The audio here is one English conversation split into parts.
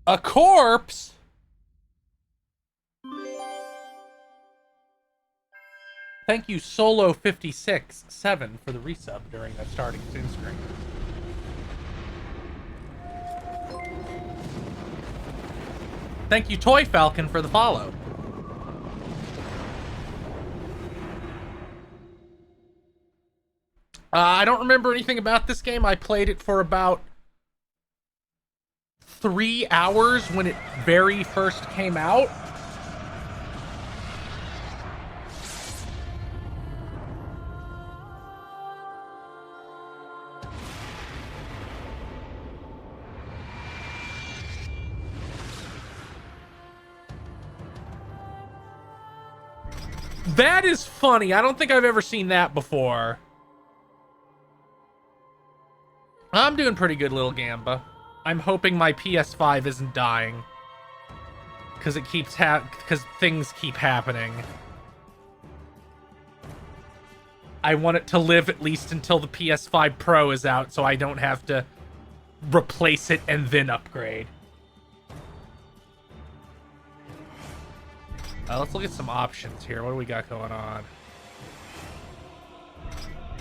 A corpse? Thank you, Solo56-7, for the resub during that starting Zoom screen. Thank you, Toy Falcon, for the follow. I don't remember anything about this game. I played it for about 3 hours when it very first came out. That is funny. I don't think I've ever seen that before. I'm doing pretty good, little Gamba. I'm hoping my PS5 isn't dying. Because it keeps because things keep happening. I want it to live at least until the PS5 Pro is out, so I don't have to replace it and then upgrade. Let's look at some options here. What do we got going on?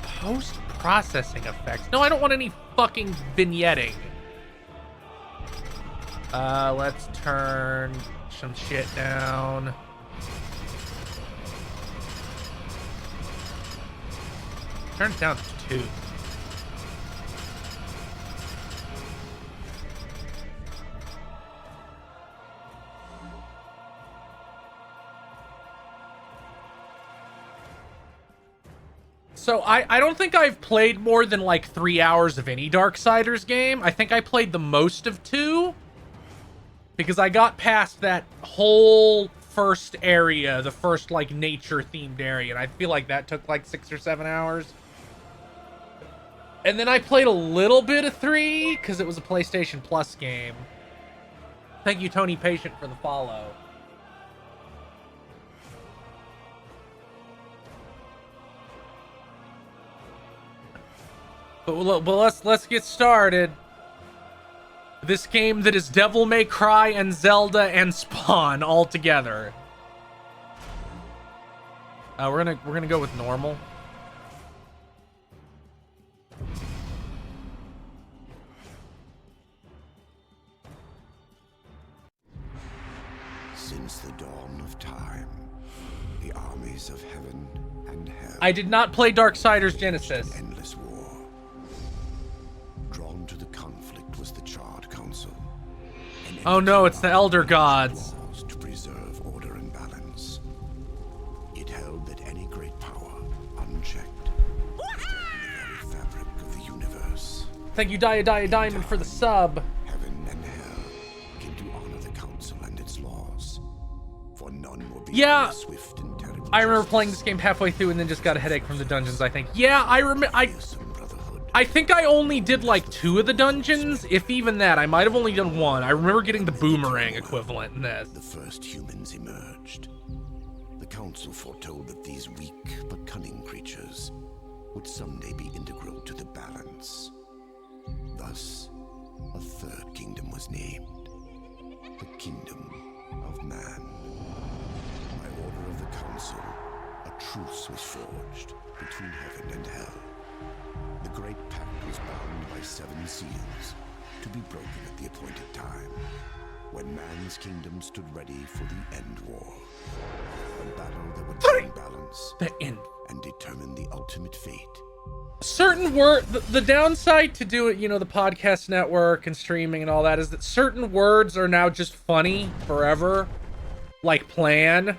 Post-processing effects. No, I don't want any fucking vignetting. Let's turn some shit down. Turn it down to 2. So I don't think I've played more than like 3 hours of any Darksiders game. I think I played the most of 2. Because I got past that whole first area, the first like nature themed area, and I feel like that took like 6 or 7 hours. And then I played a little bit of 3 because it was a PlayStation Plus game. Thank you, Tony Patient, for the follow. But let's get started. This game that is Devil May Cry and Zelda and Spawn all together. We're gonna go with normal. Since the dawn of time, the armies of heaven and hell. I did not play Darksiders Genesis. Endless war. Drawn to the conflict was the Charred Council. Oh no, it's the Elder Gods. To preserve order and balance. It held that any great power, unchecked, threatened the very fabric of the universe. Thank you, Diamond, for the sub. Heaven and hell came to honor the council and its laws, for none will be swift and terrible. I remember playing this game halfway through and then just got a headache from the dungeons, I think. Yeah, I remember. I think I only did like 2 of the dungeons, if even that. I might have only done 1. I remember getting the boomerang equivalent in this. The first humans emerged. The council foretold that these weak but cunning creatures would someday be integral to the balance. Thus, a third kingdom was named, the Kingdom of Man. By order of the council, a truce was forged between heaven and hell. The great pact was bound by 7 seals, to be broken at the appointed time, when man's kingdom stood ready for the end war. A battle that would bring balance and determine the ultimate fate. Certain the downside to do it, you know, the podcast network and streaming and all that, is that certain words are now just funny forever. Like plan.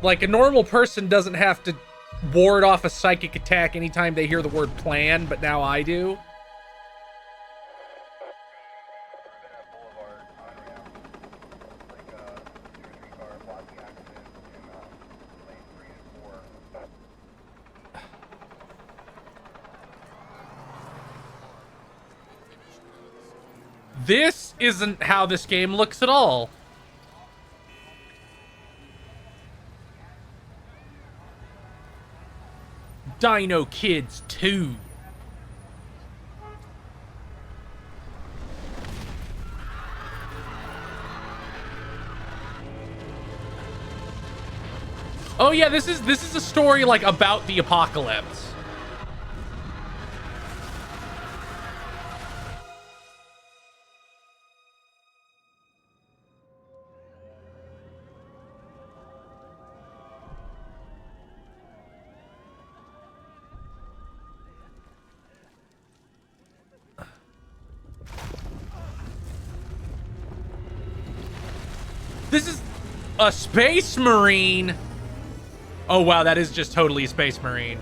Like a normal person doesn't have to ward off a psychic attack anytime they hear the word plan, but now I do. This isn't how this game looks at all. Dino Kids 2. Oh yeah, this is a story like about the apocalypse. This is a Space Marine. Oh wow, that is just totally a Space Marine.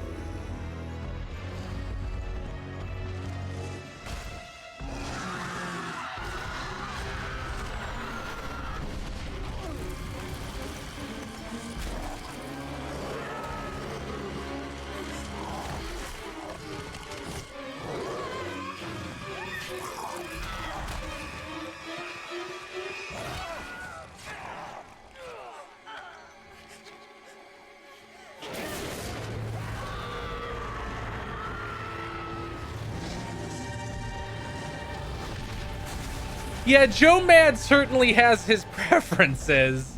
Yeah, Joe Mad certainly has his preferences.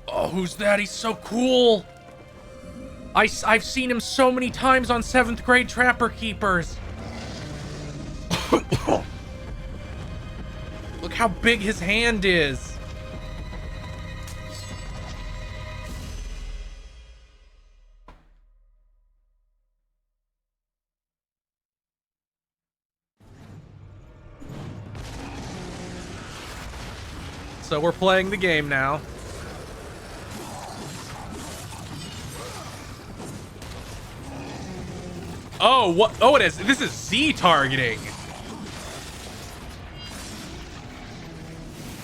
Oh, who's that? He's so cool. I've seen him so many times on 7th grade Trapper Keepers. Look how big his hand is. So we're playing the game now. Oh, what? Oh, it is. This is Z targeting.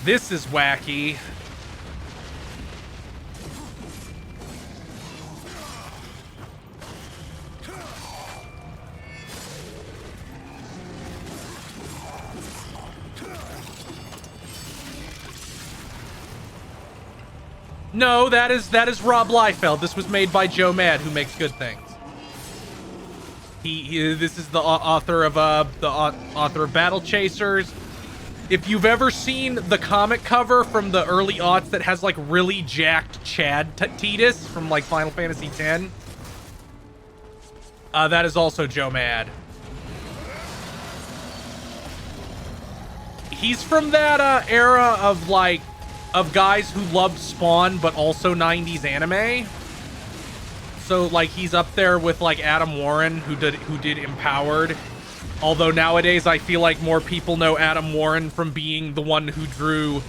This is wacky. No, that is Rob Liefeld. This was made by Joe Mad, who makes good things. This is the author of Battle Chasers. If you've ever seen the comic cover from the early aughts that has like really jacked Chad Titus from like Final Fantasy X, that is also Joe Mad. He's from that era of like guys who loved Spawn but also 90s anime. So like he's up there with like Adam Warren who did Empowered. Although nowadays I feel like more people know Adam Warren from being the one who drew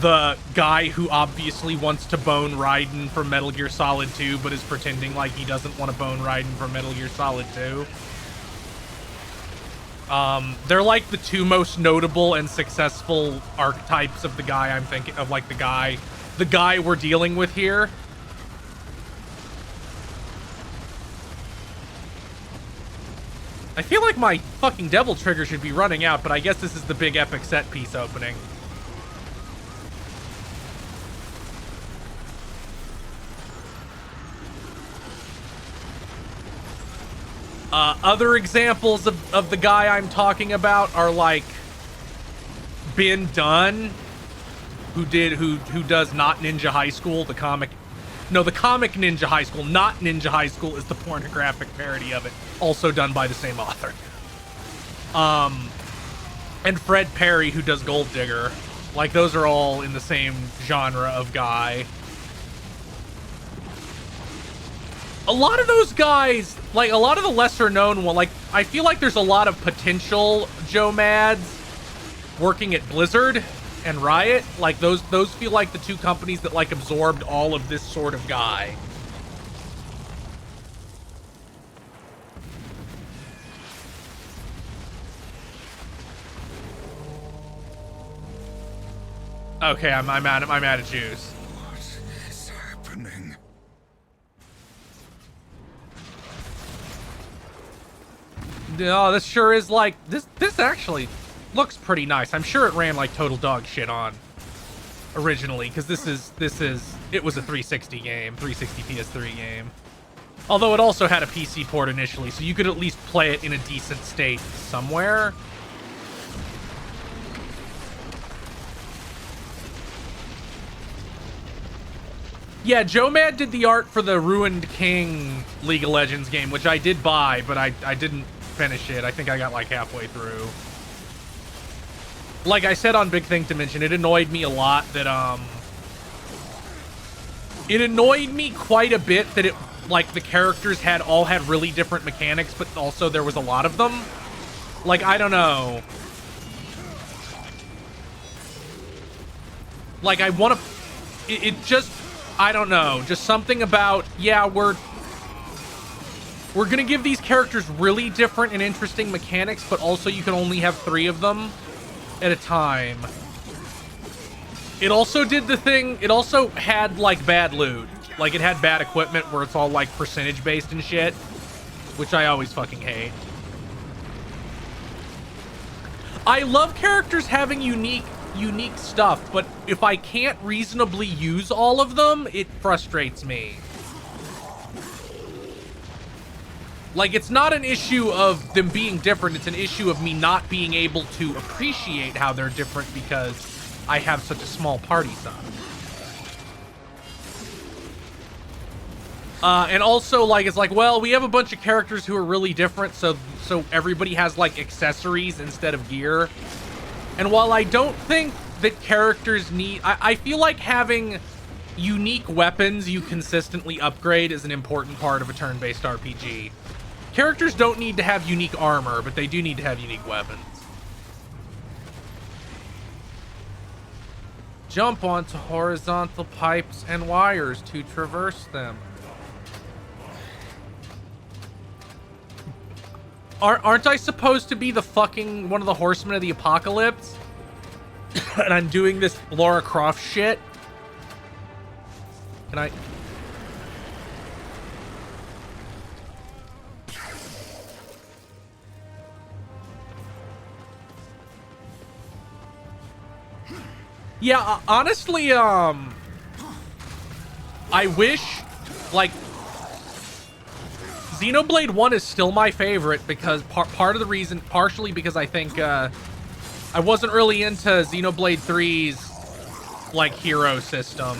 the guy who obviously wants to bone Raiden from Metal Gear Solid 2 but is pretending like he doesn't want to bone Raiden from Metal Gear Solid 2. They're like the two most notable and successful archetypes of the guy I'm thinking of, like the guy we're dealing with here. I feel like my fucking devil trigger should be running out, but I guess this is the big epic set piece opening. Other examples of the guy I'm talking about are like Ben Dunn, who does Not Ninja High School, the comic. No, the comic Ninja High School, Not Ninja High School, is the pornographic parody of it, also done by the same author. And Fred Perry, who does Gold Digger. Like, those are all in the same genre of guy. A lot of those guys, like a lot of the lesser known one, like I feel like there's a lot of potential Joe Mads working at Blizzard and Riot. Like those feel like the two companies that like absorbed all of this sort of guy. Okay, I'm mad at Jews. What is happening? No, this sure is like this actually looks pretty nice. I'm sure it ran like total dog shit on originally, because it was a 360 game, 360 PS3 game. Although it also had a PC port initially, so you could at least play it in a decent state somewhere. Yeah, Joe Mad did the art for the Ruined King League of Legends game, which I did buy, but I didn't finish it. I think I got like halfway through. Like I said on Big Thing to Mention, it annoyed me a lot that, it annoyed me quite a bit that it, like, the characters all had really different mechanics, but also there was a lot of them. Like, I don't know. Like, I want to... It just... I don't know. Just something about... Yeah, we're gonna give these characters really different and interesting mechanics, but also you can only have 3 of them at a time. It also did the thing... It also had, like, bad loot. Like, it had bad equipment where it's all, like, percentage-based and shit. Which I always fucking hate. I love characters having unique stuff, but if I can't reasonably use all of them, it frustrates me. Like, it's not an issue of them being different, it's an issue of me not being able to appreciate how they're different because I have such a small party size. And also, like, it's like, well, we have a bunch of characters who are really different, so everybody has, like, accessories instead of gear. And while I don't think that characters need... I feel like having unique weapons you consistently upgrade is an important part of a turn-based RPG. Characters don't need to have unique armor, but they do need to have unique weapons. Jump onto horizontal pipes and wires to traverse them. Aren't I supposed to be the fucking one of the horsemen of the apocalypse? And I'm doing this Lara Croft shit? Can I... Yeah, honestly, I wish, like, Xenoblade 1 is still my favorite because part of the reason, partially because I think, I wasn't really into Xenoblade 3's, like, hero system.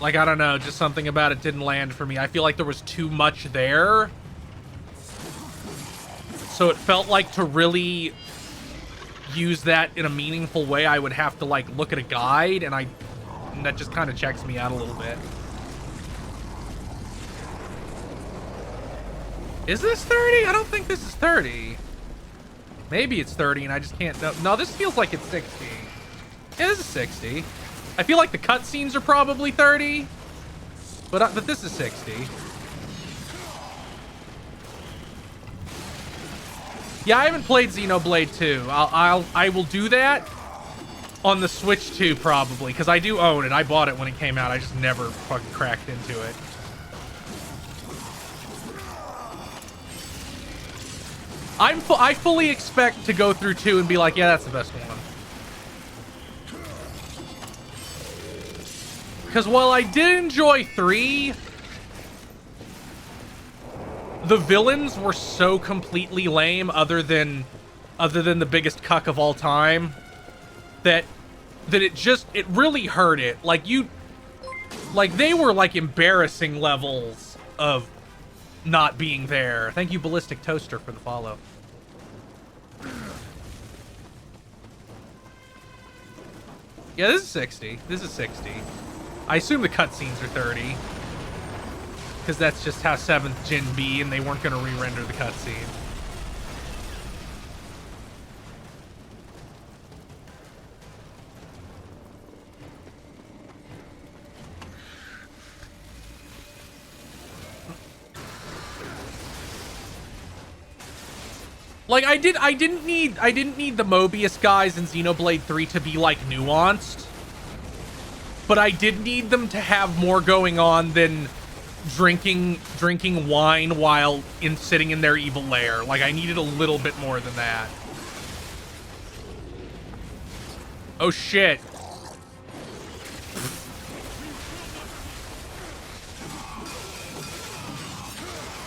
Like, I don't know, just something about it didn't land for me. I feel like there was too much there. So it felt like to really use that in a meaningful way, I would have to, like, look at a guide, and that just kind of checks me out a little bit. Is this 30? I don't think this is 30. Maybe it's 30 and I just can't know. No, this feels like it's 60. Yeah, this is 60. I feel like the cutscenes are probably 30, but this is 60. Yeah, I haven't played Xenoblade 2. I will do that on the Switch 2 probably, because I do own it. I bought it when it came out. I just never fucking cracked into it. I fully expect to go through 2 and be like, yeah, that's the best one. Because while I did enjoy 3, the villains were so completely lame, other than the biggest cuck of all time, that it really hurt it. Like, they were like embarrassing levels of not being there. Thank you, Ballistic Toaster, for the follow. Yeah, this is 60. This is 60. I assume the cutscenes are 30. Because that's just how 7th Gen be, and they weren't going to re-render the cutscene. Like, I didn't need the Mobius guys in Xenoblade 3 to be, like, nuanced. But I did need them to have more going on than drinking wine while sitting in their evil lair. Like, I needed a little bit more than that. Oh, shit.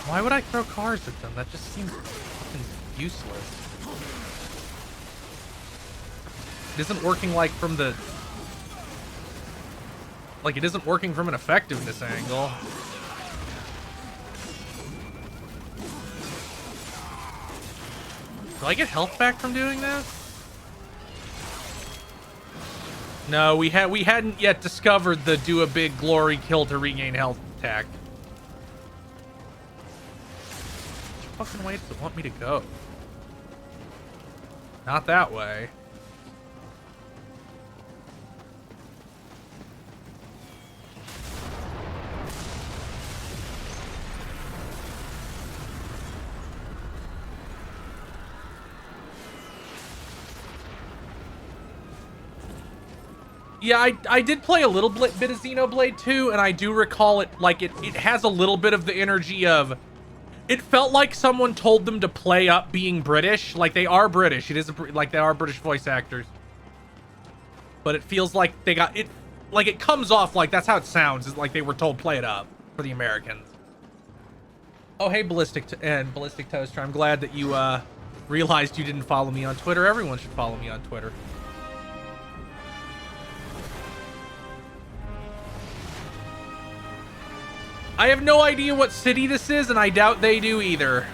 Why would I throw cars at them? That just seems fucking useless. It isn't working, like, from the... Like, it isn't working from an effectiveness angle. Do I get health back from doing that? No, we hadn't yet discovered the do a big glory kill to regain health attack. Which fucking way does it want me to go? Not that way. Yeah, I did play a little bit of Xenoblade 2, and I do recall it, like, it has a little bit of the energy of... It felt like someone told them to play up being British. Like, they are British. It is, like, they are British voice actors. But it feels like they got... it. Like, it comes off like that's how it sounds. It's like they were told play it up for the Americans. Oh, hey, Ballistic Toaster. I'm glad that you, realized you didn't follow me on Twitter. Everyone should follow me on Twitter. I have no idea what city this is, and I doubt they do either.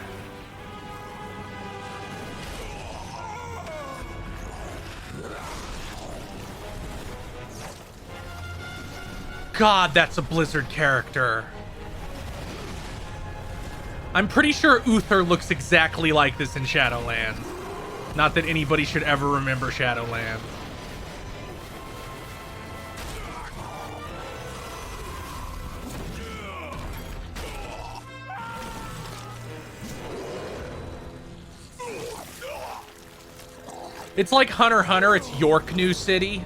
God, that's a Blizzard character. I'm pretty sure Uther looks exactly like this in Shadowlands. Not that anybody should ever remember Shadowlands. It's like Hunter x Hunter, it's York New City.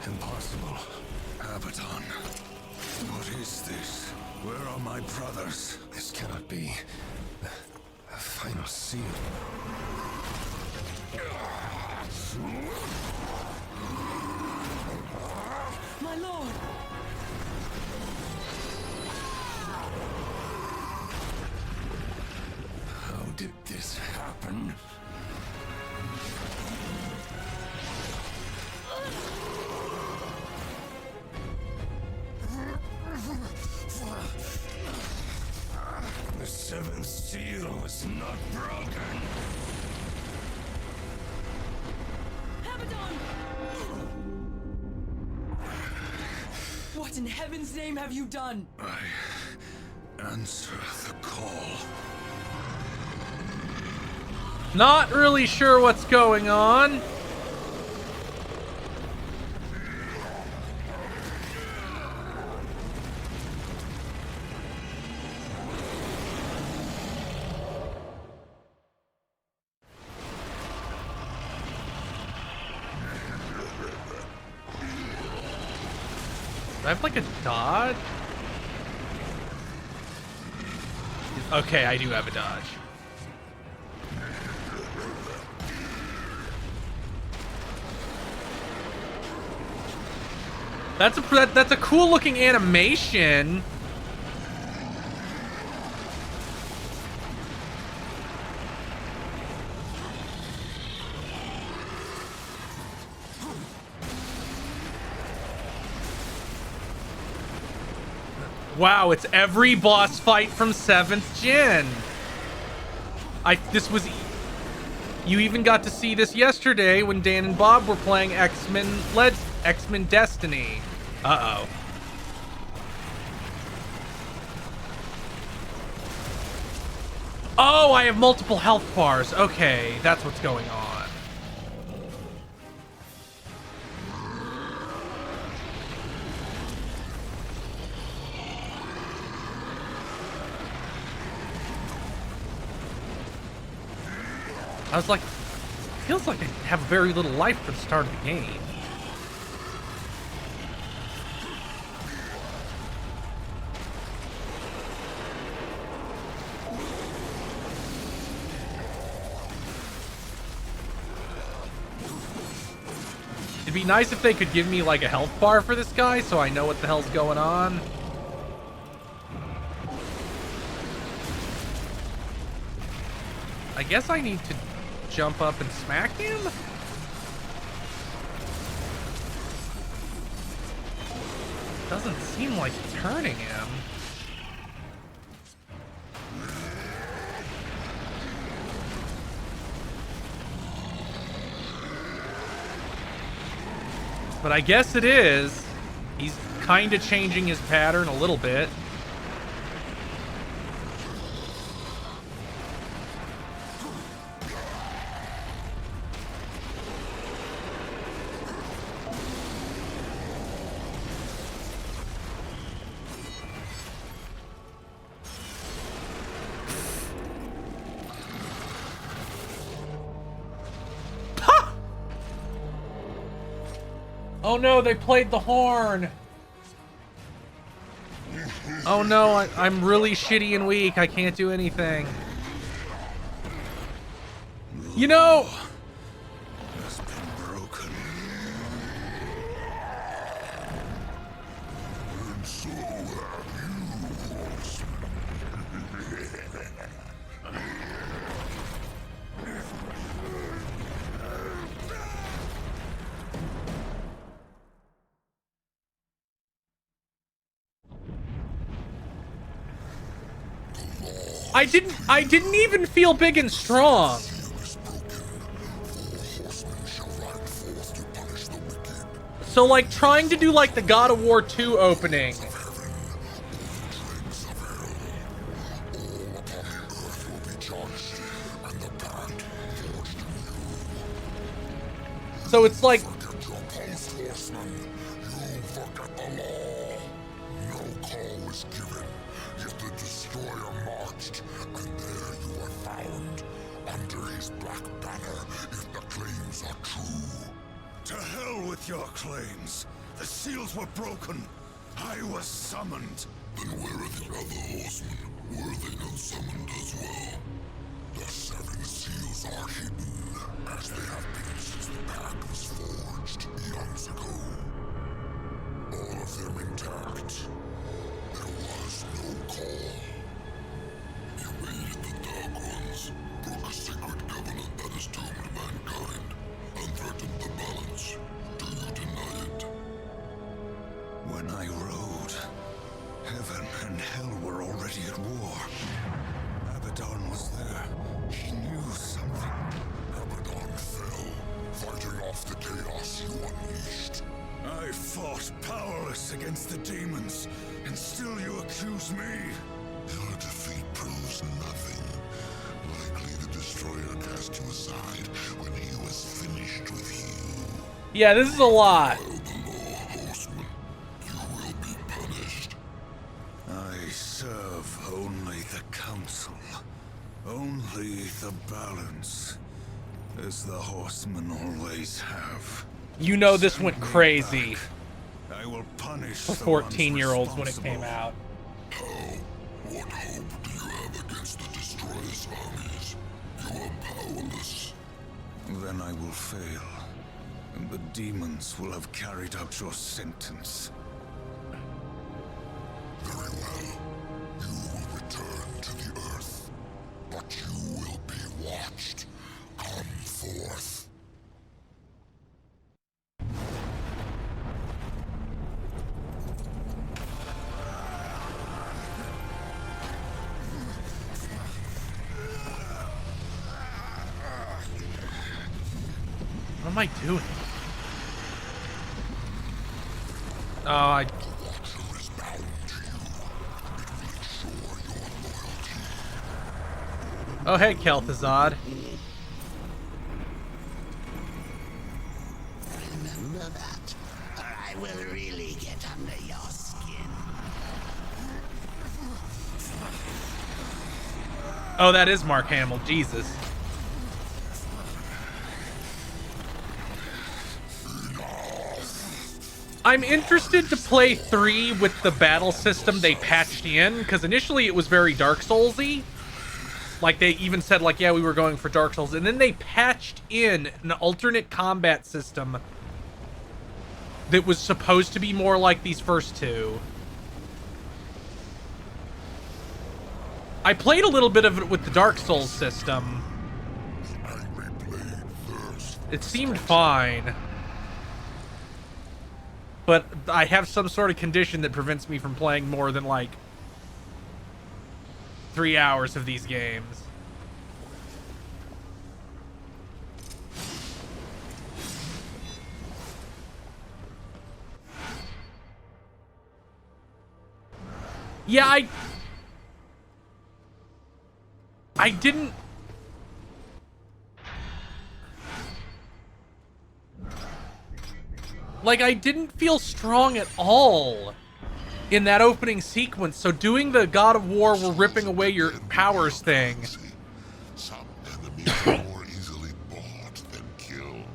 Impossible. Abaddon. What is this? Where are my brothers? This cannot be. A final seal. My lord! How did this happen? The seventh seal is not broken. Abaddon! What in heaven's name have you done? I answer the call. Not really sure what's going on. Do I have like a dodge? Okay, I do have a dodge. That's a cool looking animation. Wow, it's every boss fight from 7th gen. You even got to see this yesterday when Dan and Bob were playing X-Men Destiny. Uh-oh. Oh, I have multiple health bars. Okay, that's what's going on. I was like, feels like I have very little life for the start of the game. It'd be nice if they could give me like a health bar for this guy so I know what the hell's going on. I guess I need to jump up and smack him? Doesn't seem like it's hurting him. But I guess it is. He's kind of changing his pattern a little bit. Oh no, they played the horn. Oh no, I'm really shitty and weak. I can't do anything. You know, has been broken. And so have you, horseman. I didn't even feel big and strong. So like trying to do like the God of War 2 opening. So it's like your claims. The seals were broken. I was summoned. Then where are the other horsemen? Were they not summoned as well? The 7 seals are hidden, as they have been since the pact was forged eons ago. All of them intact. There was no call. You aided the Dark Ones, broke a sacred covenant that has doomed mankind, and threatened the balance. Do you deny it? When I rode, heaven and hell were already at war. Abaddon was there. He knew something. Abaddon fell, fighting off the chaos you unleashed. I fought powerless against the demons, and still you accuse me. Your defeat proves nothing. Likely the Destroyer cast you aside when he was finished with you. yeah, this is a lot. I serve only the council, only the balance, as the horsemen always have. You know this went crazy I will punish for 14-year-olds when it came out. How? What hope do you have against the Destroyer's armies? You are powerless. Then I will fail, and the demons will have carried out your sentence. Very well. You will return to the Earth, but you will be watched. Come forth. What am I doing? Oh, I... Oh, hey, Kel'Thuzad. Remember that, or I will really get under your skin. Oh, that is Mark Hamill. Jesus. I'm interested to play 3 with the battle system they patched in, because initially it was very Dark Souls-y. Like, they even said, like, yeah, we were going for Dark Souls. And then they patched in an alternate combat system that was supposed to be more like these first 2. I played a little bit of it with the Dark Souls system. It seemed fine. but I have some sort of condition that prevents me from playing more than like 3 hours of these games. Yeah, I didn't... Like, I didn't feel strong at all in that opening sequence, so doing the God of War, we're ripping away your powers thing. Some enemies are more easily bought than killed.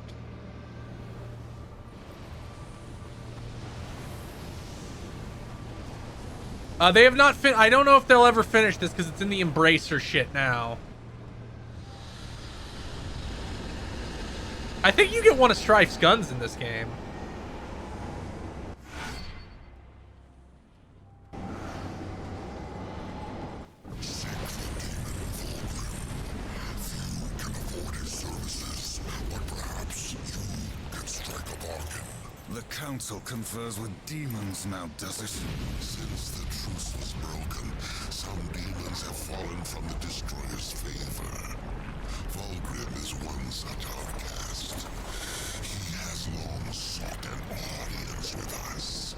They have not I don't know if they'll ever finish this because it's in the Embracer shit now. I think you get one of Strife's guns in this game. The Council confers with demons now, does it? Since the truce was broken, some demons have fallen from the Destroyer's favor. Vulgrim is one such outcast. He has long sought an audience with us.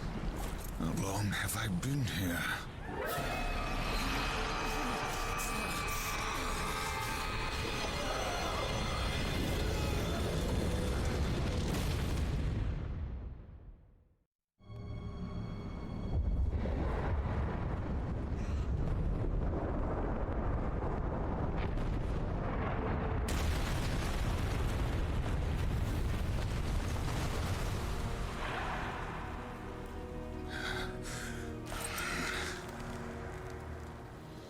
How long have I been here?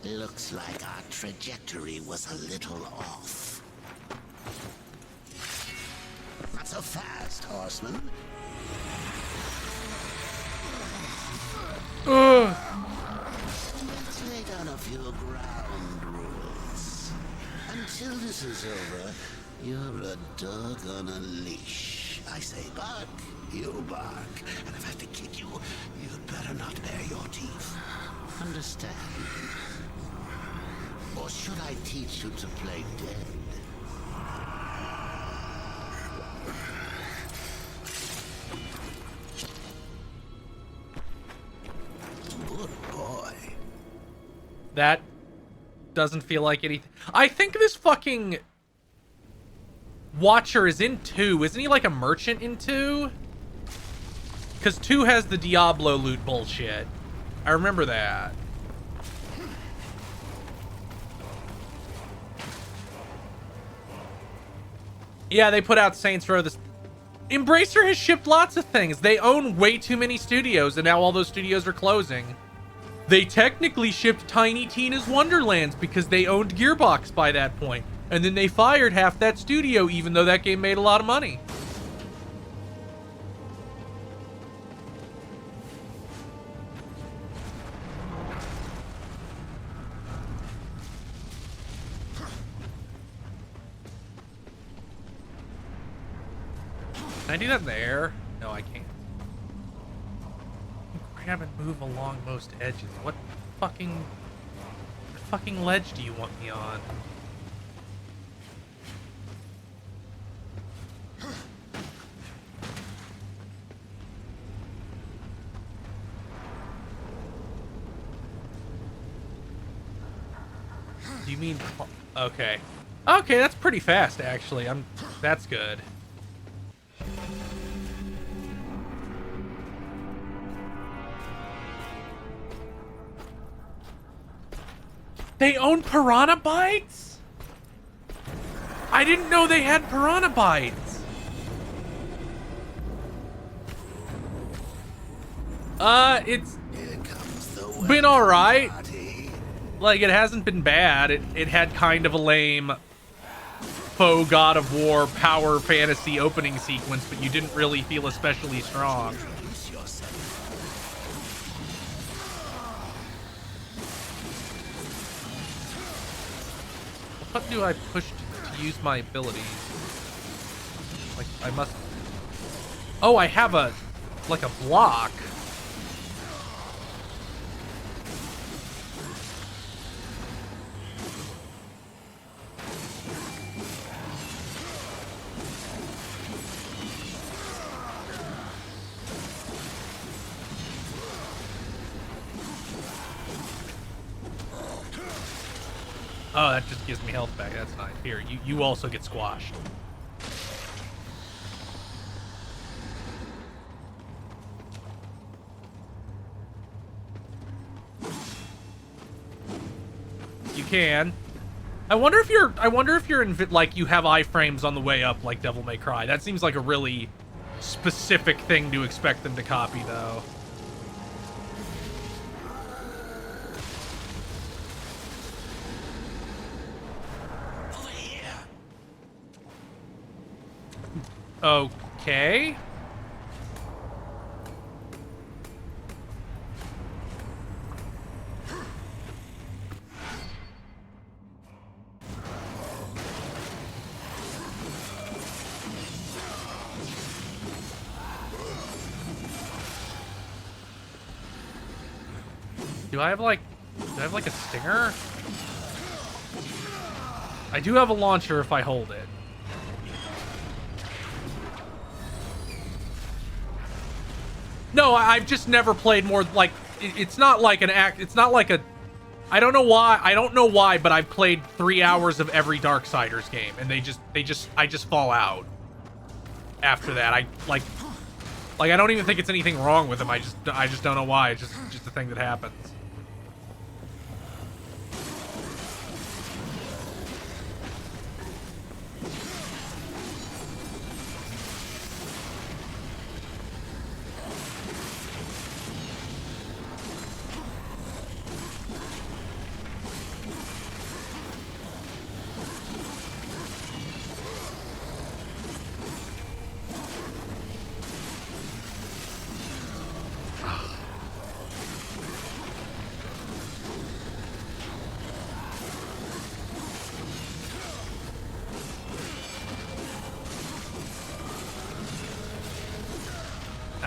Looks like our trajectory was a little off. Not so fast, horseman. Let's lay down a few ground rules. Until this is over, you're a dog on a leash. I say bark, you bark. And if I have to kick you, you'd better not bare your teeth. Understand? Or should I teach you to play dead? Good boy. That doesn't feel like anything. I think this fucking Watcher is in 2. Isn't he like a merchant in 2? Because 2 has the Diablo loot bullshit. I remember that. Yeah, they put out Saints Row. This Embracer has shipped lots of things. They own way too many studios, and now all those studios are closing. They technically shipped Tiny Tina's Wonderlands because they owned Gearbox by that point. And then they fired half that studio, even though that game made a lot of money. Can I do that in the air? No, I can't. Grab and move along most edges. What fucking ledge do you want me on? Do you mean... Okay. Okay, that's pretty fast, actually. That's good. They own Piranha Bytes? I didn't know they had Piranha Bytes. It's been alright. Like, it hasn't been bad. It had kind of a lame faux God of War power fantasy opening sequence, but you didn't really feel especially strong. What do I push to use my abilities? Like, I must... Oh, I have a like a block. Oh, that just gives me health back. That's nice. Here, you also get squashed. You can. I wonder if you're in like you have iframes on the way up like Devil May Cry. That seems like a really specific thing to expect them to copy, though. Okay. Do I have like a stinger? I do have a launcher if I hold it. No, I've just never played more, like, it's not like an act, it's not like a, I don't know why, but I've played 3 hours of every Darksiders game, and I just fall out after that. I don't even think it's anything wrong with them, I just don't know why, it's just a thing that happens.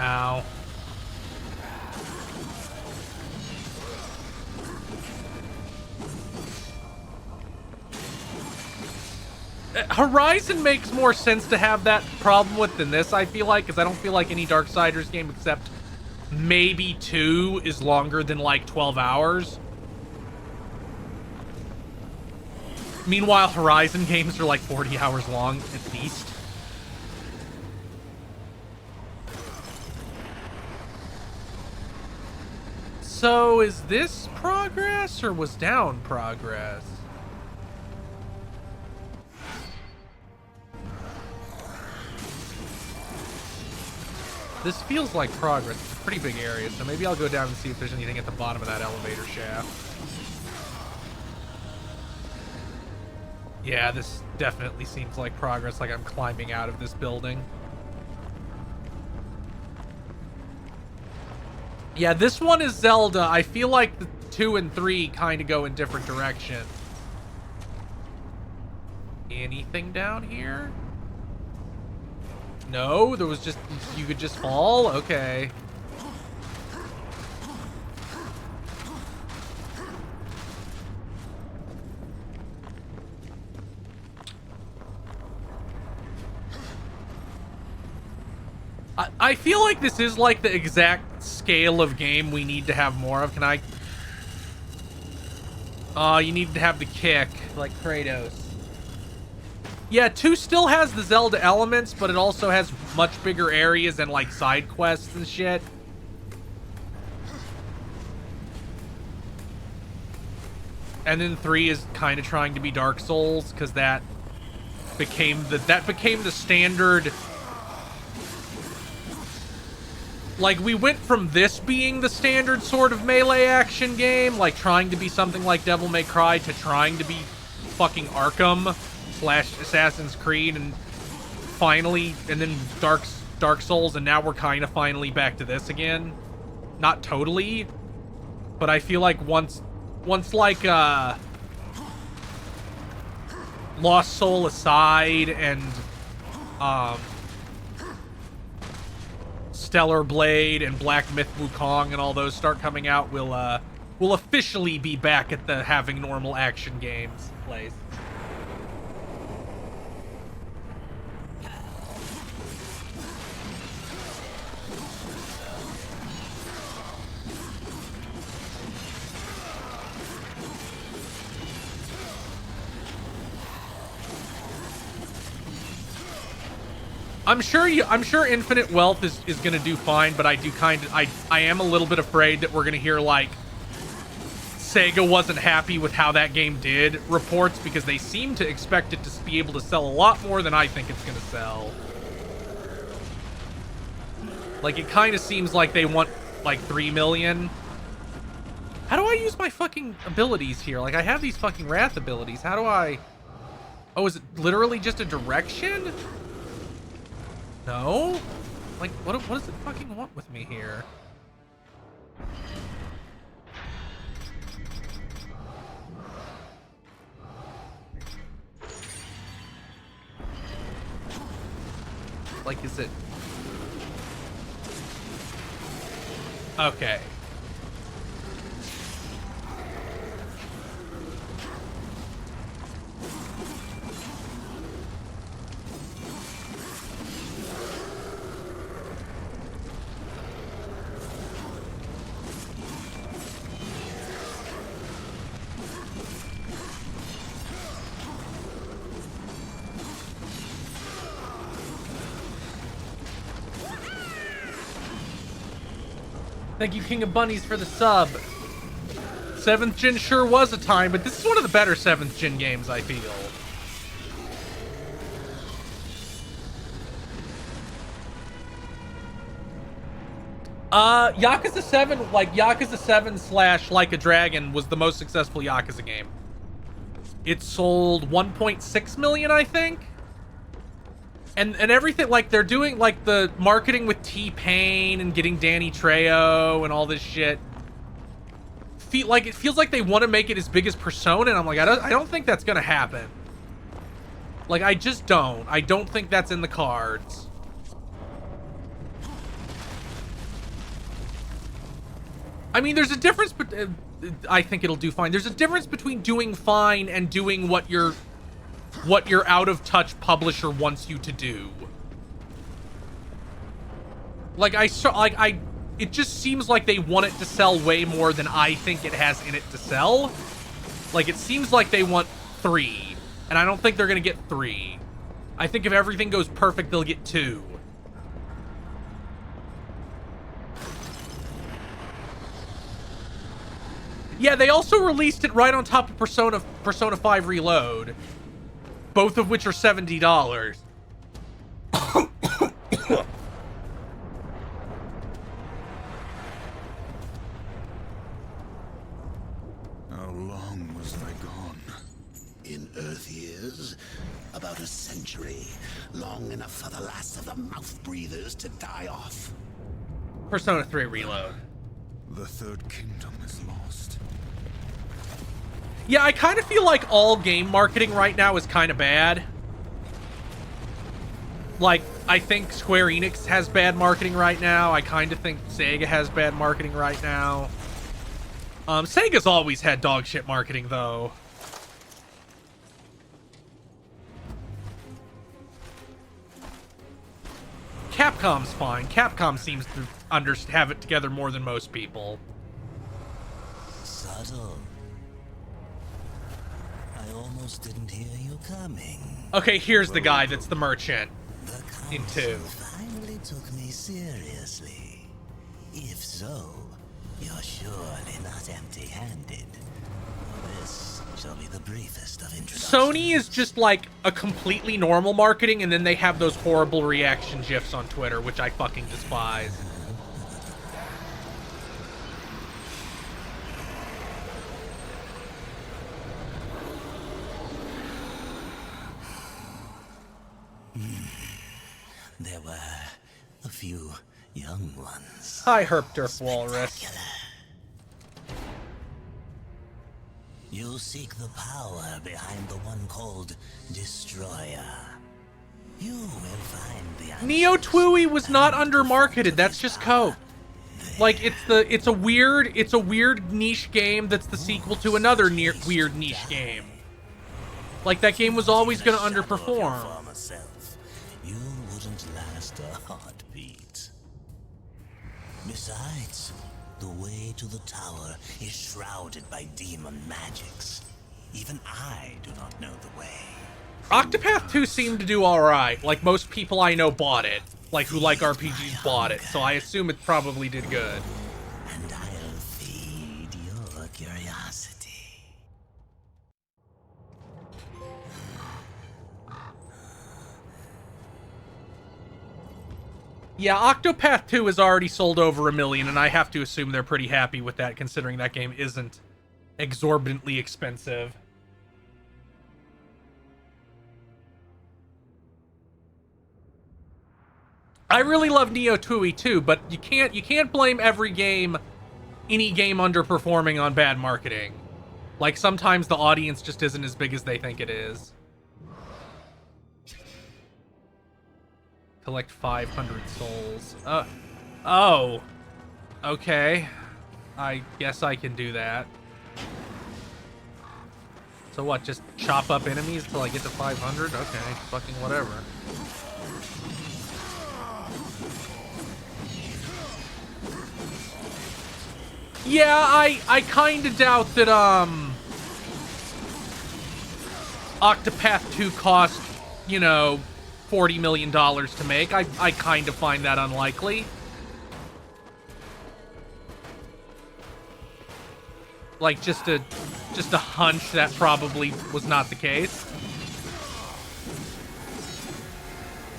Ow. Horizon makes more sense to have that problem with than this, I feel like, because I don't feel like any Darksiders game except maybe 2 is longer than like 12 hours. Meanwhile, Horizon games are like 40 hours long at least. So, is this progress, or was down progress? This feels like progress. It's a pretty big area, so maybe I'll go down and see if there's anything at the bottom of that elevator shaft. Yeah, this definitely seems like progress, like I'm climbing out of this building. Yeah, this one is Zelda. I feel like the 2 and 3 kind of go in different directions. Anything down here? No, there was just, you could just fall? Okay. I feel like this is like the exact scale of game we need to have more of. Can I? You need to have the kick, like Kratos. Yeah, 2 still has the Zelda elements, but it also has much bigger areas and like side quests and shit. And then 3 is kind of trying to be Dark Souls, because that became the standard. Like, we went from this being the standard sort of melee action game, like trying to be something like Devil May Cry, to trying to be fucking Arkham / Assassin's Creed, and finally, and then Dark Souls, and now we're kind of finally back to this again. Not totally, but I feel like once like Lost Soul aside, and Stellar Blade and Black Myth Wukong and all those start coming out, we'll officially be back at the having normal action games place. I'm sure Infinite Wealth is gonna do fine, but I am a little bit afraid that we're gonna hear like Sega wasn't happy with how that game did reports, because they seem to expect it to be able to sell a lot more than I think it's gonna sell. Like, it kind of seems like they want like 3 million. How do I use my fucking abilities here? Like, I have these fucking Wrath abilities. How do I... Oh, is it literally just a direction? No? Like, what does it fucking want with me here? Like, is it... Okay. Thank you, King of Bunnies, for the sub. 7th Gen sure was a time, but this is one of the better 7th Gen games, I feel. Yakuza 7, like, Yakuza 7 / Like a Dragon was the most successful Yakuza game. It sold 1.6 million, I think. And everything, like, they're doing, like, the marketing with T-Pain and getting Danny Trejo and all this shit. It feels like they want to make it as big as Persona, and I'm like, I don't think that's gonna happen. Like, I just don't. I don't think that's in the cards. I mean, there's a difference, but I think it'll do fine. There's a difference between doing fine and doing what your out-of-touch publisher wants you to do. Like, it just seems like they want it to sell way more than I think it has in it to sell. Like, it seems like they want 3, and I don't think they're gonna get 3. I think if everything goes perfect, they'll get 2. Yeah, they also released it right on top of Persona 5 Reload. Both of which are $70. How long was I gone? In Earth years, about a century. Long enough for the last of the mouth breathers to die off. Persona 3 Reload. The Third Kingdom is lost. Yeah, I kind of feel like all game marketing right now is kind of bad. Like, I think Square Enix has bad marketing right now. I kind of think Sega has bad marketing right now. Sega's always had dog shit marketing, though. Capcom's fine. Capcom seems to have it together more than most people. Subtle. I almost didn't hear you coming. Okay, here's the guy that's the merchant. The In 2. council finally took me seriously. If so, you're surely not empty-handed. This shall be the briefest of introductions. Sony is just like a completely normal marketing, and then they have those horrible reaction gifs on Twitter, which I fucking despise. There were a few young ones. Hi, Herpturf Walrus. Spectacular. You seek the power behind the one called Destroyer. You will find the Neo Twoey was not undermarketed. That's just cope. Like, it's a weird niche game that's the sequel to another weird niche game. Like, that game was always going to underperform. You wouldn't last a heartbeat. Besides, the way to the tower is shrouded by demon magics. Even I do not know the way. Octopath 2 seemed to do alright. Like, most people I know bought it. Like, who like RPGs bought it. So I assume it probably did good. And I'll feed your curiosity. Yeah, Octopath 2 has already sold over 1 million, and I have to assume they're pretty happy with that, considering that game isn't exorbitantly expensive. I really love Neo Twoey too, but you can't blame any game underperforming on bad marketing. Like, sometimes the audience just isn't as big as they think it is. Collect 500 souls. Oh. Okay. I guess I can do that. So what, just chop up enemies till I get to 500? Okay, fucking whatever. Yeah, I kind of doubt that, Octopath 2 cost, you know, $40 million to make. I kind of find that unlikely. Like, just a hunch that probably was not the case.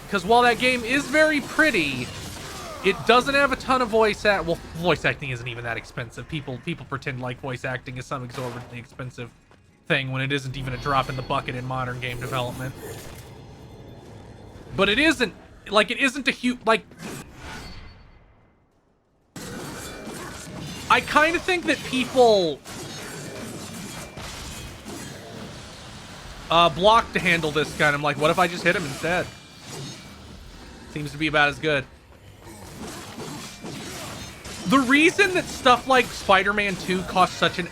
Because while that game is very pretty, it doesn't have a ton of voice acting isn't even that expensive. People pretend like voice acting is some exorbitantly expensive thing when it isn't even a drop in the bucket in modern game development. But it isn't a huge, like, I kind of think that people block to handle this kind. I'm like, what if I just hit him instead? Seems to be about as good. The reason that stuff like Spider-Man 2 costs such an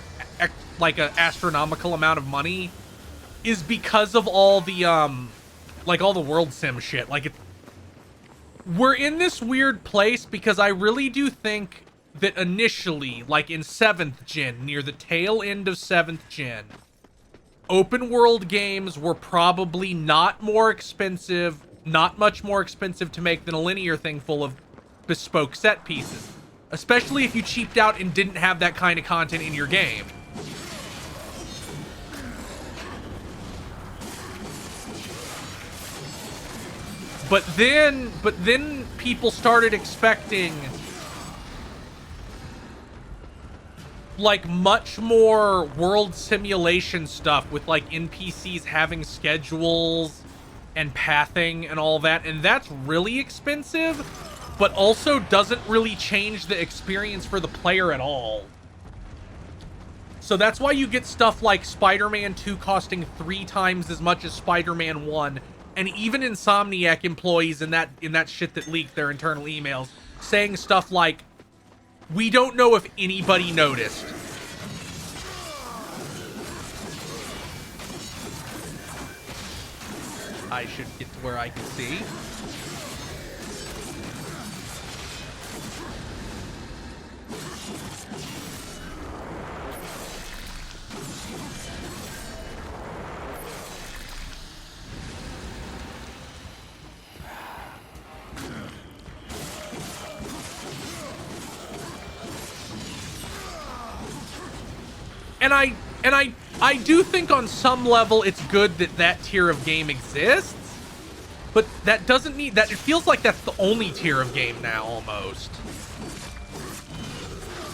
astronomical amount of money is because of all the all the world sim shit. Like, we're in this weird place because I really do think that initially, like in 7th gen, near the tail end of 7th gen, open world games were probably not much more expensive to make than a linear thing full of bespoke set pieces. Especially if you cheaped out and didn't have that kind of content in your game. But then people started expecting like much more world simulation stuff with like NPCs having schedules and pathing and all that, and that's really expensive, but also doesn't really change the experience for the player at all. So that's why you get stuff like Spider-Man 2 costing 3 times as much as Spider-Man 1, and even Insomniac employees in that shit that leaked their internal emails saying stuff like, we don't know if anybody noticed. I should get to where I can see. And I do think on some level it's good that that tier of game exists, but that doesn't mean that it feels like that's the only tier of game now almost.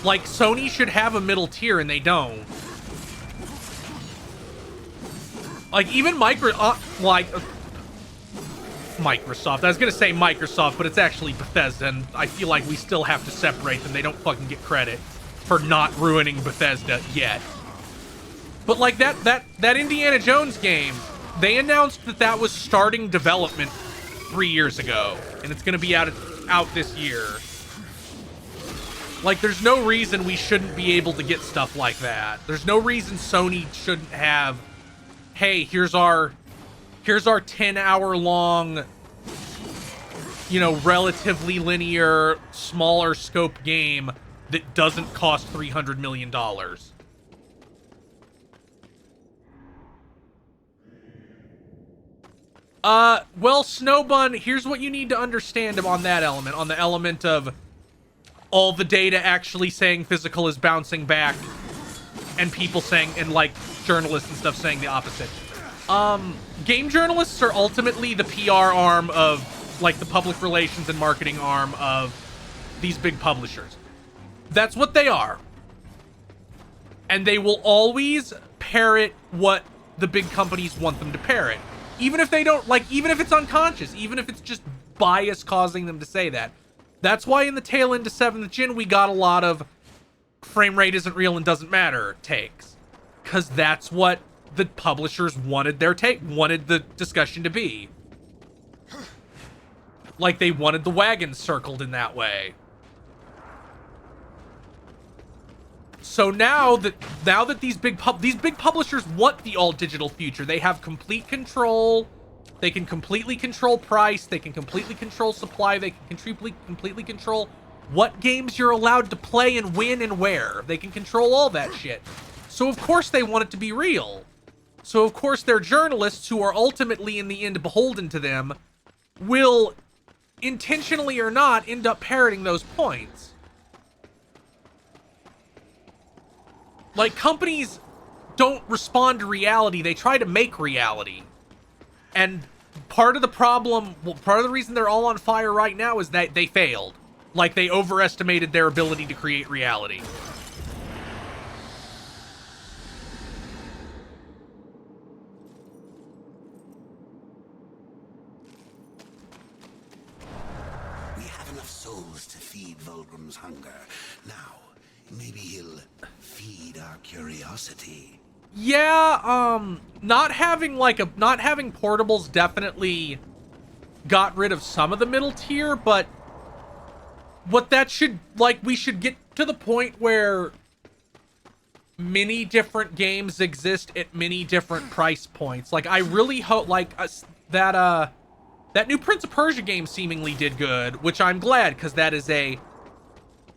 Like, Sony should have a middle tier and they don't. Like, even Microsoft. I was gonna say Microsoft, but it's actually Bethesda, and I feel like we still have to separate them. They don't fucking get credit for not ruining Bethesda yet. But like that Indiana Jones game, they announced that was starting development 3 years ago, and it's gonna be out this year. Like, there's no reason we shouldn't be able to get stuff like that. There's no reason Sony shouldn't have, hey, here's our 10-hour long, you know, relatively linear, smaller scope game that doesn't cost $300 million. Well, Snowbun, here's what you need to understand on that element, on the element of all the data actually saying physical is bouncing back, and people saying, and like journalists and stuff saying the opposite. Game journalists are ultimately the PR arm of, like, the public relations and marketing arm of these big publishers. That's what they are. And they will always parrot what the big companies want them to parrot. Even if they don't, like, even if it's unconscious, even if it's just bias causing them to say that. That's why in the tail end of 7th Gen, we got a lot of frame rate isn't real and doesn't matter takes. Because that's what the publishers wanted wanted the discussion to be. Like, they wanted the wagons circled in that way. So now that these big publishers want the all-digital future, they have complete control. They can completely control price. They can completely control supply. They can completely control what games you're allowed to play and when and where. They can control all that shit. So of course they want it to be real. So of course their journalists, who are ultimately in the end beholden to them, will, intentionally or not, end up parroting those points. Like, companies don't respond to reality, they try to make reality. And part of the problem, well, part of the reason they're all on fire right now is that they failed. Like, they overestimated their ability to create reality. We have enough souls to feed Vulgrim's hunger. Now, maybe he'll feed our curiosity. Yeah, not having portables definitely got rid of some of the middle tier, but what that should, like, we should get to the point where many different games exist at many different price points. Like, I really hope, like, that new Prince of Persia game seemingly did good, which I'm glad, because that is a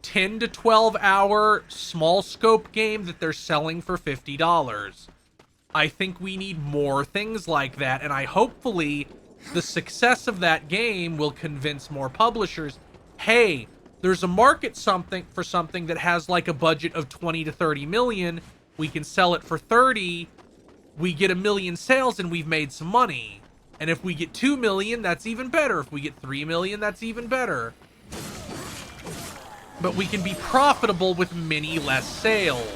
10 to 12 hour small scope game that they're selling for $50. I think we need more things like that, and hopefully the success of that game will convince more publishers, hey, there's a market for something that has like a budget of 20 to 30 million. We can sell it for 30. We get 1 million sales and we've made some money. And if we get 2 million, that's even better. If we get 3 million, that's even better. But we can be profitable with many less sales.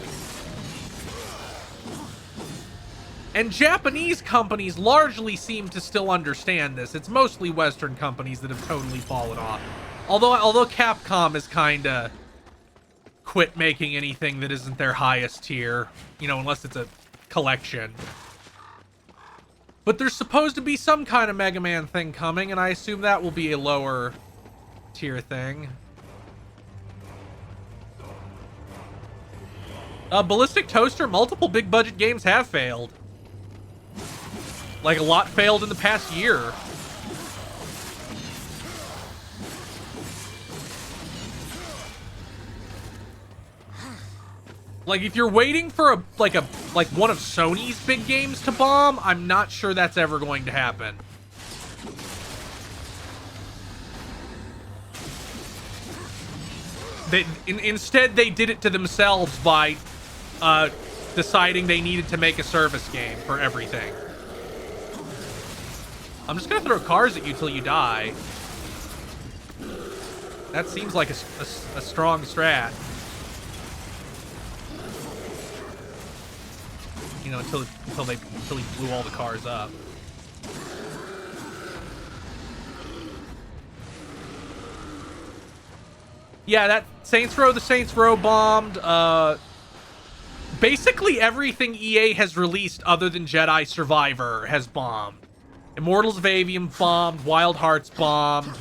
And Japanese companies largely seem to still understand this. It's mostly Western companies that have totally fallen off. Although Capcom has kinda quit making anything that isn't their highest tier, you know, unless it's a collection. But there's supposed to be some kind of Mega Man thing coming, and I assume that will be a lower tier thing. Ballistic Toaster, multiple big budget games have failed. Like, a lot failed in the past year. Like, if you're waiting for one of Sony's big games to bomb, I'm not sure that's ever going to happen. Instead, they did it to themselves by deciding they needed to make a service game for everything. I'm just gonna throw cars at you till you die. That seems like a strong strat. You know, until he blew all the cars up. Yeah, that the Saints Row bombed. Basically everything EA has released other than Jedi Survivor has bombed. Immortals of Avium bombed. Wild Hearts bombed.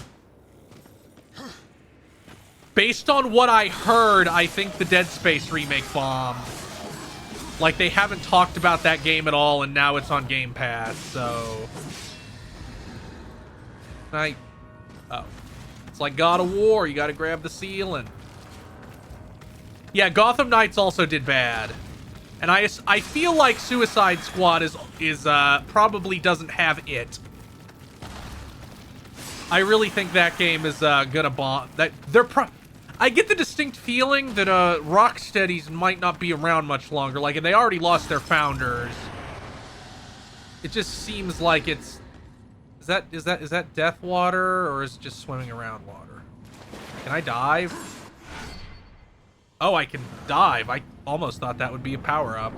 Based on what I heard, I think the Dead Space remake bombed. Like, they haven't talked about that game at all, and now it's on Game Pass, so... Oh. It's like God of War. You gotta grab the ceiling. Yeah, Gotham Knights also did bad. And I feel like Suicide Squad is probably doesn't have it. I really think that game is gonna bomb. I get the distinct feeling that Rocksteady's might not be around much longer. Like, and they already lost their founders. It just seems like it's... Is that death water, or is it just swimming around water? Can I dive? Oh, I can dive. I almost thought that would be a power-up.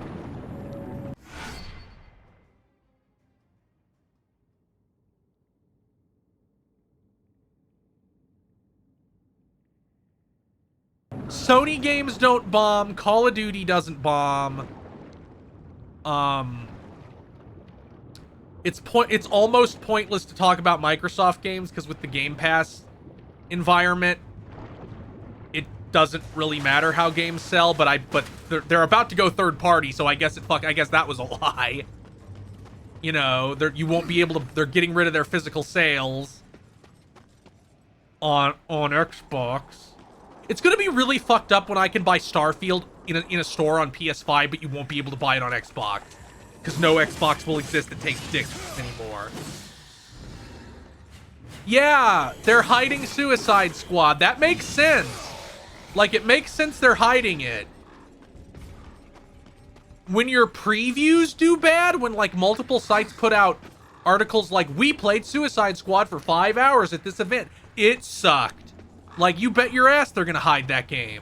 Sony games don't bomb. Call of Duty doesn't bomb. It's almost pointless to talk about Microsoft games because with the Game Pass environment, it doesn't really matter how games sell. But they're about to go third party, so I guess that was a lie. You know, you won't be able to. They're getting rid of their physical sales on Xbox. It's gonna be really fucked up when I can buy Starfield in a store on PS5, but you won't be able to buy it on Xbox. Because no Xbox will exist that takes discs anymore. Yeah, they're hiding Suicide Squad. That makes sense. Like, it makes sense they're hiding it. When your previews do bad, when, like, multiple sites put out articles like, we played Suicide Squad for 5 hours at this event, it sucked. Like, you bet your ass they're gonna hide that game.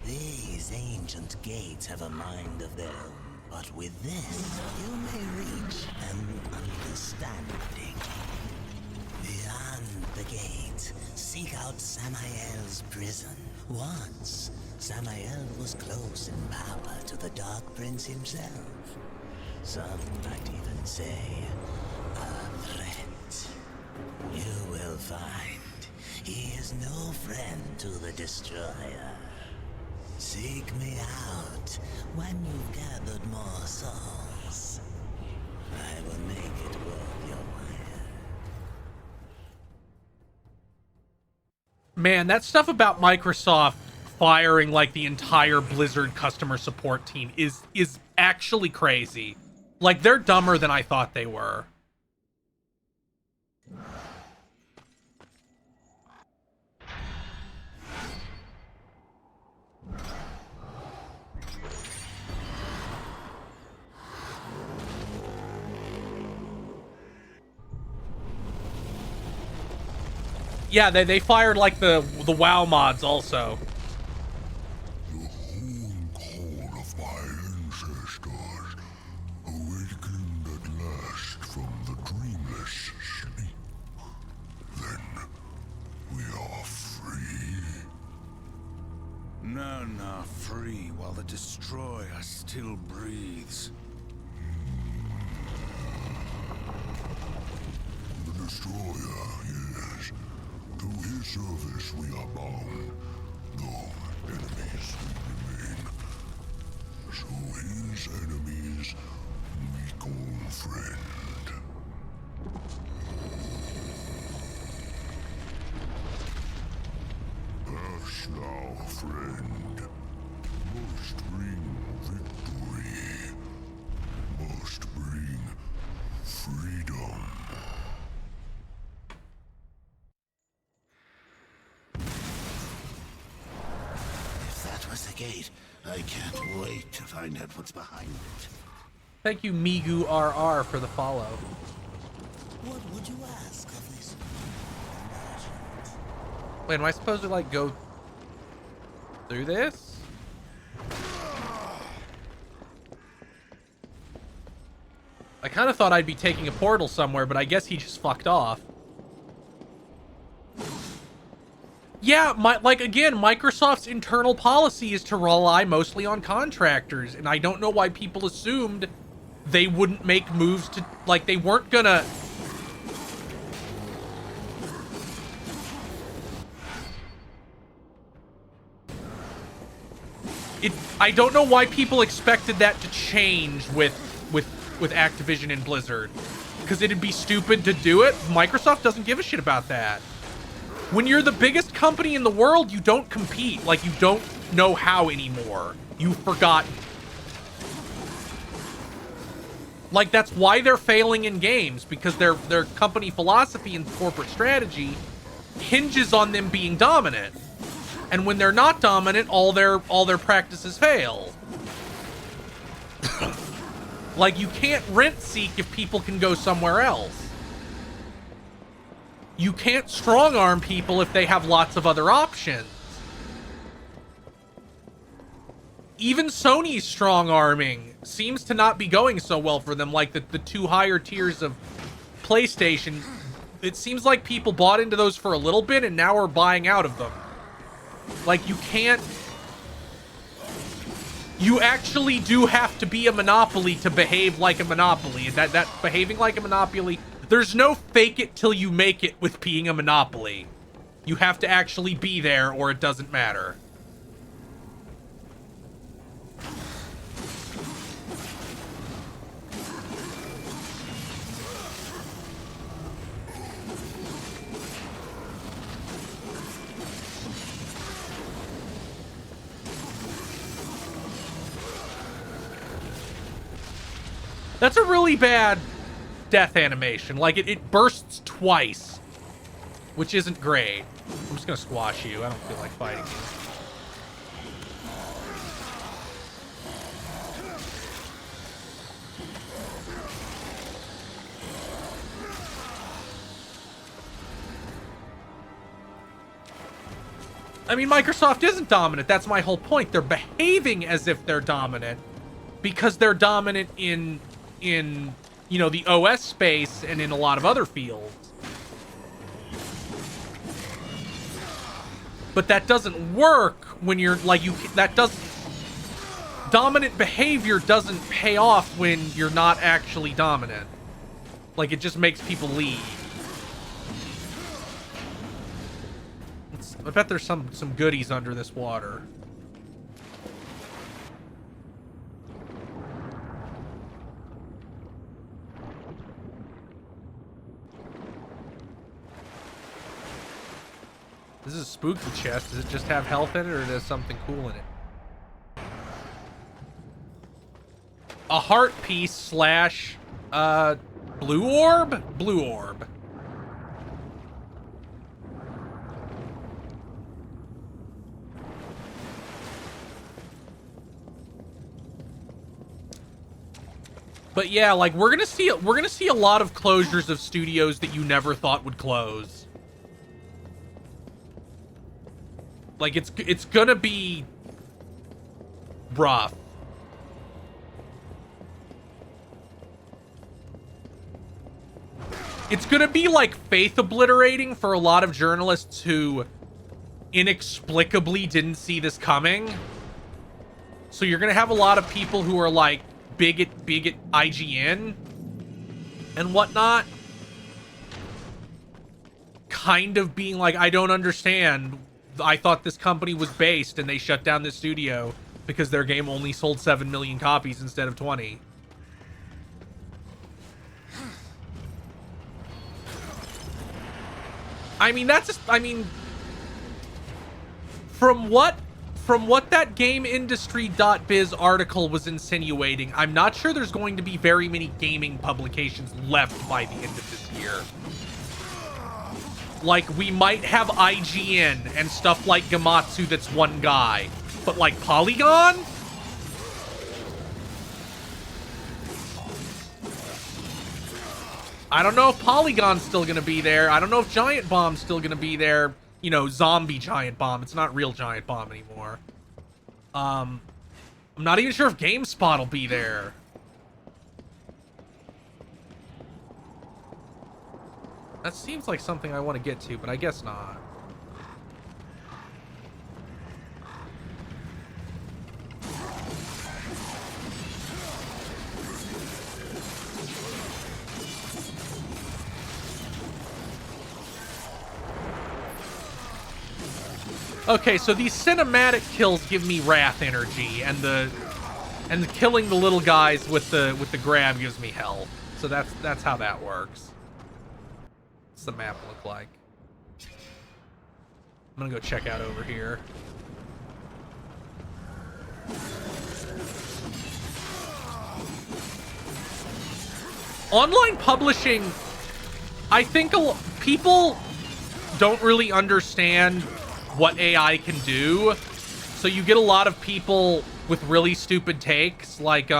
These ancient gates have a mind of their own. But with this, you may reach an understanding. Beyond the gate, seek out Samael's prison. Once, Samael was close in power to the Dark Prince himself. Some might even say, a threat. You will find he is no friend to the Destroyer. Seek me out when you've gathered more souls. I will make it worth your while. Man, that stuff about Microsoft firing like the entire Blizzard customer support team is actually crazy. Like, they're dumber than I thought they were. Yeah, they fired like the WoW mods also. The whole call of my ancestors awakened at last from the dreamless sleep. Then we are free. No, free while the Destroyer still breathes. The Destroyer, yes. To his service we are bound, though enemies we remain. So his enemies we call friend. Pass thou, friend, must bring victory, must bring freedom. Was the gate. I can't wait to find out what's behind it. Thank you, Migu RR, for the follow. What would you ask of this? Wait, am I supposed to, like, go through this? I kind of thought I'd be taking a portal somewhere, but I guess he just fucked off. Yeah, again, Microsoft's internal policy is to rely mostly on contractors, and I don't know why people assumed they wouldn't make moves to, like, they weren't gonna I don't know why people expected that to change with Activision and Blizzard. Because it'd be stupid to do it. Microsoft doesn't give a shit about that. When you're the biggest company in the world, you don't compete. Like, you don't know how anymore. You've forgotten. Like, that's why they're failing in games, because their company philosophy and corporate strategy hinges on them being dominant. And when they're not dominant, all their practices fail. Like, you can't rent seek if people can go somewhere else. You can't strong-arm people if they have lots of other options. Even Sony's strong-arming seems to not be going so well for them. Like, the two higher tiers of PlayStation, it seems like people bought into those for a little bit and now are buying out of them. Like, you can't... You actually do have to be a monopoly to behave like a monopoly. That behaving like a monopoly... There's no fake it till you make it with being a monopoly. You have to actually be there or it doesn't matter. That's a really bad death animation. Like, it bursts twice, which isn't great. I'm just gonna squash you. I don't feel like fighting you. I mean, Microsoft isn't dominant. That's my whole point. They're behaving as if they're dominant because they're dominant in you know, the OS space and in a lot of other fields. But that doesn't work when you're like, dominant behavior doesn't pay off when you're not actually dominant. Like, it just makes people leave. I bet there's some goodies under this water. This is a spooky chest. Does it just have health in it, or does something cool in it? A heart piece slash blue orb? Blue orb. But yeah, like, we're gonna see a lot of closures of studios that you never thought would close. Like, it's gonna be rough. It's gonna be, like, faith obliterating for a lot of journalists who inexplicably didn't see this coming. So you're gonna have a lot of people who are, like, big at IGN and whatnot, kind of being like, I don't understand. I thought this company was based and they shut down this studio because their game only sold 7 million copies instead of 20. I mean, that's just, I mean, from what that GameIndustry.biz article was insinuating, I'm not sure there's going to be very many gaming publications left by the end of this year. Like, we might have IGN and stuff like Gamatsu that's one guy. But, like, Polygon? I don't know if Polygon's still gonna be there. I don't know if Giant Bomb's still gonna be there. You know, zombie Giant Bomb. It's not real Giant Bomb anymore. I'm not even sure if GameSpot will be there. That seems like something I want to get to, but I guess not. Okay, so these cinematic kills give me wrath energy, and the killing the little guys with the grab gives me health. So that's how that works. What's the map look like? I'm gonna go check out over here. Online publishing, I think people don't really understand what AI can do. So you get a lot of people with really stupid takes, like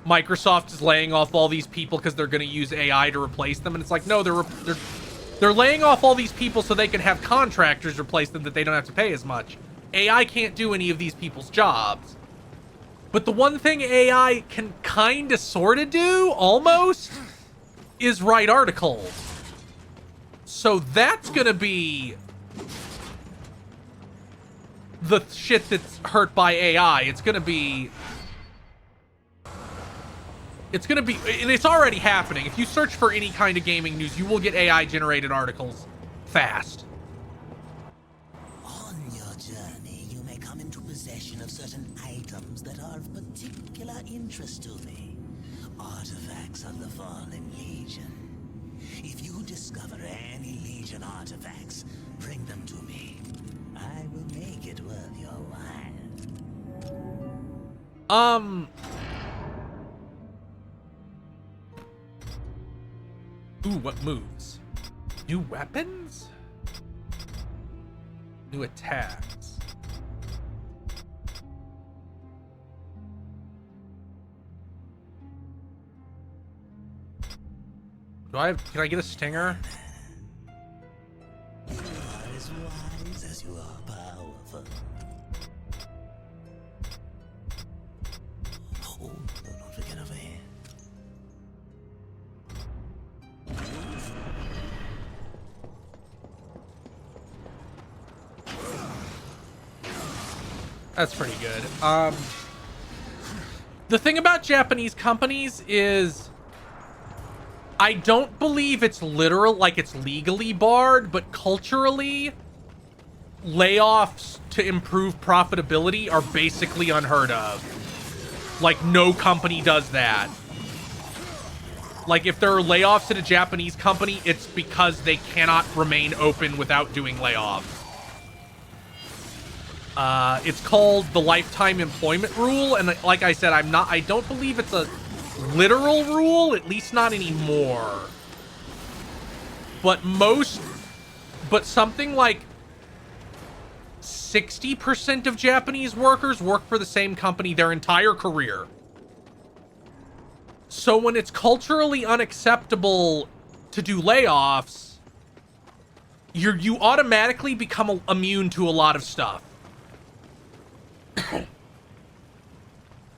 Microsoft is laying off all these people because they're going to use AI to replace them, and it's like, no, they're laying off all these people so they can have contractors replace them that they don't have to pay as much. AI can't do any of these people's jobs. But the one thing AI can kind of sort of do, almost, is write articles. So that's going to be the shit that's hurt by AI. It's going to be, and it's already happening. If you search for any kind of gaming news, you will get AI generated articles fast. On your journey, you may come into possession of certain items that are of particular interest to me. Artifacts of the Fallen Legion. If you discover any Legion artifacts, bring them to me. I will make it worth your while. Ooh, what moves? New weapons? New attacks. Can I get a stinger? You are as wise as you are powerful. Oh, don't forget over here. That's pretty good. The thing about Japanese companies is I don't believe it's literal, like it's legally barred, but culturally, layoffs to improve profitability are basically unheard of. Like, no company does that. Like, if there are layoffs at a Japanese company, it's because they cannot remain open without doing layoffs. It's called the lifetime employment rule, and like I said, I don't believe it's a literal rule, at least not anymore. But something like 60% of Japanese workers work for the same company their entire career. So when it's culturally unacceptable to do layoffs, you automatically become immune to a lot of stuff.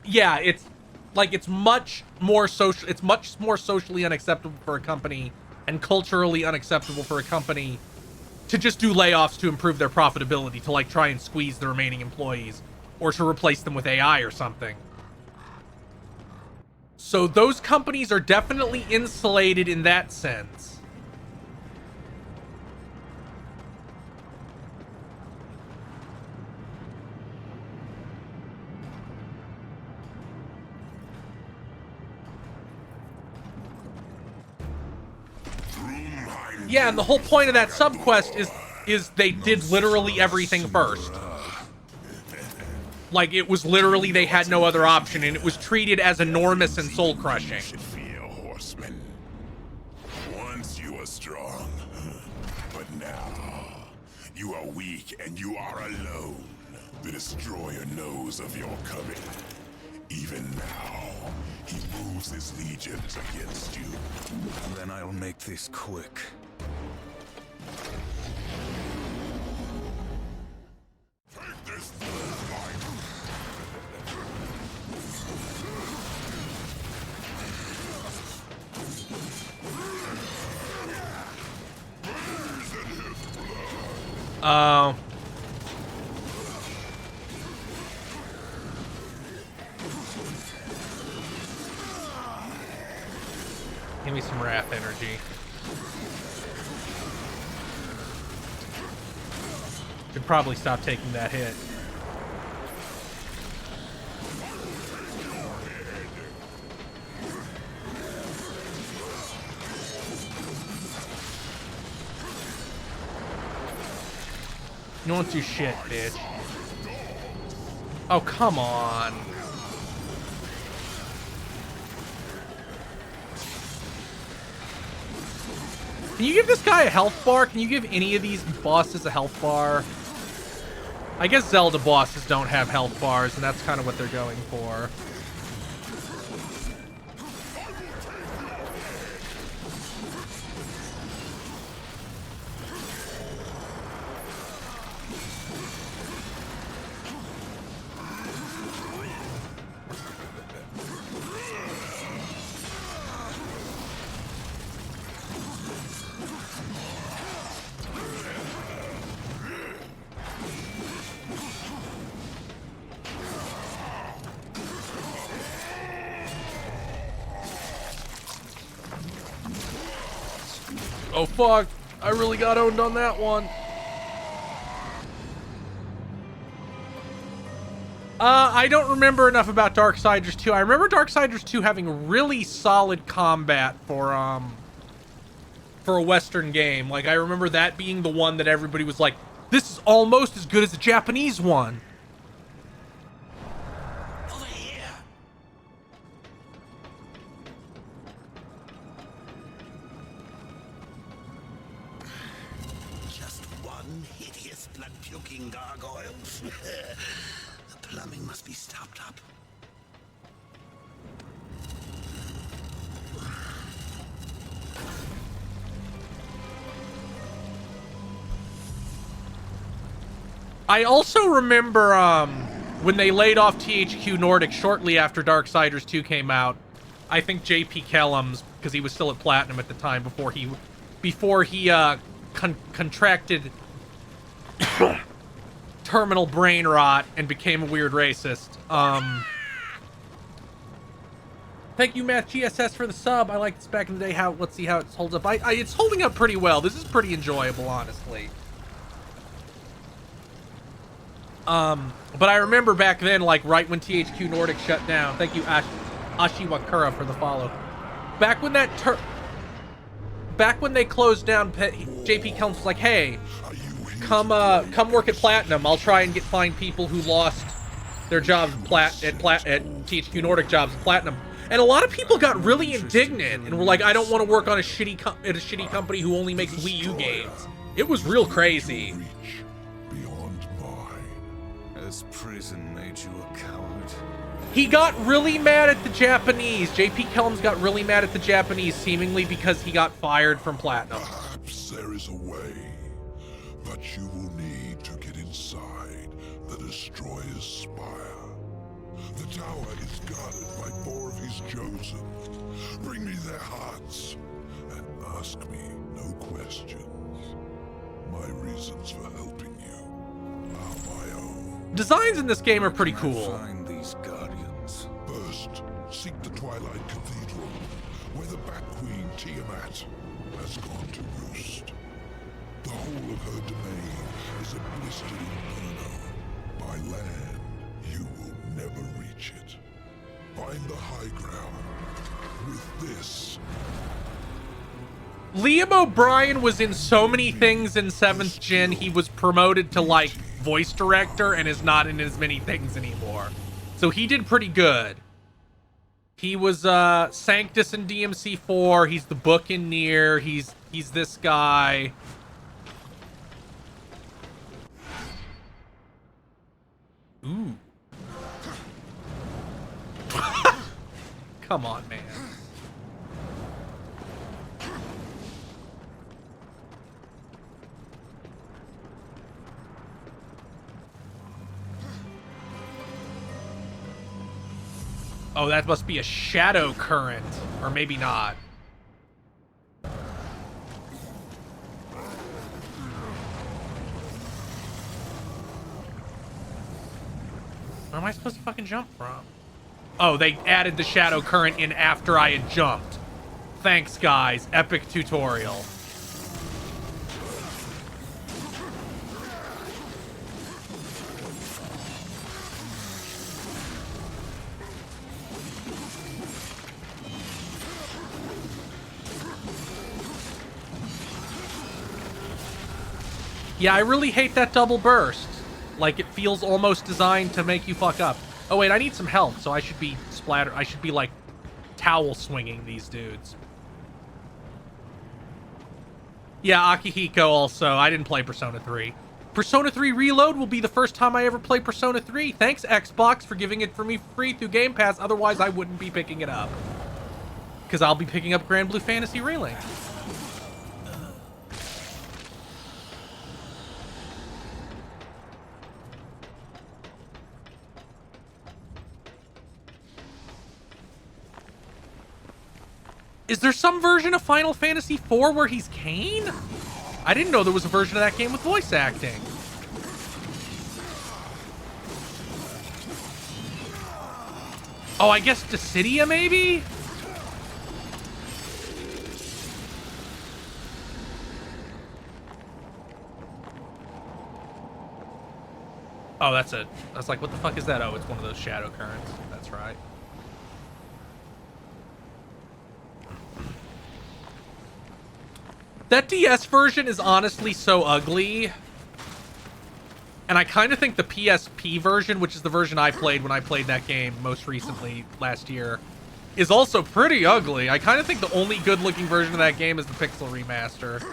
Yeah, it's much more socially unacceptable for a company and culturally unacceptable for a company to just do layoffs to improve their profitability, to like try and squeeze the remaining employees or to replace them with AI or something. So those companies are definitely insulated in that sense. Yeah, and the whole point of that subquest is they did literally everything first. Like, it was literally they had no other option, and it was treated as enormous and soul-crushing. Fear, horseman. Once you were strong, but now you are weak and you are alone. The Destroyer knows of your coming. Even now, he moves his legions against you. Then I'll make this quick. Take this third life. Oh. Give me some wrath energy. Should probably stop taking that hit. You won't do shit, bitch. Oh, come on. Can you give this guy a health bar? Can you give any of these bosses a health bar? I guess Zelda bosses don't have health bars, and that's kind of what they're going for. Oh fuck, I really got owned on that one. I don't remember enough about Darksiders 2. I remember Darksiders 2 having really solid combat for a Western game. Like, I remember that being the one that everybody was like, this is almost as good as the Japanese one. Over here. Just one hideous blood-puking gargoyle. The plumbing must be stopped up. I also remember when they laid off THQ Nordic shortly after Darksiders 2 came out. I think JP Kellums, because he was still at Platinum at the time, before he contracted terminal brain rot and became a weird racist. Thank you, Math GSS, for the sub. I liked this back in the day. Let's see how it holds up. It's holding up pretty well. This is pretty enjoyable, honestly. But I remember back then, like, right when THQ Nordic shut down. Thank you, Ashiwakura, for the follow. Back when they closed down, JP Kellums was like, hey, come work at Platinum. I'll try and find people who lost their jobs at THQ Nordic jobs at Platinum. And a lot of people got really indignant and were like, I don't want to work on a shitty company who only makes Wii U games. It was real crazy. Has prison made you a coward? He got really mad at the Japanese. JP Kellums got really mad at the Japanese, seemingly because he got fired from Platinum. Perhaps there is a way, but you will need to get inside the Destroyer's spire. The tower is guarded by 4 of his chosen. Bring me their hearts and ask me no questions. My reasons for helping you are my own. Designs in this game are pretty cool. Find these guardians. First, seek the Twilight Cathedral, where the Bat Queen Tiamat has gone to roost. The whole of her domain is a blistered inferno. By land, you will never reach it. Find the high ground. With this, Liam O'Brien was in so many things in 7th Gen, he was promoted to, like, voice director and is not in as many things anymore. So he did pretty good. He was Sanctus in DMC4. He's the book in Nier. He's this guy. Ooh. Come on, man. Oh, that must be a shadow current. Or maybe not. Where am I supposed to fucking jump from? Oh, they added the shadow current in after I had jumped. Thanks, guys. Epic tutorial. Yeah, I really hate that double burst. Like, it feels almost designed to make you fuck up. Oh, wait, I need some health, so I should be I should be, like, towel swinging these dudes. Yeah, Akihiko also. I didn't play Persona 3. Persona 3 Reload will be the first time I ever play Persona 3. Thanks, Xbox, for giving it for me free through Game Pass. Otherwise, I wouldn't be picking it up. Because I'll be picking up Grand Blue Fantasy Relink. Is there some version of Final Fantasy IV where he's Kain? I didn't know there was a version of that game with voice acting. Oh, I guess Dissidia, maybe? Oh, that's it. I was like, what the fuck is that? Oh, it's one of those shadow currents. That's right. That DS version is honestly so ugly. And I kind of think the PSP version, which is the version I played when I played that game most recently last year, is also pretty ugly. I kind of think the only good-looking version of that game is the Pixel Remaster.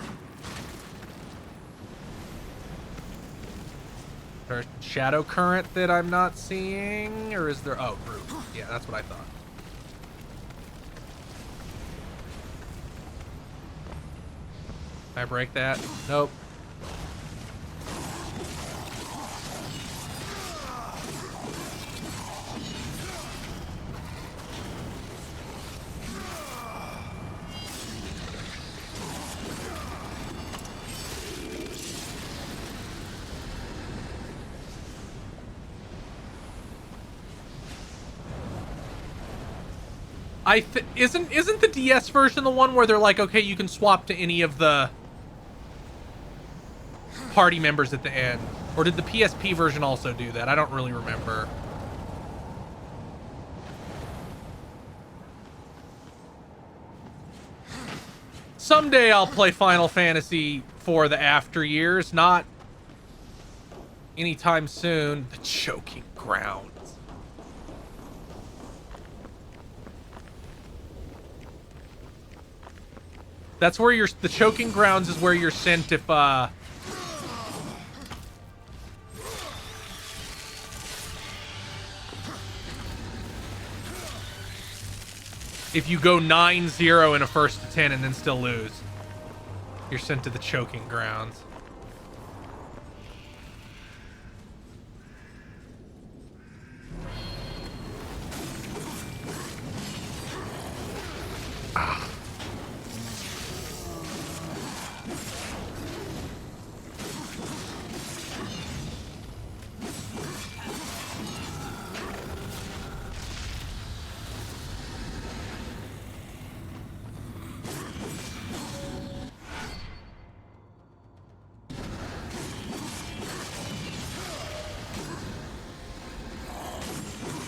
There's Shadow Current that I'm not seeing? Or is there... Oh, Brute. Yeah, that's what I thought. Can I break that? Nope. Isn't the DS version the one where they're like, okay, you can swap to any of the party members at the end? Or did the PSP version also do that? I don't really remember. Someday I'll play Final Fantasy for the after years, not anytime soon. The Choking Grounds. That's where the Choking Grounds is where you're sent if you go 9-0 in a first to 10 and then still lose. You're sent to the Choking Grounds.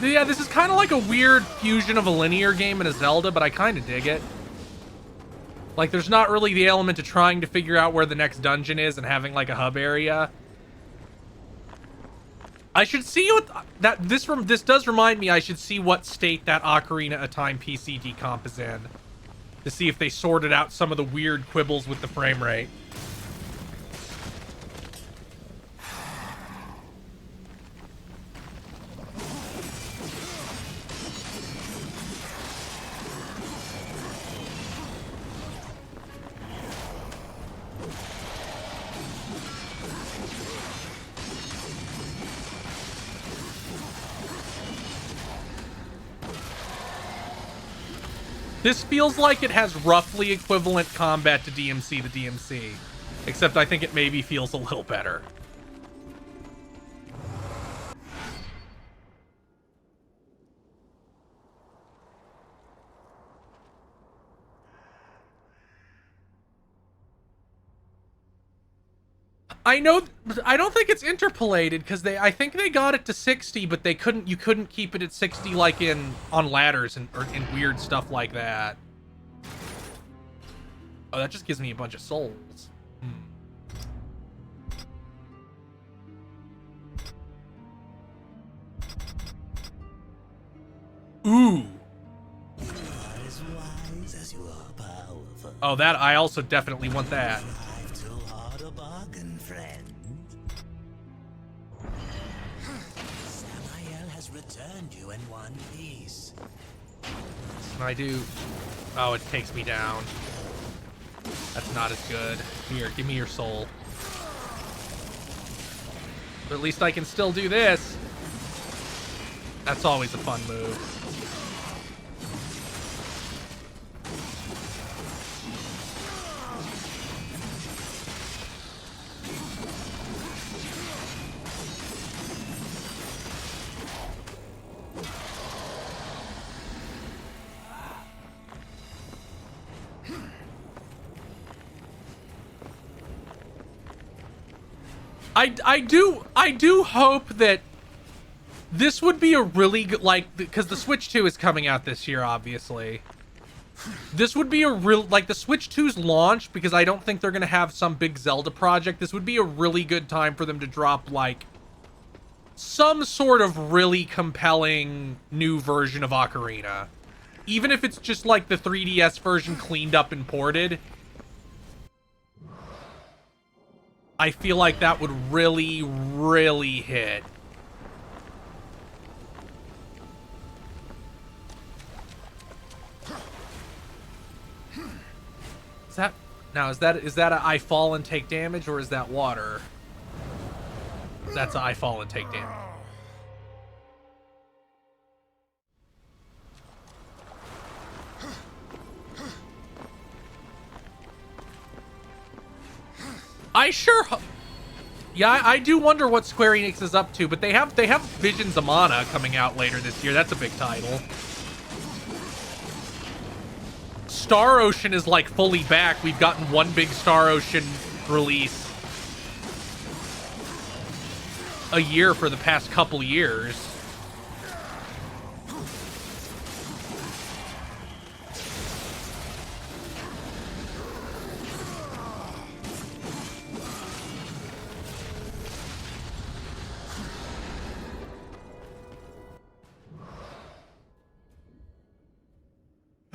Yeah, this is kind of like a weird fusion of a linear game and a Zelda, but I kind of dig it. Like, there's not really the element of trying to figure out where the next dungeon is and having, like, a hub area. I should see what... This does remind me I should see what state that Ocarina of Time PC decomp is in. To see if they sorted out some of the weird quibbles with the frame rate. This feels like it has roughly equivalent combat to DMC to DMC, except I think it maybe feels a little better. I don't think it's interpolated because I think they got it to 60, but you couldn't keep it at 60 like on ladders or in weird stuff like that. Oh, that just gives me a bunch of souls. knows you are powerful. Oh, that I also definitely want that. Drive too hard a bargain, friend. Samael has returned you in one piece. And I do. Oh, it takes me down. That's not as good. Here, give me your soul. But at least I can still do this. That's always a fun move. I do hope that this would be a really good, like, because the Switch 2 is coming out this year, obviously. This would be a real, like, the Switch 2's launch, because I don't think they're going to have some big Zelda project. This would be a really good time for them to drop, like, some sort of really compelling new version of Ocarina. Even if it's just, like, the 3DS version cleaned up and ported. I feel like that would really, really hit. Is that now? Is that a I fall and take damage, or is that water? That's a I fall and take damage. Yeah, I do wonder what Square Enix is up to, but they have Visions of Mana coming out later this year. That's a big title. Star Ocean is like fully back. We've gotten one big Star Ocean release a year for the past couple years.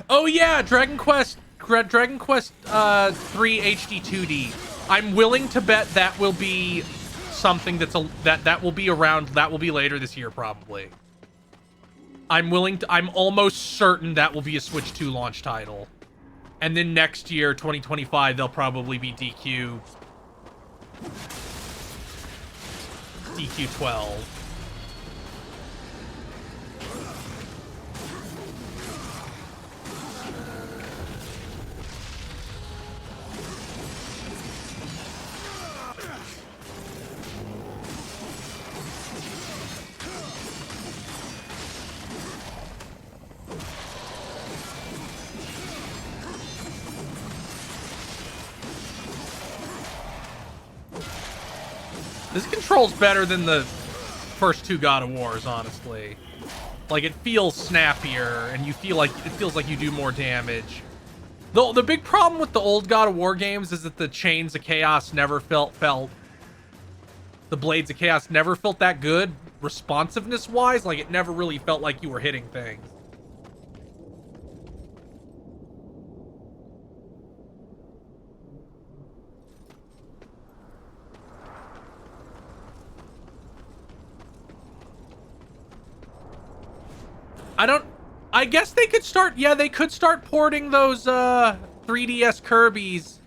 Oh yeah, Dragon Quest 3 HD 2D. I'm willing to bet that will be something that will be around, that will be later this year probably. I'm almost certain that will be a Switch 2 launch title. And then next year, 2025, they'll probably be DQ 12. This controls better than the first two God of Wars, honestly. Like, it feels snappier, and it feels like you do more damage. The big problem with the old God of War games is that the Chains of Chaos never felt the Blades of Chaos never felt that good, responsiveness-wise. Like, it never really felt like you were hitting things. I guess they could start, yeah, they could start porting those 3DS Kirby's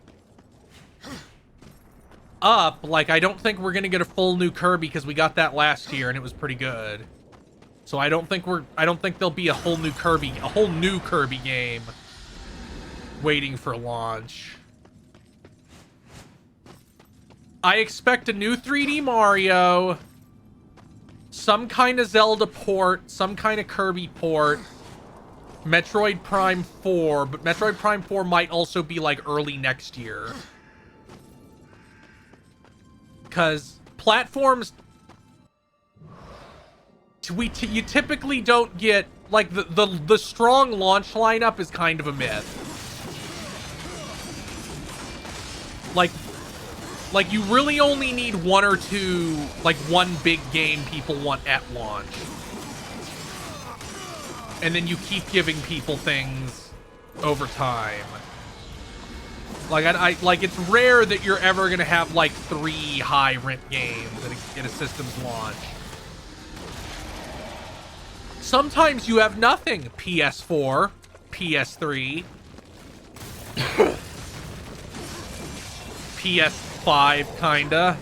up. Like, I don't think we're gonna get a full new Kirby because we got that last year and it was pretty good. So I don't think there'll be a whole new Kirby game waiting for launch. I expect a new 3D Mario, some kind of Zelda port, some kind of Kirby port, Metroid Prime 4, but Metroid Prime 4 might also be like early next year. Because platforms, you typically don't get, like, the strong launch lineup is kind of a myth. Like, you really only need one or two, like, one big game people want at launch. And then you keep giving people things over time. Like, like, it's rare that you're ever gonna have, like, 3 high rent games at a system's launch. Sometimes you have nothing. PS4, PS3, PS5, kinda.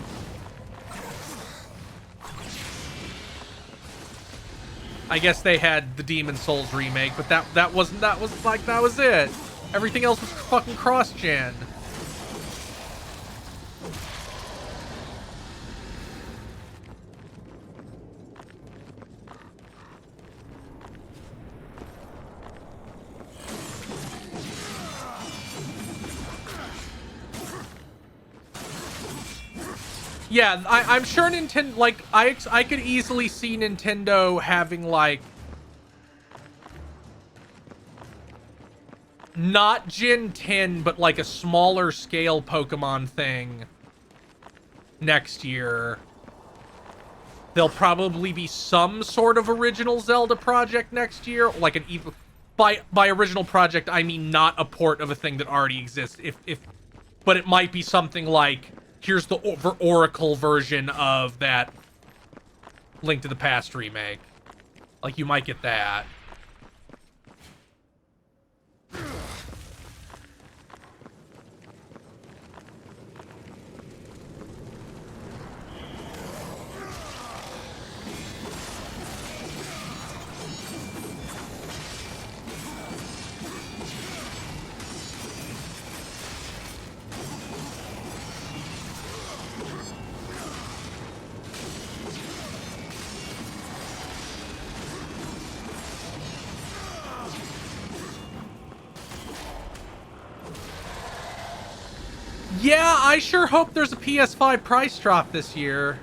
I guess they had the Demon Souls remake, but that was it. Everything else was fucking cross-gen. Yeah, I'm sure Nintendo, like, I could easily see Nintendo having, like, not Gen 10, but, like, a smaller scale Pokemon thing next year. There'll probably be some sort of original Zelda project next year, like an by original project, I mean not a port of a thing that already exists. But it might be something like, here's the Oracle version of that Link to the Past remake. Like, you might get that. Yeah, I sure hope there's a PS5 price drop this year.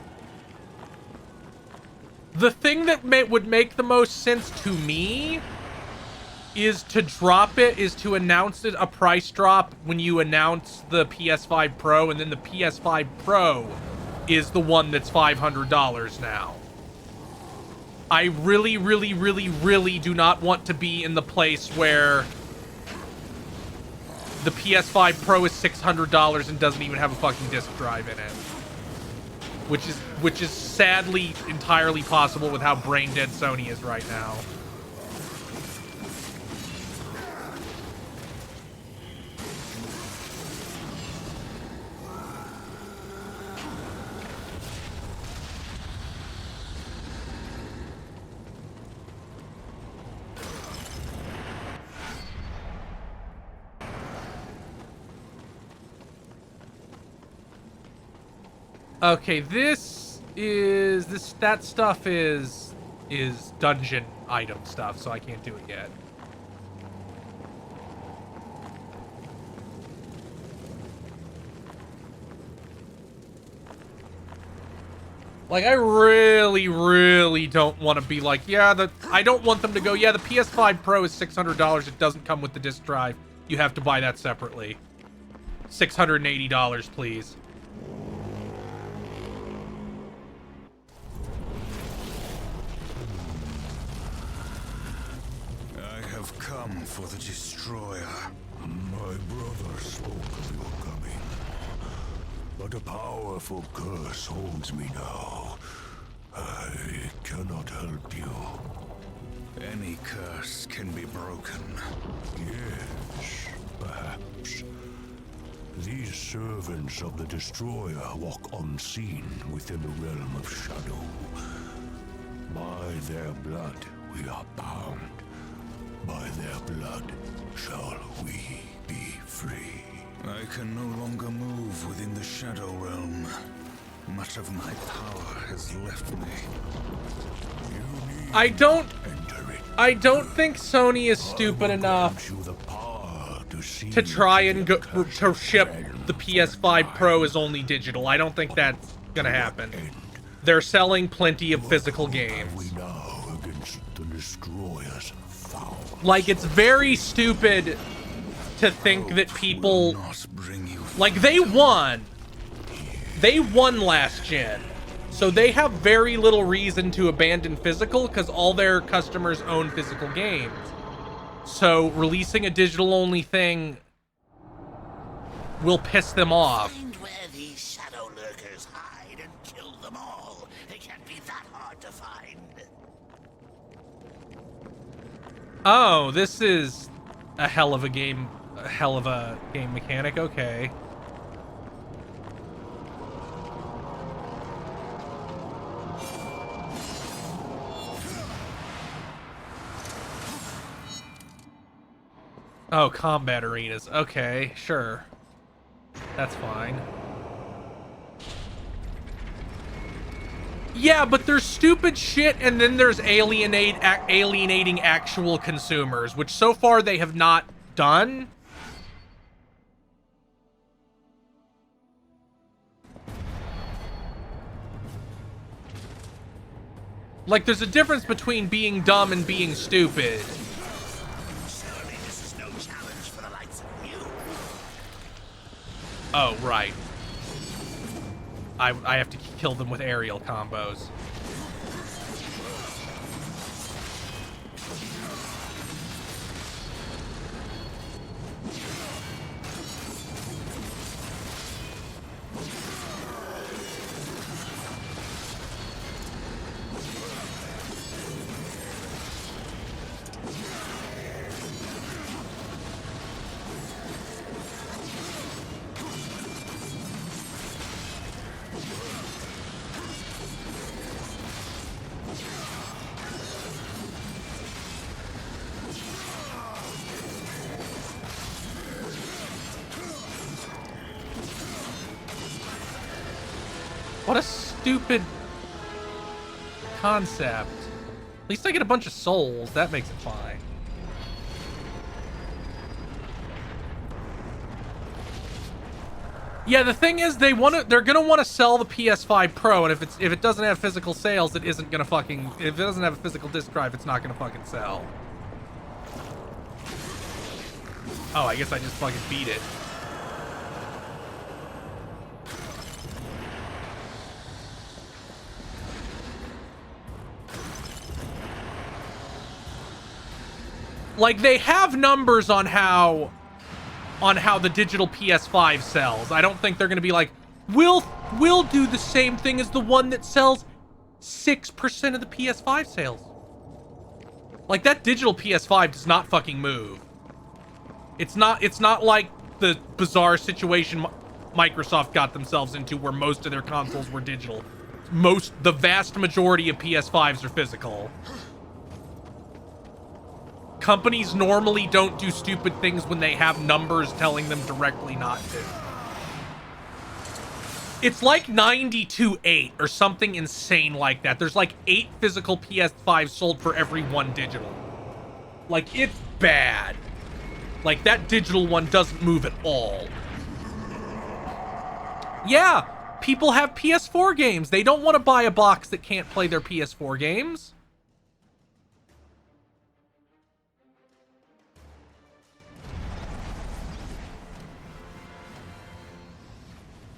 The thing that would make the most sense to me is to announce a price drop when you announce the PS5 Pro, and then the PS5 Pro is the one that's $500 now. I really, really, really, really do not want to be in the place where the PS5 Pro is $600 and doesn't even have a fucking disc drive in it. Which is sadly entirely possible with how brain dead Sony is right now. Okay, that stuff is dungeon item stuff, so I can't do it yet. Like, I really, really don't want to be like, yeah, I don't want them to go, yeah, the PS5 Pro is $600. It doesn't come with the disc drive. You have to buy that separately. $680, please. Come for the destroyer. My brother spoke of your coming, but a powerful curse holds me now. I cannot help you. Any curse can be broken. Yes, perhaps. These servants of the destroyer walk unseen within the realm of shadow. By their blood we are bound. By their blood shall we be free. I can no longer move within the Shadow Realm. Much of my power has left me. I don't think Sony is stupid enough to try and to ship the PS5 Pro as only digital. I don't think that's gonna happen. They're selling plenty of physical games. Like, it's very stupid to think that people, like, they won last gen, so they have very little reason to abandon physical because all their customers own physical games. So releasing a digital-only thing will piss them off. Find where these shadow lurkers hide and kill them all. They can't be that hard to find. Oh, this is a hell of a game mechanic. Okay. Oh, combat arenas. Okay, sure. That's fine. Yeah, but there's stupid shit, and then there's alienating actual consumers, which so far they have not done. Like, there's a difference between being dumb and being stupid. Surely this is no challenge for the likes of you. Oh, right. I have to kill them with aerial combos. What a stupid concept. At least I get a bunch of souls. That makes it fine. Yeah, the thing is, they're gonna want to sell the PS5 Pro, and if it doesn't have physical sales, it isn't gonna fucking. If it doesn't have a physical disc drive, it's not gonna fucking sell. Oh, I guess I just fucking beat it. Like, they have numbers on how the digital PS5 sells. I don't think they're going to be like, we'll do the same thing as the one that sells 6% of the PS5 sales. Like, that digital PS5 does not fucking move. It's not like the bizarre situation Microsoft got themselves into where most of their consoles were digital. The vast majority of PS5s are physical. Companies normally don't do stupid things when they have numbers telling them directly not to. It's like 92-8 or something insane like that. There's like 8 physical PS5s sold for every 1 digital. Like, it's bad. Like, that digital one doesn't move at all. Yeah, people have PS4 games. They don't want to buy a box that can't play their PS4 games.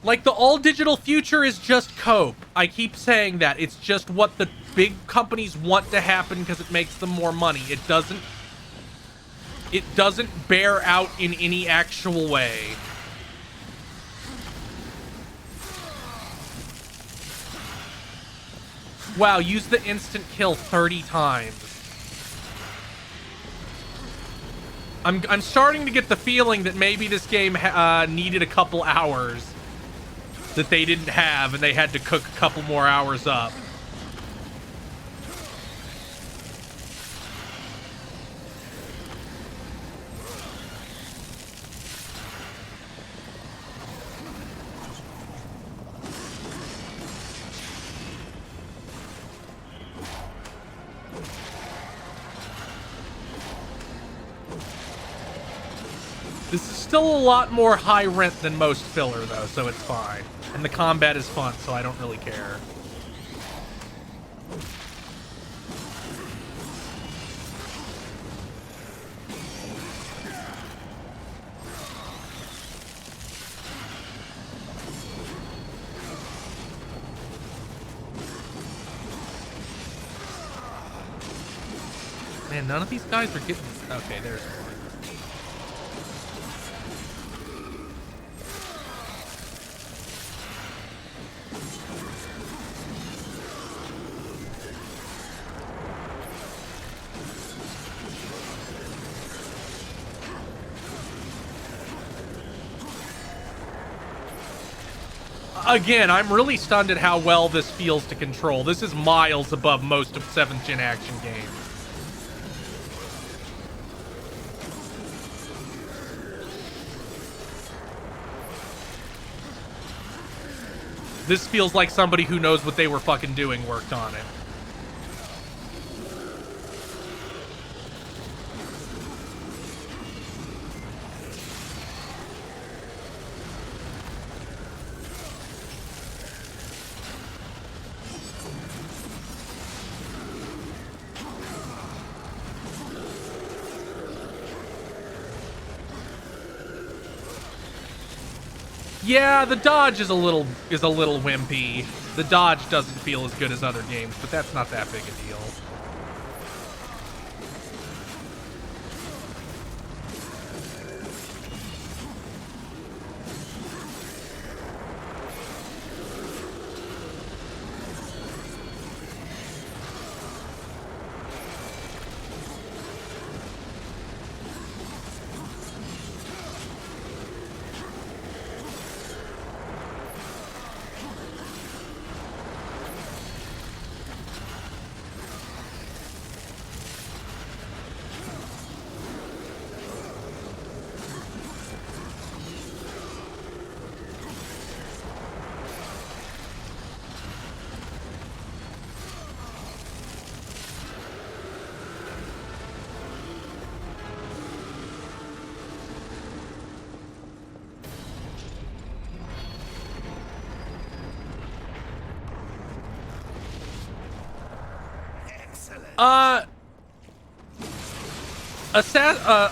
Like, the all-digital future is just cope. I keep saying that. It's just what the big companies want to happen because it makes them more money. It doesn't bear out in any actual way. Wow, use the instant kill 30 times. I'm starting to get the feeling that maybe this game needed a couple hours that they didn't have, and they had to cook a couple more hours up. This is still a lot more high rent than most filler, though, so it's fine. And the combat is fun, so I don't really care. Man, none of these guys are getting Okay, there's one. Again, I'm really stunned at how well this feels to control. This is miles above most of 7th gen action games. This feels like somebody who knows what they were fucking doing worked on it. Yeah, the dodge is a little wimpy. The dodge doesn't feel as good as other games, but that's not that big a deal.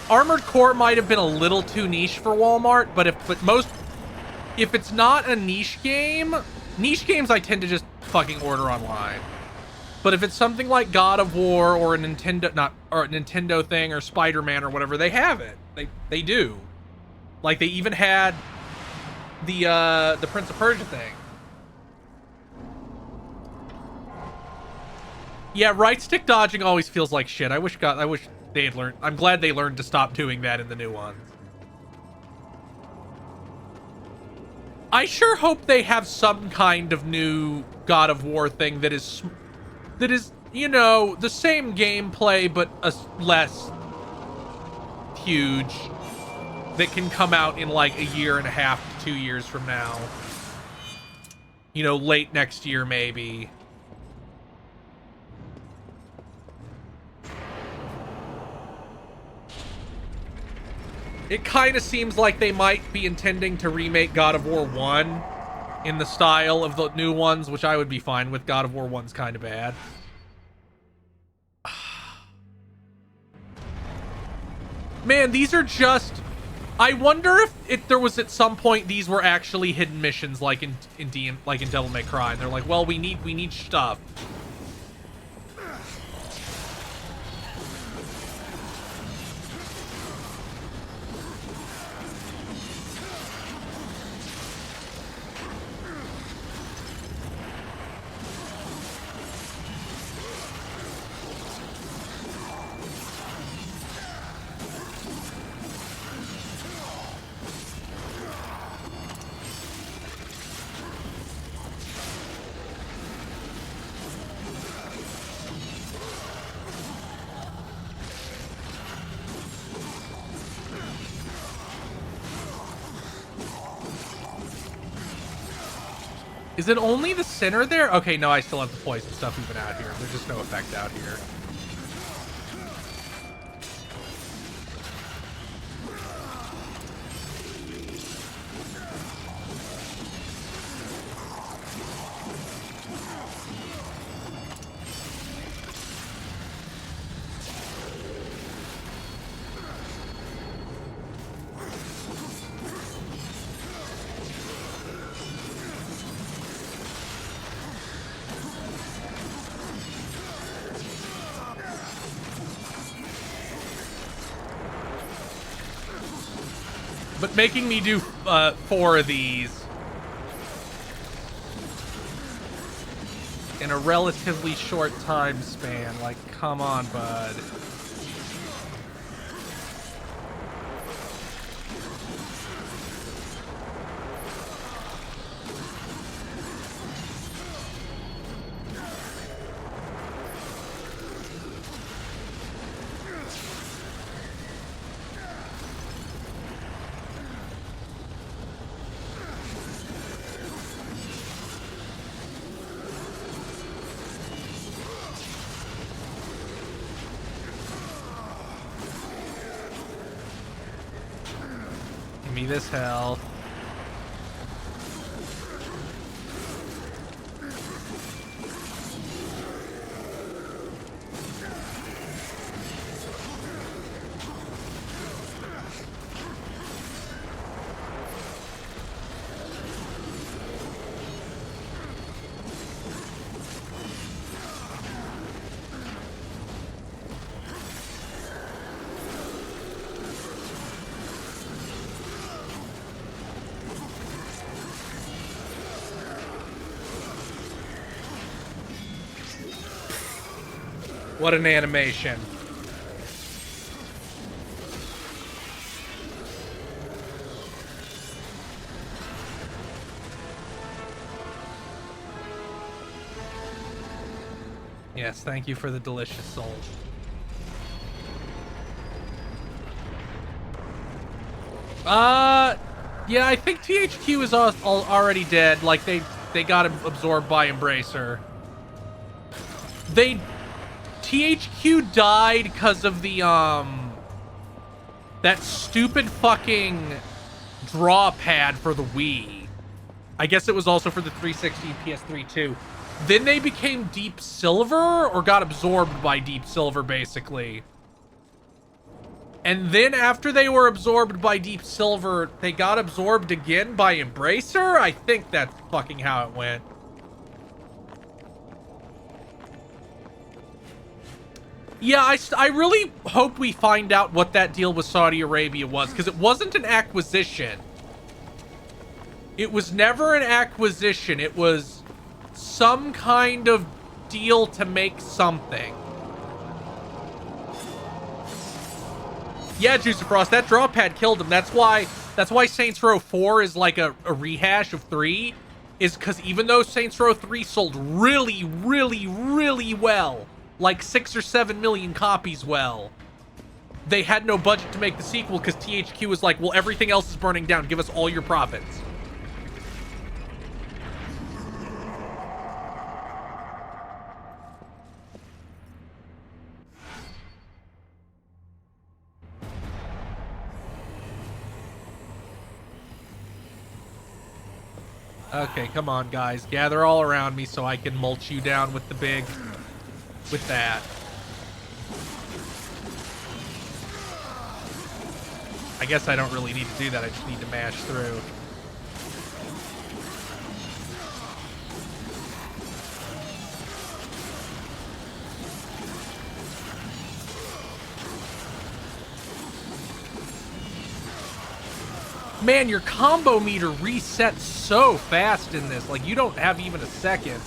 Armored Core might have been a little too niche for Walmart, but if it's not a niche games I tend to just fucking order online. But if it's something like God of War or a Nintendo thing or Spider-Man or whatever, they have it. They do. Like they even had the Prince of Persia thing. Yeah, right stick dodging always feels like shit. I wish they had learned. I'm glad they learned to stop doing that in the new ones. I sure hope they have some kind of new God of War thing that is, you know, the same gameplay but less huge, that can come out in like a year and a half to 2 years from now. You know, late next year maybe. It kind of seems like they might be intending to remake God of War 1 in the style of the new ones, which I would be fine with. God of War 1's kind of bad. Man, these are just... I wonder if there was at some point these were actually hidden missions like in Devil May Cry. And they're like, well, we need stuff. Is it only the center there? Okay, no, I still have the poison stuff even out here. There's just no effect out here. But making me do 4 of these in a relatively short time span, like, come on, bud. Give me this health. What an animation. Yes, thank you for the delicious soul. Yeah, I think THQ is already dead. Like, they got absorbed by Embracer. THQ died because of the, that stupid fucking draw pad for the Wii. I guess it was also for the 360 and PS3 too. Then they became Deep Silver, or got absorbed by Deep Silver, basically. And then after they were absorbed by Deep Silver, they got absorbed again by Embracer? I think that's fucking how it went. Yeah, I really hope we find out what that deal with Saudi Arabia was, because it wasn't an acquisition. It was never an acquisition. It was some kind of deal to make something. Yeah, Juicy Frost, that draw pad killed him. That's why Saints Row 4 is like a rehash of 3, is because even though Saints Row 3 sold really, really, really well, like 6 or 7 million copies well, they had no budget to make the sequel because THQ was like, well, everything else is burning down. Give us all your profits. Okay, come on, guys. Gather all around me so I can mulch you down with the big... with that. I guess I don't really need to do that. I just need to mash through. Man, your combo meter resets so fast in this. Like, you don't have even a second.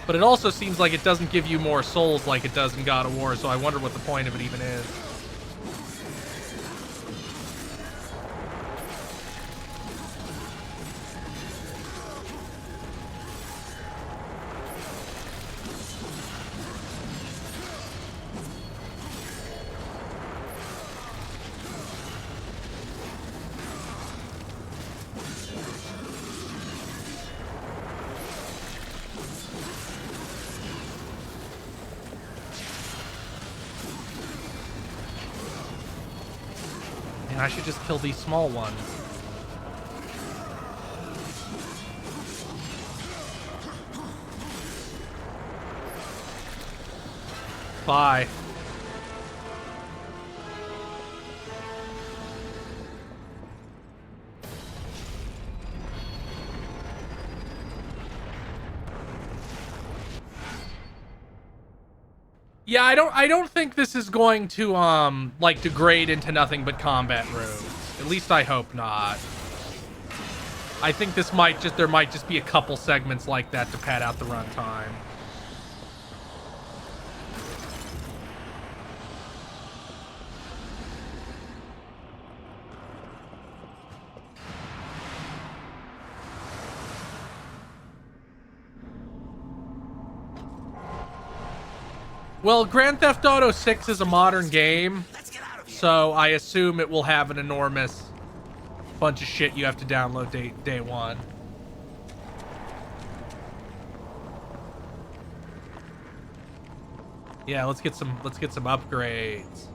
But it also seems like it doesn't give you more souls like it does in God of War, so I wonder what the point of it even is. I should just kill these small ones. Bye. Yeah, I don't think this is going to like degrade into nothing but combat rooms. At least I hope not. I think there might just be a couple segments like that to pad out the runtime. Well, Grand Theft Auto 6 is a modern game, so I assume it will have an enormous bunch of shit you have to download day one. Yeah, let's get some upgrades.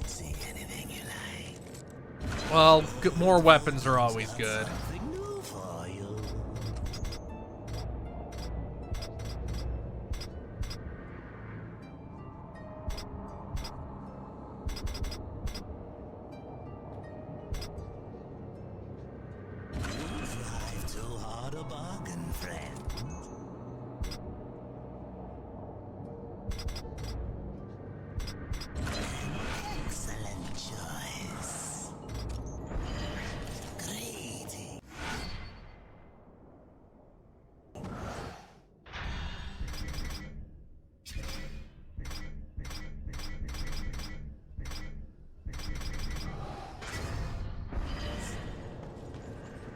See anything you like? Well, more weapons are always good. Something new for you. You drive too hard a bargain, friend. Excellent choice. Greedy.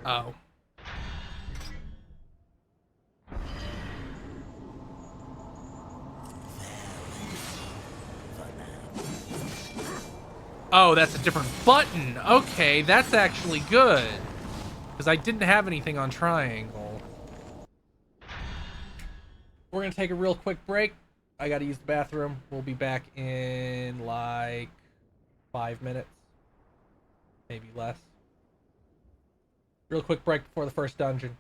Oh. Oh, that's a different button. Okay, that's actually good. Because I didn't have anything on triangle. We're going to take a real quick break. I got to use the bathroom. We'll be back in like 5 minutes. Maybe less. Real quick break before the first dungeon.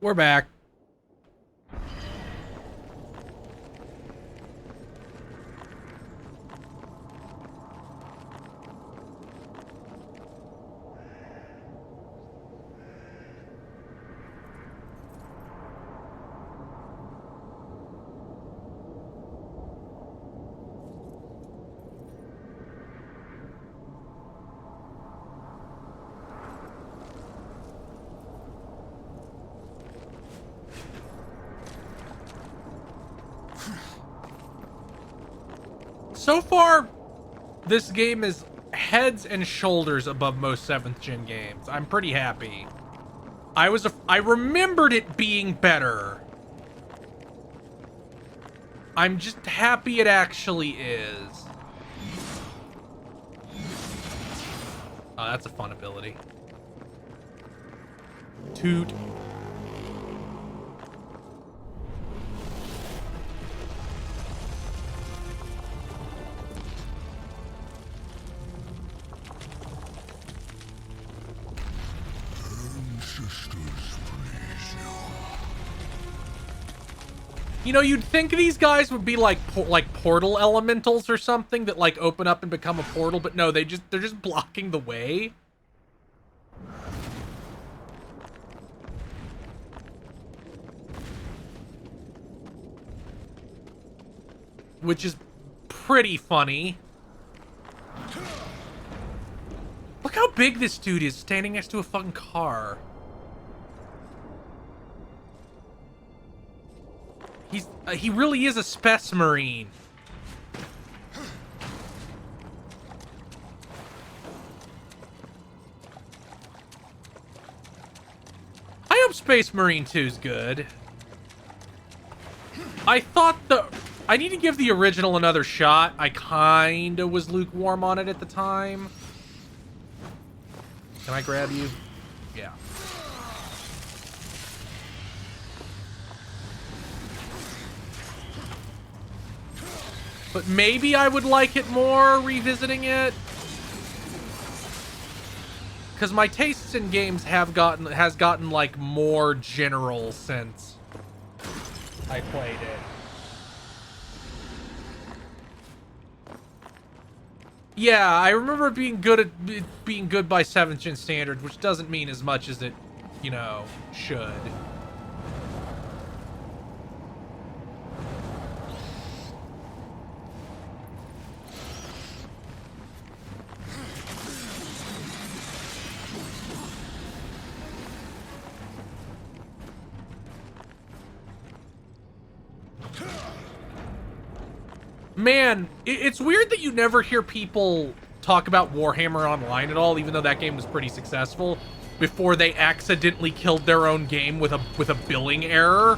We're back. So far, this game is heads and shoulders above most 7th gen games. I'm pretty happy. I remembered it being better. I'm just happy it actually is. Oh, that's a fun ability. Toot. You know, you'd think these guys would be like portal elementals or something that like open up and become a portal, but no, they're just blocking the way. Which is pretty funny. Look how big this dude is standing next to a fucking car. He really is a Spec Marine. I hope Space Marine 2's good. I need to give the original another shot. I kinda was lukewarm on it at the time. Can I grab you? Yeah. But maybe I would like it more revisiting it. Because my tastes in games has gotten like more general since I played it. Yeah, I remember it being good by 7th gen standards, which doesn't mean as much as it, you know, should. Man, it's weird that you never hear people talk about Warhammer Online at all, even though that game was pretty successful, before they accidentally killed their own game with a billing error.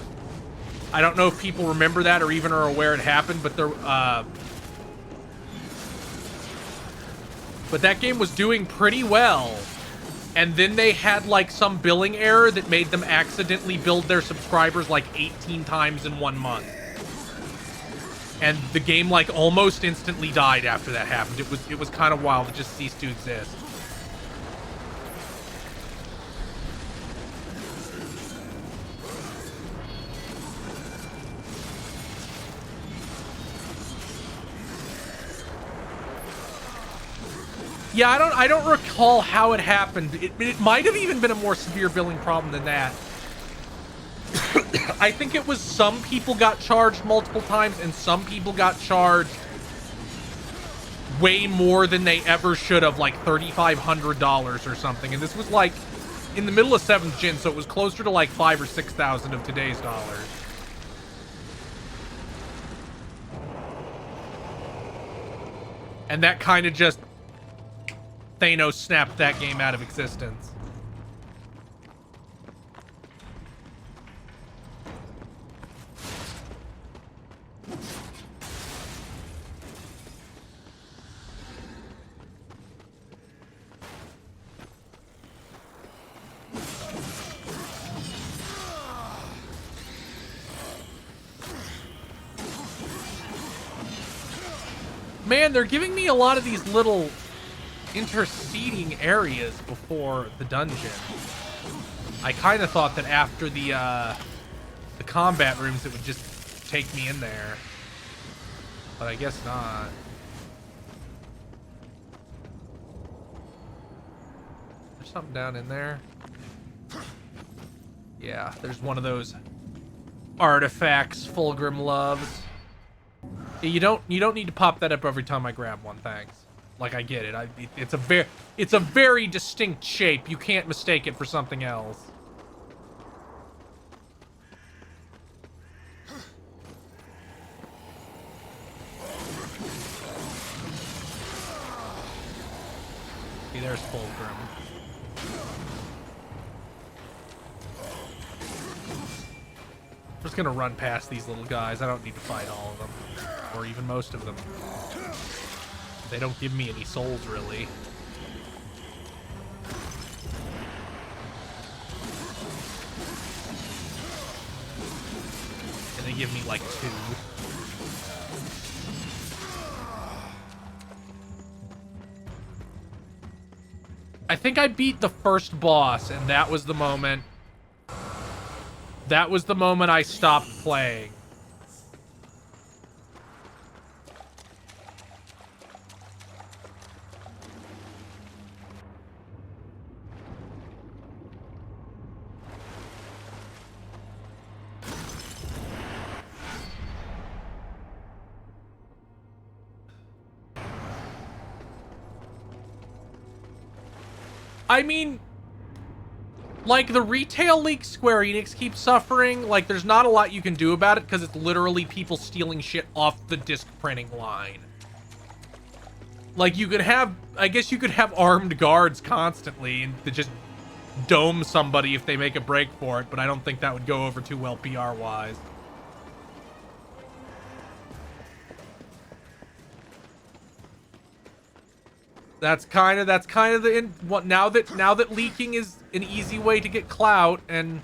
I don't know if people remember that or even are aware it happened, but that game was doing pretty well. And then they had like some billing error that made them accidentally build their subscribers like 18 times in 1 month. And the game like almost instantly died after that happened. It was kind of wild. It just ceased to exist. Yeah, I don't recall how it happened. It might have even been a more severe billing problem than that. I think it was some people got charged multiple times and some people got charged way more than they ever should have, like $3,500 or something. And this was like in the middle of 7th gen, so it was closer to like 5,000 or 6,000 of today's dollars. And that kind of just Thanos snapped that game out of existence. Man, they're giving me a lot of these little interceding areas before the dungeon. I kind of thought that after the combat rooms, it would just take me in there. But I guess not. There's something down in there. Yeah, there's one of those artifacts Fulgrim loves. Yeah, you don't need to pop that up every time I grab one, thanks. Like, I get it. It's a very distinct shape. You can't mistake it for something else. See, there's Fulgrim. I'm just gonna run past these little guys. I don't need to fight all of them. Or even most of them. They don't give me any souls, really. And they give me, like, 2. I think I beat the first boss, and that was the moment... That was the moment I stopped playing. I mean, like, the retail leak Square Enix keeps suffering, like, there's not a lot you can do about it because it's literally people stealing shit off the disc printing line. Like, you could have, I guess you could have armed guards constantly and to just dome somebody if they make a break for it, but I don't think that would go over too well PR-wise. That's kind of the now that leaking is an easy way to get clout and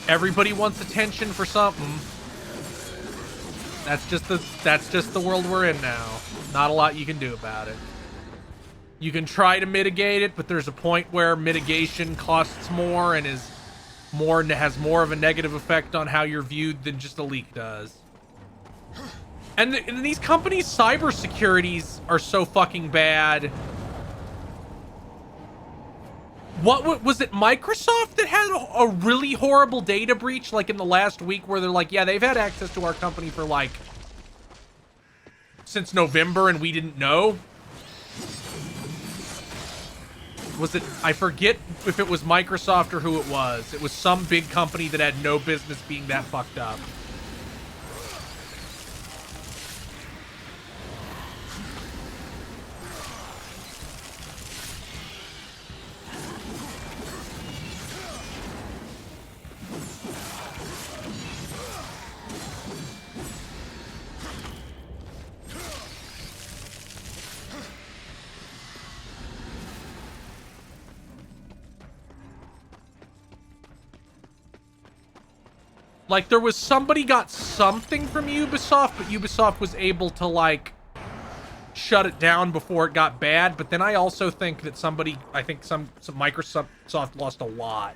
everybody wants attention for something. That's just the world we're in now. Not a lot you can do about it. You can try to mitigate it, but there's a point where mitigation costs more and has more of a negative effect on how you're viewed than just a leak does. And these companies' cybersecurities are so fucking bad. What was it, Microsoft that had a really horrible data breach like in the last week where they're like, yeah, they've had access to our company for like since November and we didn't know? Was it, I forget if it was Microsoft or who it was. It was some big company that had no business being that fucked up. Like, there was somebody got something from Ubisoft, but Ubisoft was able to, like, shut it down before it got bad. But then I also think that somebody, I think some Microsoft lost a lot.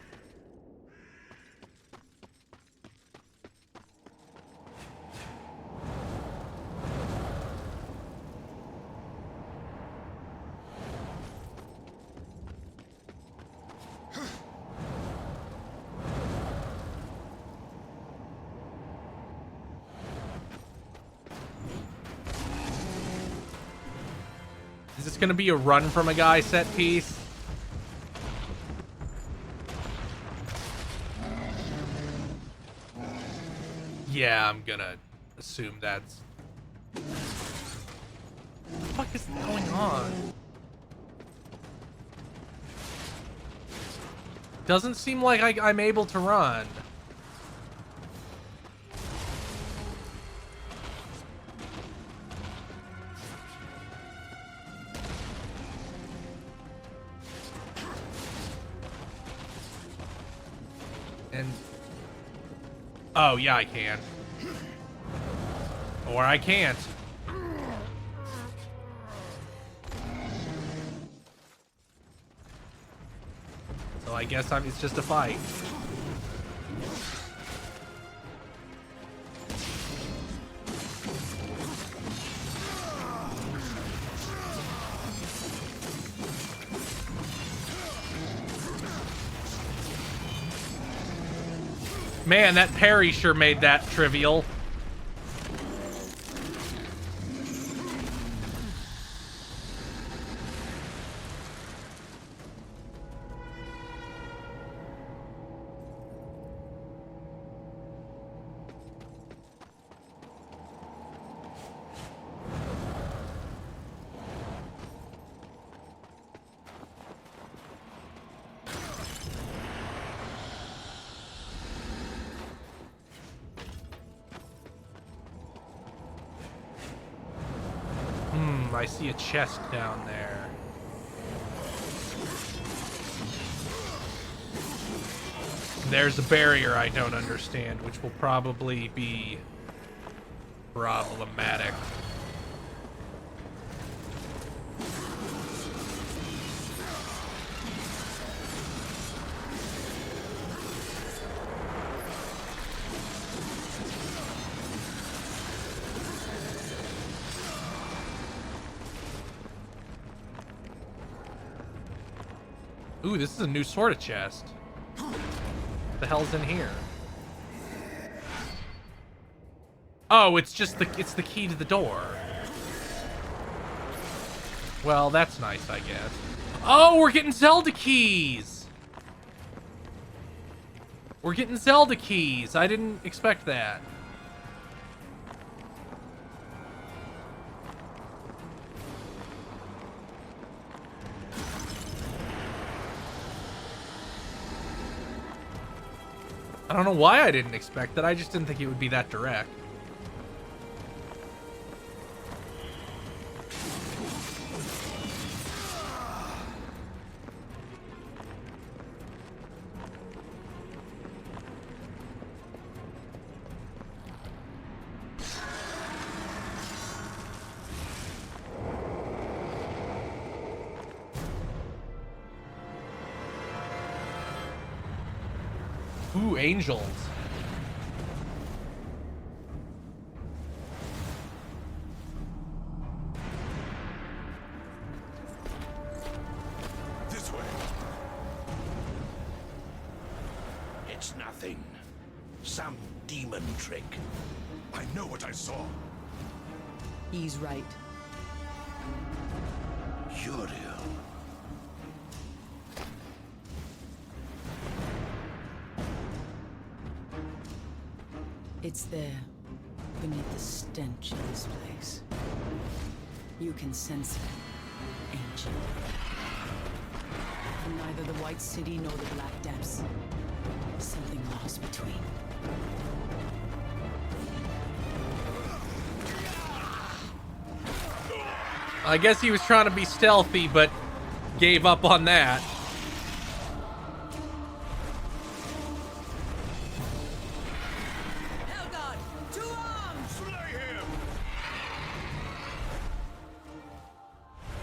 Is this gonna be a run from a guy set piece? Yeah, I'm gonna assume that's... What the fuck is going on? Doesn't seem like I'm able to run. And... Oh, yeah, I can. Or I can't. I guess it's just a fight. Man, that parry sure made that trivial. I see a chest down there. There's a barrier I don't understand, which will probably be problematic. Ooh, this is a new sort of chest. What the hell's in here? Oh, it's just the key to the door. Well, that's nice, I guess. Oh, we're getting Zelda keys! We're getting Zelda keys. I didn't expect that. I don't know why I didn't expect that. I just didn't think it would be that direct. Ooh, angels. This way. It's nothing. Some demon trick. I know what I saw. He's right. Uriel. It's there, beneath the stench of this place. You can sense it, ancient. From neither the White City nor the Black Depths. Something lost between. I guess he was trying to be stealthy, but gave up on that.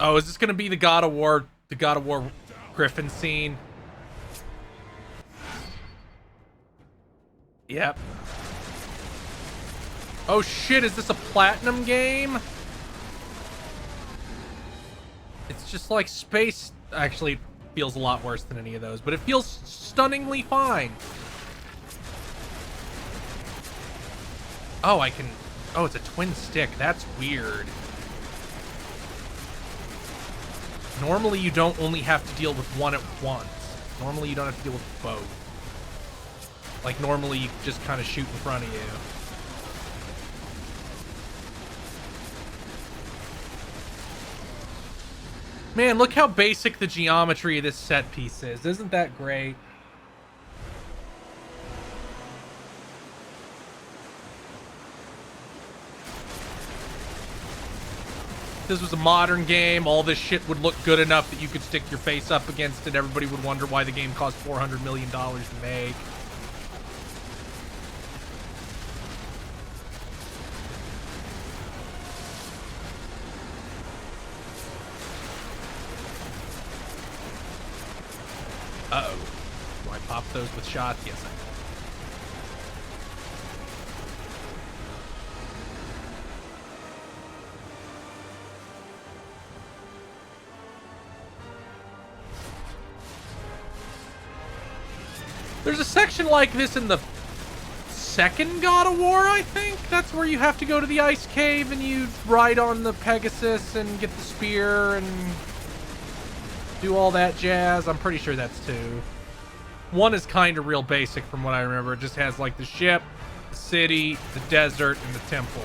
Oh, is this gonna be the God of War Griffin scene? Yep. Oh shit, is this a platinum game? It's just like space. Actually, it feels a lot worse than any of those, but it feels stunningly fine. Oh, I can... Oh, it's a twin stick. That's weird. Normally, you don't only have to deal with one at once. Normally, you don't have to deal with both. Like, normally, you just kind of shoot in front of you. Man, look how basic the geometry of this set piece is. Isn't that great? If this was a modern game, all this shit would look good enough that you could stick your face up against it. Everybody would wonder why the game cost $400 million to make. Uh-oh. stop those with shots? Yes, I can. There's a section like this in the second God of War, I think. That's where you have to go to the ice cave and you ride on the Pegasus and get the spear and do all that jazz. I'm pretty sure that's 2. 1 is kind of real basic from what I remember. It just has like the ship, the city, the desert, and the temple.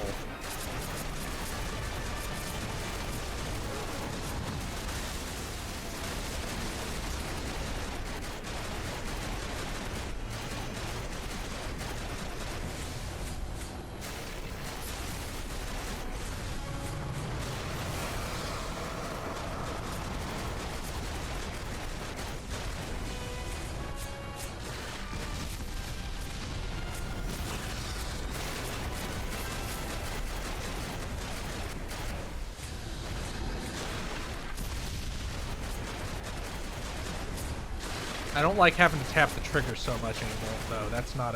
I don't like having to tap the trigger so much anymore, though. That's no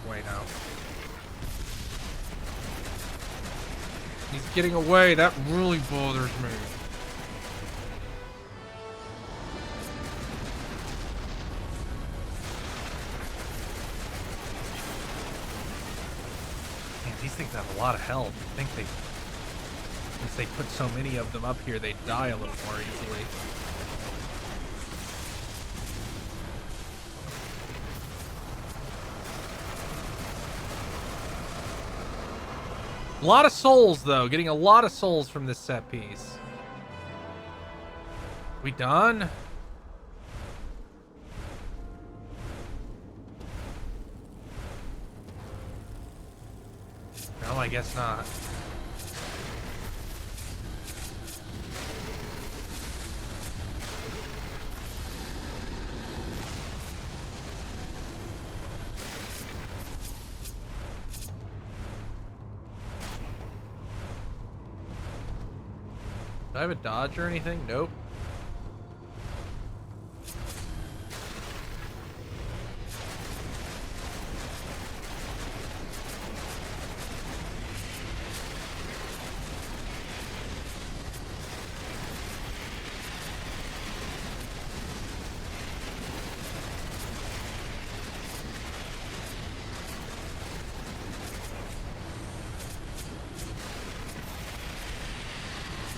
bueno. He's getting away. That really bothers me. Man, these things have a lot of health. I think since they put so many of them up here, they die a little more easily. A lot of souls, though. Getting a lot of souls from this set piece. We done? No, I guess not. Do I have a dodge or anything? Nope.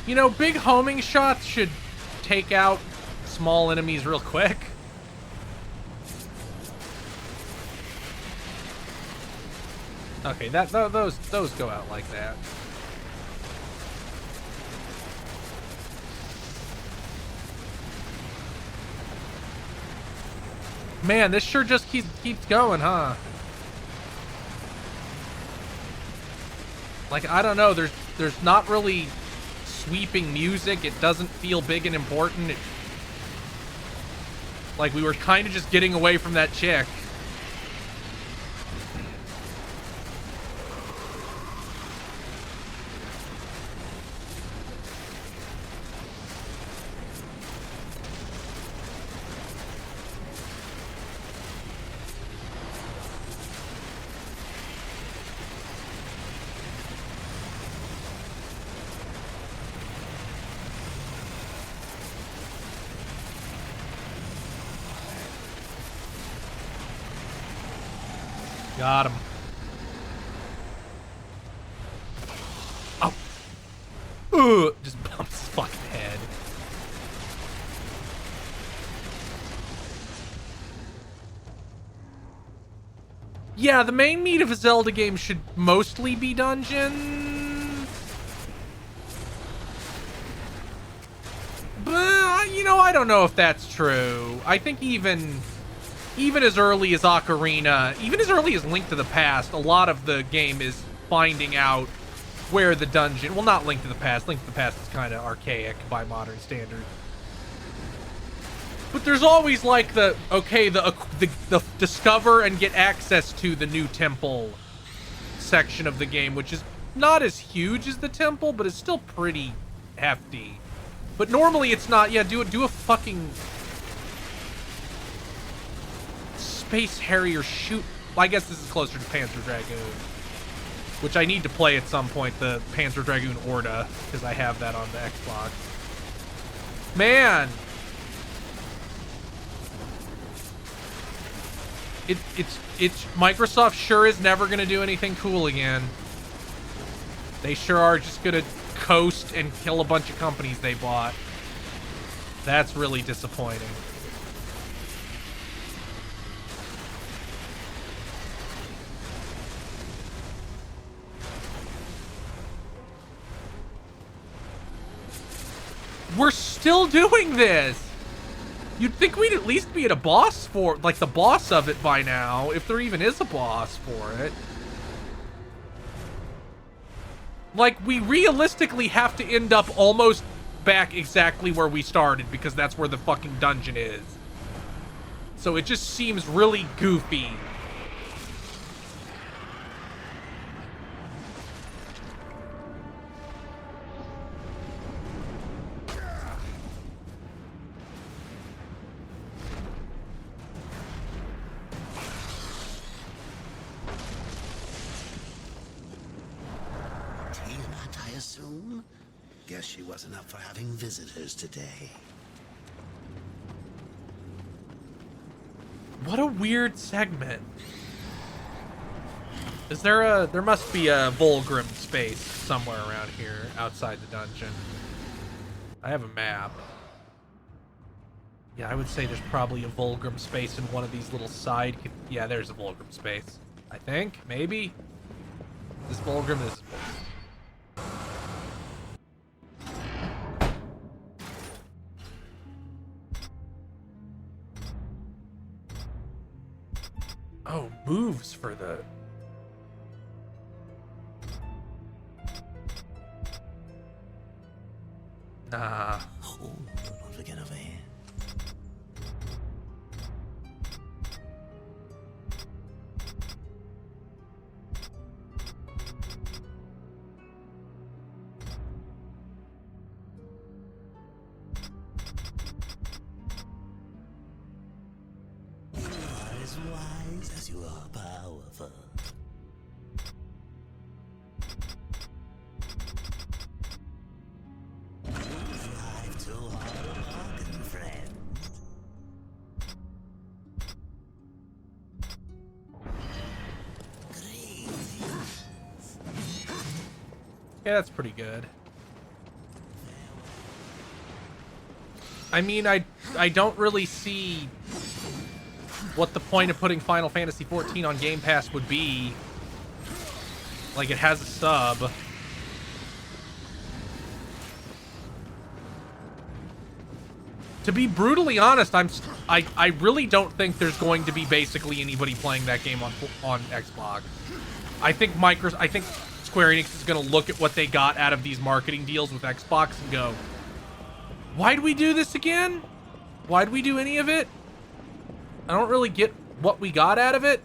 You know, big homing shots should take out small enemies real quick. Okay, those go out like that. Man, this sure just keeps going, huh? Like, I don't know, there's not really sweeping music. It doesn't feel big and important. Like we were kind of just getting away from that chick. Got him. Oh. Ugh, just bumps his fucking head. Yeah, the main meat of a Zelda game should mostly be dungeons. But, you know, I don't know if that's true. I think even as early as Ocarina, even as early as Link to the Past, a lot of the game is finding out where the dungeon... Well, not Link to the Past. Link to the Past is kind of archaic by modern standards. But there's always like the discover and get access to the new temple section of the game, which is not as huge as the temple, but it's still pretty hefty. But normally it's not. Yeah, do a fucking... Space Harrier shoot? Well, I guess this is closer to Panzer Dragoon, which I need to play at some point, the Panzer Dragoon Orda, because I have that on the Xbox. Man! It's Microsoft sure is never going to do anything cool again. They sure are just going to coast and kill a bunch of companies they bought. That's really disappointing. We're still doing this! You'd think we'd at least be at a boss for, like, the boss of it by now, if there even is a boss for it. Like, we realistically have to end up almost back exactly where we started, because that's where the fucking dungeon is. So it just seems really goofy. I assume? Guess she wasn't up for having visitors today. What a weird segment. Is there there must be a Volgrim space somewhere around here outside the dungeon. I have a map. Yeah, I would say there's probably a Volgrim space in one of these little side... Yeah, there's a Volgrim space. I think, maybe. This Volgrim is... Oh, moves for the... Nah. Oh, don't forget over here. You are as wise as you are powerful. Drive to our bargain, friend. Greetings. Yeah, that's pretty good. I mean, I don't really see what the point of putting Final Fantasy XIV on Game Pass would be. Like, it has a sub. To be brutally honest, I really don't think there's going to be basically anybody playing that game on Xbox. I think Square Enix is going to look at what they got out of these marketing deals with Xbox and go, why'd we do this again? Why'd we do any of it? I don't really get what we got out of it.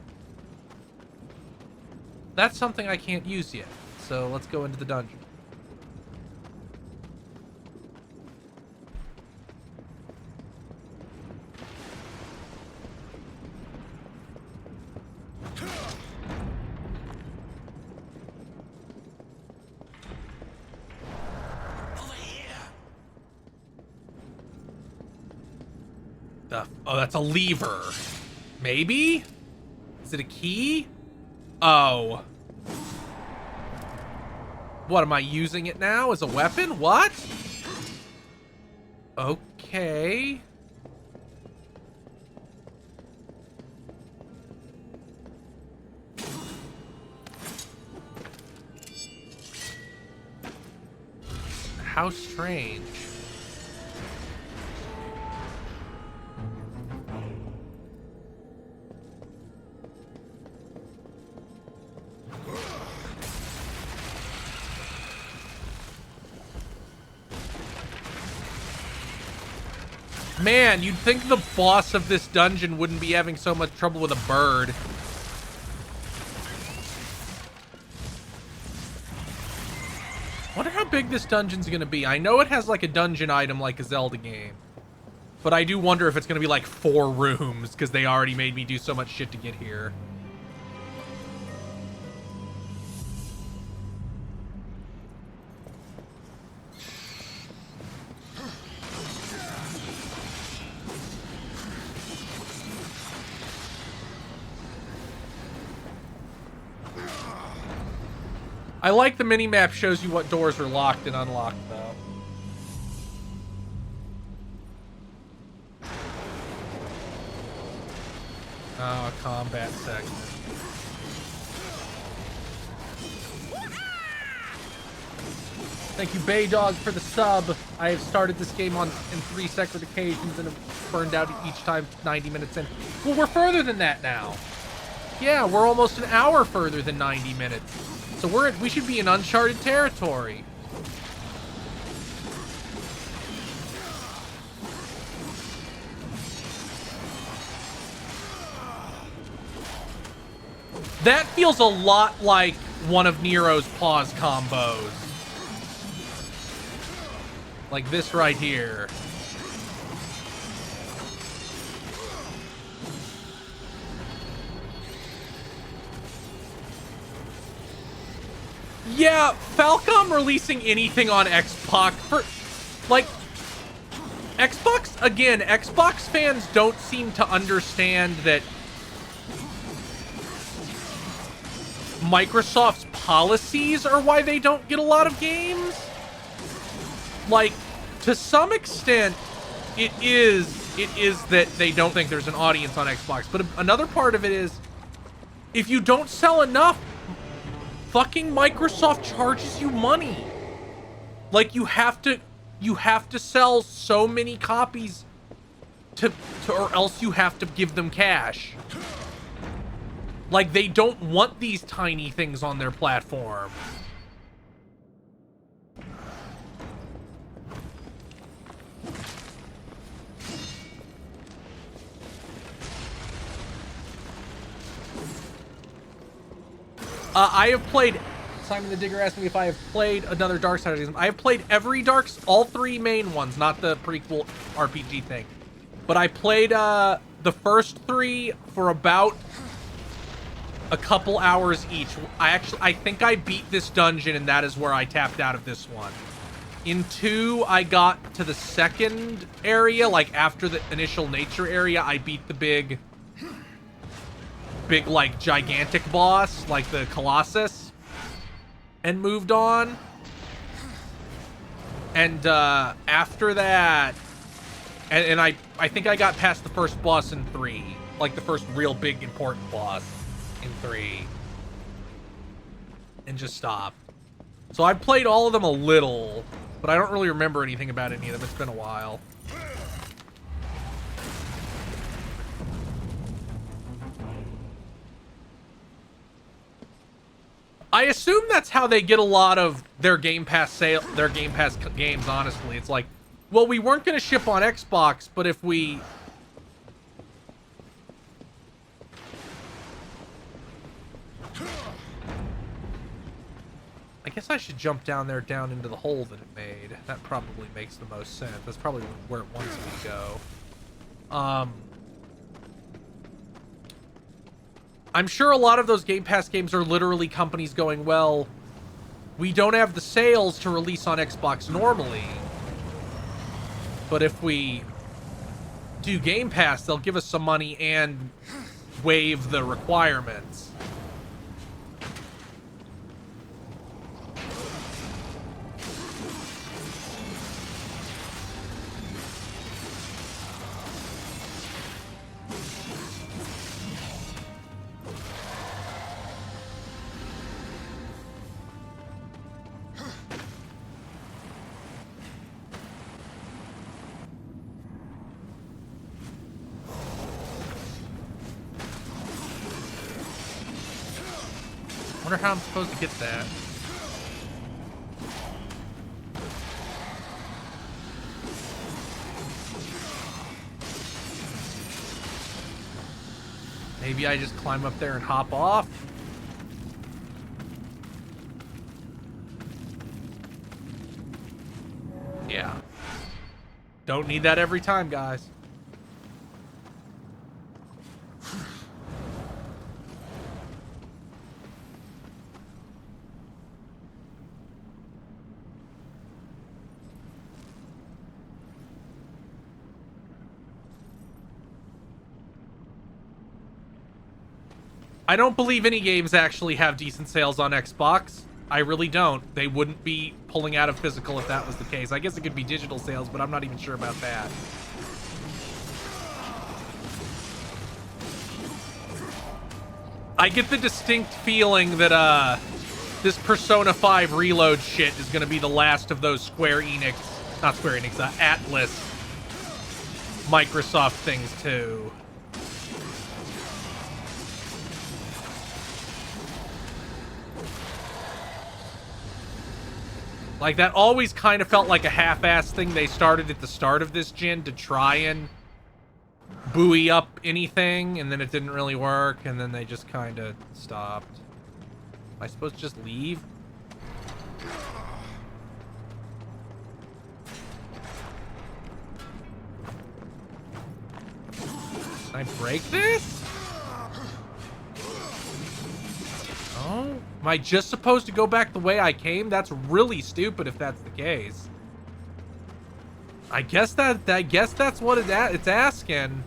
That's something I can't use yet. So let's go into the dungeon. Oh, that's a lever. Maybe? Is it a key? Oh. What, am I using it now as a weapon? What? Okay. How strange. Man, you'd think the boss of this dungeon wouldn't be having so much trouble with a bird. Wonder how big this dungeon's gonna be. I know it has like a dungeon item like a Zelda game. But I do wonder if it's going to be like 4 rooms, because they already made me do so much shit to get here. I like the mini-map shows you what doors are locked and unlocked, though. Oh, a combat segment. Thank you, Baydog, for the sub. I have started this game in 3 separate occasions and have burned out each time 90 minutes in. Well, we're further than that now. Yeah, we're almost an hour further than 90 minutes. So we should be in uncharted territory. That feels a lot like one of Nero's pause combos. Like this right here. Yeah, Falcom releasing anything on Xbox for, like, Xbox, again, Xbox fans don't seem to understand that Microsoft's policies are why they don't get a lot of games. Like, to some extent, it is that they don't think there's an audience on Xbox. But another part of it is, if you don't sell enough, fucking Microsoft charges you money. Like, you have to sell so many copies to or else you have to give them cash. Like, they don't want these tiny things on their platform. I have played... Simon the Digger asked me if I have played another Darksiders game. I have played all 3 main ones, not the prequel RPG thing. But I played the first 3 for about a couple hours each. I think I beat this dungeon, and that is where I tapped out of this one. In 2, I got to the second area, like after the initial nature area. I beat the big like gigantic boss, like the Colossus, and moved on. And after that, and I think I got past the first boss in 3, like the first real big important boss in 3, and just stopped. So I've played all of them a little, but I don't really remember anything about any of them. It's been a while. I assume that's how they get a lot of their Game Pass games, honestly. It's like, well, we weren't going to ship on Xbox, but if we... I guess I should jump down into the hole that it made. That probably makes the most sense. That's probably where it wants me to go. I'm sure a lot of those Game Pass games are literally companies going, well, we don't have the sales to release on Xbox normally, but if we do Game Pass, they'll give us some money and waive the requirements. I wonder how I'm supposed to get that. Maybe I just climb up there and hop off? Yeah. Don't need that every time, guys. I don't believe any games actually have decent sales on Xbox. I really don't. They wouldn't be pulling out of physical if that was the case. I guess it could be digital sales, but I'm not even sure about that. I get the distinct feeling that this Persona 5 Reload shit is going to be the last of those Square Enix, not Square Enix, Atlas Microsoft things too. Like, that always kind of felt like a half-assed thing they started at the start of this gen to try and buoy up anything, and then it didn't really work, and then they just kind of stopped. Am I supposed to just leave? Can I break this? Oh, am I just supposed to go back the way I came? That's really stupid if that's the case. I guess that's what it's asking.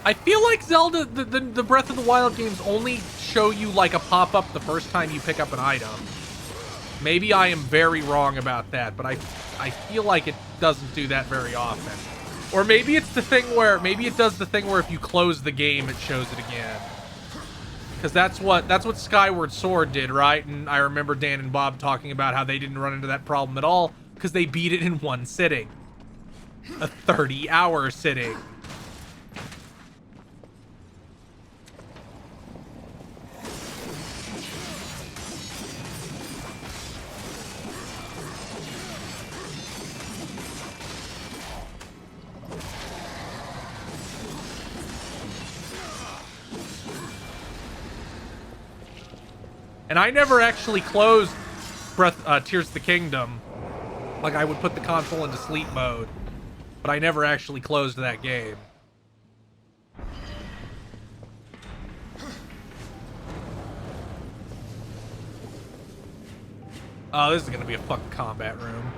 I feel like Zelda, the Breath of the Wild games only show you like a pop-up the first time you pick up an item. Maybe I am very wrong about that, but I feel like it doesn't do that very often. Or maybe it's the thing where, maybe it does the thing where if you close the game, it shows it again. Because that's what Skyward Sword did, right? And I remember Dan and Bob talking about how they didn't run into that problem at all, because they beat it in one sitting. A 30-hour sitting. And I never actually closed Tears of the Kingdom. Like, I would put the console into sleep mode. But I never actually closed that game. Oh, this is gonna be a fucking combat room.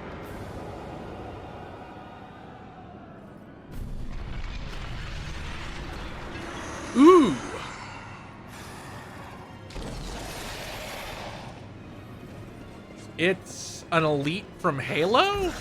Ooh! It's an elite from Halo?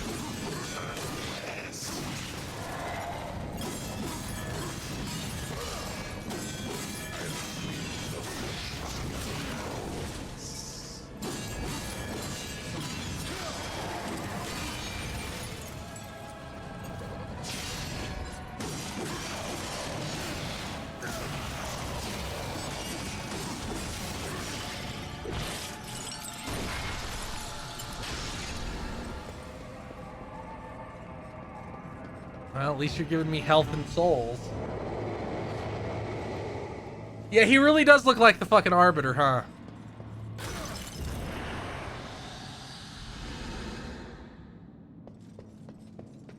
Well, at least you're giving me health and souls. Yeah, he really does look like the fucking Arbiter, huh?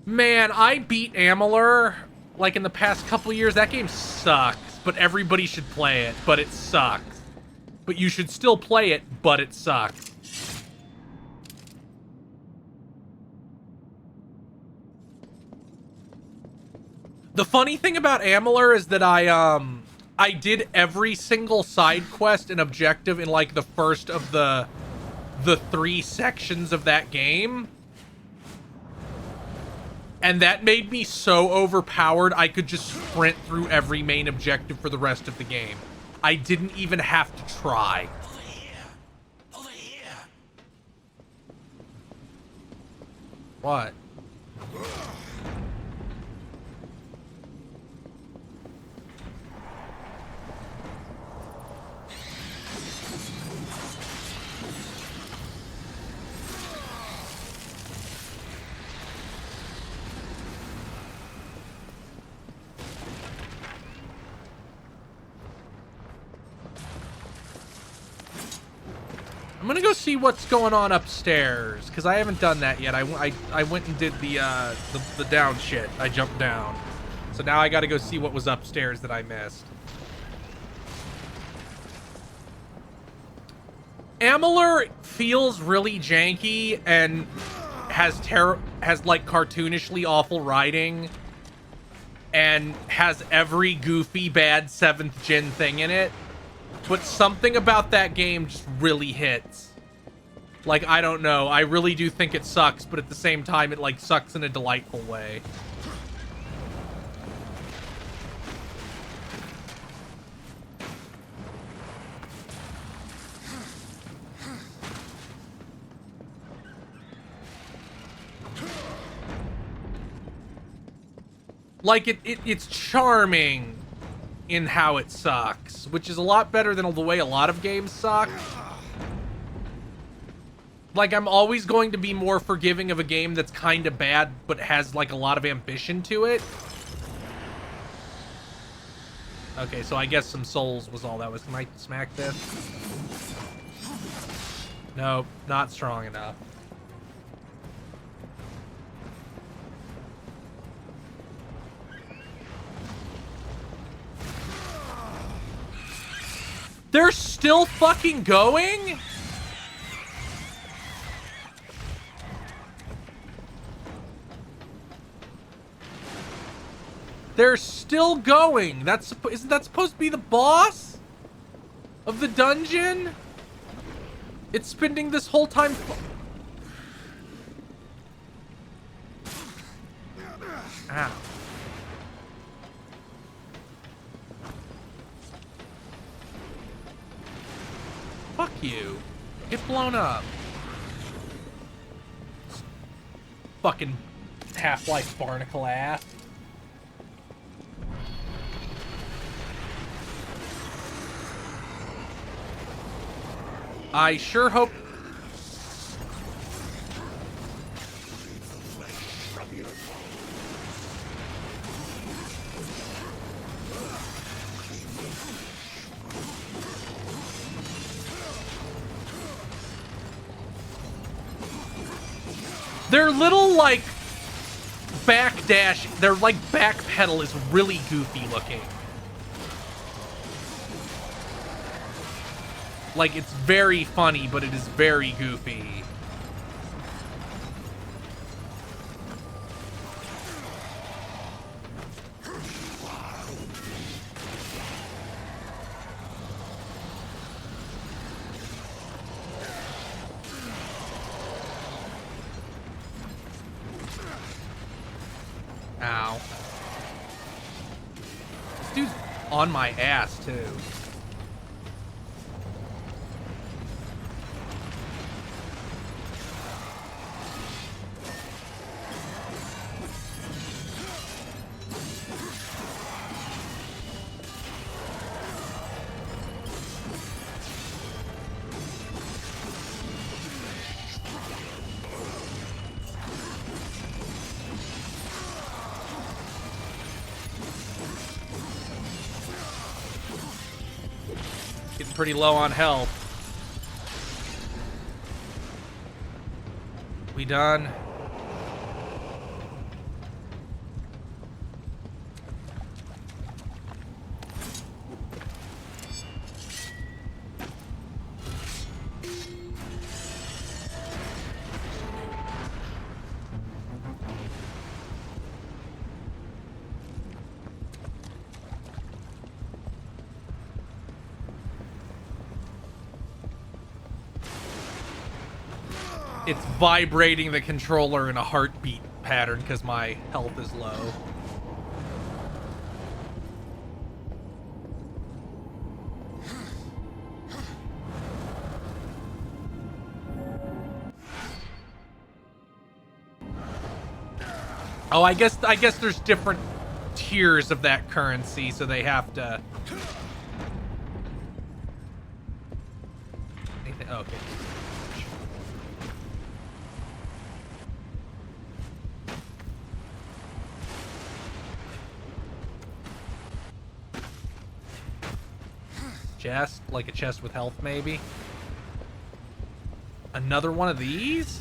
Man, I beat Amalur, like, in the past couple years. That game sucks, but everybody should play it, but it sucks. But you should still play it, but it sucks. The funny thing about Amalur is that I did every single side quest and objective in like the first of the 3 sections of that game. And that made me so overpowered I could just sprint through every main objective for the rest of the game. I didn't even have to try. Over here. Over here. What? I'm gonna go see what's going on upstairs, because I haven't done that yet. I went and did the down shit. I jumped down. So now I gotta go see what was upstairs that I missed. Amalur feels really janky and has like cartoonishly awful writing and has every goofy bad 7th gen thing in it, but something about that game just really hits. Like, I don't know, I really do think it sucks, but at the same time it like sucks in a delightful way. Like, it's charming in how it sucks, which is a lot better than the way a lot of games suck. Like, I'm always going to be more forgiving of a game that's kind of bad, but has, like, a lot of ambition to it. Okay, so I guess some souls was all that was. Can I smack this? Nope, not strong enough. They're still fucking going? They're still going. Isn't that supposed to be the boss of the dungeon? It's spending this whole time. Ow. Fuck you. Get blown up. Fucking Half-Life barnacle ass. I sure hope... Their little, like, backdash, their, like, back pedal is really goofy looking. Like, it's very funny, but it is very goofy. Ow. This dude's on my ass, too. Pretty low on health. We done? It's vibrating the controller in a heartbeat pattern because my health is low. Oh, I guess there's different tiers of that currency, so they have to... Anything? Oh, okay. Chest? Like a chest with health, maybe? Another one of these?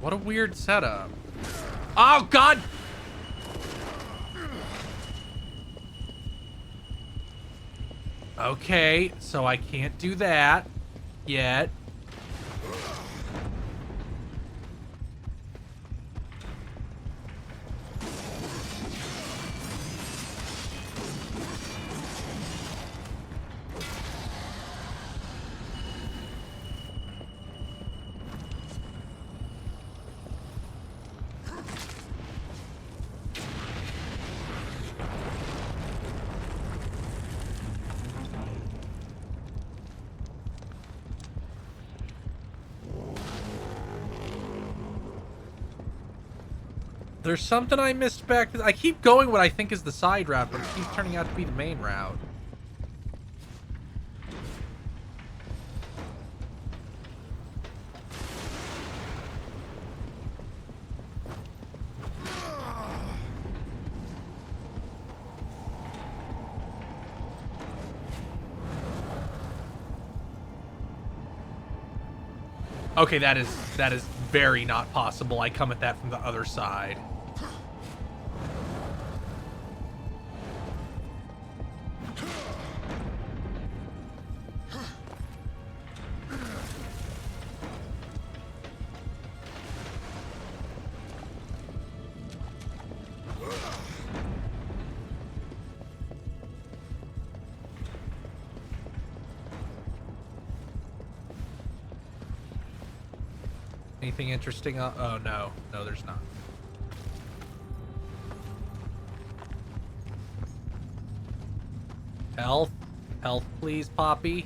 What a weird setup. Oh, God! Okay, so I can't do that yet. There's something I missed back. I keep going what I think is the side route, but it keeps turning out to be the main route. Okay, that is very not possible. I come at that from the other side. Anything interesting? Oh, no. No, there's not. Health. Health, please, Poppy.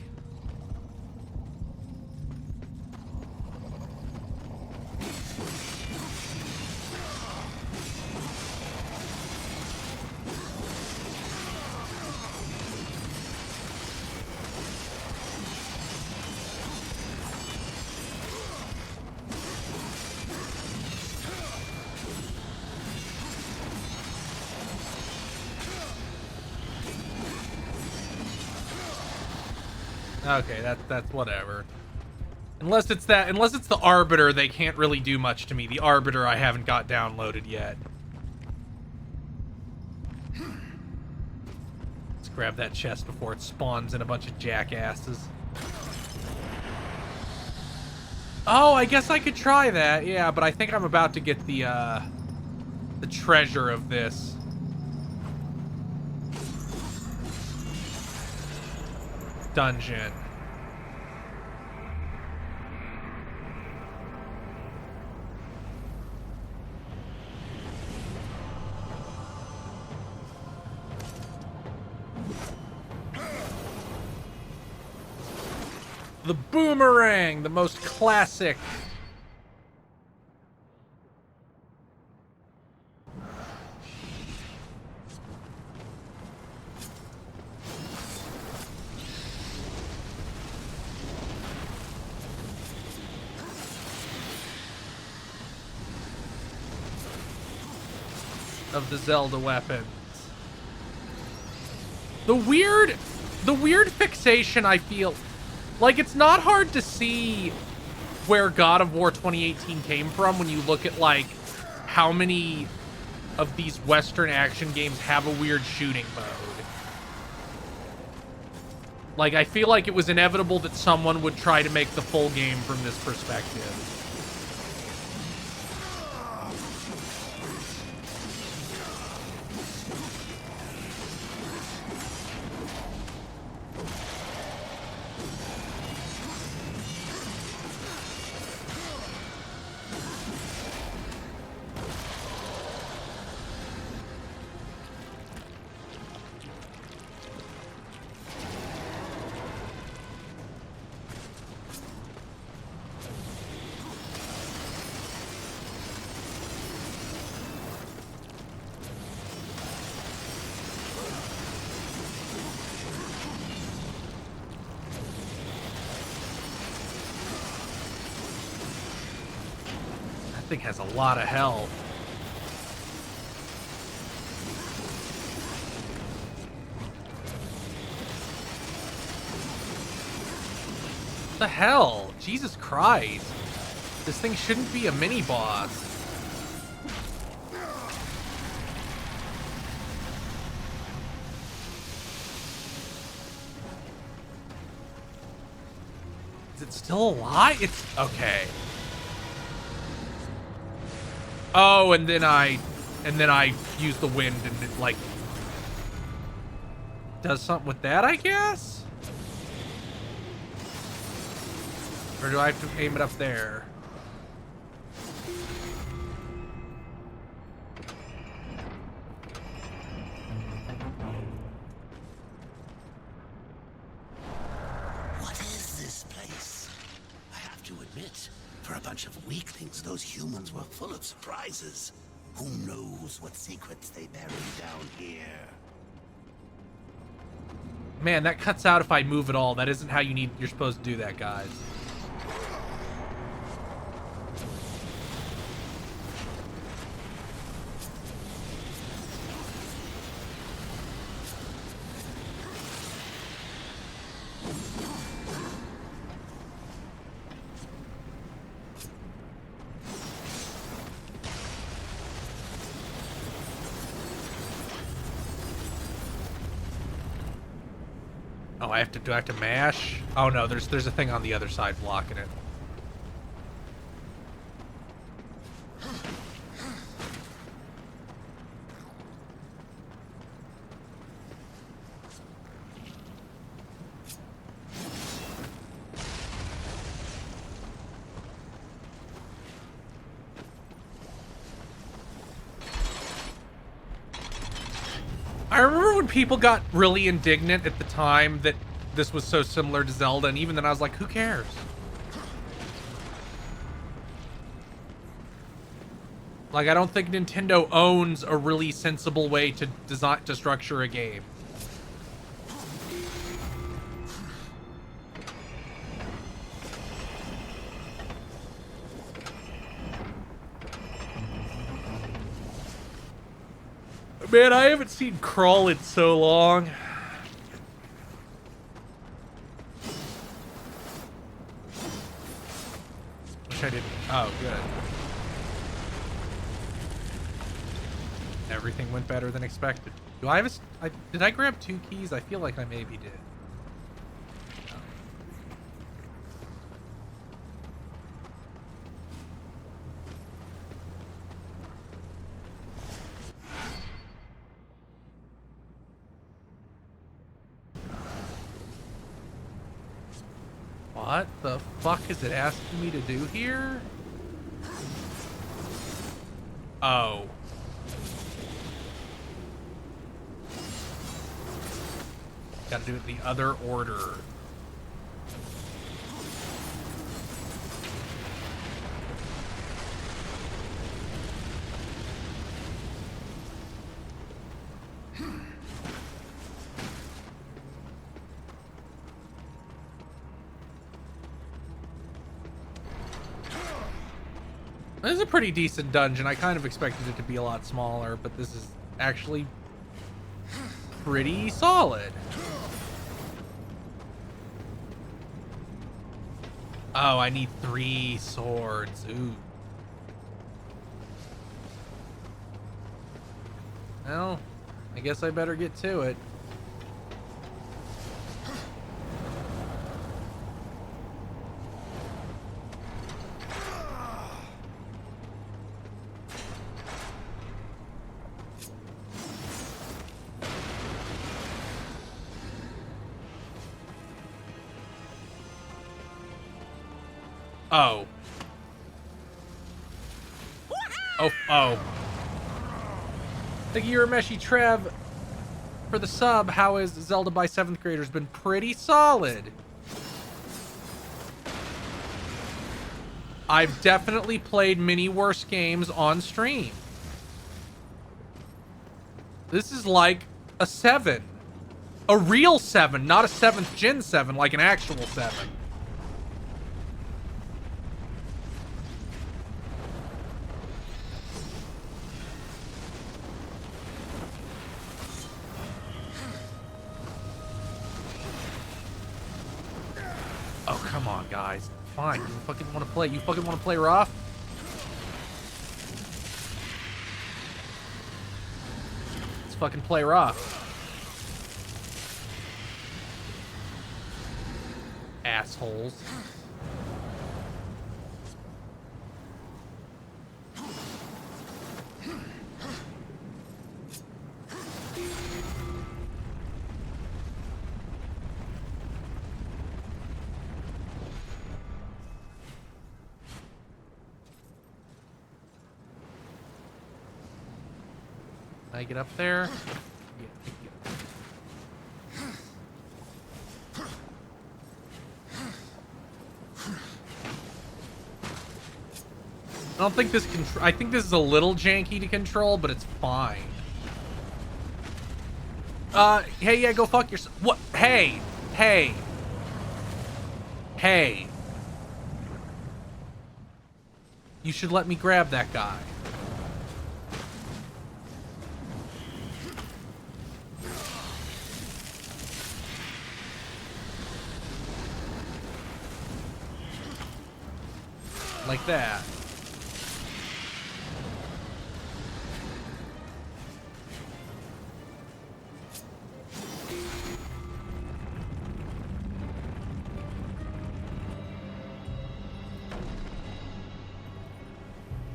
Okay, that's whatever. Unless it's the Arbiter, they can't really do much to me. The Arbiter I haven't got downloaded yet. Let's grab that chest before it spawns in a bunch of jackasses. Oh, I guess I could try that. Yeah, but I think I'm about to get the treasure of this. Dungeon. The boomerang, the most classic. Of the Zelda weapons. The weird fixation, I feel like it's not hard to see where God of War 2018 came from when you look at like how many of these Western action games have a weird shooting mode. Like, I feel like it was inevitable that someone would try to make the full game from this perspective. thing has a lot of health. What the hell? Jesus Christ. This thing shouldn't be a mini boss. Is it still alive? It's okay. Oh, and then I use the wind and it like does something with that, I guess? Or do I have to aim it up there? What is this place? I have to admit, for a bunch of weaklings, those humans were full of surprises. Who knows what secrets they bury down here? Man, that cuts out if I move at all. That isn't how you're supposed to do that, guys. Oh, do I have to mash? Oh no, there's a thing on the other side blocking it. I remember when people got really indignant at the time that this was so similar to Zelda, and even then I was like, who cares? Like, I don't think Nintendo owns a really sensible way to design, to structure a game. Man, I haven't seen Crawl in so long. Wish I didn't. Oh, good. Everything went better than expected. Do I have did I grab 2 keys? I feel like I maybe did. What the fuck is it asking me to do here? Oh. Gotta do it the other order. This is a pretty decent dungeon. I kind of expected it to be a lot smaller, but this is actually pretty solid. Oh, I need 3 swords. Ooh. Well, I guess I better get to it. Oh. Oh. Thank you, Urameshi Trev, for the sub. How is Zelda by 7th graders? Been pretty solid. I've definitely played many worse games on stream. This is like a 7. A real 7, not a 7th gen 7, like an actual 7. Come on, guys. Fine. You fucking want to play? You fucking want to play rough? Let's fucking play rough. Assholes. Can I get up there? Yeah, I can get up there. I don't think this I think this is a little janky to control, but it's fine. Hey, yeah, go fuck yourself. What? Hey, hey, hey. You should let me grab that guy. Like that.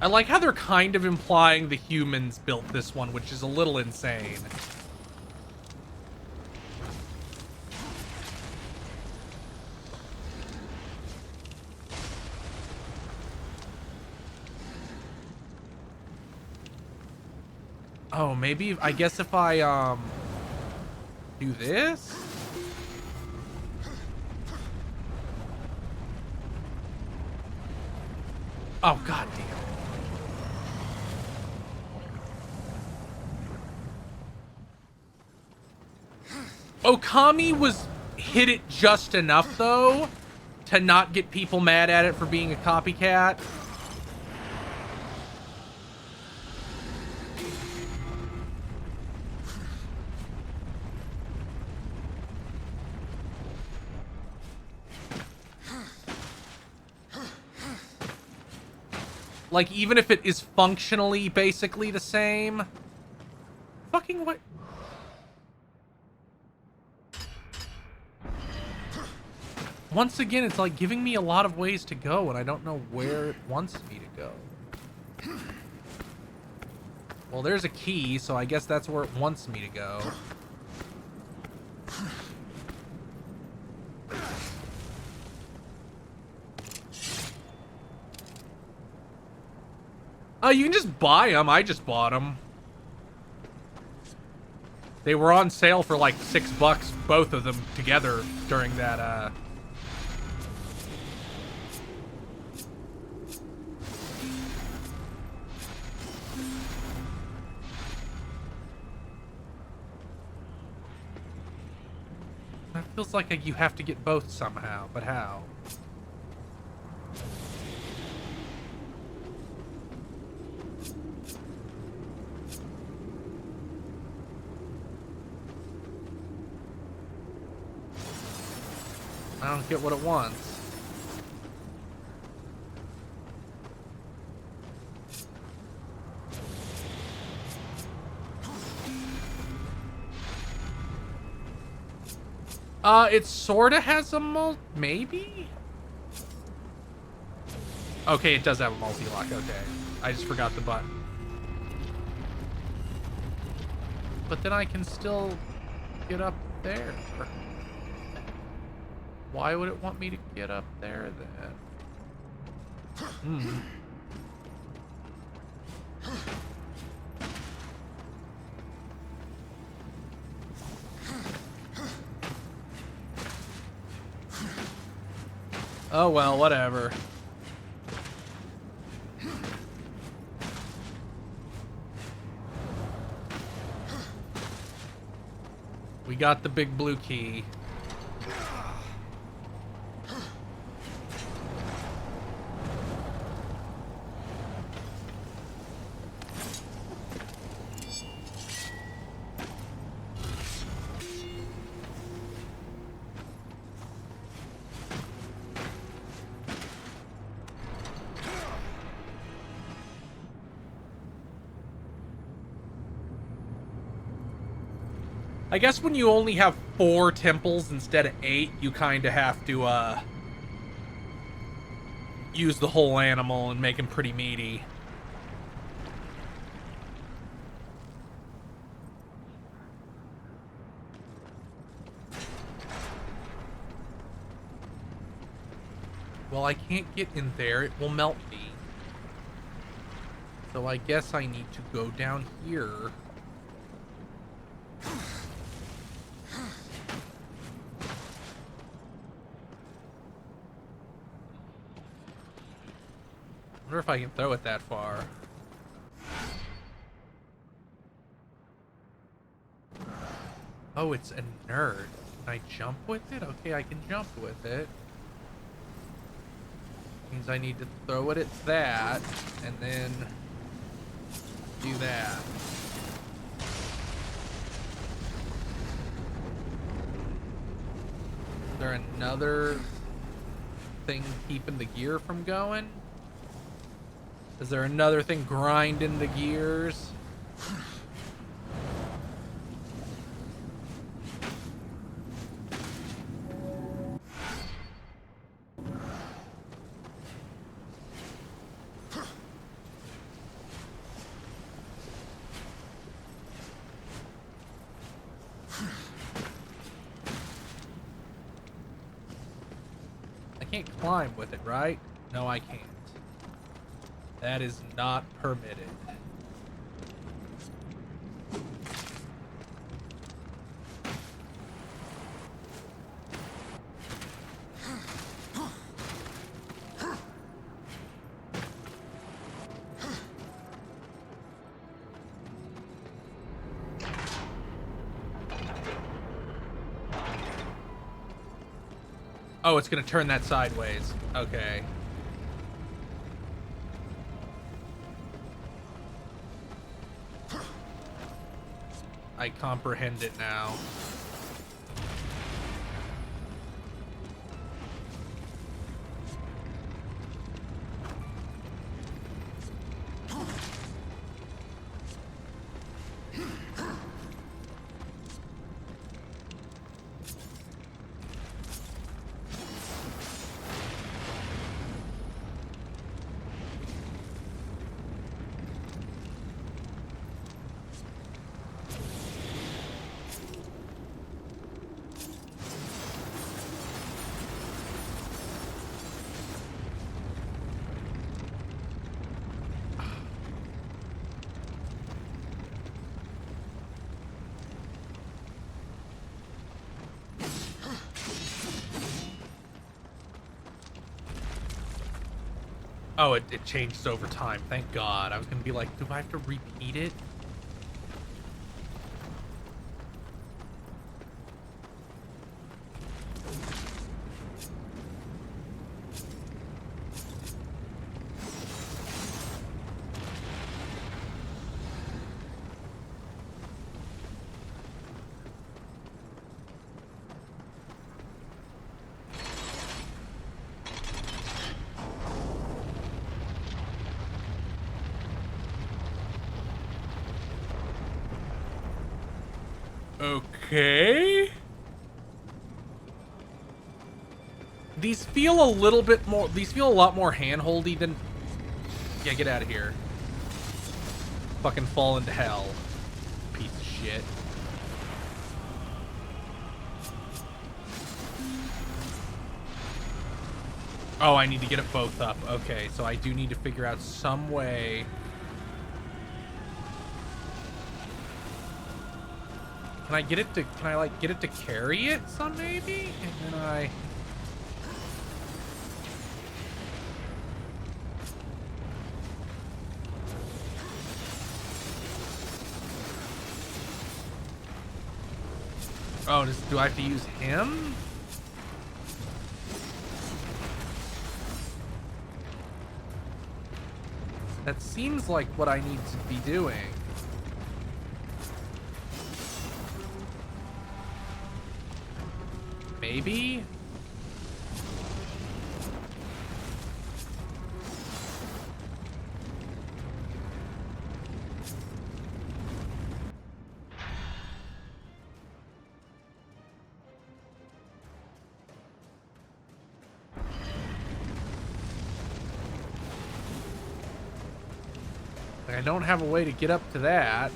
I like how they're kind of implying the humans built this one, which is a little insane. Oh, maybe, I guess if I, do this? Oh, god damn. Okami hit it just enough, though, to not get people mad at it for being a copycat. Like, even if it is functionally basically the same. Fucking what? Once again, it's like giving me a lot of ways to go, and I don't know where it wants me to go. Well, there's a key, so I guess that's where it wants me to go. Oh, you can just buy them. I just bought them. They were on sale for like $6, both of them together during that, That feels like you have to get both somehow, but how? I don't get what it wants. It sorta has a maybe? Okay, it does have a multi-lock, okay. I just forgot the button. But then I can still get up there. Why would it want me to get up there then? Oh well, whatever. We got the big blue key. I guess when you only have 4 temples instead of 8, you kind of have to, use the whole animal and make him pretty meaty. Well, I can't get in there. It will melt me. So I guess I need to go down here. I wonder if I can throw it that far. Oh, it's a nerd. Can I jump with it? Okay, I can jump with it. Means I need to throw it at that, and then do that. Is there another thing keeping the gear from going? Is there another thing grinding the gears? I can't climb with it, right? No, I can't. That is not permitted. Oh, it's gonna turn that sideways. Okay. I comprehend it now. Oh, it changes over time. Thank God. I was gonna be like, do I have to repeat it? Okay. These feel a little bit more, these feel a lot more hand-holdy than... Yeah, get out of here. Fucking fall into hell. Piece of shit. Oh, I need to get it both up. Okay, so I do need to figure out some way... Can I get it to, can I like get it to carry it some maybe? And then I... Oh, do I have to use him? That seems like what I need to be doing. Maybe? I don't have a way to get up to that.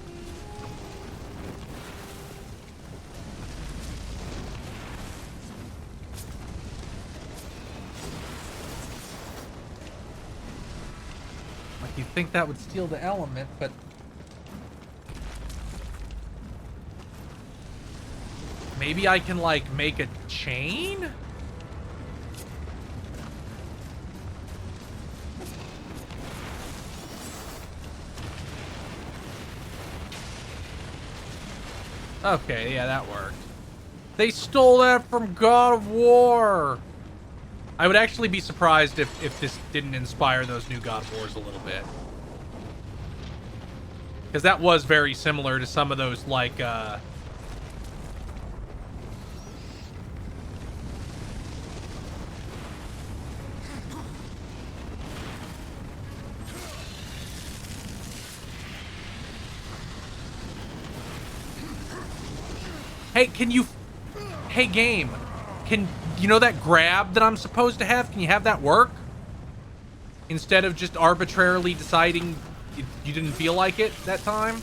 Like, you'd think that would steal the element, but... Maybe I can, like, make a chain? Okay, yeah, that worked. They stole that from God of War! I would actually be surprised if this didn't inspire those new God of Wars a little bit. Because that was very similar to some of those, like, Hey, can you... Hey, game. Can... You know that grab that I'm supposed to have? Can you have that work? Instead of just arbitrarily deciding you didn't feel like it that time?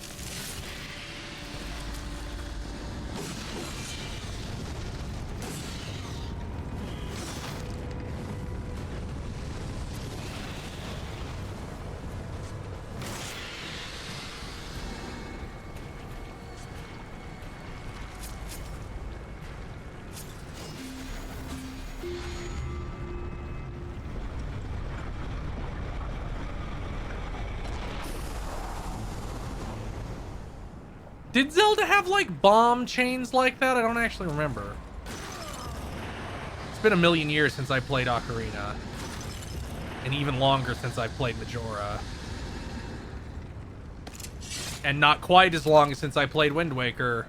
Did Zelda have, like, bomb chains like that? I don't actually remember. It's been a million years since I played Ocarina. And even longer since I played Majora. And not quite as long since I played Wind Waker.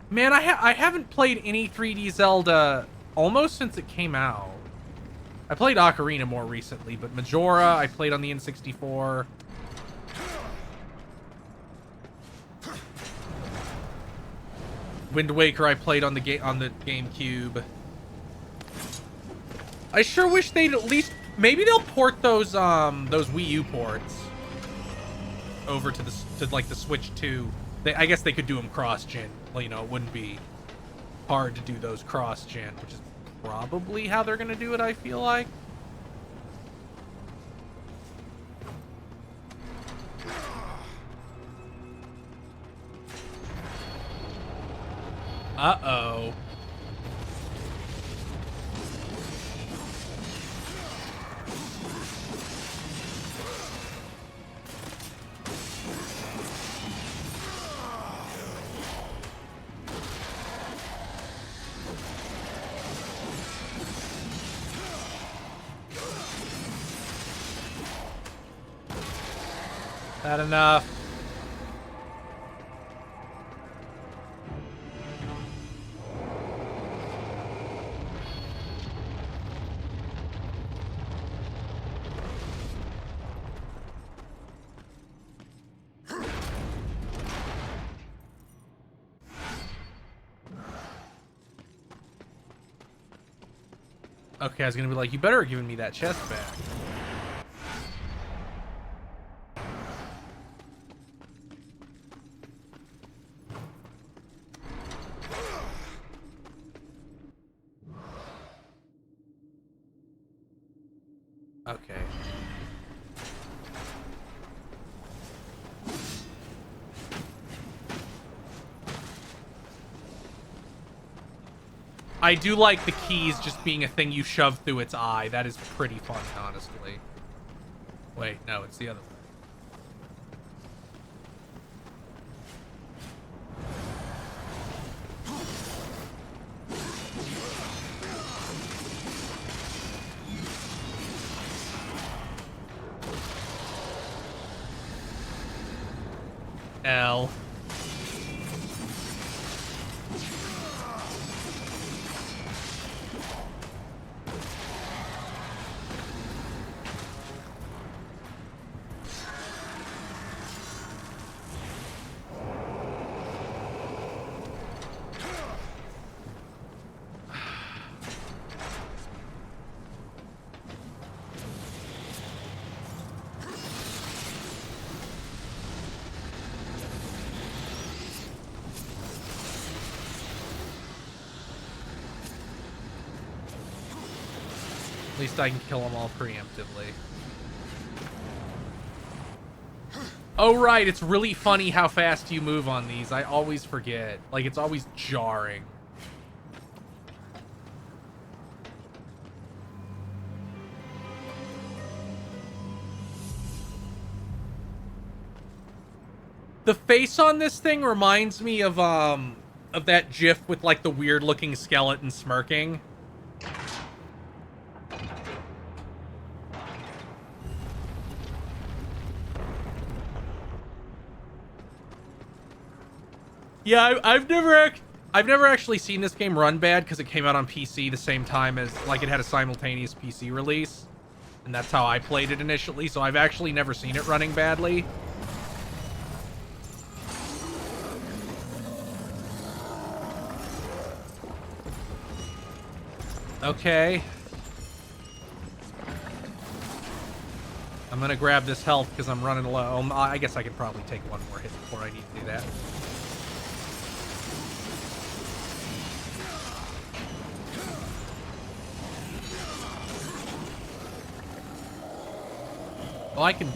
Man, I haven't played any 3D Zelda almost since it came out. I played Ocarina more recently, but Majora I played on the N64. Wind Waker I played on the GameCube. I sure wish they'd at least... Maybe they'll port those Wii U ports over to like the Switch 2. I guess they could do them cross-gen. Well, you know, it wouldn't be hard to do those cross-gen, which is probably how they're gonna do it, I feel like. Uh-oh. That enough? Okay, I was gonna be like, you better have given me that chest back. Okay. I do like the keys just being a thing you shove through its eye. That is pretty fun, honestly. Wait, no, it's the other way. L. least I can kill them all preemptively. Oh, right. It's really funny how fast you move on these. I always forget. Like, it's always jarring. The face on this thing reminds me of that GIF with, like, the weird-looking skeleton smirking. Yeah, I've never actually seen this game run bad because it came out on PC the same time as, like, it had a simultaneous PC release. And that's how I played it initially, so I've actually never seen it running badly. Okay. I'm gonna grab this health because I'm running low. I guess I could probably take one more hit before I need to do that. Well, I can...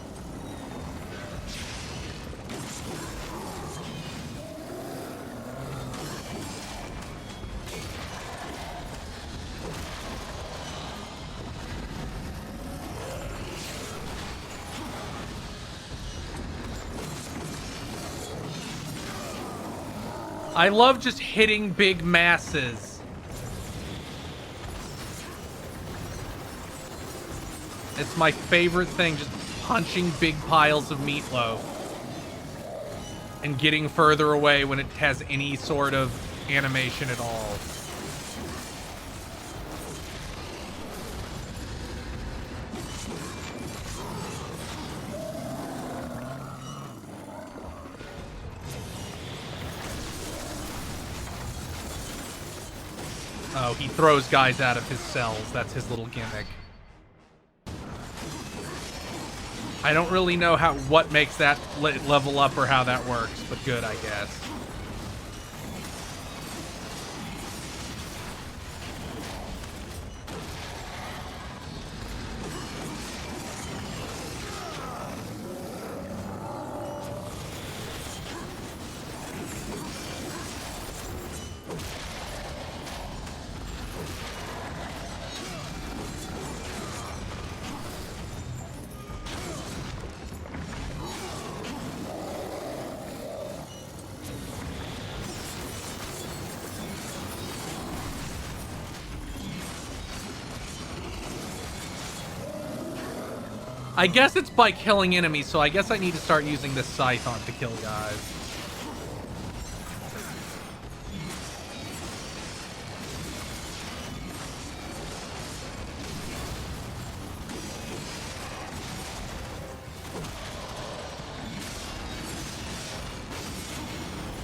I love just hitting big masses. It's my favorite thing, just punching big piles of meatloaf. And getting further away when it has any sort of animation at all. Oh, he throws guys out of his cells. That's his little gimmick. I don't really know what makes that level up or how that works, but good, I guess. I guess it's by killing enemies, so I guess I need to start using this scythe on to kill guys.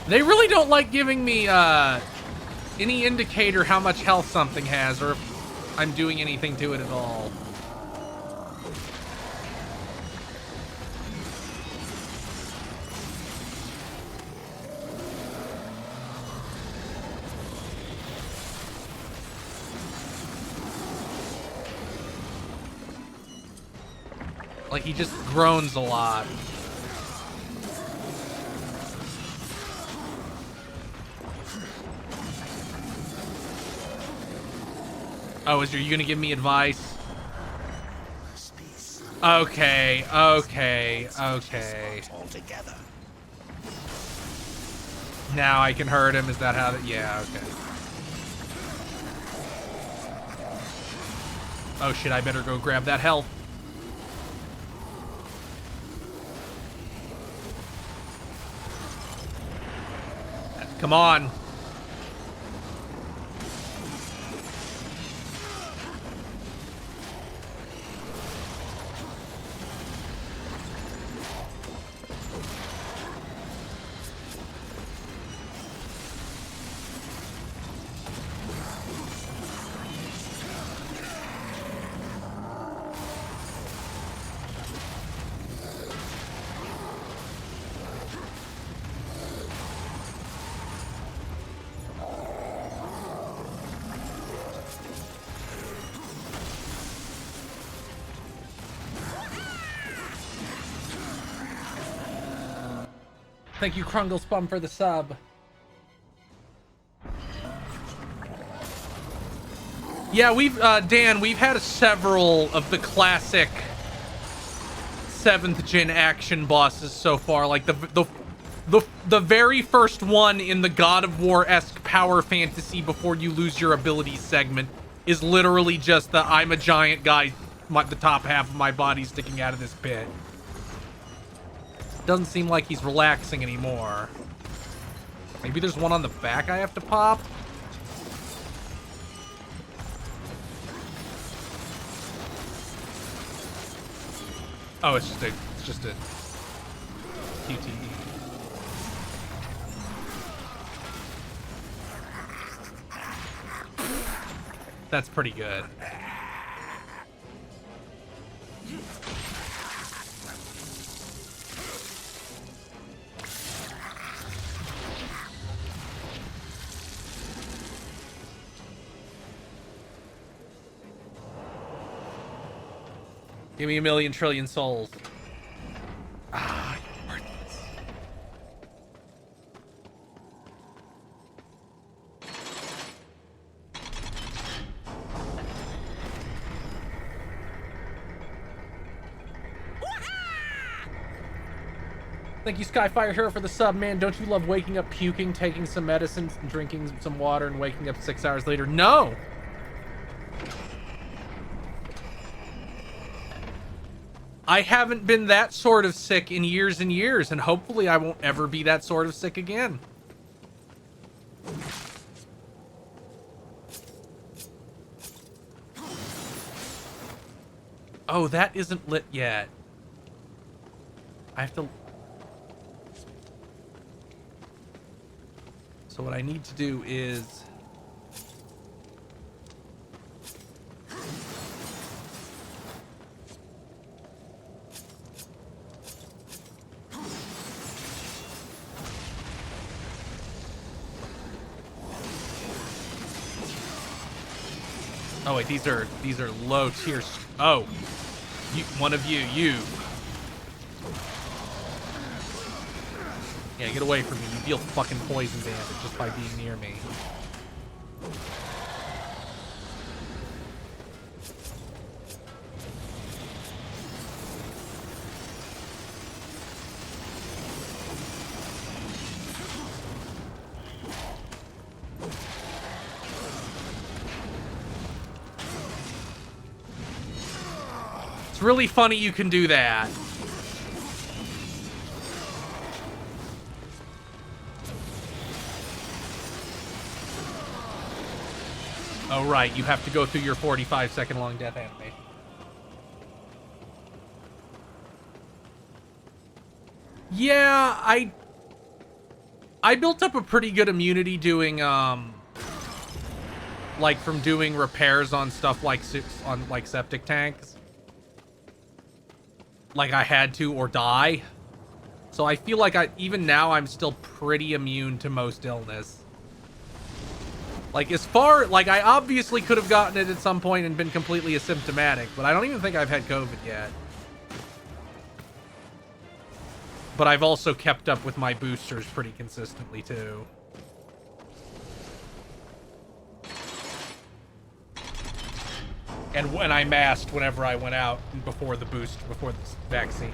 They really don't like giving me any indicator how much health something has, or if I'm doing anything to it at all. Like, he just groans a lot. Oh, are you gonna give me advice? Okay, okay, okay. Now I can hurt him, is that how that... Yeah, okay. Oh shit, I better go grab that health. Come on. Thank you, Krunglespum, for the sub. Yeah, we've, Dan, we've had several of the classic 7th gen action bosses so far. Like, the very first one in the God of War-esque power fantasy before you lose your abilities segment is literally just the I'm a giant guy, the top half of my body sticking out of this pit. Doesn't seem like he's relaxing anymore. Maybe there's one on the back I have to pop? Oh, it's just a QTE. That's pretty good. Give me 1,000,000,000,000,000 souls. Ah, you're worthless. Thank you, Skyfire Hero, for the sub, man. Don't you love waking up puking, taking some medicines, and drinking some water, and waking up 6 hours later? No! I haven't been that sort of sick in years and years, and hopefully I won't ever be that sort of sick again. Oh, that isn't lit yet. I have to... So what I need to do is... Oh wait, these are low tier. Oh, one of you. Yeah, get away from me. You deal fucking poison damage just by being near me. It's really funny you can do that. Oh, right. You have to go through your 45-second long death animation. Yeah, I built up a pretty good immunity doing, like, from doing repairs on stuff like septic tanks. Like I had to or die. So I feel like even now I'm still pretty immune to most illness. Like, I obviously could have gotten it at some point and been completely asymptomatic, but I don't even think I've had COVID yet. But I've also kept up with my boosters pretty consistently, too. And when I masked whenever I went out before the vaccine.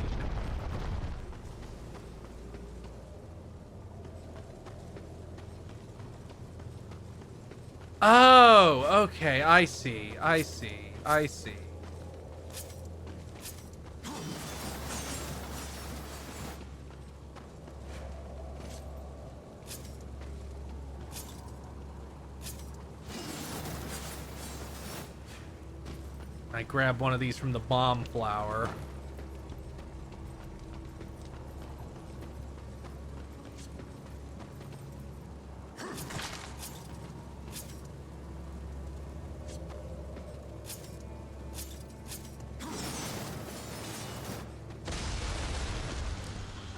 Oh, okay. I see. I grab one of these from the bomb flower.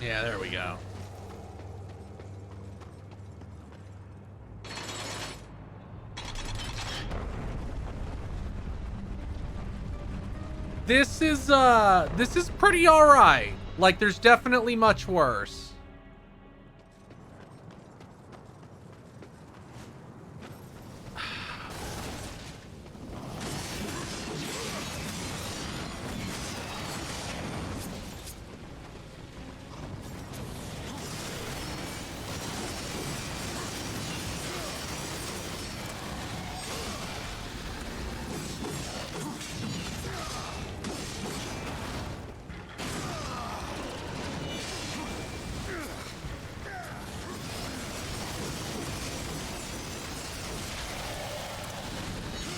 Yeah, there we go. This is pretty alright. Like, there's definitely much worse.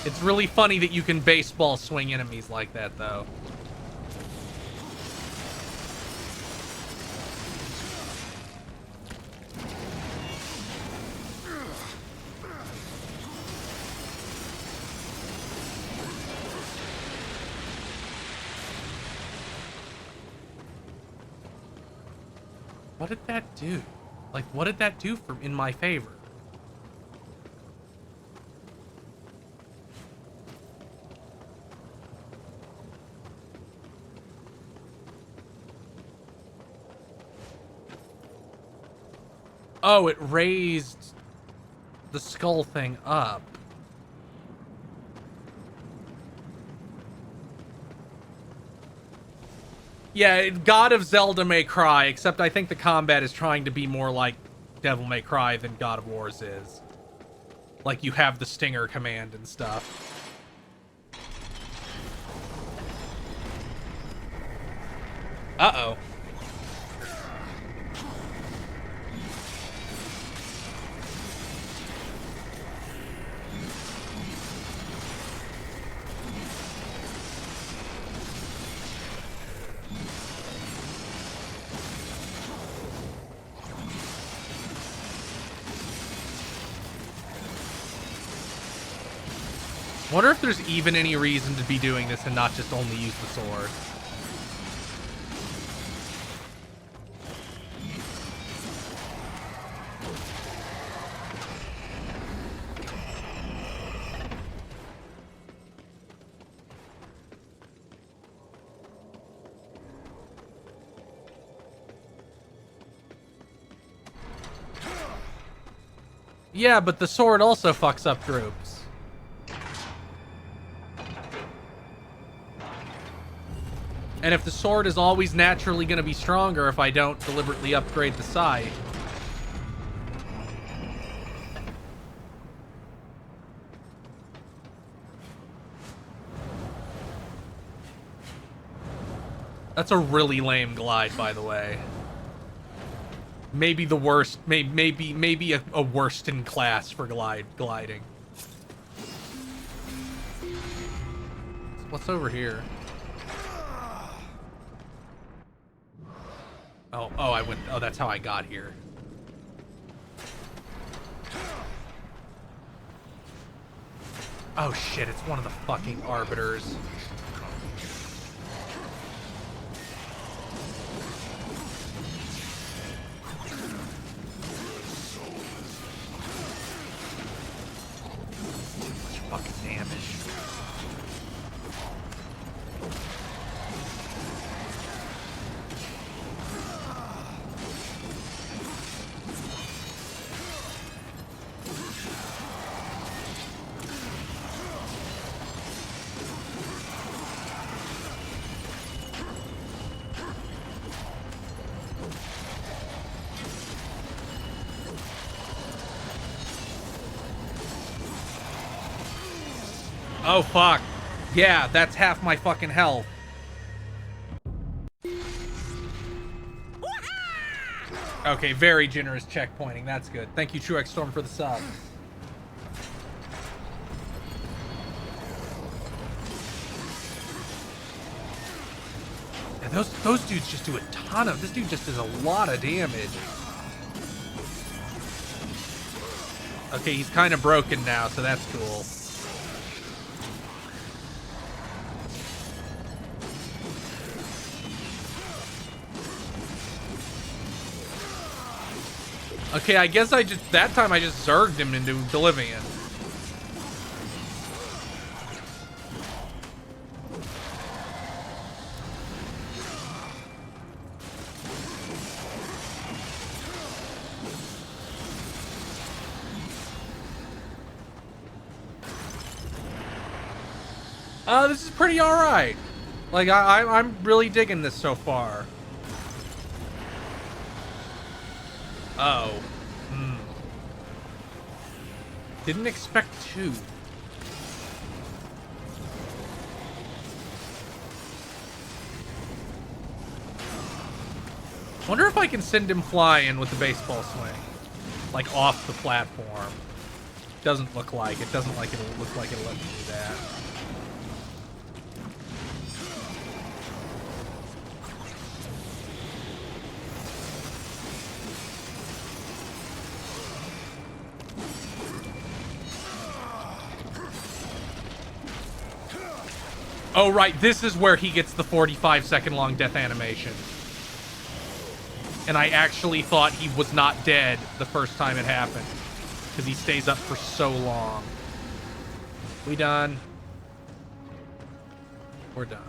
It's really funny that you can baseball swing enemies like that, though. What did that do? Like, what did that do for in my favor? Oh, it raised the skull thing up. Yeah, God of Zelda May Cry, except I think the combat is trying to be more like Devil May Cry than God of War's is. Like, you have the stinger command and stuff. Uh-oh. Wonder if there's even any reason to be doing this and not just only use the sword. Yeah, but the sword also fucks up groups. And if the sword is always naturally going to be stronger if I don't deliberately upgrade the scythe. That's a really lame glide, by the way. Maybe the worst, maybe a worst in class for gliding. What's over here? Oh, I went. Oh, that's how I got here. Oh shit! It's one of the fucking arbiters. Too much fucking damage. Oh, fuck. Yeah, that's half my fucking health. Okay, very generous checkpointing. That's good. Thank you, Truex Storm, for the sub. Yeah, those dudes just do a ton of... This dude just does a lot of damage. Okay, he's kind of broken now, so that's cool. Okay, I guess that time I just zerged him into oblivion. This is pretty alright. Like, I'm really digging this so far. Oh. Didn't expect to. Wonder if I can send him flying with the baseball swing. Like, off the platform. Doesn't look like it. Doesn't like it'll look like it'll let me do that. Oh, right. This is where he gets the 45-second long death animation. And I actually thought he was not dead the first time it happened. Because he stays up for so long. We done? We're done.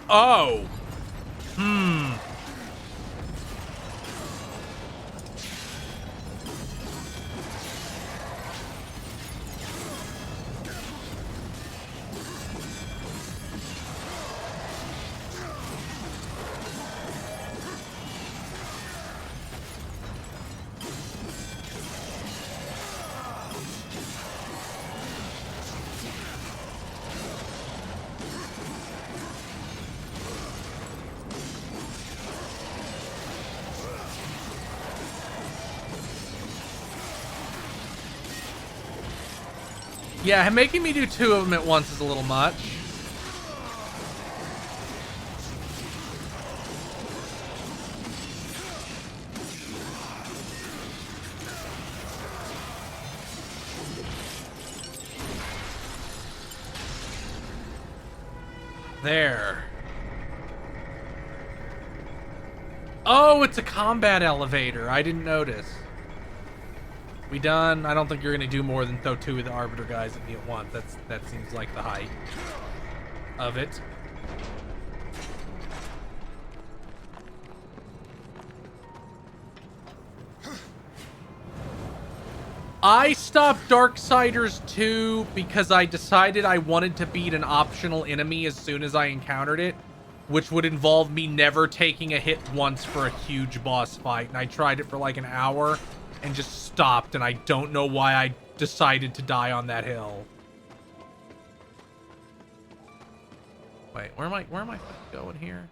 Oh. Yeah, making me do 2 of them at once is a little much. There. Oh, it's a combat elevator. I didn't notice. We done? I don't think you're gonna do more than throw 2 of the Arbiter guys at me at once. That seems like the height of it. I stopped Darksiders 2 because I decided I wanted to beat an optional enemy as soon as I encountered it, which would involve me never taking a hit once for a huge boss fight. And I tried it for like an hour and just stopped, and I don't know why I decided to die on that hill. Wait, where am I going here?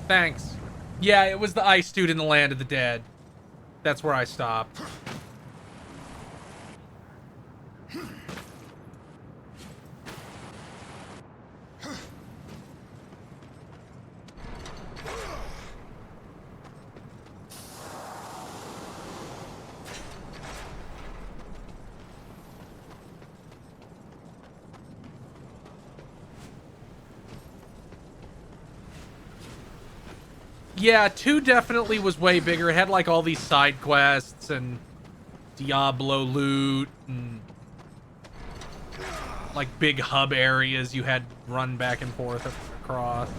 Thanks. Yeah, it was the ice dude in the land of the dead. That's where I stopped. Yeah, 2 definitely was way bigger. It had like all these side quests and Diablo loot and like big hub areas you had run back and forth across.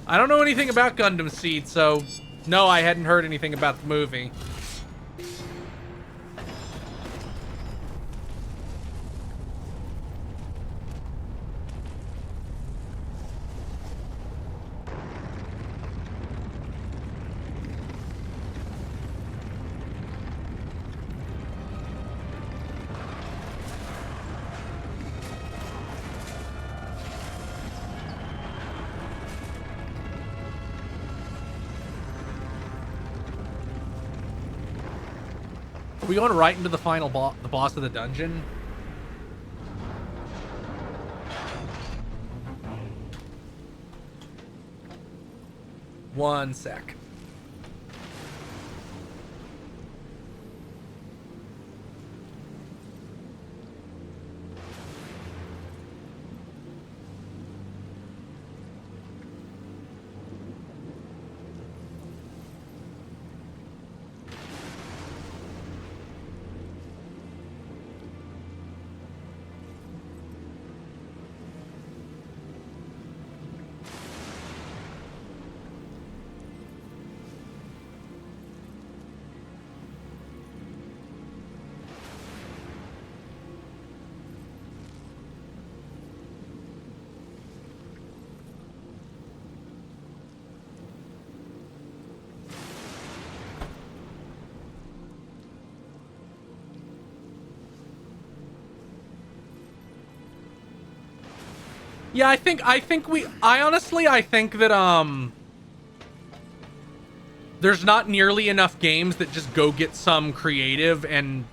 I don't know anything about Gundam Seed, so no, I hadn't heard anything about the movie. Are we going right into the final the boss of the dungeon? One sec. Yeah, I think I honestly think that there's not nearly enough games that just go get some creative and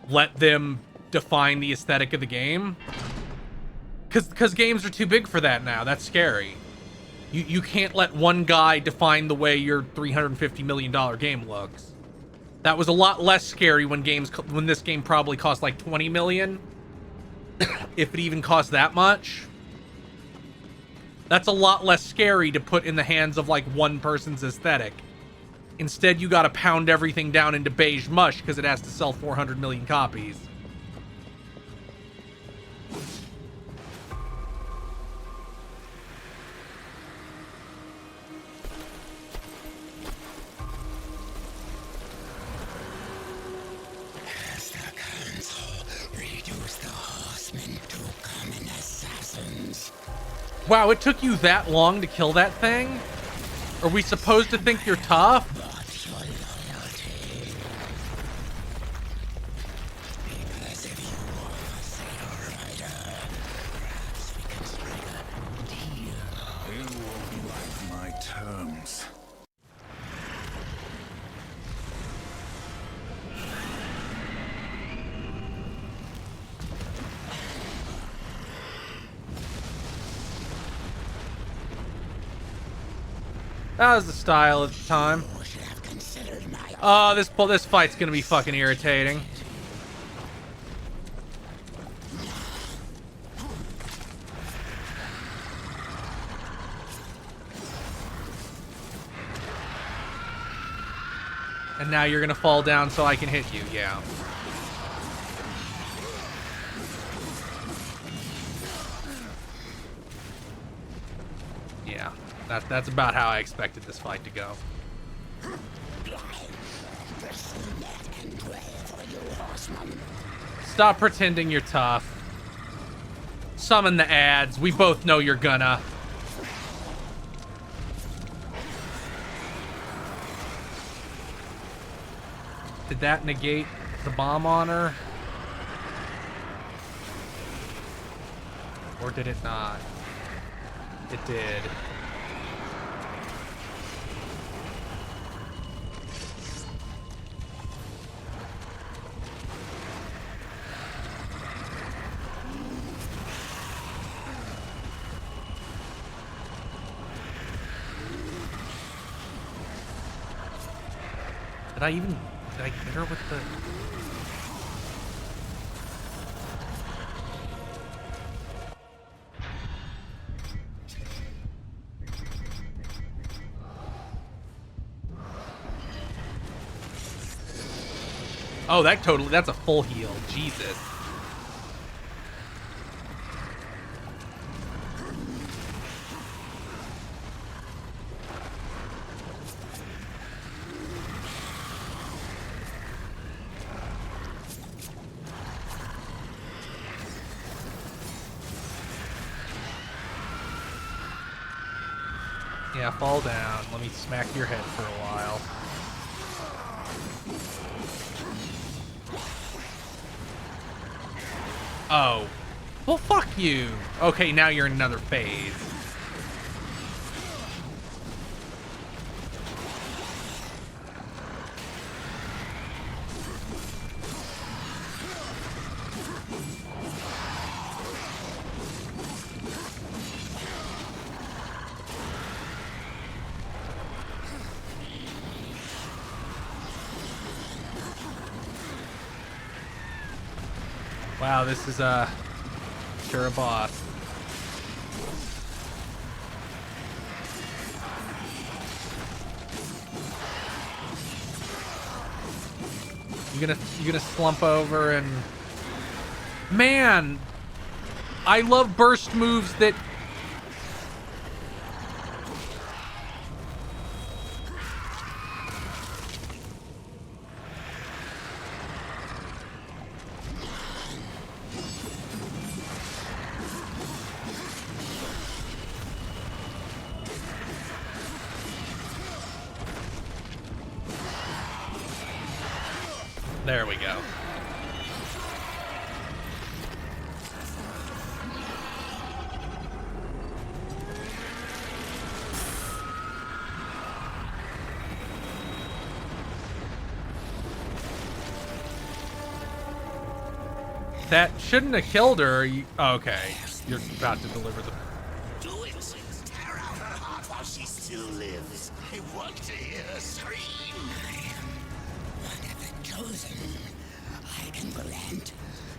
let them define the aesthetic of the game. Cause games are too big for that now. That's scary. You can't let one guy define the way your $350 million game looks. That was a lot less scary when this game probably cost like 20 million. If it even cost that much. That's a lot less scary to put in the hands of like one person's aesthetic. Instead, you gotta pound everything down into beige mush because it has to sell 400 million copies. As the council reduced the horsemen to common assassins. Wow, it took you that long to kill that thing? Are we supposed to think you're tough? But your loyalty. Because if you are a sailor rider, perhaps we can strike a deal. You won't like my terms. That was the style at the time. You should have considered my Oh, this fight's gonna be fucking irritating. And now you're gonna fall down so I can hit you, yeah. Yeah, that's about how I expected this fight to go. Stop pretending you're tough. Summon the ads. We both know you're gonna. Did that negate the bomb on her? Or did it not? It did. Did I get her with the... Oh, that's a full heal. Jesus. Yeah, fall down. Let me smack your head for a while. Oh. Well, fuck you. Okay, now you're in another phase. Wow, this is sure a boss. You gonna slump over and... Man! I love burst moves that... There we go. That shouldn't have killed her. Oh, okay. You're about to deliver the... Do it! Tear out her heart while she still lives. I want to hear her scream. One of the chosen. I can grant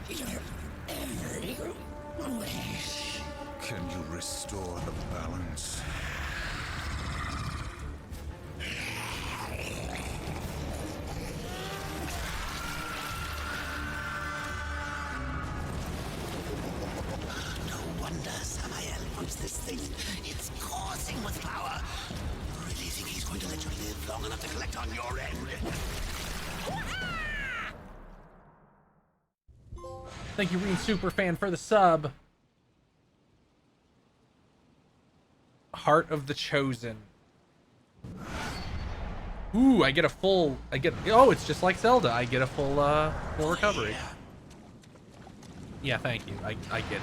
your every wish. Can you restore the balance? No wonder Samael wants this thing. It's coursing with power. Really think he's going to let you live long enough to collect on your end? Thank you, Reen Superfan, for the sub. Heart of the Chosen. Ooh, I get a full... Oh, it's just like Zelda. I get a full recovery. Yeah, thank you. I get it.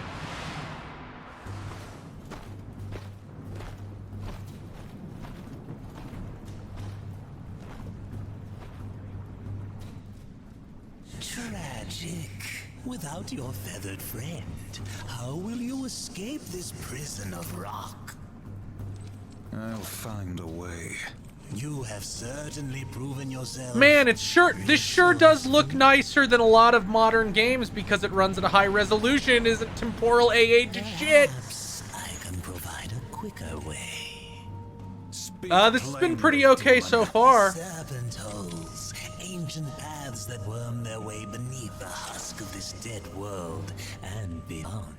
Tragic. Without your feathered friend, how will you escape this prison of rock? I'll find a way. You have certainly proven yourself. Man, this sure does look nicer than a lot of modern games because it runs at a high resolution. Isn't temporal AA to shit? Perhaps I can provide a quicker way. This has been pretty okay so far. Serpent holes, ancient paths that worm their way beneath the husk of this dead world and beyond.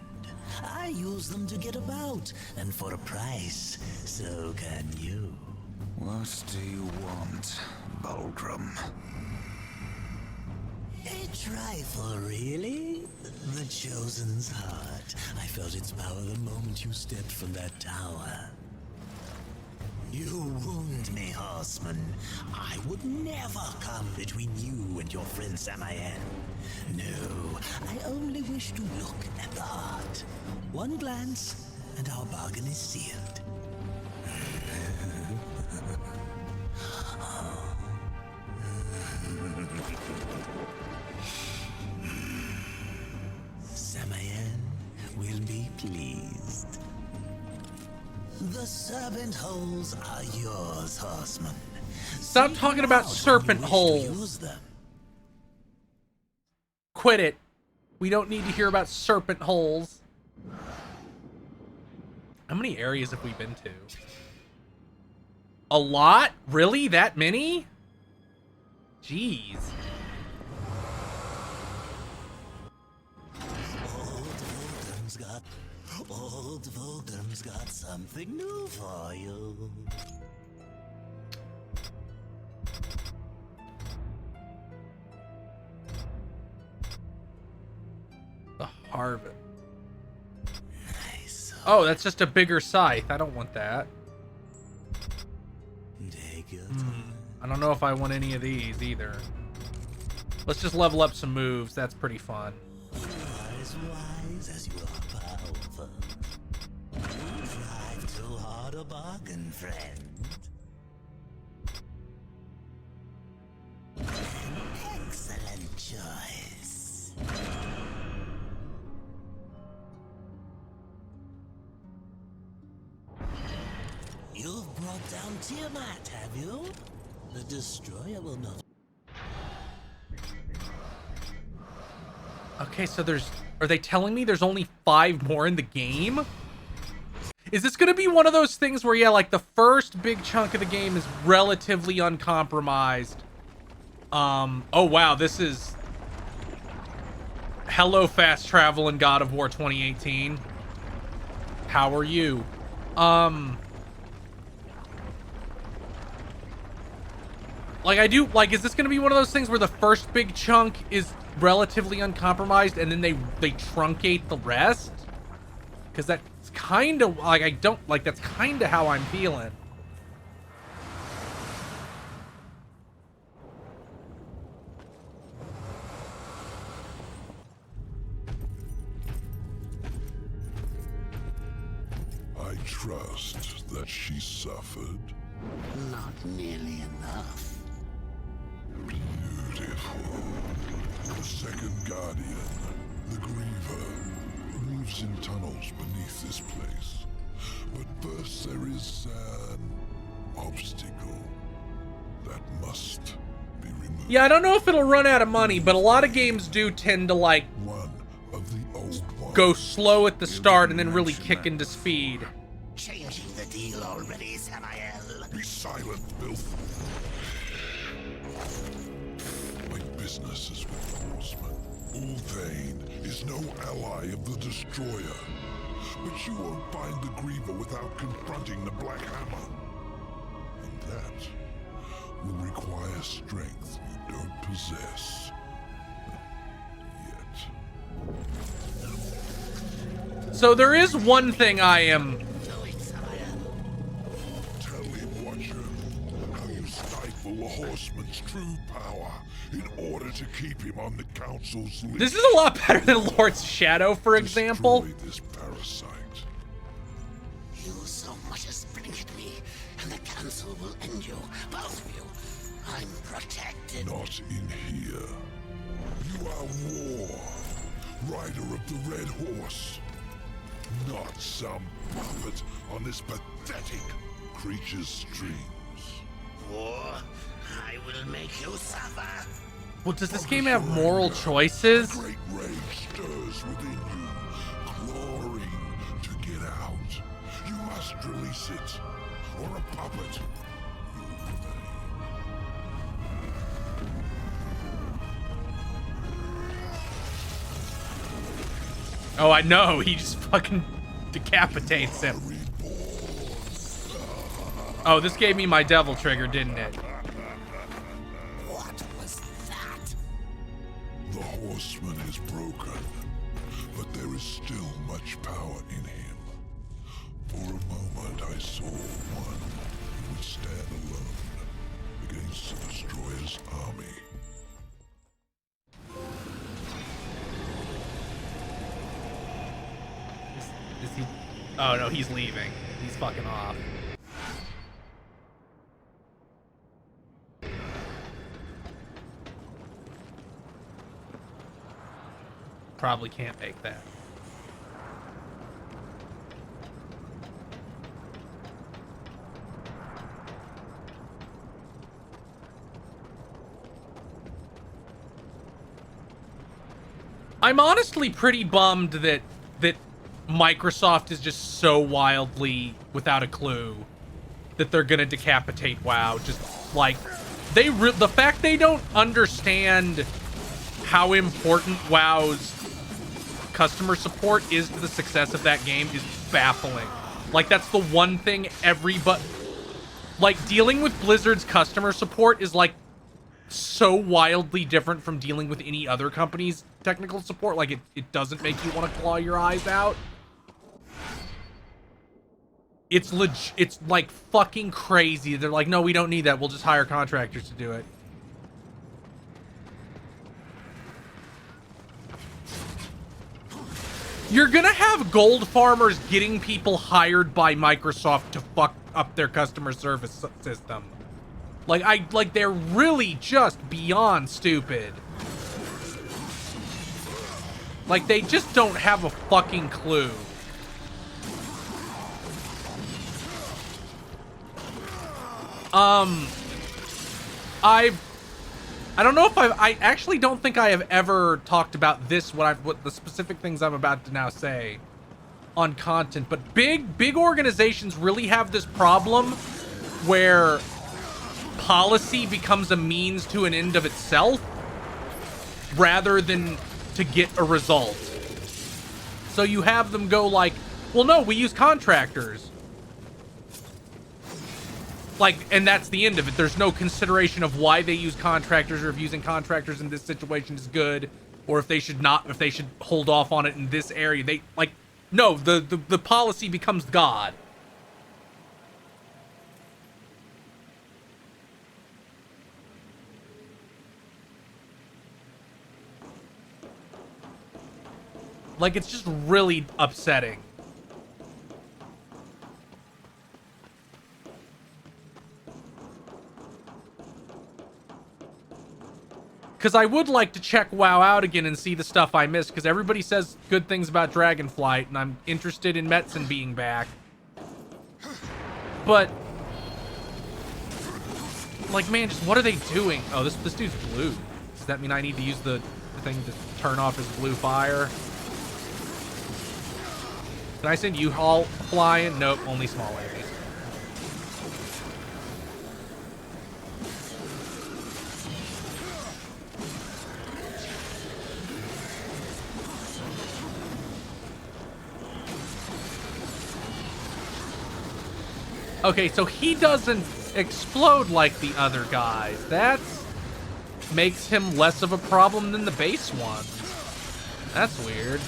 I use them to get about, and for a price, so can you. What do you want, Bulgrim? A trifle, really? The Chosen's heart. I felt its power the moment you stepped from that tower. You wound me, horseman. I would never come between you and your friend Samael. No, I only wish to look at the heart. One glance, and our bargain is sealed. Samael will be pleased. The serpent holes are yours, horseman. Stop See talking how about you serpent wish to holes. use them. Quit it. We don't need to hear about serpent holes. How many areas have we been to? A lot? Really? That many? Jeez. Old Vulgrim's got something new for you. The harvest. Nice. Oh, that's just a bigger scythe. I don't want that. Take your time. I don't know if I want any of these either. Let's just level up some moves. That's pretty fun. You are as wise as you are powerful. You drive too hard a bargain, friend. An excellent choice. You've brought down Tiamat, have you? The Destroyer will not. Okay, so are they telling me there's only 5 more in the game? Is this gonna be one of those things where, yeah, like the first big chunk of the game is relatively uncompromised? Oh wow, this is... Hello, fast travel in God of War 2018. How are you? Like, is this gonna be one of those things where the first big chunk is relatively uncompromised and then they truncate the rest? Because that's kind of, like, that's kind of how I'm feeling. I trust that she suffered. Not nearly enough. Beautiful. The second guardian. The Griever moves in tunnels beneath this place. But first there is an obstacle that must be removed. Yeah, I don't know if it'll run out of money, but a lot of games do tend to, like, One of the old ones. go slow at the start and then really kick into speed. Changing the deal already, Samael. Be silent, filth. My business is with the Horseman. Ulthane is no ally of the Destroyer. But you won't find the Griever without confronting the Black Hammer. And that will require strength you don't possess. Yet. So there is one thing I am... Tell him, Watcher, how you stifle the Horseman's true power in order to keep him on the Council's list. This is a lot better than Lord's Shadow, for example. Destroy this parasite. You so much as blink at me, and the Council will end you, both of you. I'm protected. Not in here. You are War, rider of the Red Horse. Not some puppet on this pathetic creature's strings. War, I will make you suffer. Well, does this game have moral choices? Great rage stirs within you, clawing to get out. You must release it, or a puppet will remain. Oh, I know. He just fucking decapitates him. Oh, this gave me my devil trigger, didn't it? What was that? The Horseman is broken, but there is still much power in him. For a moment I saw one who would stand alone against the Destroyer's army. Is he... Oh, no, he's leaving. He's fucking off. Probably can't make that. I'm honestly pretty bummed that Microsoft is just so wildly without a clue that they're gonna decapitate WoW. Just like the fact they don't understand how important WoW's customer support is to the success of that game is baffling. Like, that's the one thing like, dealing with Blizzard's customer support is like so wildly different from dealing with any other company's technical support. Like, it doesn't make you want to claw your eyes out. It's like fucking crazy. They're like, no, we don't need that. We'll just hire contractors to do it. You're gonna have gold farmers getting people hired by Microsoft to fuck up their customer service system. Like they're really just beyond stupid. Like, they just don't have a fucking clue. I don't know if I actually don't think I have ever talked about this, what the specific things I'm about to now say on content, but big organizations really have this problem where policy becomes a means to an end of itself rather than to get a result. So you have them go like, well, no, we use contractors. Like, and that's the end of it. There's no consideration of why they use contractors, or if using contractors in this situation is good, or if they should not, if they should hold off on it in this area. They, like, no, the policy becomes God. Like, it's just really upsetting. Because I would like to check WoW out again and see the stuff I missed, because everybody says good things about Dragonflight, and I'm interested in Metzen being back. But, like, man, just what are they doing? Oh, this dude's blue. Does that mean I need to use the thing to turn off his blue fire? Can I send you all flying? Nope, only small enemies. Okay, so he doesn't explode like the other guys. That makes him less of a problem than the base ones. That's weird.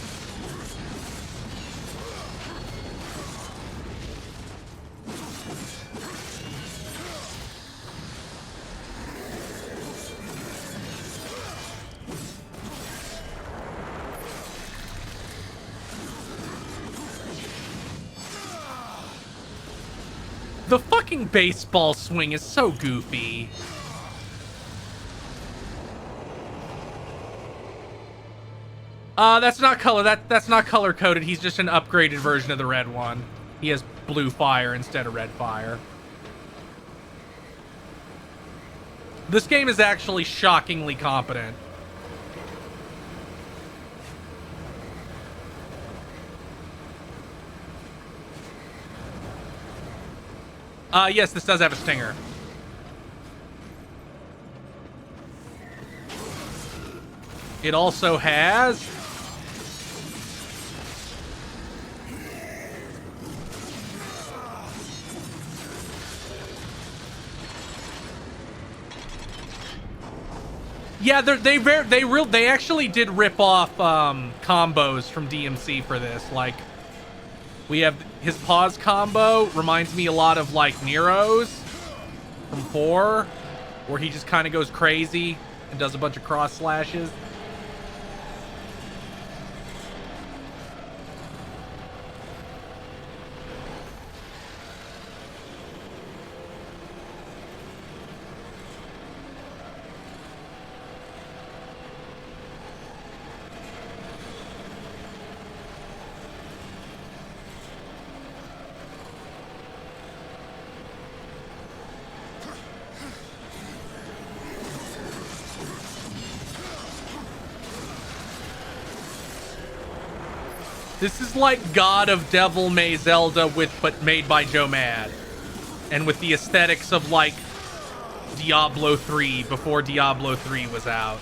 The fucking baseball swing is so goofy. That's not color. That's not color coded. He's just an upgraded version of the red one. He has blue fire instead of red fire. This game is actually shockingly competent. Yes, this does have a stinger. It also has... Yeah, they actually did rip off combos from DMC for this. Like, we have his pause combo reminds me a lot of like Nero's from 4, where he just kind of goes crazy and does a bunch of cross slashes. This is like God of Devil May Zelda but made by Joe Mad. And with the aesthetics of like Diablo 3 before Diablo 3 was out.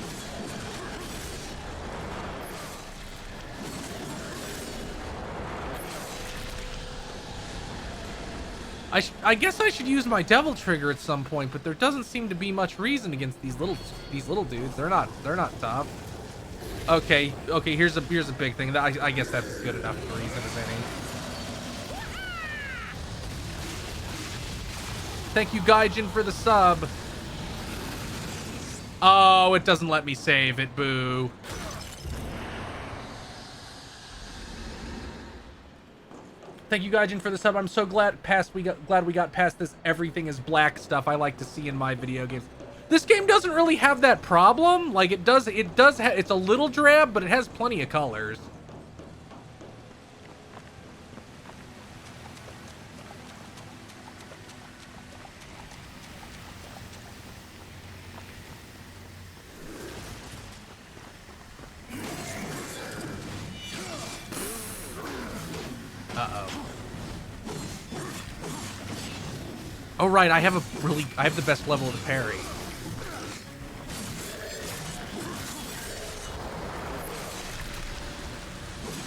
I guess I should use my devil trigger at some point, but there doesn't seem to be much reason against these little dudes. They're not tough. Okay, here's a big thing. I guess that's good enough of a reason as any. Thank you, Gaijin, for the sub. Oh, it doesn't let me save it, boo. Thank you, Gaijin, for the sub. I'm so glad we got past this everything is black stuff I like to see in my video games. This game doesn't really have that problem. Like, it's a little drab, but it has plenty of colors. Uh-oh. Oh, right, I have the best level of the parry.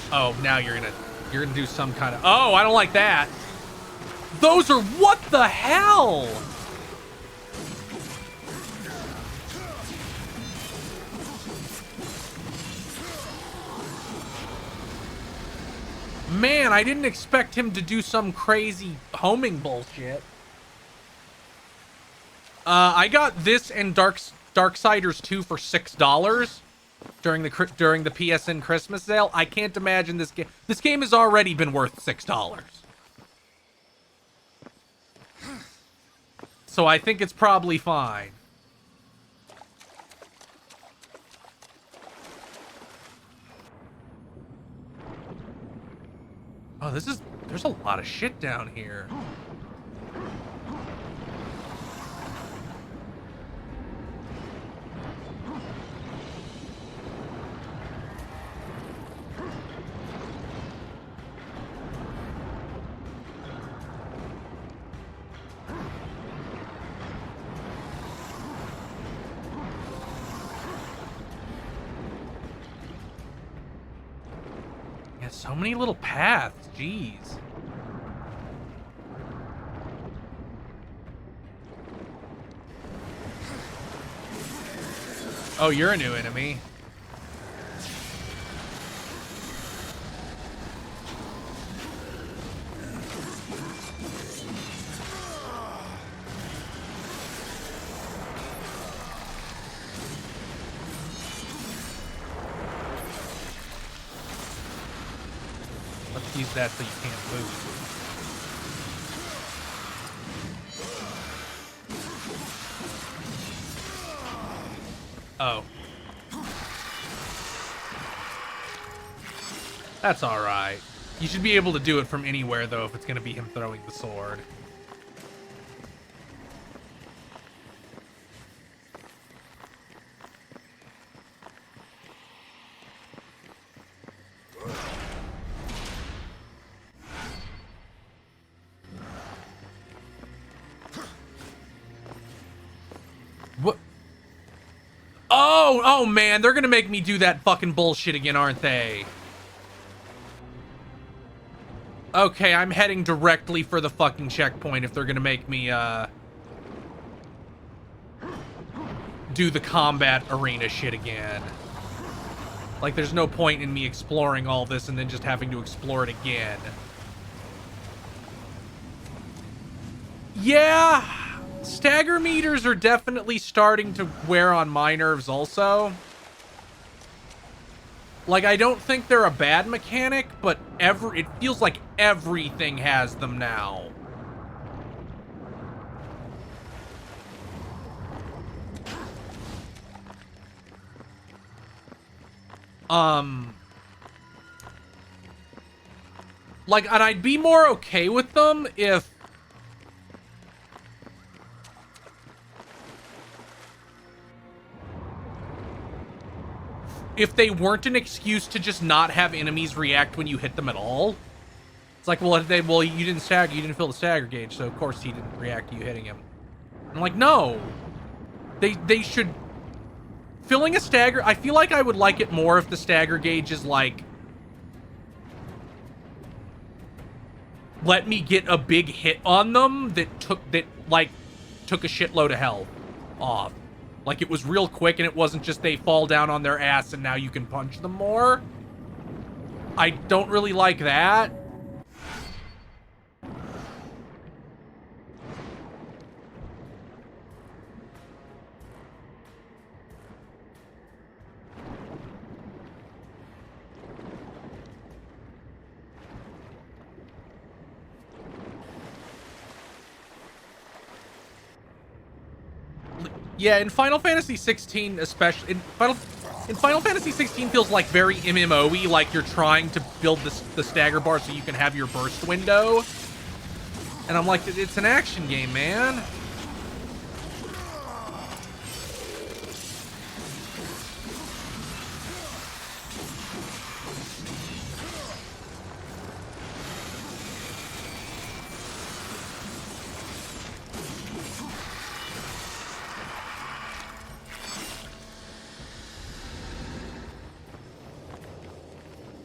Oh, now you're gonna do some kind of... Oh, I don't like that. Those are... What the hell? Man, I didn't expect him to do some crazy homing bullshit. I got this and Darksiders 2 for $6 during the PSN Christmas sale. I can't imagine this game. This game has already been worth $6. So I think it's probably fine. Oh, there's a lot of shit down here. Yeah, so many little paths, jeez. Oh, you're a new enemy. Let's use that so you can't move. Oh. That's alright. You should be able to do it from anywhere, though, if it's going to be him throwing the sword. What? Oh man, they're gonna make me do that fucking bullshit again, aren't they? Okay, I'm heading directly for the fucking checkpoint if they're gonna make me, do the combat arena shit again. Like, there's no point in me exploring all this and then just having to explore it again. Yeah, stagger meters are definitely starting to wear on my nerves also. Like, I don't think they're a bad mechanic, but it feels like everything has them now. Like, and I'd be more okay with them if they weren't an excuse to just not have enemies react when you hit them at all. It's like, well, you didn't stagger, you didn't fill the stagger gauge, so of course he didn't react to you hitting him. I'm like, no. They should... Filling a stagger... I feel like I would like it more if the stagger gauge is like... Let me get a big hit on them that took a shitload of health off. Like, it was real quick and it wasn't just they fall down on their ass and now you can punch them more. I don't really like that. Yeah, in Final Fantasy 16, especially in Final Fantasy 16 feels like very MMO-y, like you're trying to build the stagger bar so you can have your burst window. And I'm like, it's an action game, man.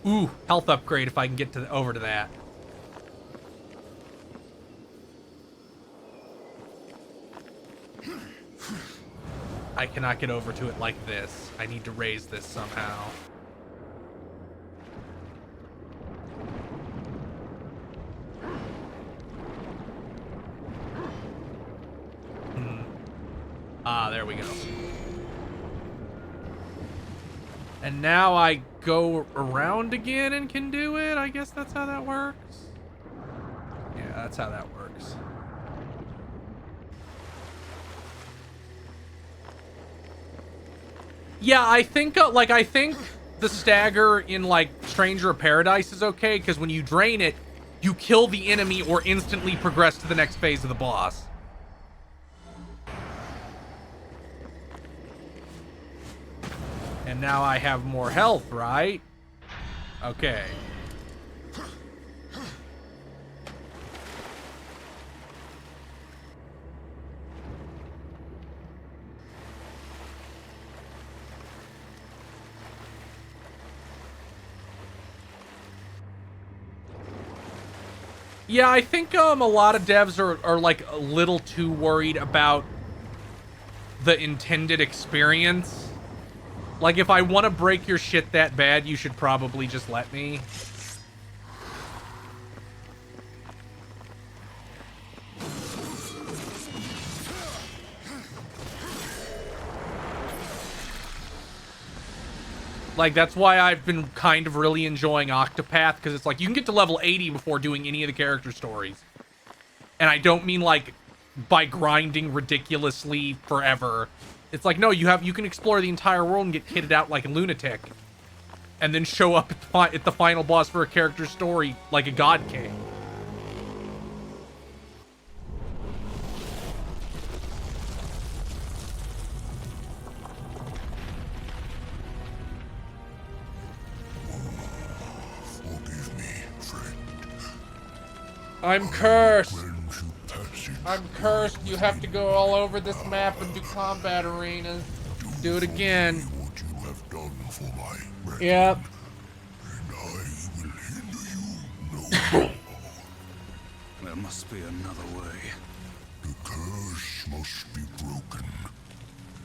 Ooh, health upgrade if I can get over to that. I cannot get over to it like this. I need to raise this somehow. Ah, there we go. And now I go around again and can do it? I guess that's how that works. Yeah, that's how that works. Yeah, I think, I think the stagger in, like, Stranger of Paradise is okay, because when you drain it, you kill the enemy or instantly progress to the next phase of the boss. And now I have more health, right? Okay. Yeah, I think a lot of devs are like a little too worried about the intended experience. Like, if I want to break your shit that bad, you should probably just let me. Like, that's why I've been kind of really enjoying Octopath, because it's like, you can get to level 80 before doing any of the character stories. And I don't mean, like, by grinding ridiculously forever. It's like, no, you can explore the entire world and get kitted out like a lunatic. And then show up at the final boss for a character story like a god king. Forgive me, friend. I'm cursed. When to pass it, I'm cursed. You have to go all over this map and do combat arenas. Do it again. what you have done for my brethren, Yep. and I will hinder you no more. There must be another way. The curse must be broken.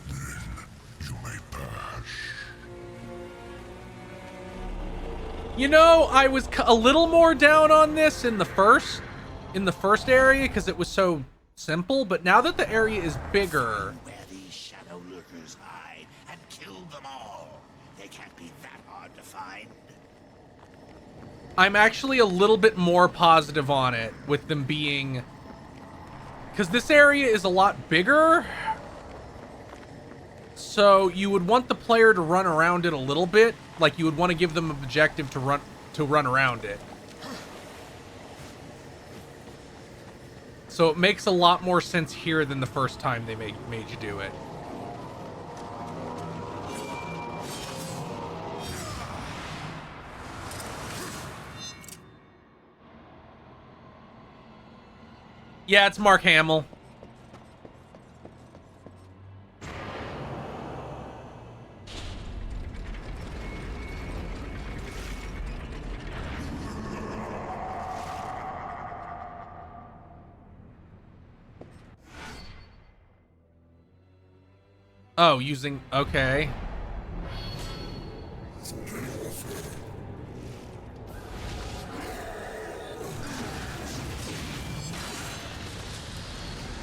Then you may pass. You know, I was a little more down on this in the first area because it was so simple, but now that the area is bigger, Where these shadow lurkers hide and kill them all. They can't be that hard to find. I'm actually a little bit more positive on it with them being, because this area is a lot bigger, so you would want the player to run around it a little bit. Like, you would want to give them an objective to run around it. So it makes a lot more sense here than the first time they made you do it. Yeah, it's Mark Hamill. Oh, using... Okay.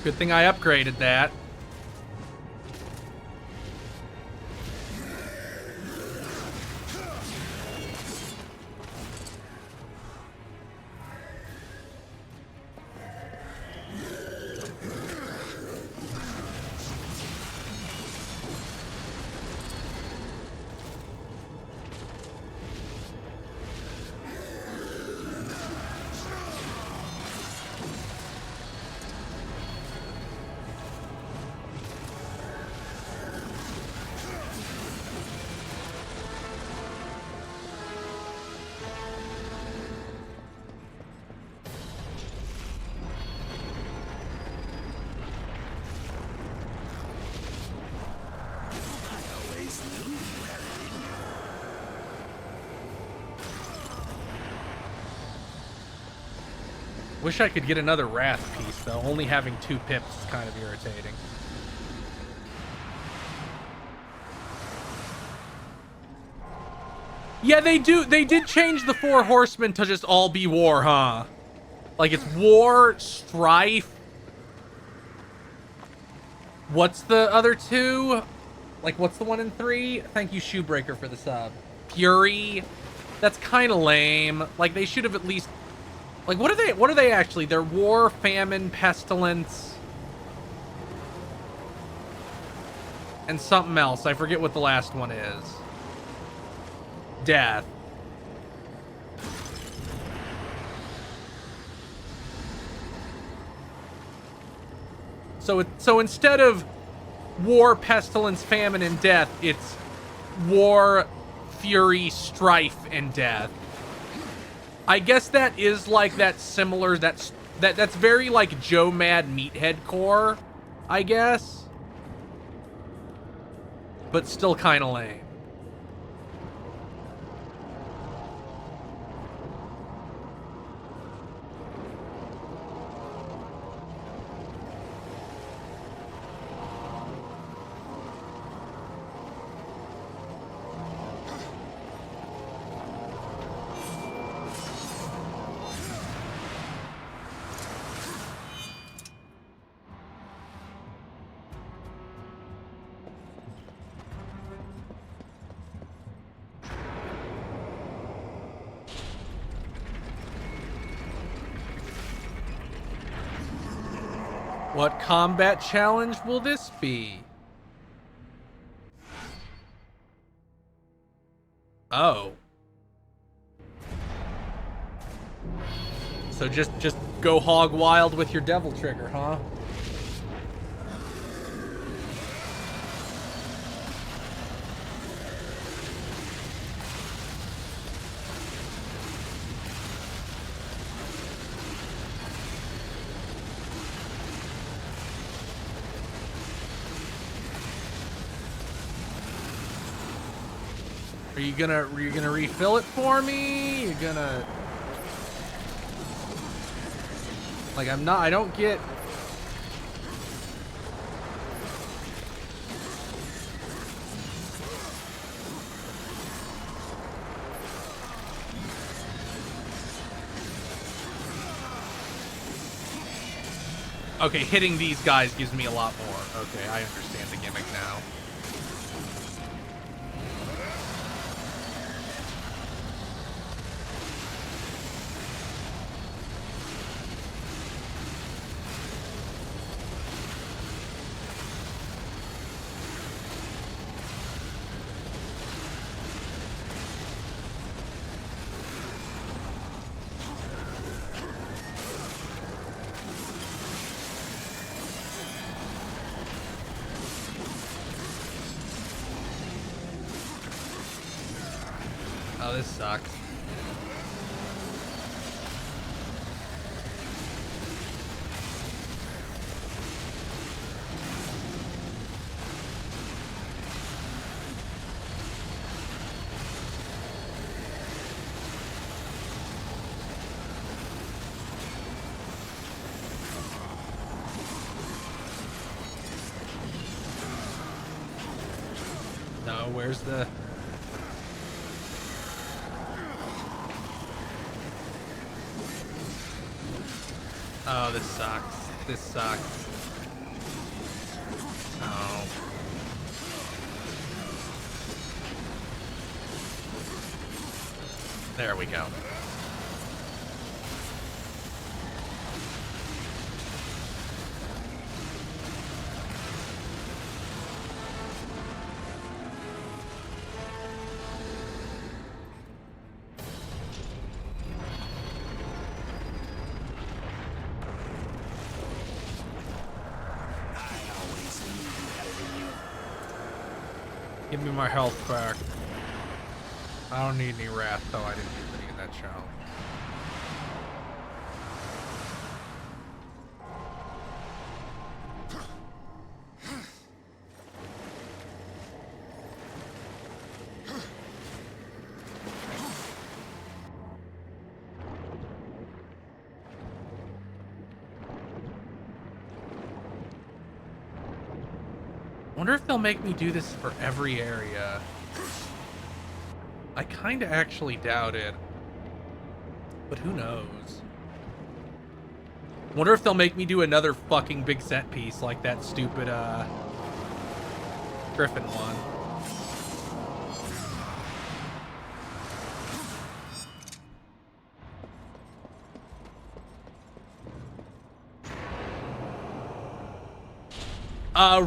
Good thing I upgraded that. Wish I could get another Wrath piece, though. Only having 2 pips is kind of irritating. Yeah, they did change the 4 horsemen to just all be war, huh? Like, it's war, strife. What's the other 2? Like, what's the one in 3? Thank you, Shoebreaker, for the sub. Fury. That's kind of lame. Like, they should have at least... Like, what are they actually? They're war, famine, pestilence, and something else. I forget what the last one is. Death. So instead of war, pestilence, famine, and death, it's war, fury, strife, and death. I guess that is like that similar. That's very like Joe Mad Meathead core, I guess, but still kind of lame. What combat challenge will this be? Oh. So just go hog wild with your devil trigger, huh? Are you gonna refill it for me? You're gonna, like, I don't get. Okay, hitting these guys gives me a lot more. Okay, I understand the gimmick now. Oh, this sucks. No, where's the... Oh, this sucks. This sucks. Oh. There we go. Give me my health back. I don't need any wrath, though. I didn't use any in that challenge. I wonder if they'll make me do this for every area. I kind of actually doubt it. But who knows? Wonder if they'll make me do another fucking big set piece like that stupid, Griffin one.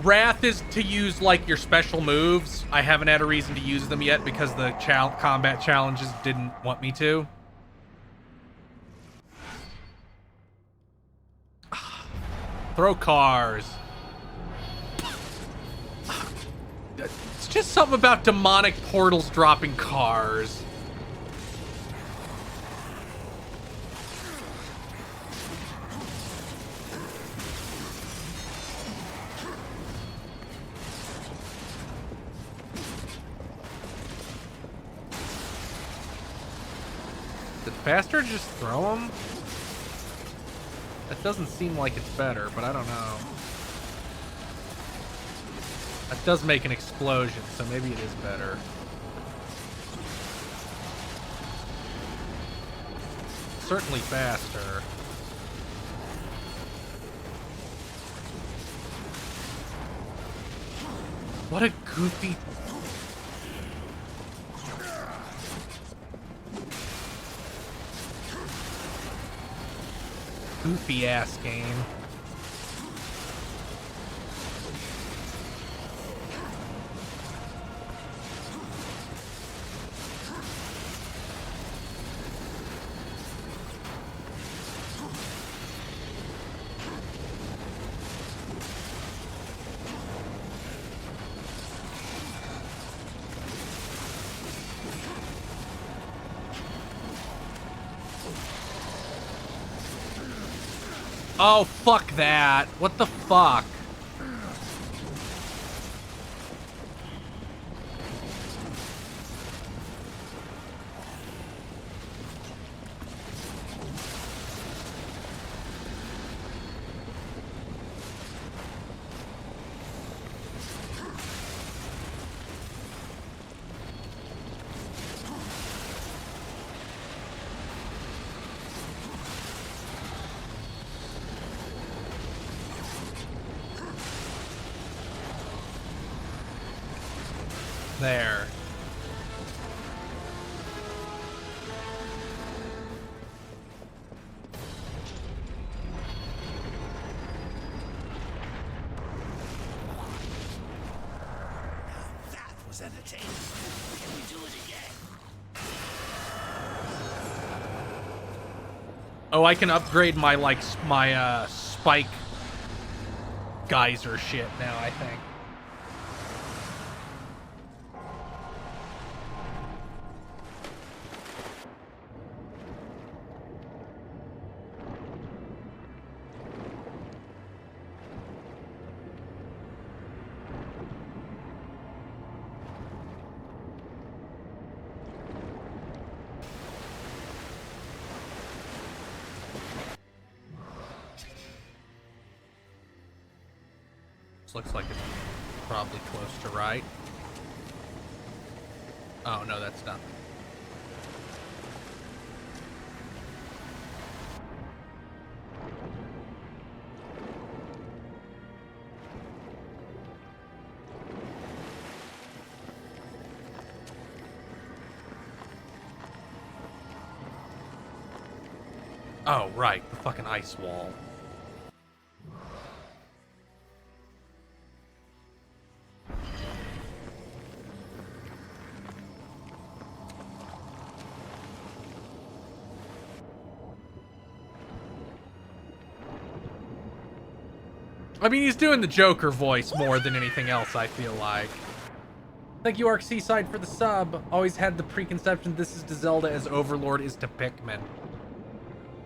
Wrath is to use, like, your special moves. I haven't had a reason to use them yet because the combat challenges didn't want me to. Throw cars. It's just something about demonic portals dropping cars. Is it faster to just throw them? That doesn't seem like it's better, but I don't know. That does make an explosion, so maybe it is better. Certainly faster. What a goofy... goofy ass game. Oh, fuck that. What the fuck? There. That was entertaining. Can we do it again? Oh, I can upgrade my, like, my, spike geyser shit now, I think. This looks like it's probably close to right. Oh, no, that's not. Oh, right, the fucking ice wall. I mean, he's doing the Joker voice more than anything else, I feel like. Thank you, Arc Seaside, for the sub. Always had the preconception this is to Zelda as Overlord is to Pikmin.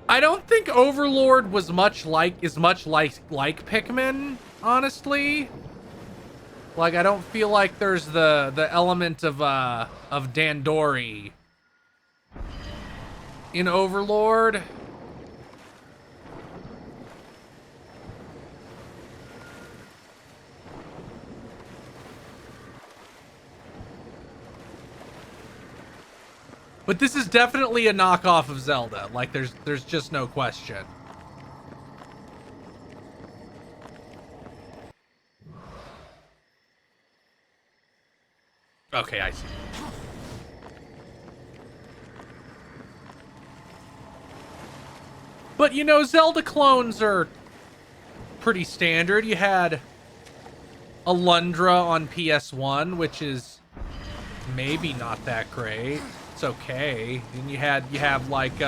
I don't think Overlord was much like Pikmin, honestly. Like, I don't feel like there's the element of Dandori in Overlord. But this is definitely a knockoff of Zelda. Like, there's just no question. Okay, I see. But, you know, Zelda clones are pretty standard. You had Alundra on PS1, which is maybe not that great. It's okay. And you have like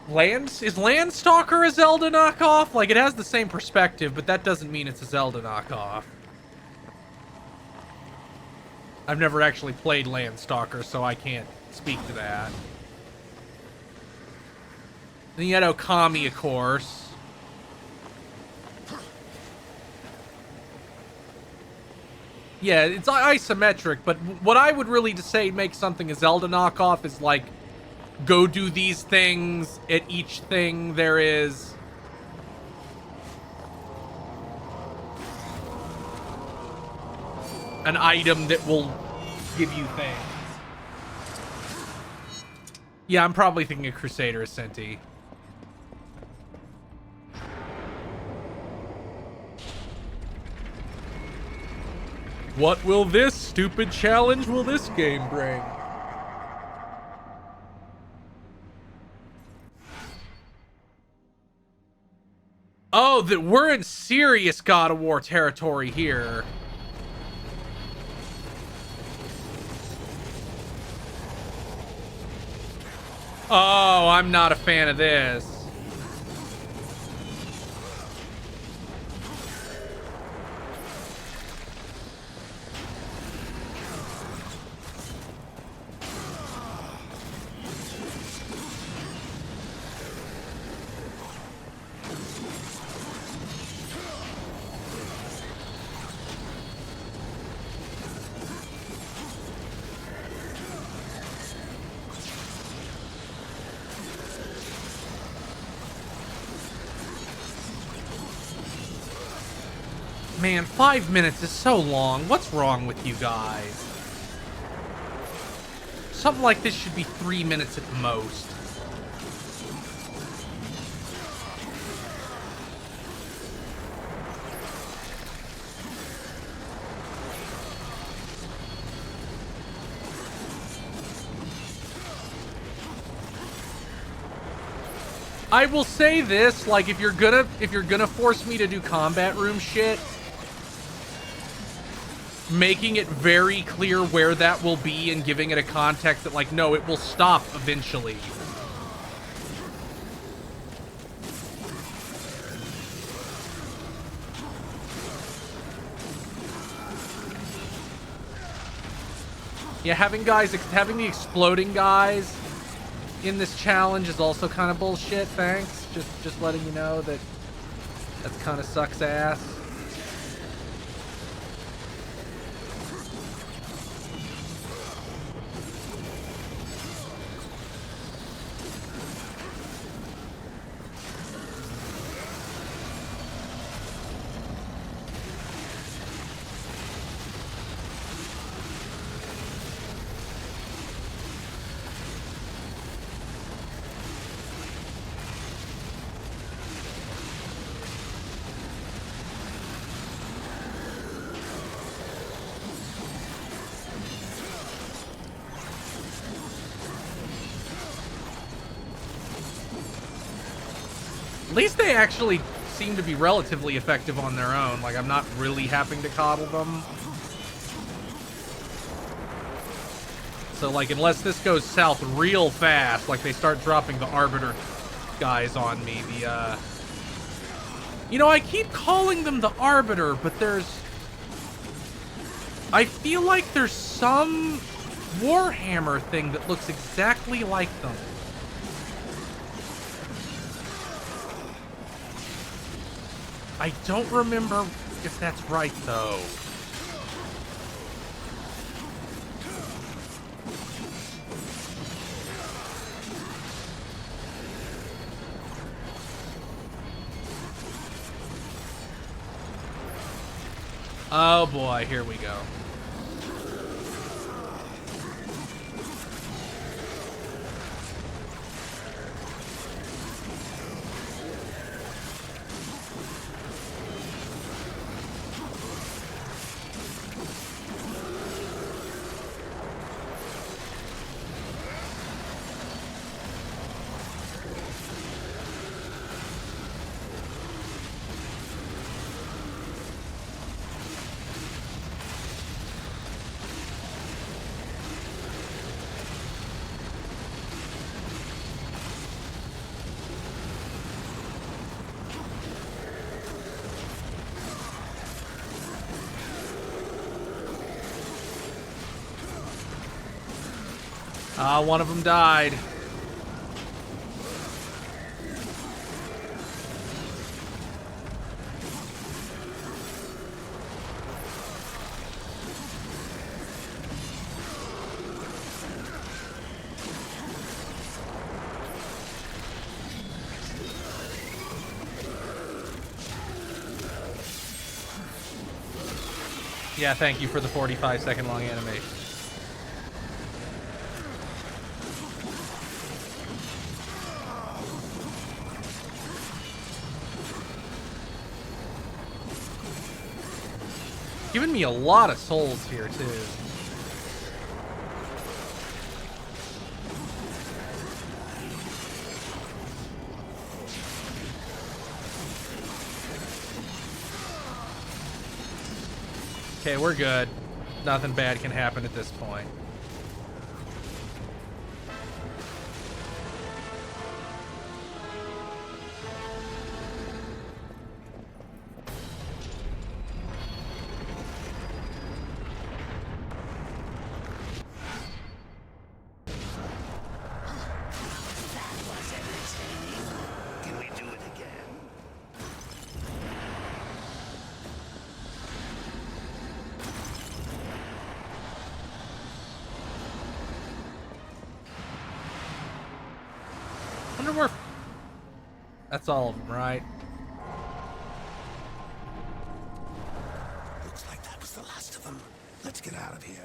Is Landstalker a Zelda knockoff? Like, it has the same perspective, but that doesn't mean it's a Zelda knockoff. I've never actually played Landstalker, so I can't speak to that. Then you had Okami, of course. Yeah, it's isometric, but what I would really say makes something a Zelda knockoff is like, go do these things. At each thing there is an item that will give you things. Yeah, I'm probably thinking of Crusader Ascenti. What will this stupid challenge will this game bring? Oh, that we're in serious God of War territory here. Oh, I'm not a fan of this. Man, 5 minutes is so long. What's wrong with you guys? Something like this should be 3 minutes at the most. I will say this, like, if you're gonna force me to do combat room shit, making it very clear where that will be and giving it a context that, like, no, it will stop eventually. Yeah, having the exploding guys in this challenge is also kind of bullshit, thanks. Just letting you know that kind of sucks ass. At least they actually seem to be relatively effective on their own. Like, I'm not really having to coddle them. So, like, unless this goes south real fast, like they start dropping the Arbiter guys on me, You know, I keep calling them the Arbiter, but I feel like there's some Warhammer thing that looks exactly like them. I don't remember if that's right, though. Oh boy, here we go. Ah, one of them died. Yeah, thank you for the 45-second long animation. Giving me a lot of souls here, too. Okay, we're good. Nothing bad can happen at this point. Can we do it again? I wonder where... That's all of them, right? Looks like that was the last of them. Let's get out of here.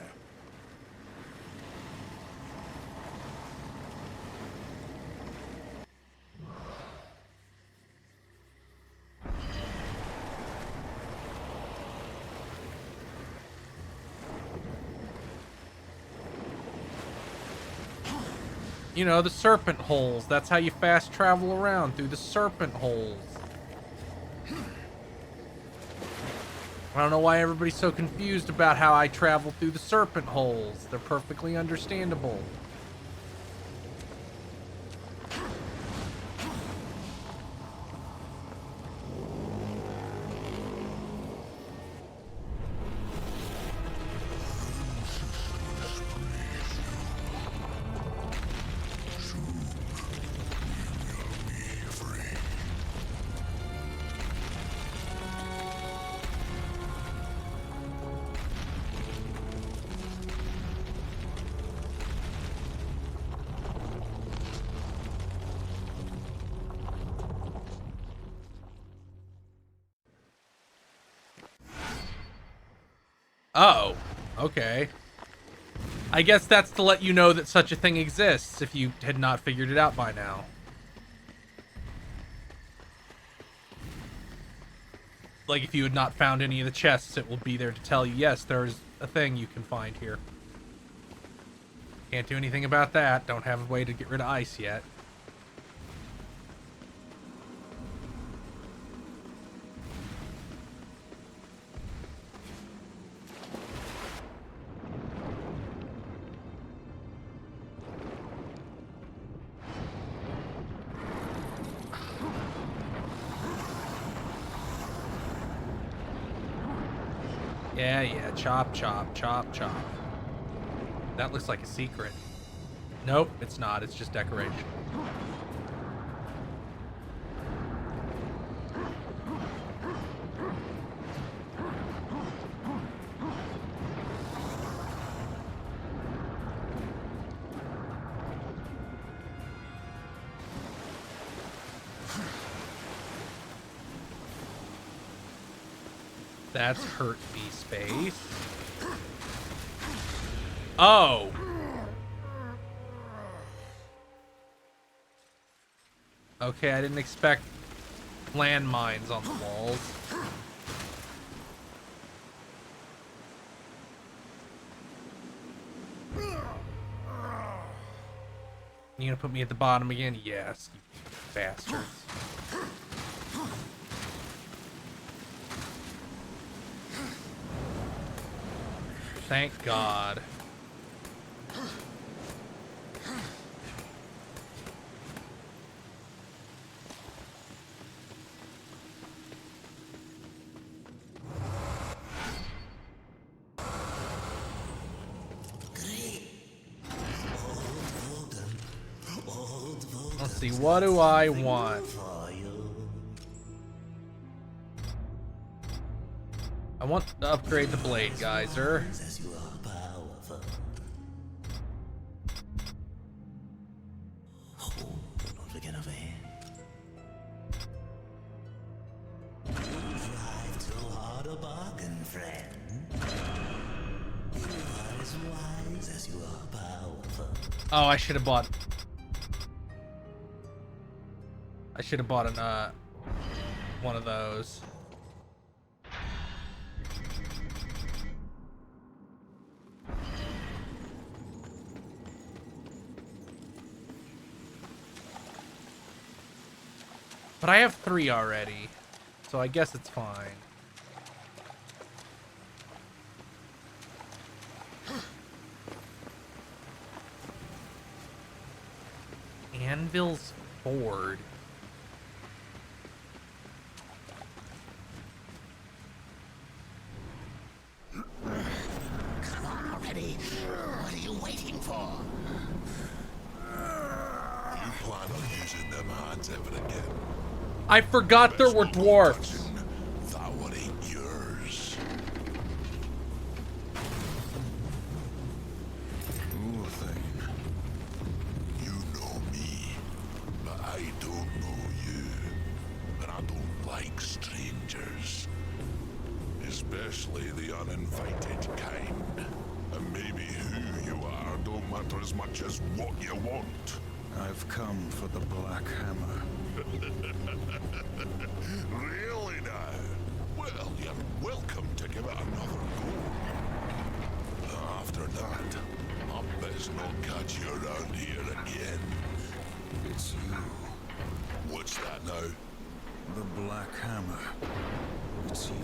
You know, the serpent holes. That's how you fast travel around, through the serpent holes. I don't know why everybody's so confused about how I travel through the serpent holes. They're perfectly understandable. Oh, okay. I guess that's to let you know that such a thing exists, if you had not figured it out by now. Like, if you had not found any of the chests, it will be there to tell you, yes, there is a thing you can find here. Can't do anything about that. Don't have a way to get rid of ice yet. Yeah, chop, chop, chop, chop. That looks like a secret. Nope, it's not. It's just decoration. That's hurt me space. Oh. Okay, I didn't expect landmines on the walls. You gonna put me at the bottom again? Yes, you bastards. Thank God. see, what do I want? For you. I want to upgrade the blade geyser. As you are powerful. Oh, don't forget over here. Drive too hard a bargain, friend. You are as wise as you are powerful. Oh, I should have bought an one of those. But I have 3 already, so I guess it's fine. Anvil's Ford. Come on already. What are you waiting for? You plan on using them hands ever again? I forgot there were dwarfs. That one ain't yours. Poor thing. You know me, but I don't know you. And I don't like strangers. Especially the uninvited kind. And maybe who you are don't matter as much as what you want. I've come for the Black Hammer. Really now? Well, you're welcome to give it another go. After that, I best not catch you around here again. It's you, What's that now? the Black Hammer. It's you.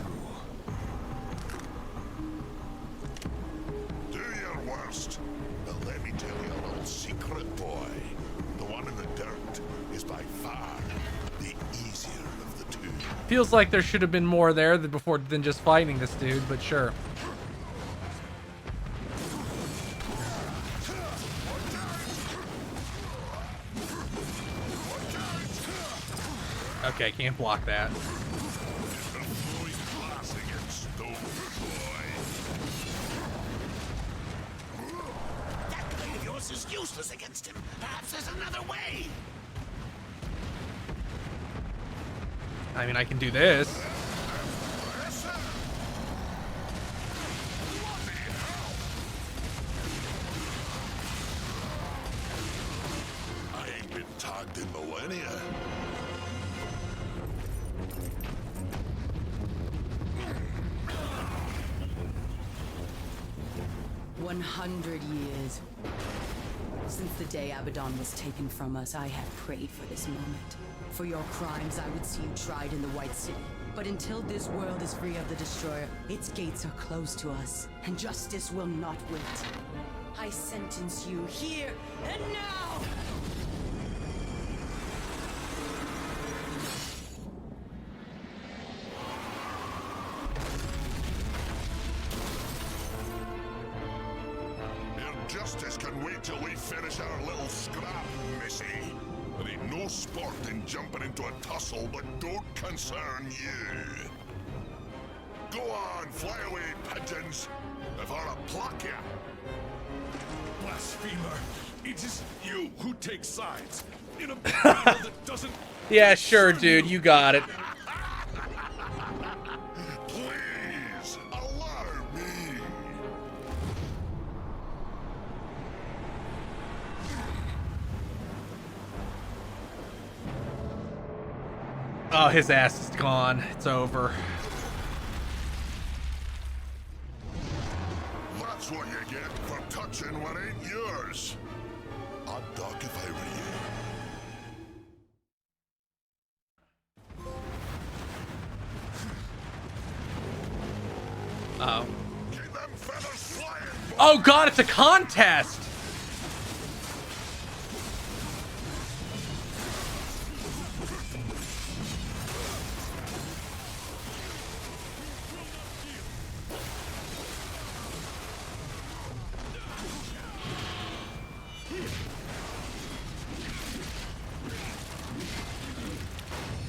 Do your worst. But let me tell you a little secret, boy. The one in the dirt is by far the easier of the two. Feels like there should have been more there than just fighting this dude, but sure. Okay, can't block that. Throwing glass against stone, boy. That blade of yours is useless against him. Perhaps there's another way. I mean, I can do this. I ain't been tagged in millennia. 100 years. Since the day Abaddon was taken from us, I have prayed for this moment. For your crimes, I would see you tried in the White City. But until this world is free of the Destroyer, its gates are closed to us, and justice will not wait. I sentence you here and now! Your justice can wait till we finish our little scrap, missy. There ain't no sport in jumping into a tussle that don't concern you. Go on, fly away, pigeons. If I'll pluck you. Blasphemer! It is you who takes sides in a battle that doesn't. Yeah, sure, dude, you got it. Please, allow me. Oh, his ass is gone. It's over. That's what you get for touching what ain't yours. I'd duck if I were you. Oh. Keep them feathers flying. Oh god, it's a contest!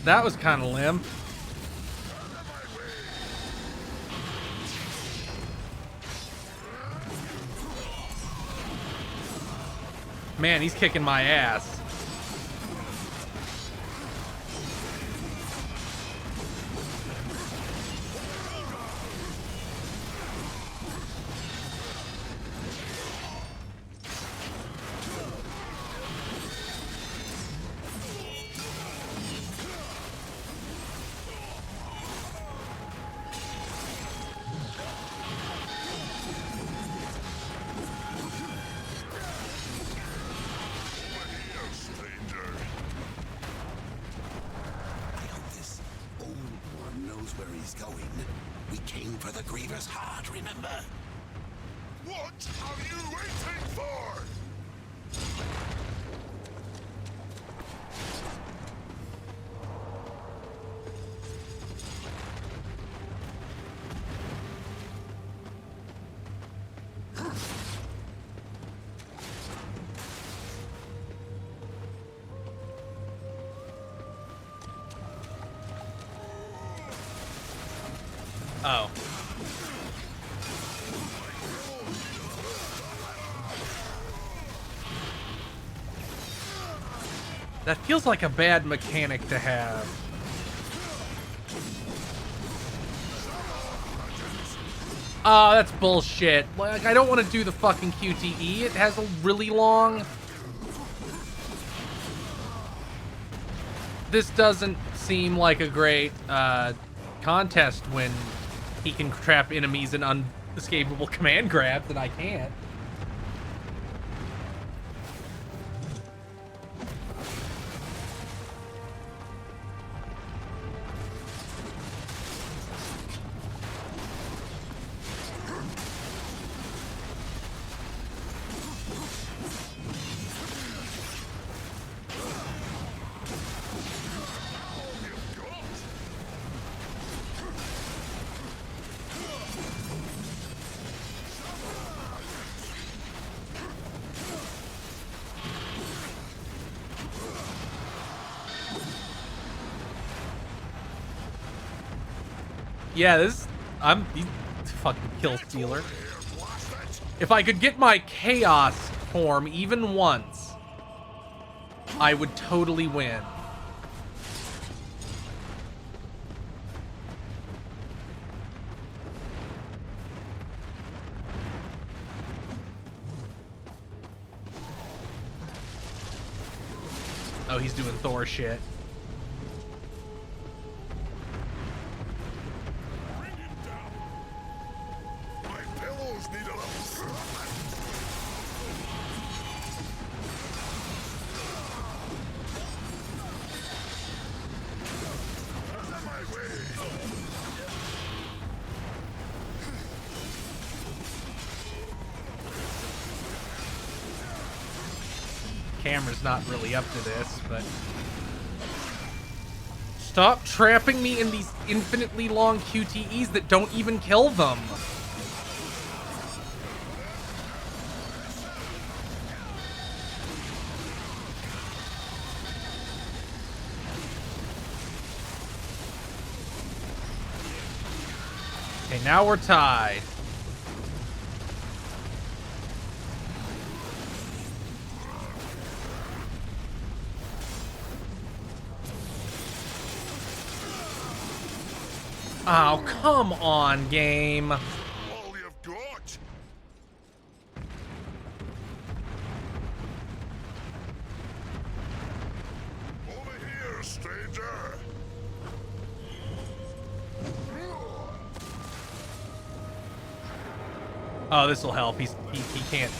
That was kind of limp. Man, he's kicking my ass. Where he's going. We came for the Griever's heart, remember? What are you waiting for? Oh. That feels like a bad mechanic to have. Oh, that's bullshit. Like, I don't want to do the fucking QTE. It has a really long... This doesn't seem like a great, contest when he can trap enemies in unescapable command grabs and I can't. Yeah, he's fucking kill stealer. If I could get my chaos form even once, I would totally win. Oh, he's doing Thor shit. Camera's not really up to this, but... Stop trapping me in these infinitely long QTEs that don't even kill them. Okay, now we're tied. Oh, come on, game. All you've got. Over here, stranger. Oh, this will help. He can't.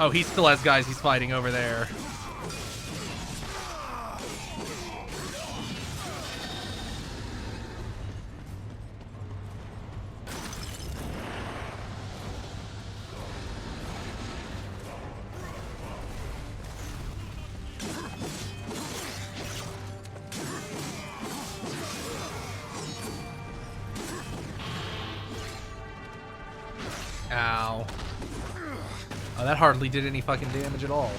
Oh, he still has guys he's fighting over there. Ow. Oh, that hardly did any fucking damage at all.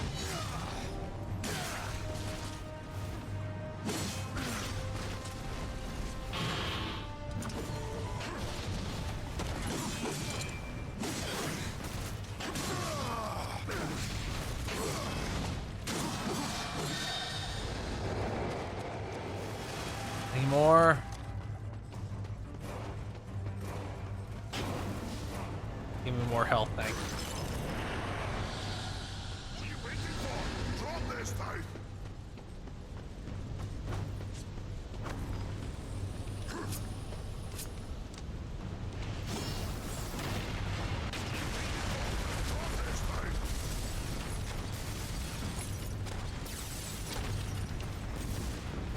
Any more? Give me more health, thanks. What are you waiting for? Drop this thing!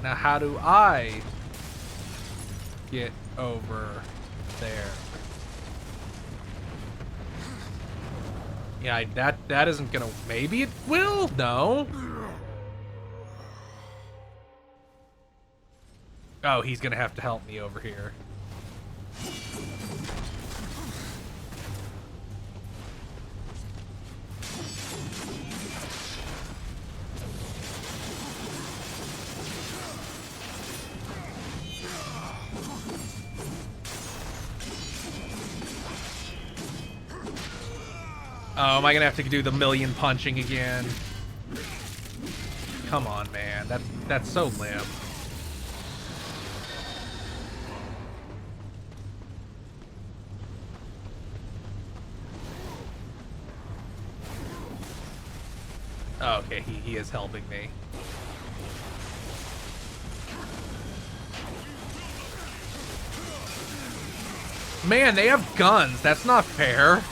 Now, how do I get over there? Yeah, that isn't gonna... Maybe it will? No. Oh, he's gonna have to help me over here. Oh, am I gonna have to do the million punching again? Come on, man. That's so limp. Oh, okay, he is helping me. Man, they have guns. That's not fair.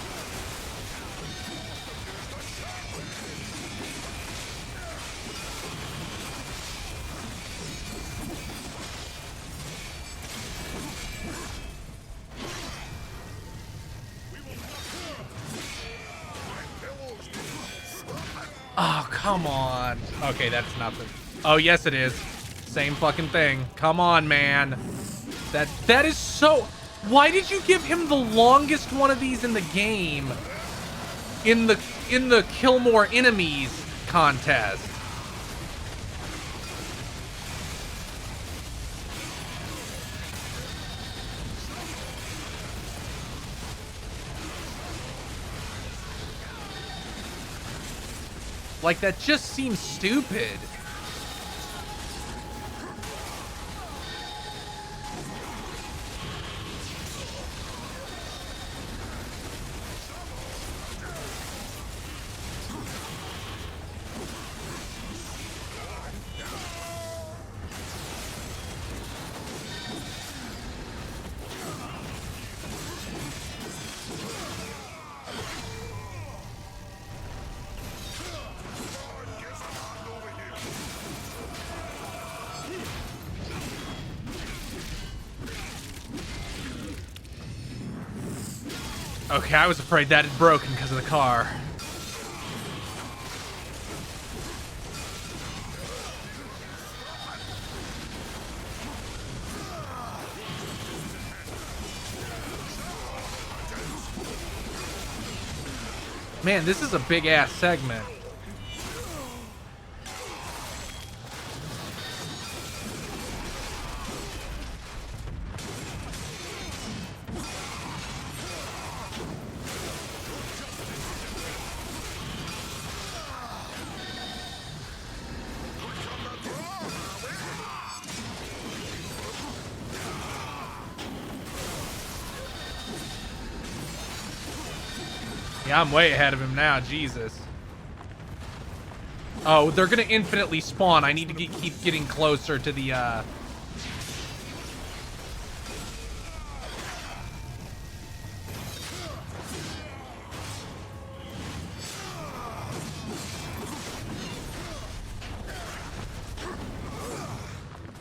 Oh, come on. Okay, that's nothing. Oh, yes, it is. Same fucking thing. Come on, man. That is so... Why did you give him the longest one of these in the game? In the kill more enemies contest. Like, that just seems stupid. Okay, I was afraid that had broken because of the car. Man, this is a big ass segment. Yeah, I'm way ahead of him now, Jesus. Oh, they're gonna infinitely spawn. I need to keep getting closer to the,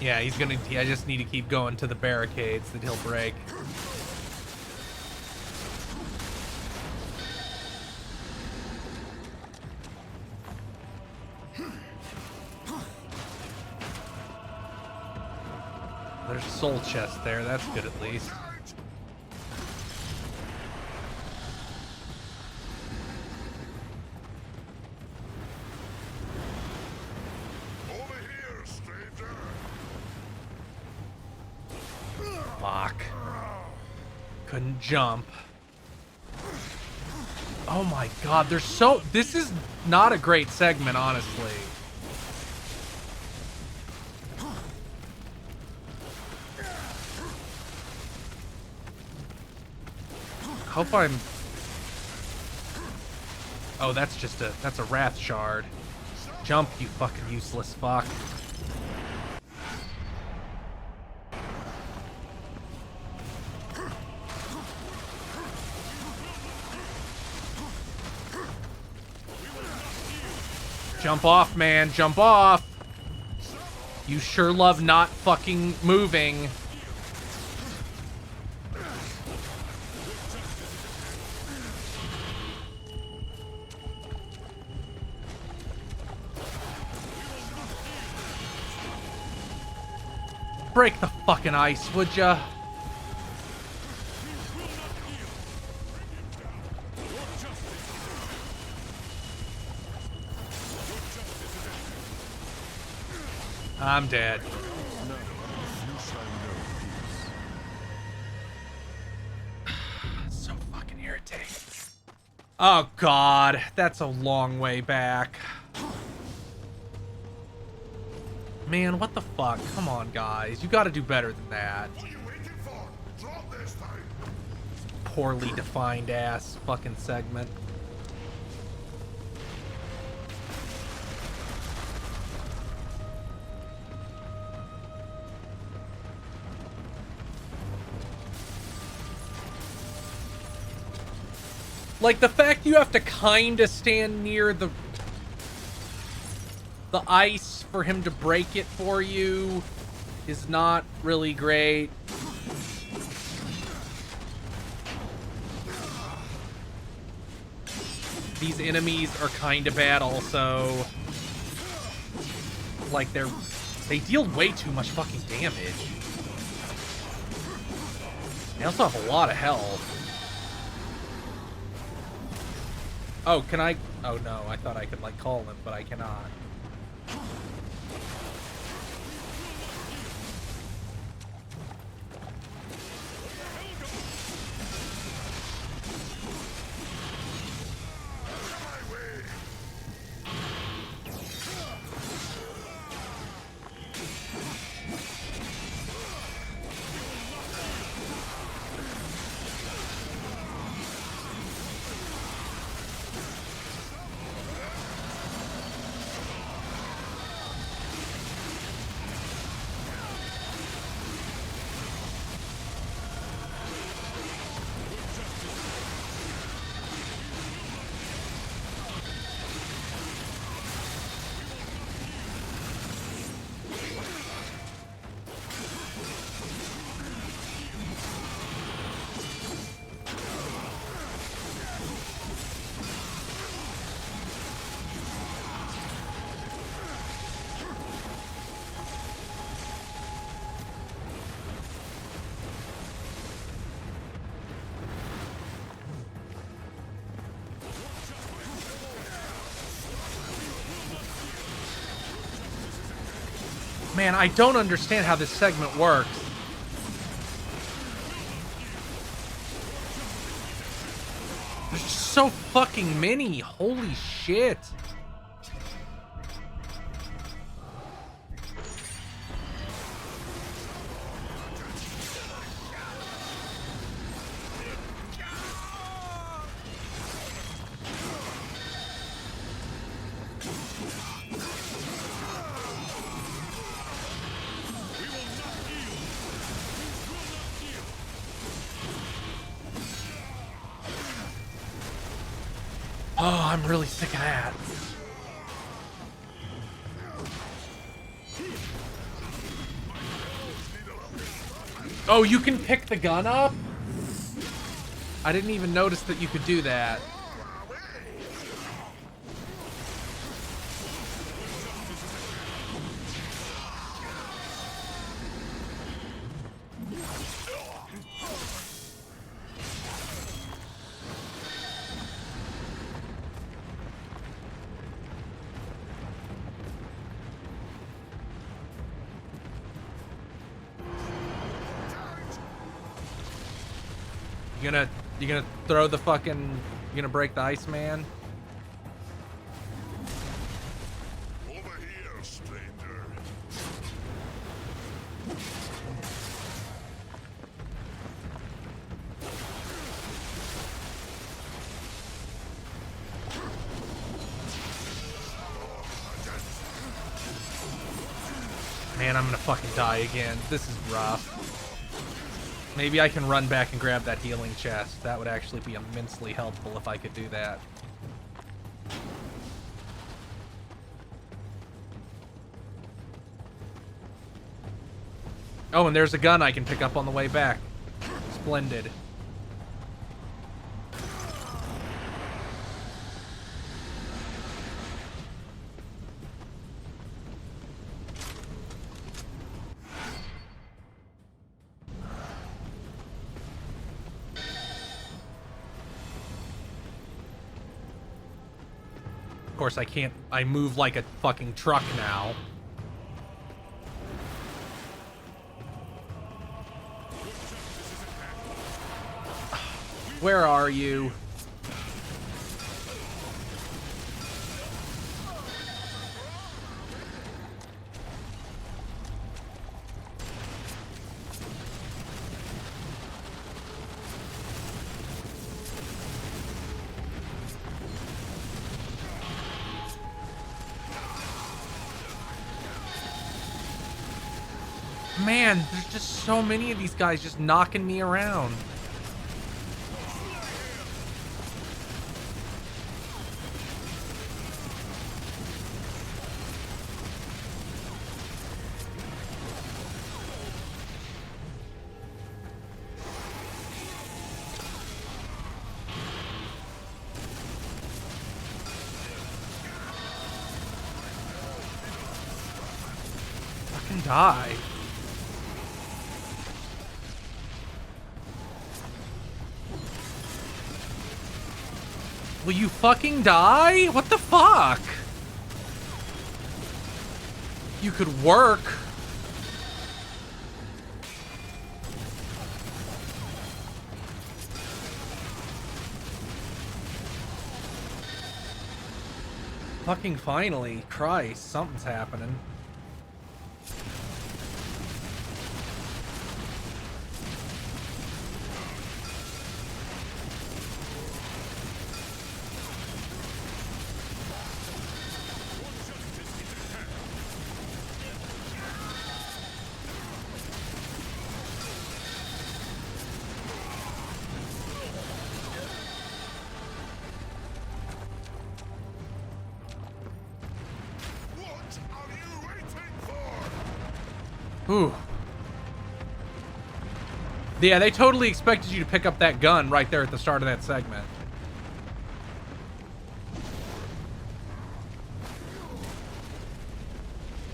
Yeah, he's gonna... I just need to keep going to the barricades that he'll break. There's a soul chest there. That's good at least. couldn't jump. Oh my god, there's so... This is not a great segment, honestly. Hope I'm... Oh, that's just a... That's a Wrath Shard. Jump, you fucking useless fuck. Jump off, man. Jump off. You sure love not fucking moving. Break the fucking ice, would ya? I'm dead. So fucking irritating. Oh god, that's a long way back. Man, what the fuck? Come on, guys. You gotta do better than that. What are you waiting for? Drop this thing. Poorly defined ass fucking segment. Like, the fact you have to kinda stand near the ice for him to break it for you is not really great. These enemies are kinda bad also. Like, they deal way too much fucking damage. They also have a lot of health. Oh, can I? Oh no, I thought I could like call him, but I cannot. Man, I don't understand how this segment works. There's just so fucking many. Holy shit. Oh, I'm really sick of that. Oh, you can pick the gun up? I didn't even notice that you could do that. You gonna throw the fucking... You gonna break the Iceman? Over here, stranger. Man, I'm gonna fucking die again. This is rough. Maybe I can run back and grab that healing chest. That would actually be immensely helpful if I could do that. Oh, and there's a gun I can pick up on the way back. Splendid. Of course, I can't... I move like a fucking truck now. Where are you? Man, there's just so many of these guys just knocking me around. Fucking die. Will you fucking die? What the fuck? You could work. Fucking finally. Christ, something's happening. Ooh. Yeah, they totally expected you to pick up that gun right there at the start of that segment.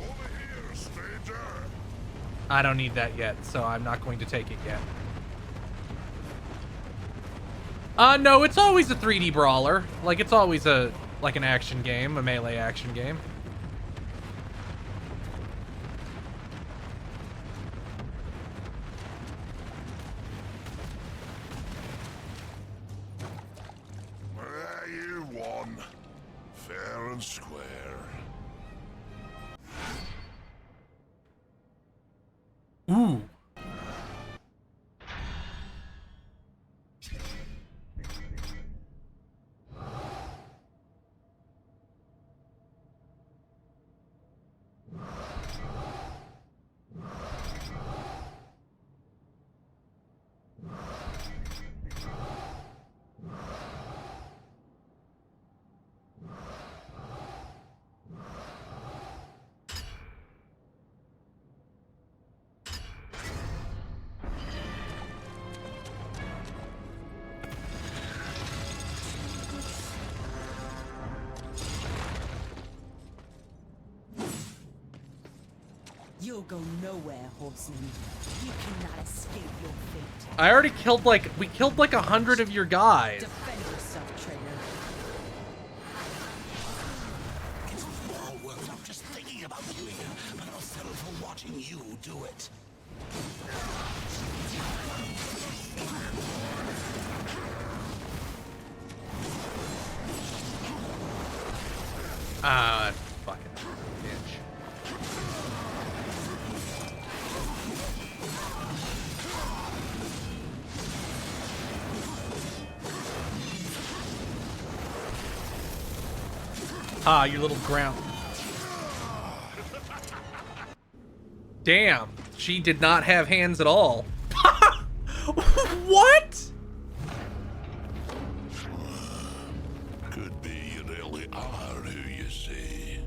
Over here, stranger. I don't need that yet, so I'm not going to take it yet. No, it's always a 3D brawler. Like, it's always an action game, a melee action game. You won. Fair and square. Ooh. You'll go nowhere, horseman. You cannot escape your fate. I already killed we killed like 100 of your guys. Defend yourself, traitor. It's all worth not just thinking about killing you, but I'll settle for watching you do it. Ah, fucking bitch. Ah, you little ground. Damn, she did not have hands at all. What? Could be you really are who you say.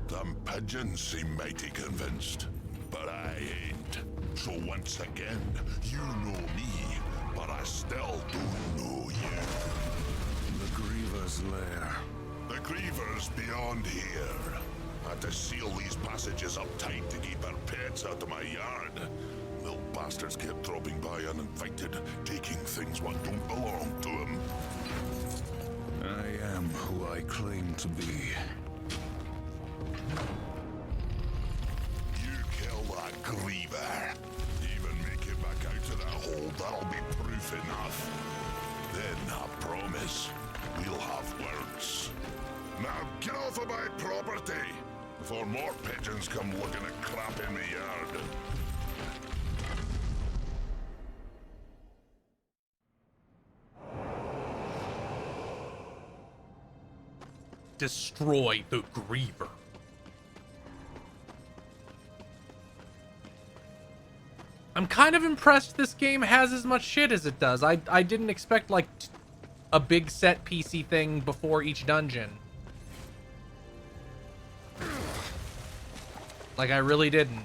Them pigeons seem mighty convinced, but I ain't. So once again, you know me, but I still don't know you. The Griever's lair. The Griever's beyond here. Had to seal these passages up tight to keep our pets out of my yard. Little bastards kept dropping by uninvited, taking things what don't belong to them. I am who I claim to be. You kill that Griever. Even make it back out of that hole, that'll be proof enough. Then, I promise, we'll have words. Now get off of my property, before more pigeons come looking at crap in the yard. Destroy the Griever. I'm kind of impressed this game has as much shit as it does. I didn't expect, like, a big set PC thing before each dungeon. Like, I really didn't.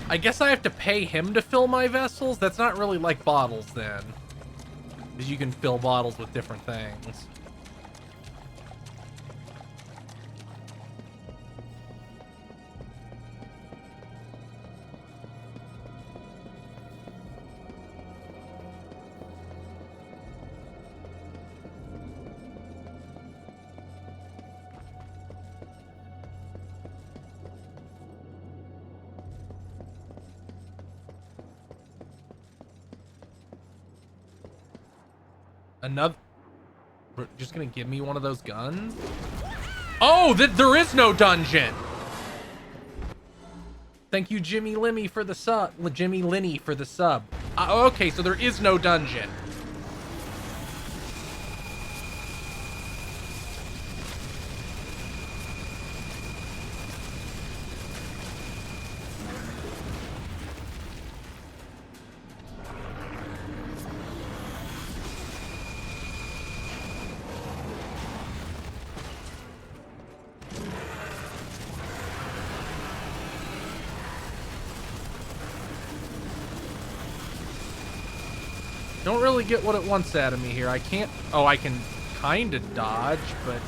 I guess I have to pay him to fill my vessels? That's not really like bottles then. Because you can fill bottles with different things. Another... Just gonna give me one of those guns? Oh, there is no dungeon! Thank you, Jimmy Limmy, for the sub. Jimmy Linney for the sub. Okay, so there is no dungeon. Don't really get what it wants out of me here. I can't... Oh, I can kind of dodge, but... I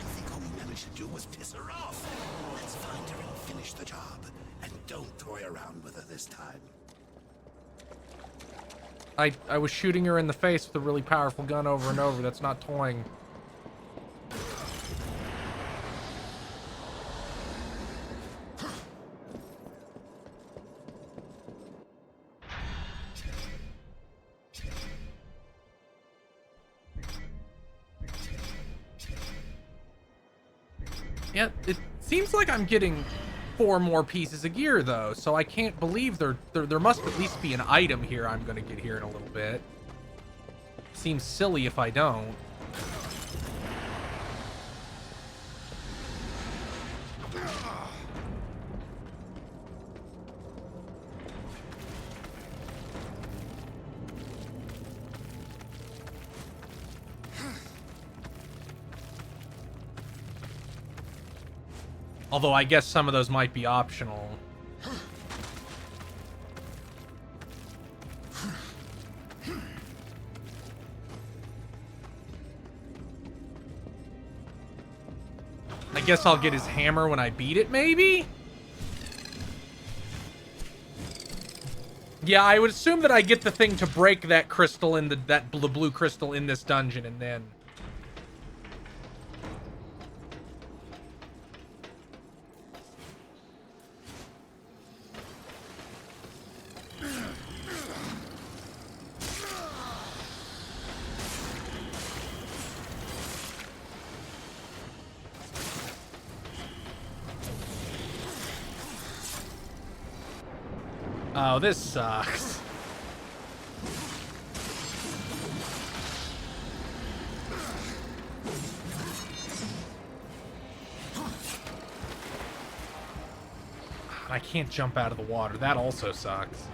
think all we managed to do was piss her off. Let's find her and finish the job. And don't toy around with her this time. I was shooting her in the face with a really powerful gun over and over. That's not toying. Yeah, it seems like I'm getting 4 more pieces of gear though, so I can't believe there must at least be an item here I'm gonna get here in a little bit. Seems silly if I don't. Although I guess some of those might be optional. I guess I'll get his hammer when I beat it, maybe? Yeah, I would assume that I get the thing to break that crystal in the blue crystal in this dungeon, and then... Oh, this sucks. I can't jump out of the water. That also sucks.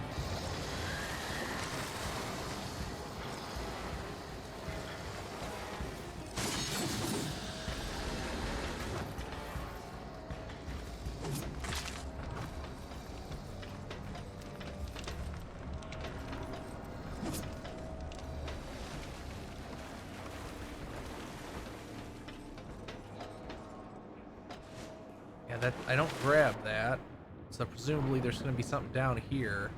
That I don't grab that, so presumably there's going to be something down here.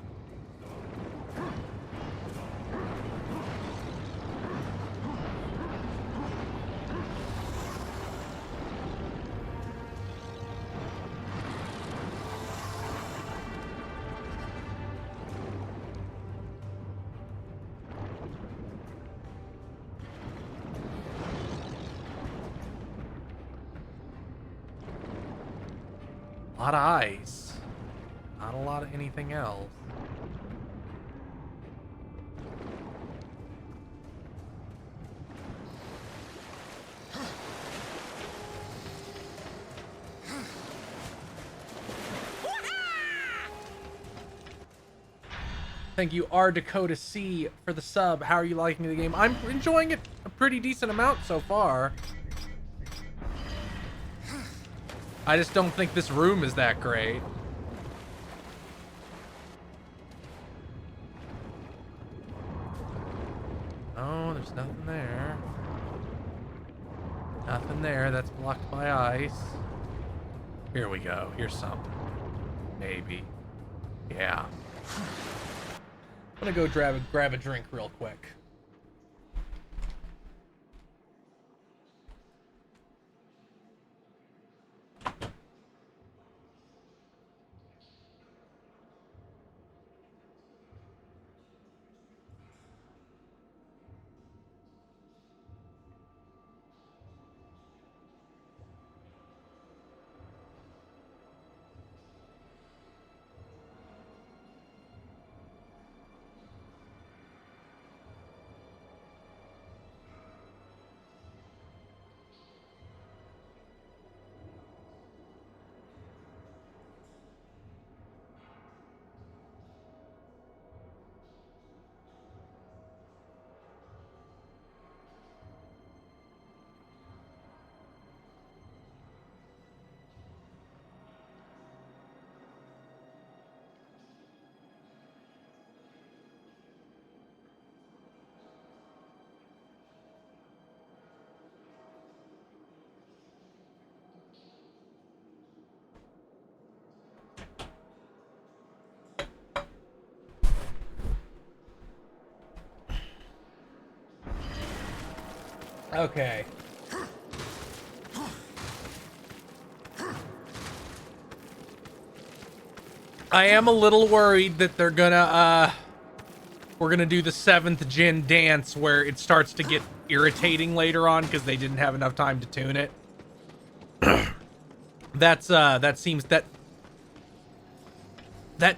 A lot of ice. Not a lot of anything else. Thank you, R Dakota C, for the sub. How are you liking the game? I'm enjoying it a pretty decent amount so far. I just don't think this room is that great. Oh, there's nothing there. Nothing there. That's blocked by ice. Here we go. Here's something. Maybe. Yeah. I'm gonna go grab a drink real quick. Okay. I am a little worried that they're gonna, we're gonna do the 7th gen dance where it starts to get irritating later on because they didn't have enough time to tune it. That seems that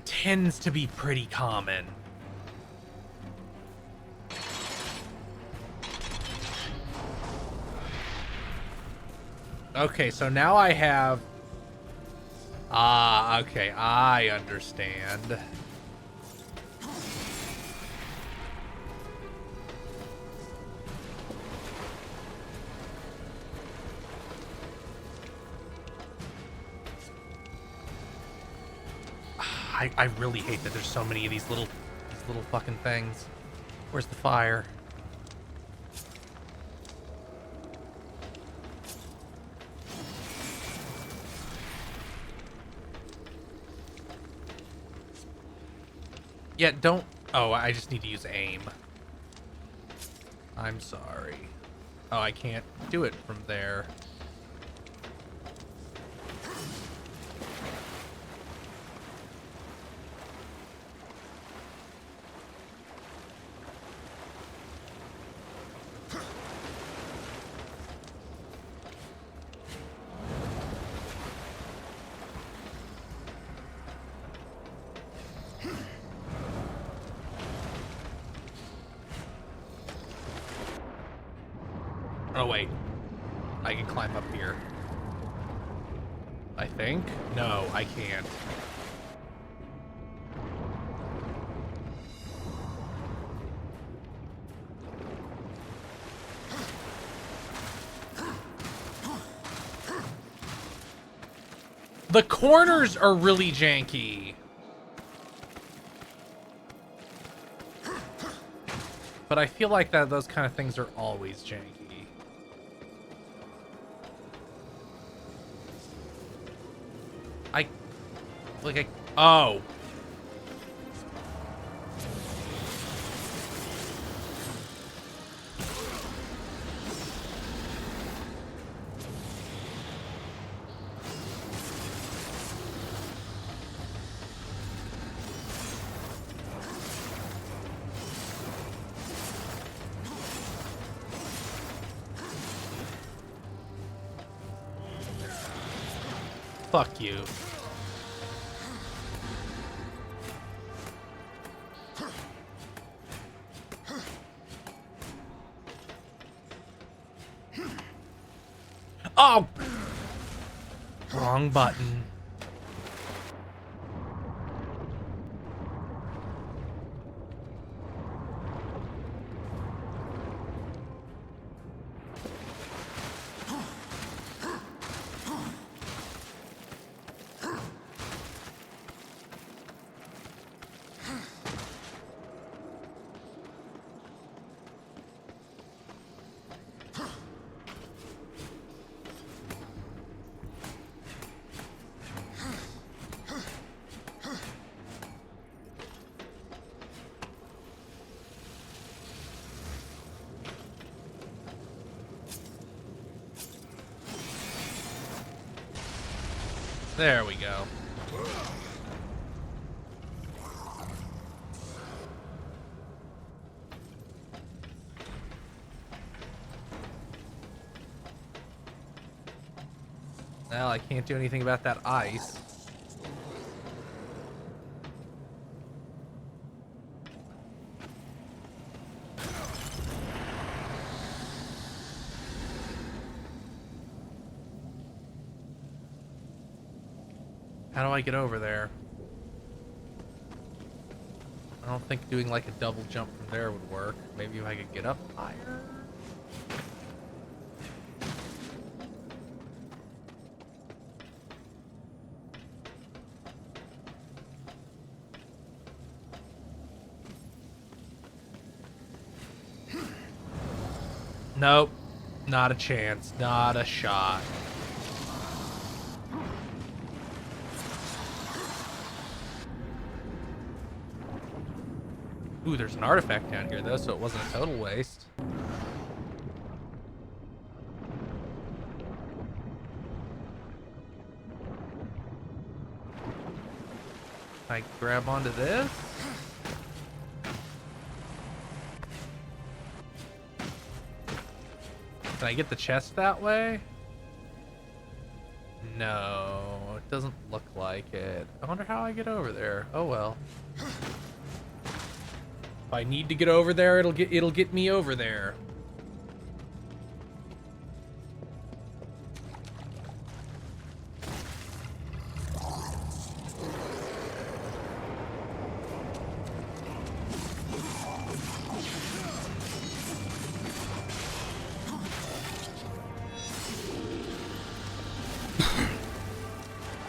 tends to be pretty common. Okay, so now I have... Ah, okay, I understand. I really hate that there's so many of these little fucking things. Where's the fire? Yeah, don't... Oh, I just need to use aim. I'm sorry. Oh, I can't do it from there. Oh, wait. I can climb up here. I think? No, I can't. The corners are really janky. But I feel like that those kind of things are always janky. Oh. Fuck you. Oh! Wrong button. There we go. Well, I can't do anything about that ice. How do I get over there? I don't think doing like a double jump from there would work. Maybe if I could get up higher? Nope. Not a chance. Not a shot. Ooh, there's an artifact down here, though, so it wasn't a total waste. I grab onto this? Can I get the chest that way? No, it doesn't look like it. I wonder how I get over there. Oh well. If I need to get over there, it'll get me over there.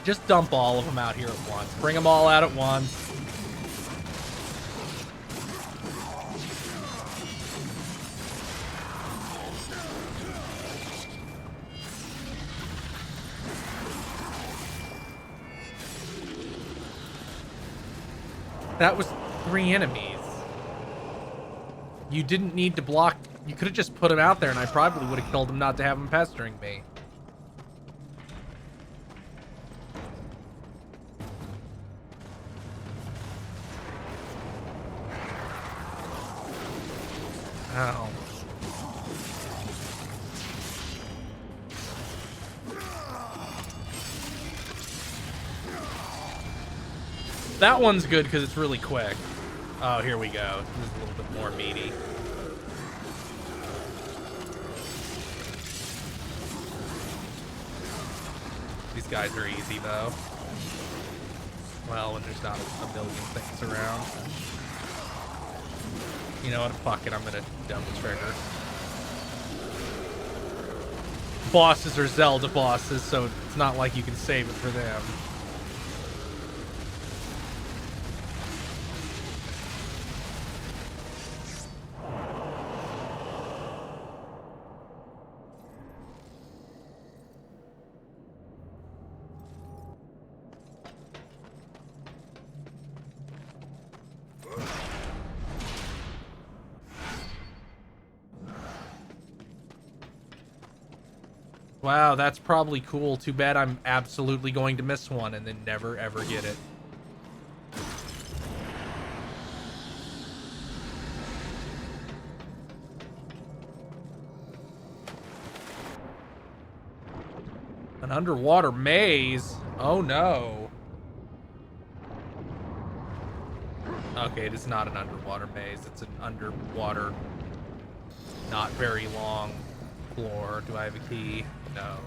Just dump all of them out here at once. Bring them all out at once. That was 3 enemies. You didn't need to block. You could have just put them out there and I probably would have killed them not to have them pestering me. Ow. That one's good because it's really quick. Oh, here we go. This is a little bit more meaty. These guys are easy, though. Well, when there's not a million things around. You know what? Fuck it. I'm gonna dump the trigger. Bosses are Zelda bosses, so it's not like you can save it for them. Wow, that's probably cool. Too bad I'm absolutely going to miss one and then never ever get it. An underwater maze? Oh no. Okay, it is not an underwater maze. It's an underwater, not very long floor. Do I have a key? No.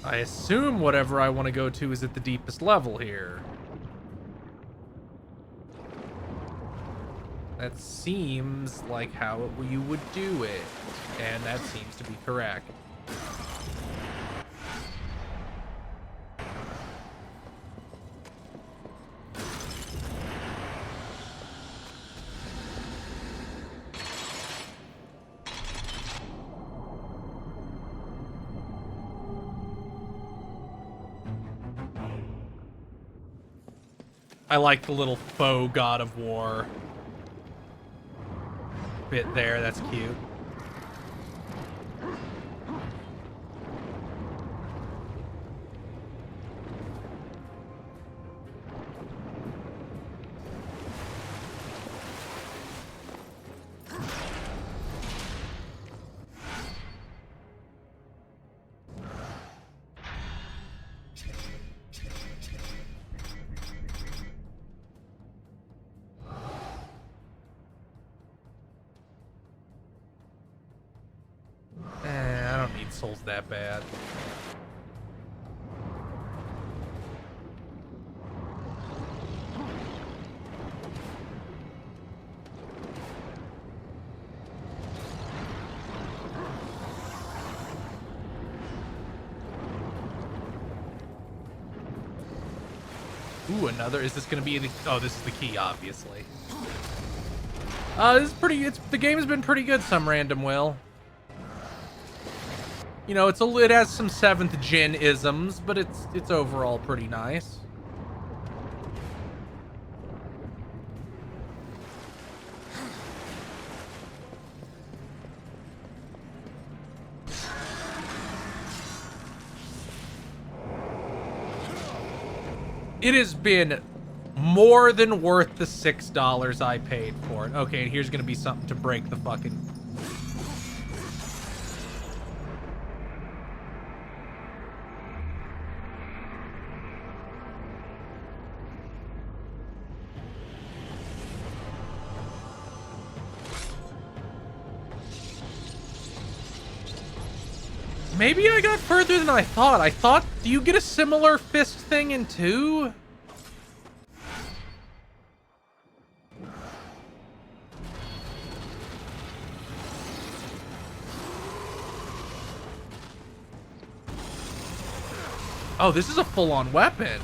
I assume whatever I want to go to is at the deepest level here. That seems like how you would do it, and that seems to be correct. I like the little faux God of War bit there. That's cute. I don't need souls that bad. Ooh, another. Is this gonna be the? Oh, this is the key, obviously. This is pretty. The game has been pretty good. Some random will. You know, it has some 7th gen isms, but it's overall pretty nice. It has been more than worth the $6 I paid for it. Okay, and here's gonna be something to break the fucking... Maybe I got further than I thought. I thought, do you get a similar fist thing in 2? Oh, this is a full-on weapon.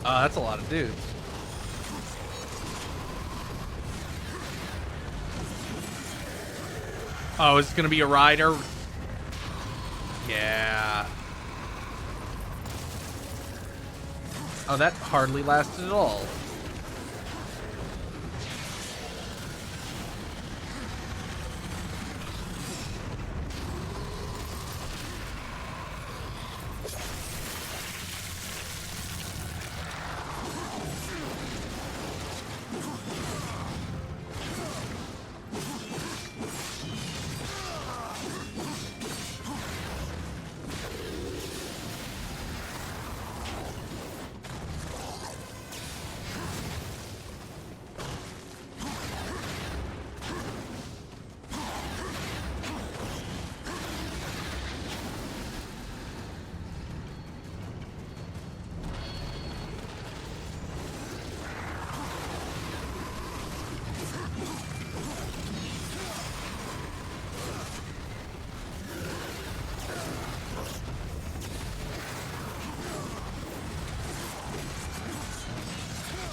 That's a lot of dudes. Oh, is it gonna be a rider? Yeah. Oh, that hardly lasted at all.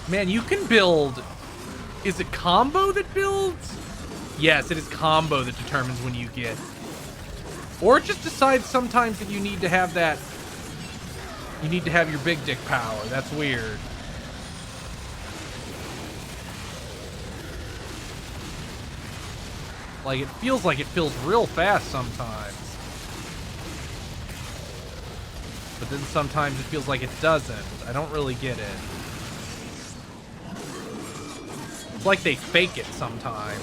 Man, you can build... Is it combo that builds? Yes, it is combo that determines when you get... Or it just decides sometimes that you need to have that... You need to have your big dick power. That's weird. Like, it feels real fast sometimes. But then sometimes it feels like it doesn't. I don't really get it. It's like they fake it sometimes.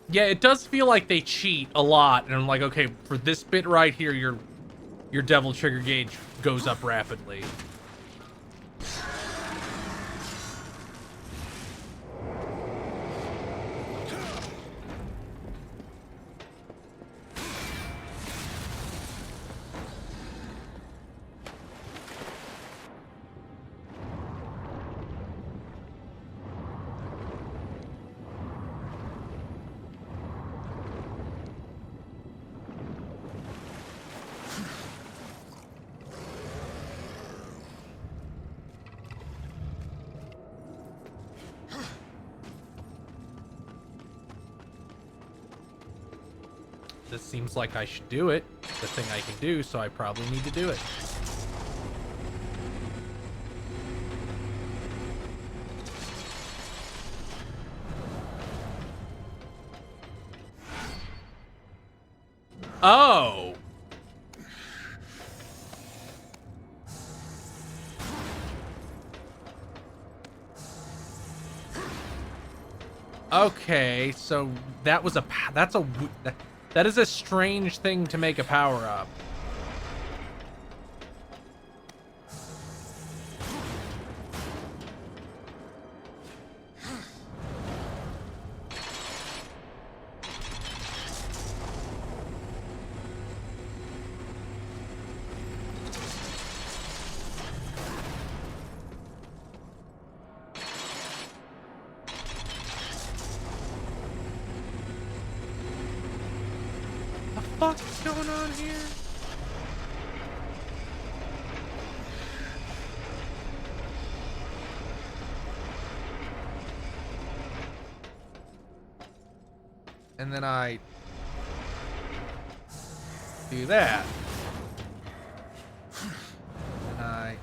Yeah, it does feel like they cheat a lot, and I'm like, okay, for this bit right here, your devil trigger gauge goes up rapidly. This seems like I should do it. The thing I can do, so I probably need to do it. Oh! Okay, so that was that is a strange thing to make a power-up. What the fuck is going on here? And then I do that. And I...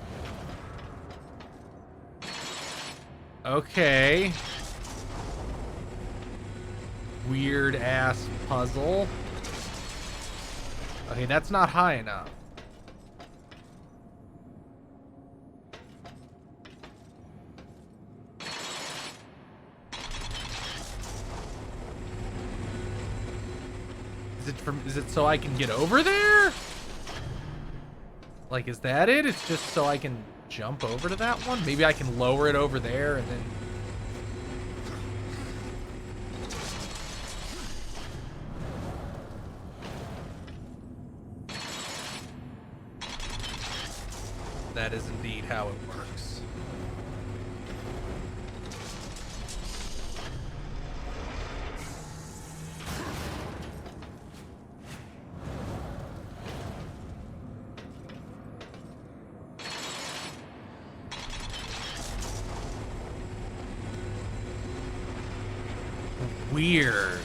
Okay. Weird ass puzzle. Okay, that's not high enough. Is it so I can get over there? Like, is that it? It's just so I can jump over to that one? Maybe I can lower it over there and then... That is indeed how it works. Weird.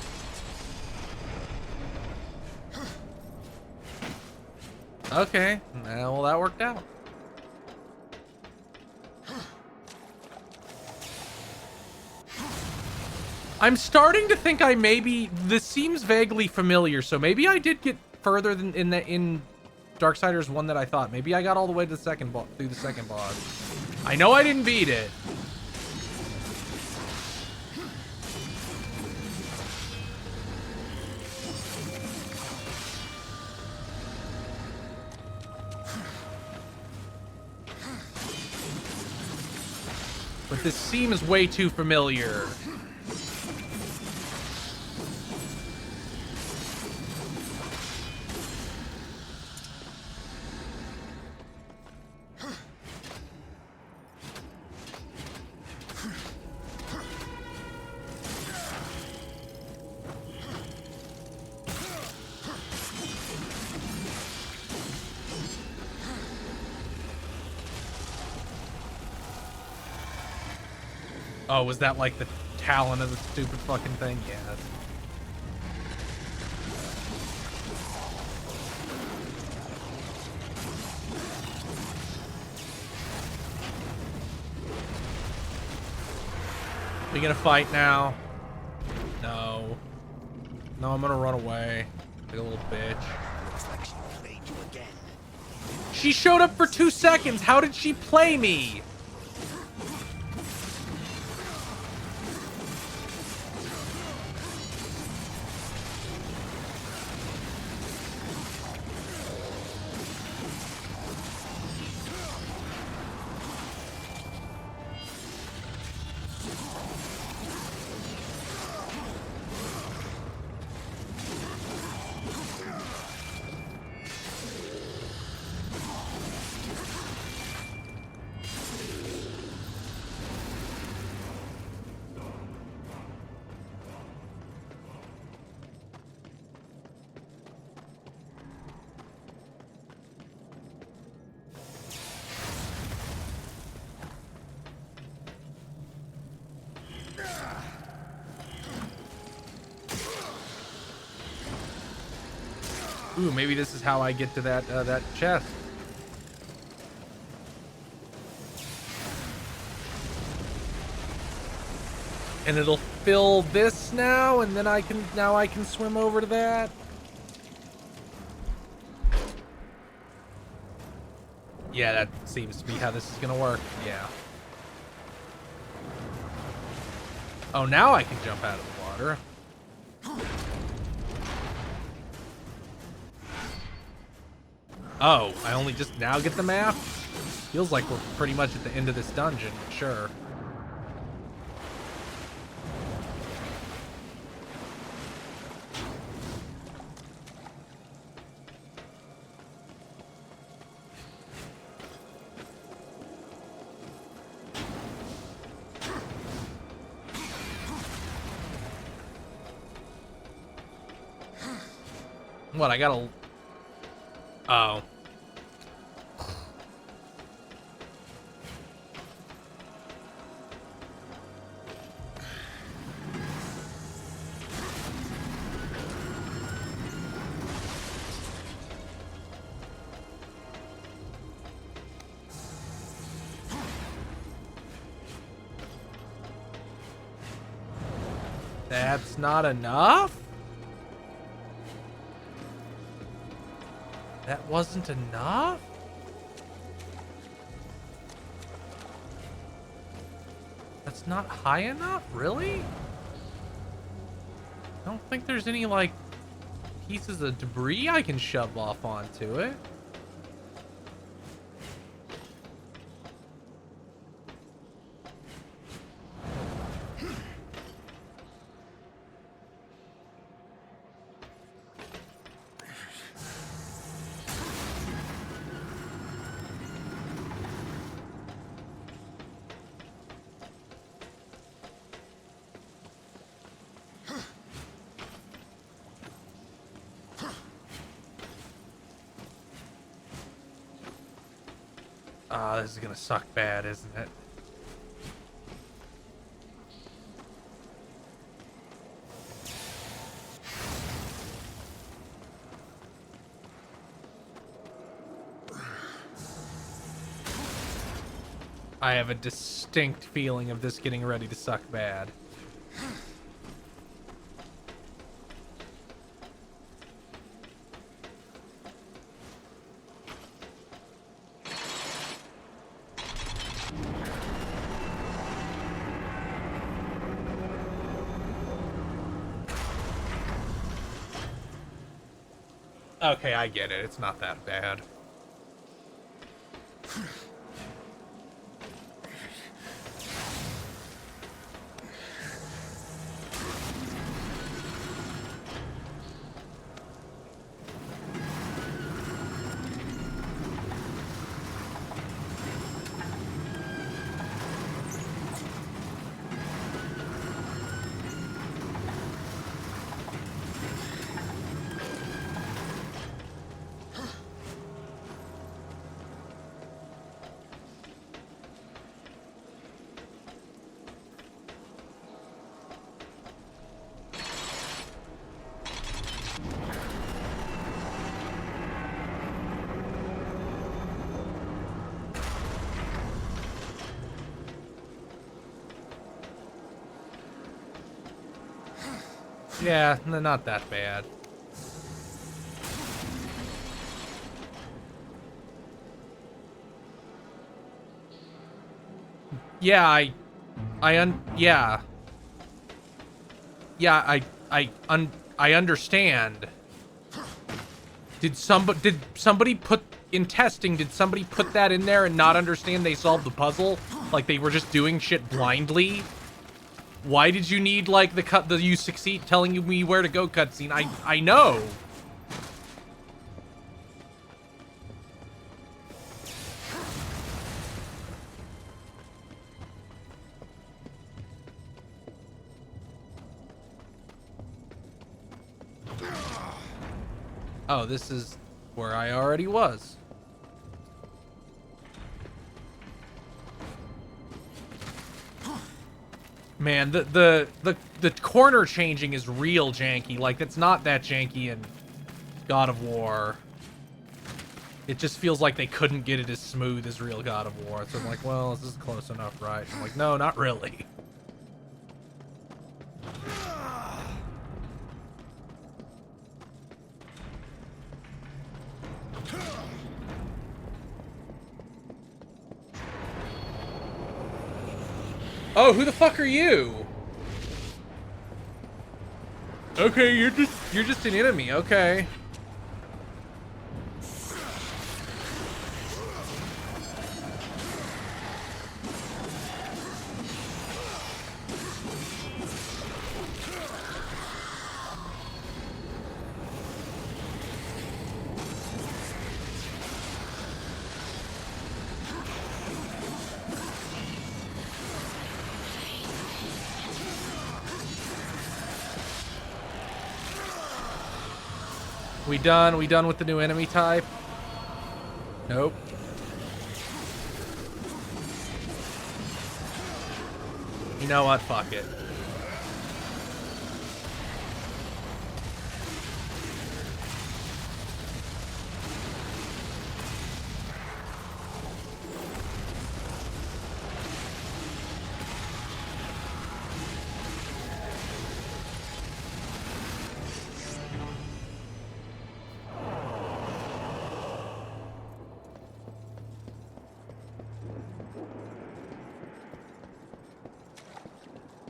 Okay, well, that worked out. I'm starting to think this seems vaguely familiar, so maybe I did get further than in Darksiders 1 that I thought. Maybe I got all the way to the second boss, through the second boss. I know I didn't beat it. But this seems way too familiar. Oh, was that like the talon of the stupid fucking thing? Yeah. We gonna fight now? No. No, I'm gonna run away. Like a little bitch. Looks like she played you again. She showed up for 2 seconds. How did she play me? Ooh, maybe this is how I get to that that chest. And it'll fill this now, and then I can swim over to that. Yeah, that seems to be how this is gonna work. Yeah. Oh, now I can jump out of the water. Oh, I only just now get the map? Feels like we're pretty much at the end of this dungeon, sure. What, I gotta... Oh. That's not enough? That wasn't enough? That's not high enough? Really? I don't think there's any, like, pieces of debris I can shove off onto it. Ah, this is gonna suck bad, isn't it? I have a distinct feeling of this getting ready to suck bad. Okay, I get it. It's not that bad. Yeah, not that bad. Yeah, I understand. Did somebody put in testing, did somebody put that in there and not understand they solved the puzzle? Like they were just doing shit blindly? Why did you need, like, the you succeed telling me where to go cutscene? I know. Oh, this is where I already was. Man, the corner changing is real janky. Like, it's not that janky in God of War. It just feels like they couldn't get it as smooth as real God of War. So I'm like, well, this is close enough, right? I'm like, no, not really. Oh, who the fuck are you? Okay, you're just an enemy, okay. We done? We done with the new enemy type? Nope. You know what? Fuck it.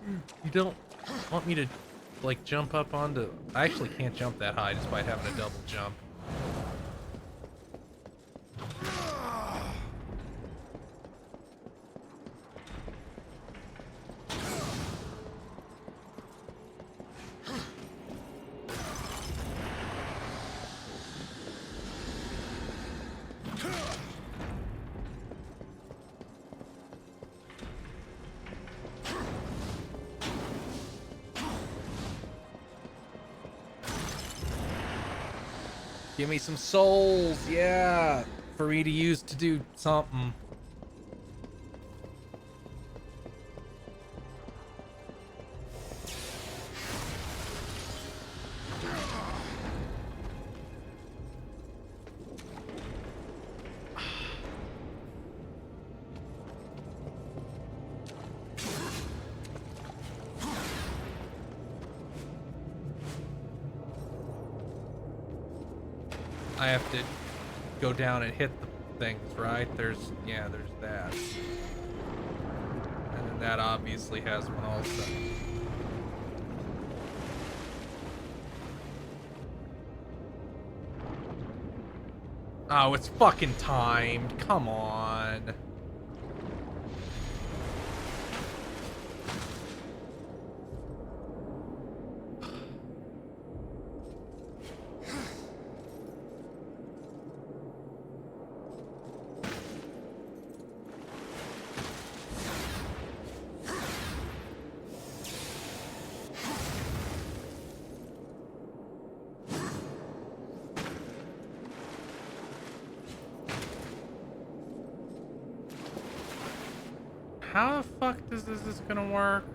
You don't want me to, like, jump up onto... I actually can't jump that high despite having a double jump. Give me some souls, yeah, for me to use to do something. I have to go down and hit the things, right? There's that. And then that obviously has one also. Oh, it's fucking timed. Come on. How the fuck is this gonna work?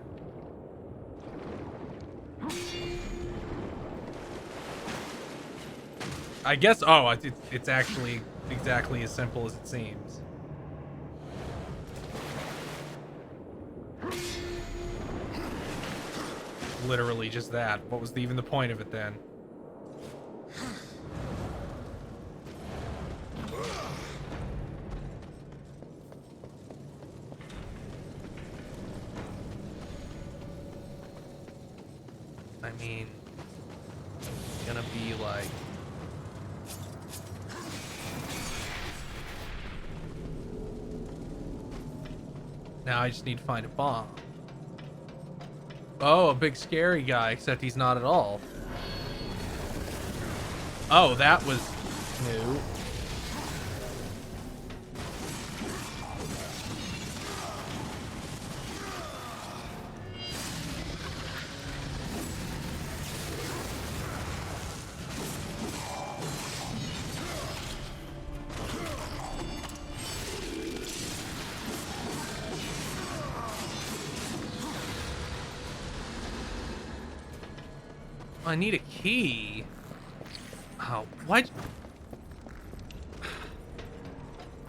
I guess, oh, it's actually exactly as simple as it seems. Literally just that. What was even the point of it then? I mean, it's gonna be like... Now I just need to find a bomb. Oh, a big scary guy, except he's not at all. Oh, that was new. I need a key. Oh, what?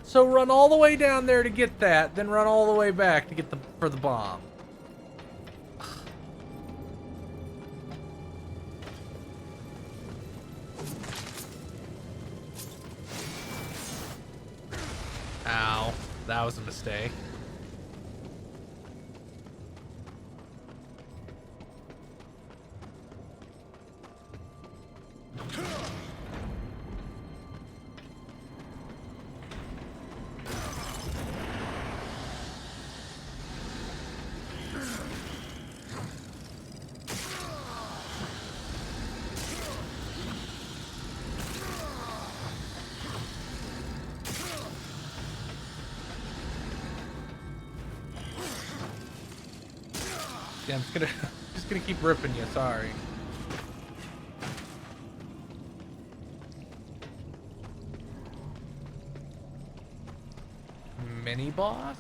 So run all the way down there to get that, then run all the way back to get for the bomb. Ow, that was a mistake. Yeah, I'm just gonna keep ripping you, sorry. Mini boss?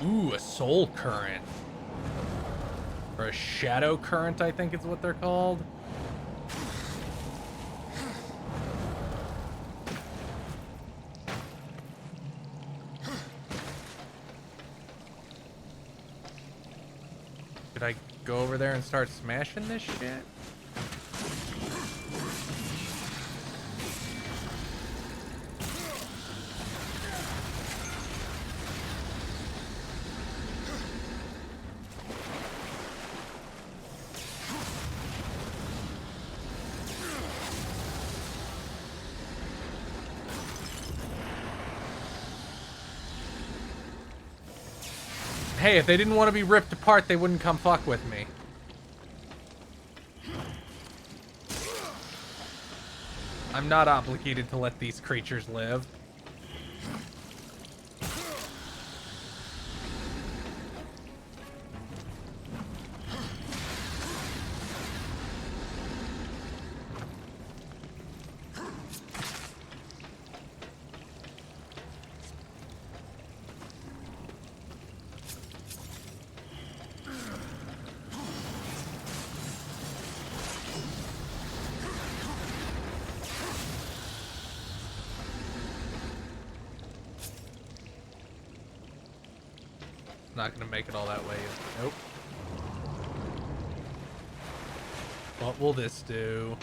Ooh, a soul current. Or a shadow current, I think is what they're called. Should I go over there and start smashing this shit? Hey, if they didn't want to be ripped apart, they wouldn't come fuck with me. I'm not obligated to let these creatures live. Not gonna make it all that way. Nope. What will this do?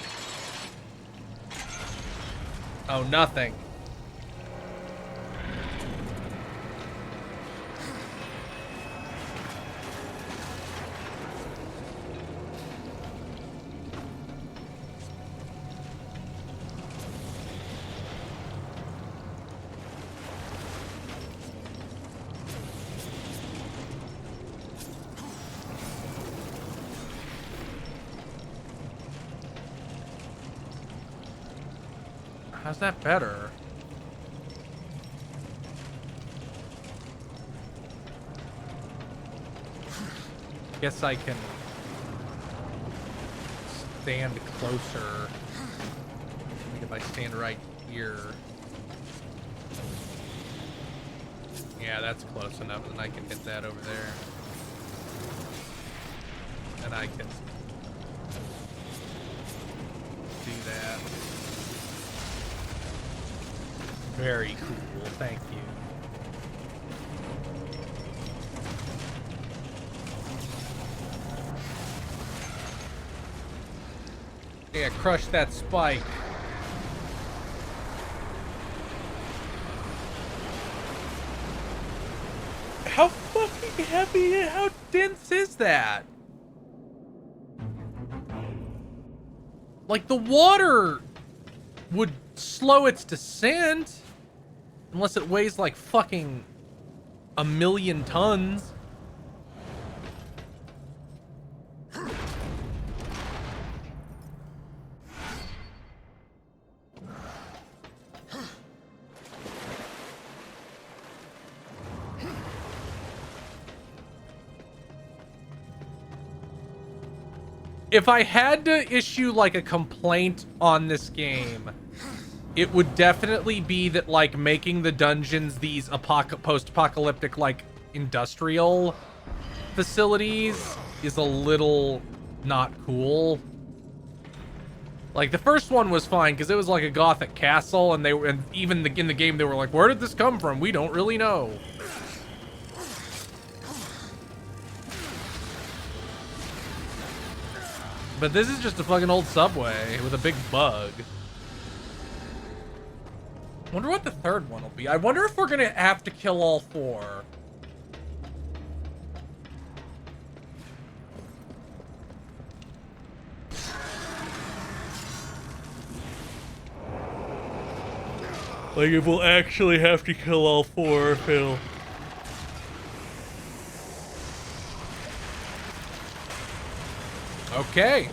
Oh, nothing. How's that better? Guess I can stand closer. If I stand right here. Yeah, that's close enough, and I can hit that over there. And I can do that. Very cool, thank you. Yeah, crush that spike. How fucking heavy, how dense is that? Like, the water would slow its descent. Unless it weighs like fucking 1,000,000 tons. If I had to issue like a complaint on this game, it would definitely be that, like, making the dungeons these post-apocalyptic, like, industrial facilities is a little not cool. Like, the first one was fine because it was like a gothic castle, and even in the game they were like, where did this come from? We don't really know. But this is just a fucking old subway with a big bug. Wonder what the third one will be. I wonder if we're gonna have to kill all 4. Like, if we'll actually have to kill all 4, Phil. Okay.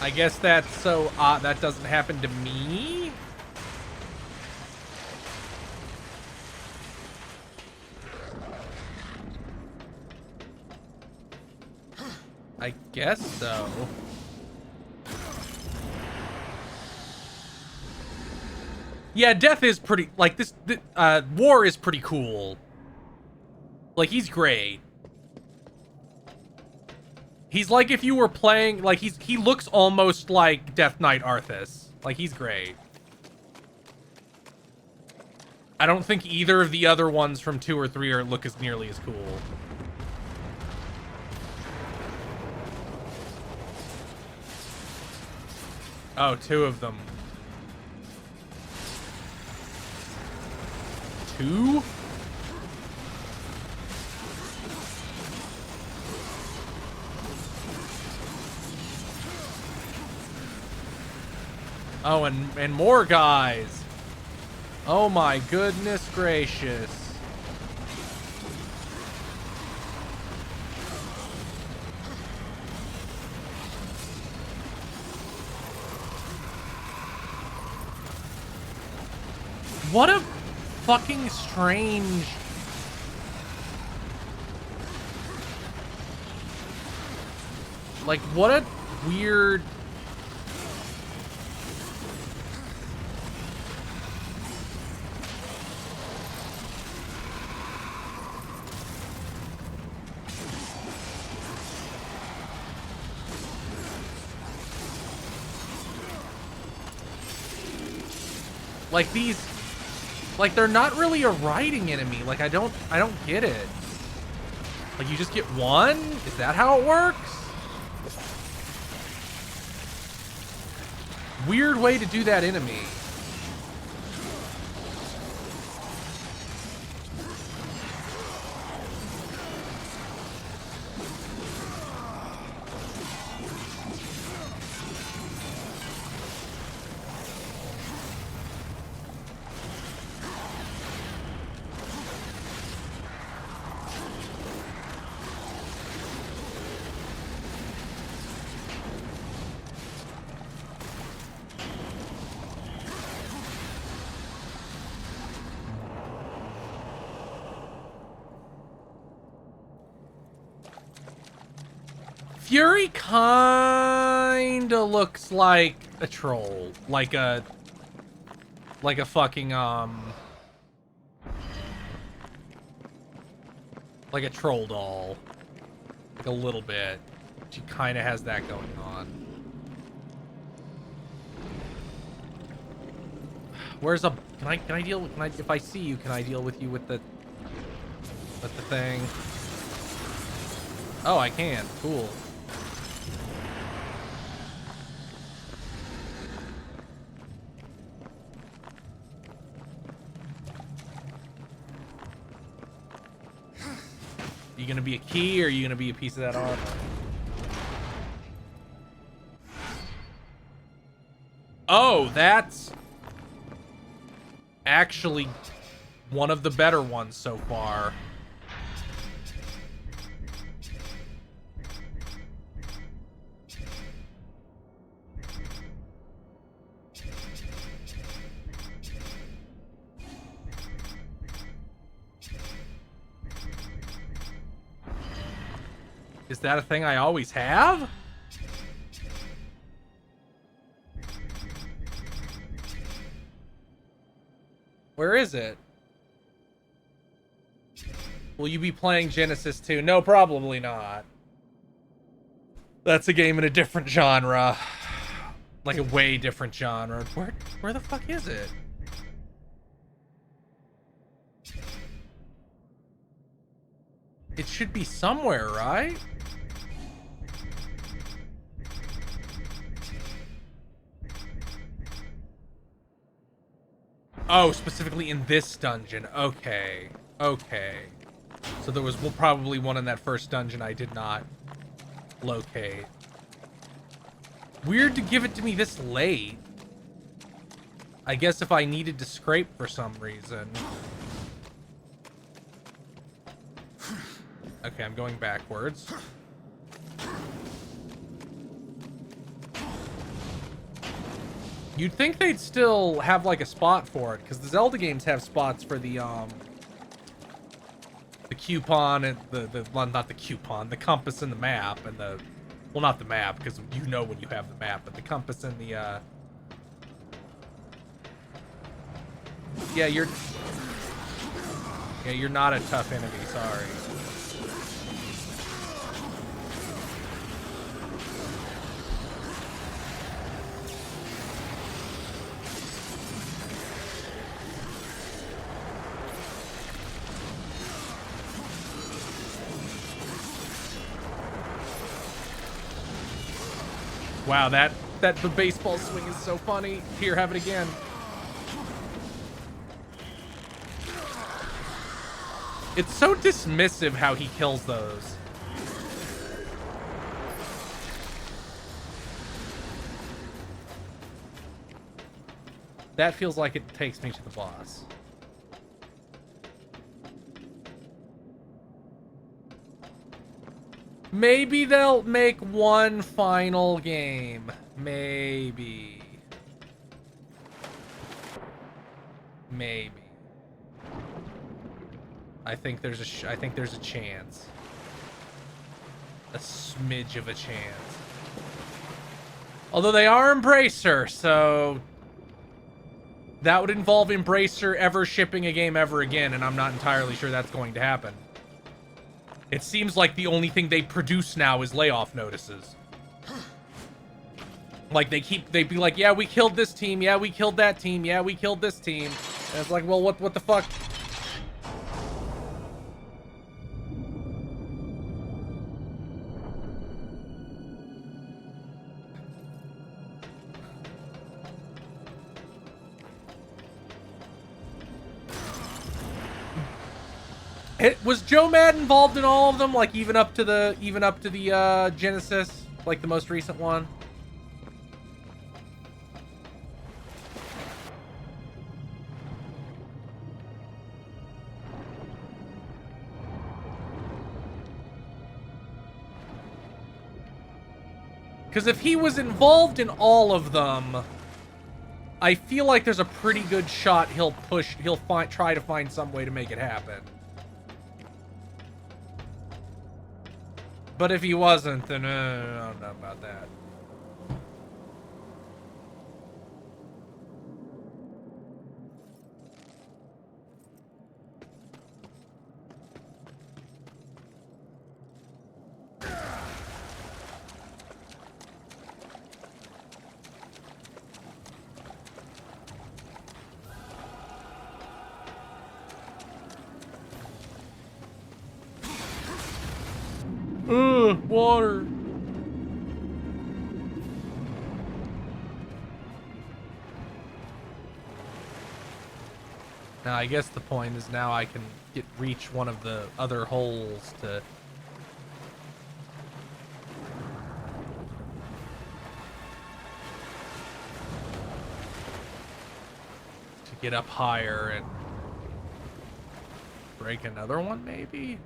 I guess that's so that doesn't happen to me. I guess so. Yeah, Death is pretty, like, War is pretty cool. Like, he's great. He's like if you were playing, like he looks almost like Death Knight Arthas. Like he's great. I don't think either of the other ones from 2 or 3 look as nearly as cool. Oh, 2 of them. 2? Oh, and more guys. Oh my goodness gracious. What a fucking strange... Like, what a weird... Like these... Like, they're not really a riding enemy. Like, I don't get it. Like, you just get one? Is that how it works? Weird way to do that enemy. Fury kinda looks like a troll, like a fucking like a troll doll, like a little bit. She kind of has that going on. Where's a can I deal if I see you, can I deal with you with the thing? Oh, I can. Cool. You gonna be a key, or are you gonna be a piece of that armor? Oh, that's actually one of the better ones so far. Is that a thing I always have? Where is it? Will you be playing Genesis 2? No, probably not. That's a game in a different genre. Like a way different genre. Where the fuck is it? It should be somewhere, right? Oh, specifically in this dungeon. Okay. Okay. So there was probably one in that first dungeon I did not locate. Weird to give it to me this late. I guess if I needed to scrape for some reason. Okay, I'm going backwards. You'd think they'd still have like a spot for it, because the Zelda games have spots for the coupon and well, not the coupon, the compass and the map and the, well, not the map, because you know when you have the map, but the compass and the yeah, you're not a tough enemy, sorry. Wow, the baseball swing is so funny. Here, have it again. It's so dismissive how he kills those. That feels like it takes me to the boss. Maybe they'll make one final game. Maybe. Maybe. I think there's a chance. A smidge of a chance. Although they are Embracer, so that would involve Embracer ever shipping a game ever again, and I'm not entirely sure that's going to happen. It seems like the only thing they produce now is layoff notices. Like, they'd be like, yeah, we killed this team, yeah, we killed that team, yeah, we killed this team. And it's like, well, what the fuck? Was Joe Mad involved in all of them? Like even up to the Genesis, like the most recent one? Because if he was involved in all of them, I feel like there's a pretty good shot he'll try to find some way to make it happen. But if he wasn't, then I don't know about that. Water. Now, I guess the point is now I can reach one of the other holes to get up higher and break another one, maybe?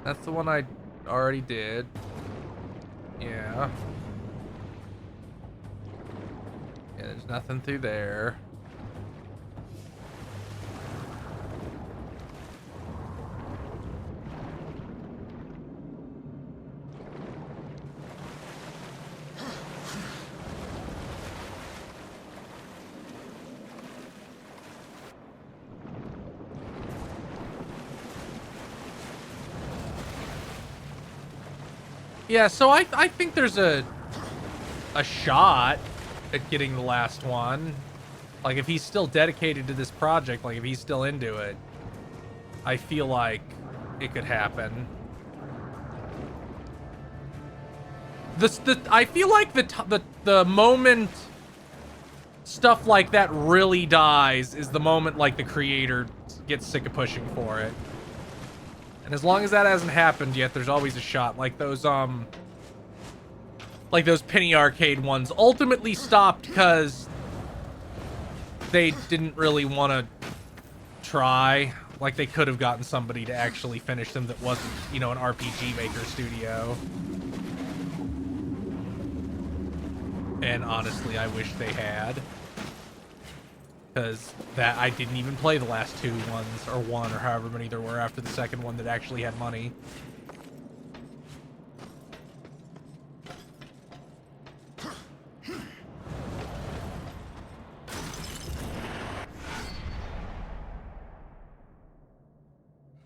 That's the one I already did. Yeah. Yeah, there's nothing through there. Yeah, so I think there's a shot at getting the last one. Like, if he's still dedicated to this project, like, if he's still into it, I feel like it could happen. I feel like the moment stuff like that really dies is the moment, like, the creator gets sick of pushing for it. And as long as that hasn't happened yet, there's always a shot. Like those penny arcade ones ultimately stopped because they didn't really want to try. Like, they could have gotten somebody to actually finish them that wasn't, you know, an RPG Maker studio. And honestly, I wish they had. Because that I didn't even play the last two ones, or one, or however many there were after the second one that actually had money.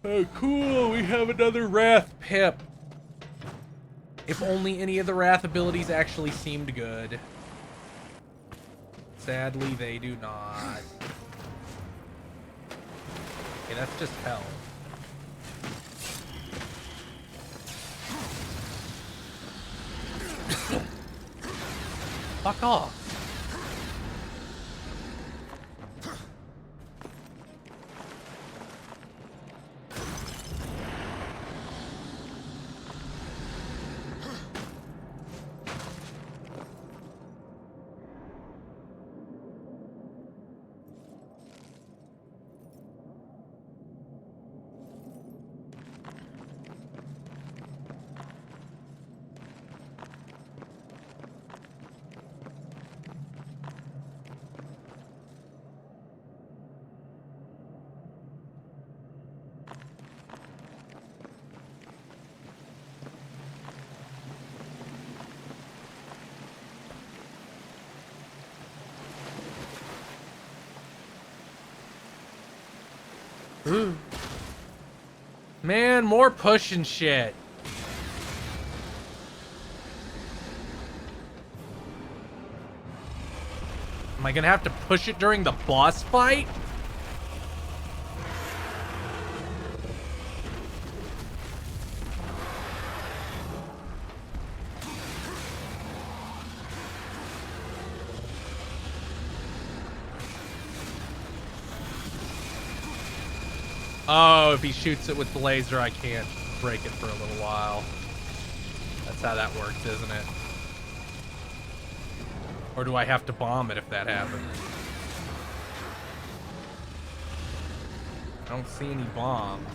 Oh, cool, we have another Wrath Pip. If only any of the Wrath abilities actually seemed good. Sadly, they do not. Okay, that's just hell. Fuck off. Ooh. Man, more pushing shit. Am I gonna have to push it during the boss fight? Oh, if he shoots it with the laser, I can't break it for a little while. That's how that works, isn't it? Or do I have to bomb it if that happens? I don't see any bombs.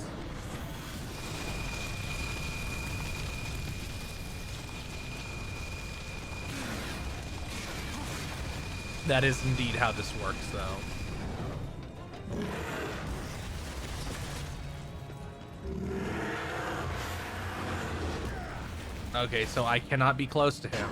That is indeed how this works, though. Okay, so I cannot be close to him.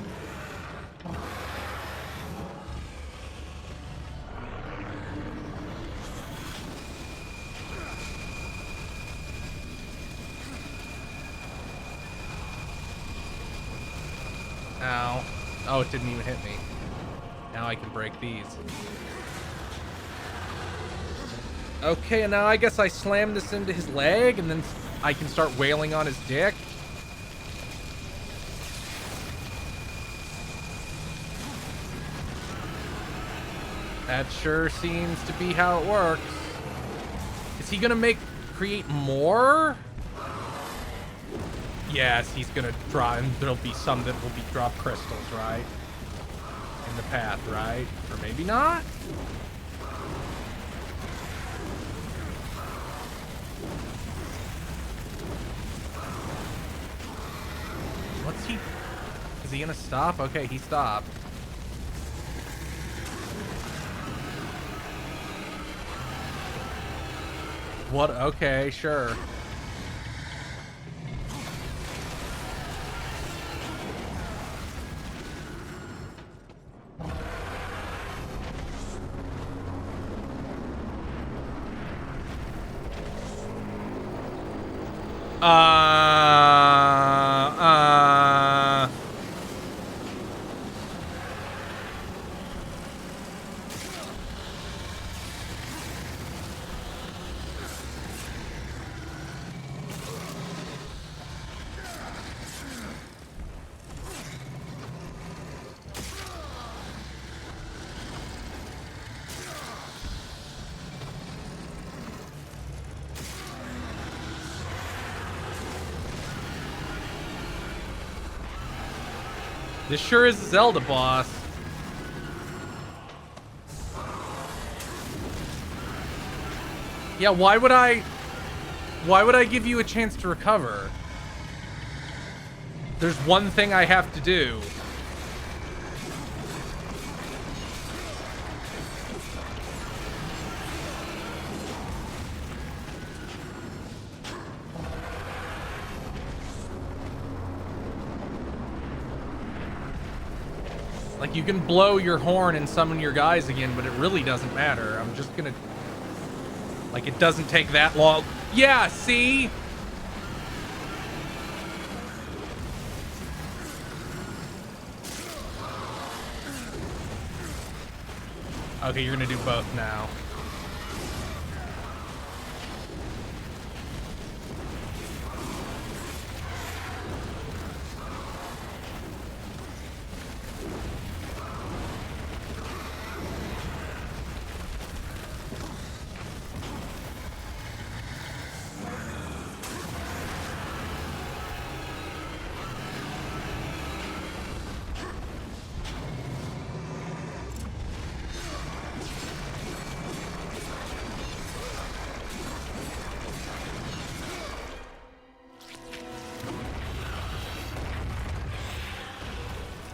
Ow. Oh, it didn't even hit me. Now I can break these. Okay, and now I guess I slam this into his leg, and then I can start wailing on his dick. That sure seems to be how it works. Is he gonna create more? Yes, he's gonna draw, and there'll be some that will be drop crystals, right? In the path, right? Or maybe not? What's he? Is he gonna stop? Okay, he stopped. What? Okay, sure. This sure is a Zelda boss. Yeah, why would I give you a chance to recover? There's one thing I have to do. Like, you can blow your horn and summon your guys again, but it really doesn't matter. I'm just gonna... Like, it doesn't take that long. Yeah, see? Okay, you're gonna do both now.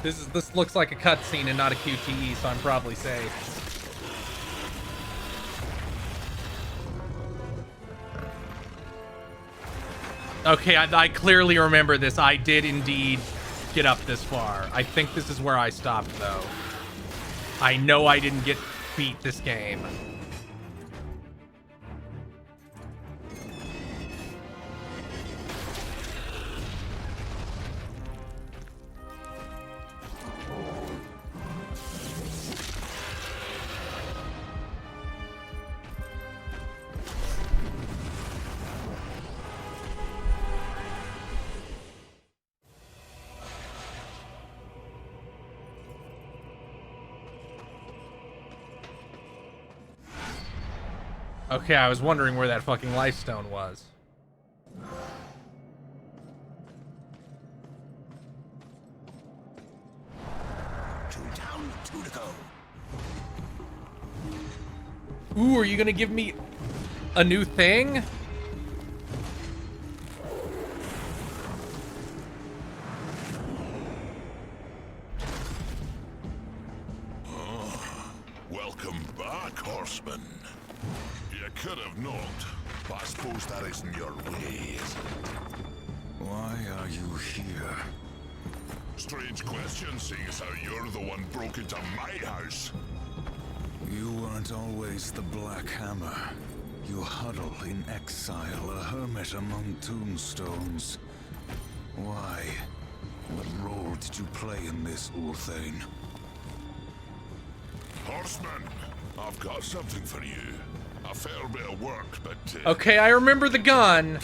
This looks like a cutscene and not a QTE, so I'm probably safe. Okay, I clearly remember this. I did indeed get up this far. I think this is where I stopped, though. I know I didn't beat this game. Okay, I was wondering where that fucking life stone was. Two down, two to go. Ooh, are you gonna give me a new thing? Welcome back, horseman. You could have not, but I suppose that isn't your way, is it? Why are you here? Strange question, seeing as how you're the one broke into my house. You weren't always the Black Hammer. You huddle in exile, a hermit among tombstones. Why? What role did you play in this, Urthane? Horseman, I've got something for you. A fair bit of work, but Okay, I remember the gun.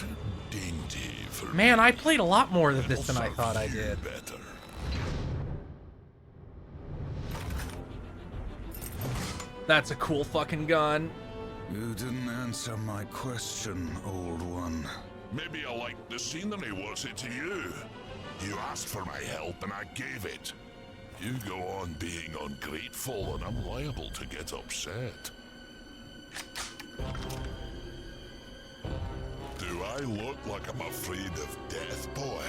dainty for Man, me. I played a lot more of this It'll than I serve thought I you did. better. That's a cool fucking gun. You didn't answer my question, old one. Maybe I liked the scenery, what's it to you? You asked for my help and I gave it. You go on being ungrateful and I'm liable to get upset. Do I look like I'm afraid of death, boy?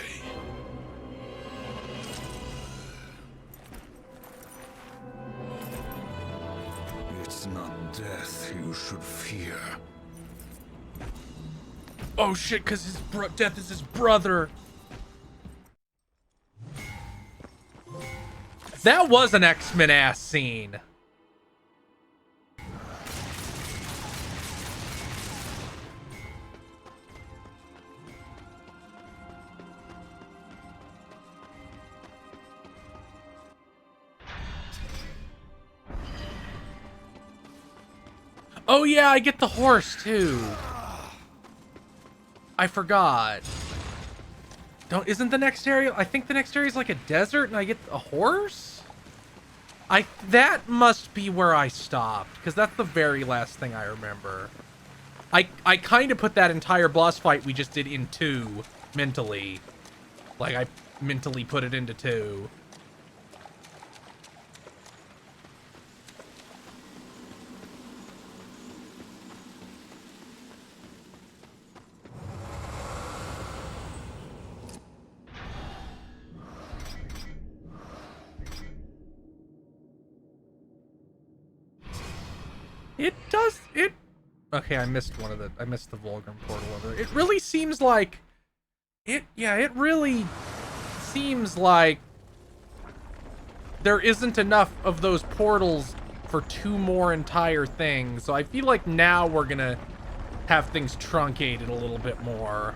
It's not death you should fear. Oh shit, because his death is his brother. That was an X-Men ass scene. Oh yeah, I get the horse too. I forgot. Isn't the next area? I think the next area is like a desert, and I get a horse. That must be where I stopped, because that's the very last thing I remember. I kind of put that entire boss fight we just did in 2 mentally. Like I mentally put it into 2. Okay, I missed the Vulgrim portal over there. It really seems like it really seems like there isn't enough of those portals for 2 more entire things. So I feel like now we're gonna have things truncated a little bit more.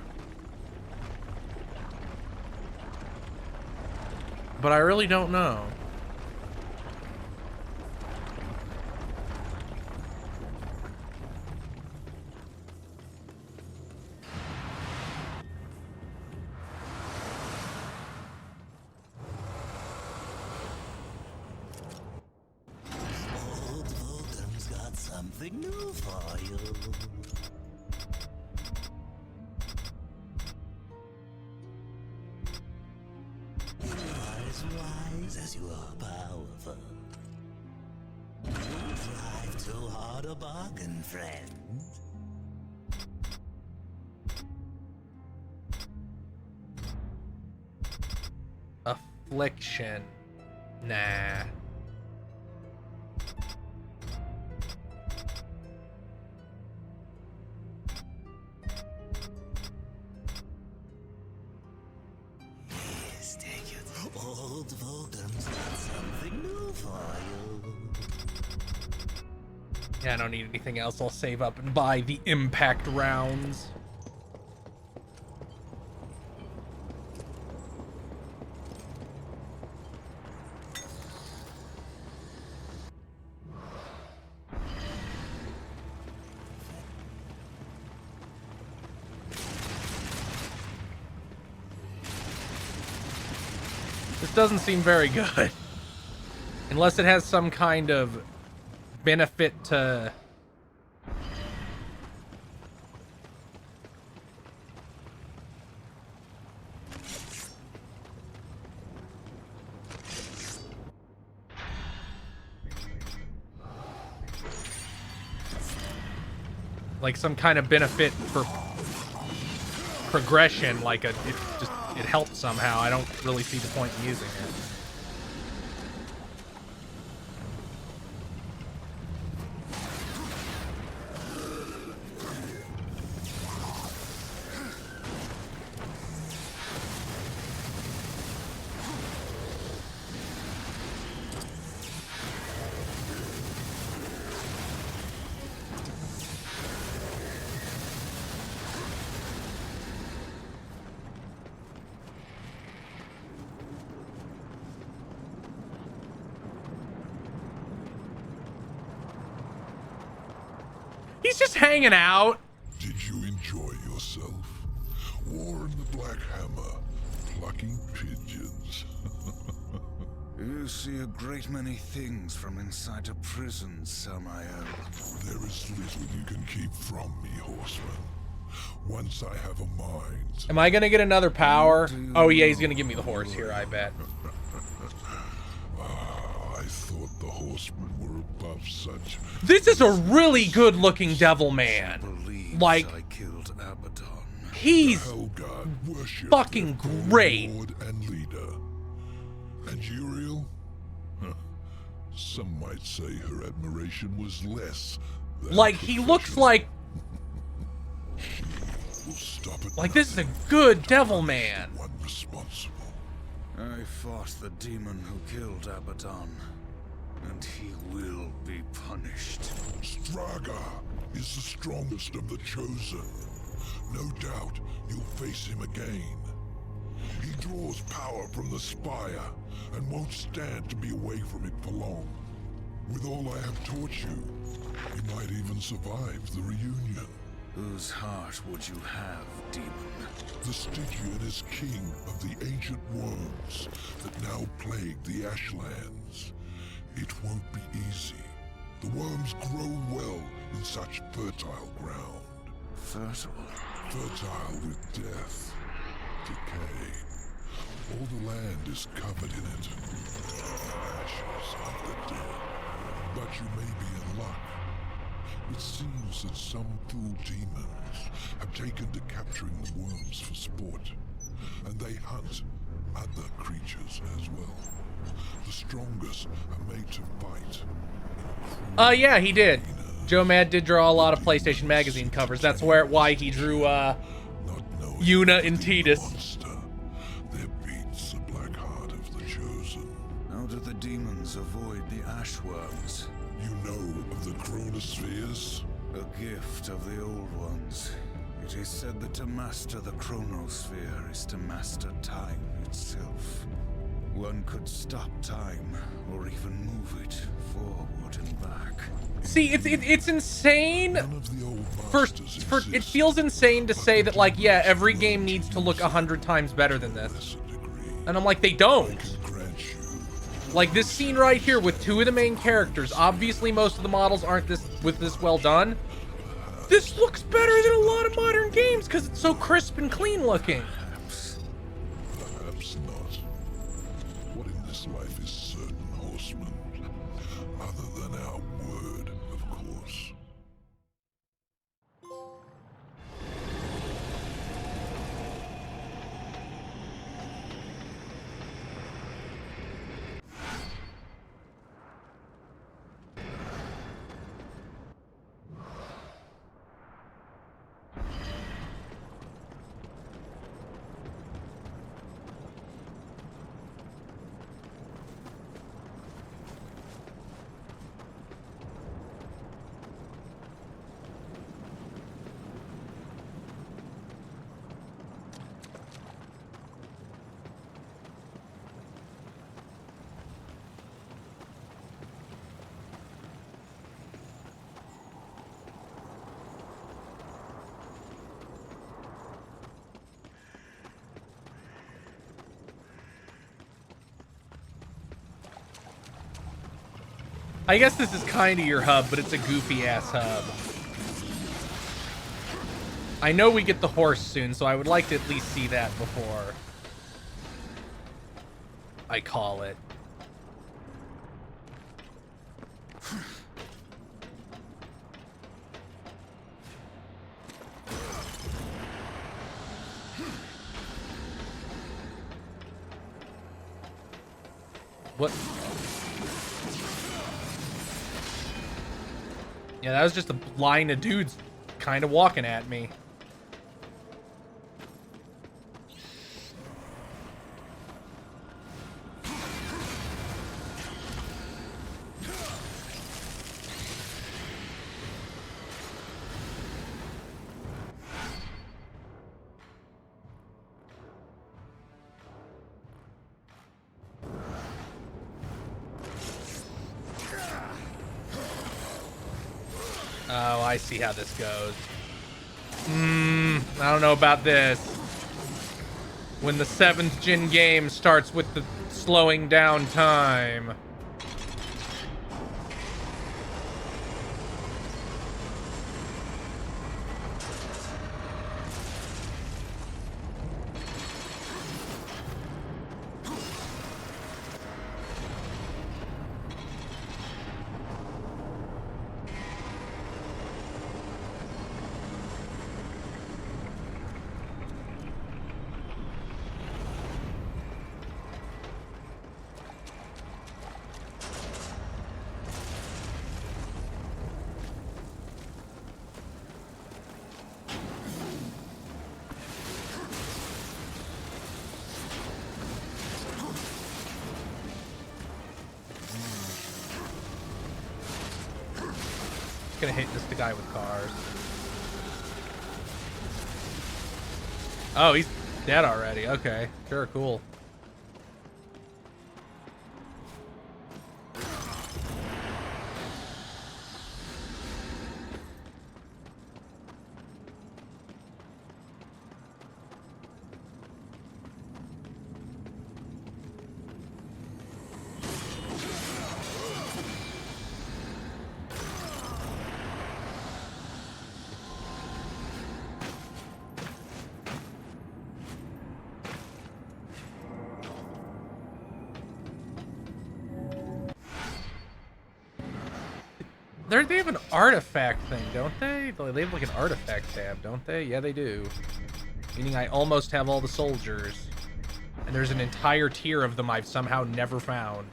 But I really don't know. Old Vulgrim's got something new for you. You are as wise as you are powerful. You drive too hard a bargain, friend. Affliction. Nah. Yes, take it. Old Volgum's got something new for you. Yeah, I don't need anything else. I'll save up and buy the impact rounds. This doesn't seem very good. Unless it has some kind of benefit to... like some kind of benefit for progression, like it helps somehow. I don't really see the point in using it. He's just hanging out. Did you enjoy yourself? War in the Black Hammer, plucking pigeons. You see a great many things from inside a prison, Samael. There is little you can keep from me, horseman. Once I have a mind. Am I gonna get another power? Oh yeah, he's gonna give me the horse here, I bet. I thought the horsemen were above such. This is a really good looking devil man. Like, I killed Abaddon. he's Hellgard worshipped fucking their great. lord and leader. And Uriel? Huh. Some might say her admiration was less than Like, he looks like We'll stop it. like this is a good devil man. One responsible. I fought the demon who killed Abaddon, and he will be punished. Straga is the strongest of the chosen. No doubt you'll face him again. He draws power from the spire and won't stand to be away from it for long. With all I have taught you, you might even survive the reunion. Whose heart would you have, demon? The Stygian is king of the ancient worms that now plague the Ashlands. It won't be easy. The worms grow well in such fertile ground. Fertile? Fertile with death, decay. All the land is covered in it. Ashes of the dead. But you may be in luck. It seems that some fool demons have taken to capturing the worms for sport, and they hunt other creatures as well. The strongest are made to fight. Yeah, he did. Joe Mad did draw a lot of PlayStation Magazine covers. That's why he drew Yuna and Tidus. Monster, there beats the black heart of the chosen. How do the demons avoid the ashworms? You know of the chronospheres? A gift of the old ones. It is said that to master the chronosphere is to master time itself. One could stop time, or even move it forward and back. See, it's insane. None of the old First, masters it exist, feels insane to but say that, like, yeah, potential every game needs to look 100 times better than this. lesser degree. And I'm like, they I don't. can grant you. Like, this scene right here with two of the main characters. Obviously, most of the models aren't this well done. This looks better than a lot of modern games because it's so crisp and clean looking. Perhaps not. What in this life is certain, horseman? Other than our word, of course. I guess this is kind of your hub, but it's a goofy-ass hub. I know we get the horse soon, so I would like to at least see that before I call it. What? Yeah, that was just a line of dudes kind of walking at me. Oh, I see how this goes. I don't know about this. When the 7th gen game starts with the slowing down time. Gonna hit just the guy with cars. Oh, he's dead already. Okay, sure, cool. They have an artifact thing, don't they? They have like an artifact tab, don't they? Yeah, they do. Meaning I almost have all the soldiers. And there's an entire tier of them I've somehow never found.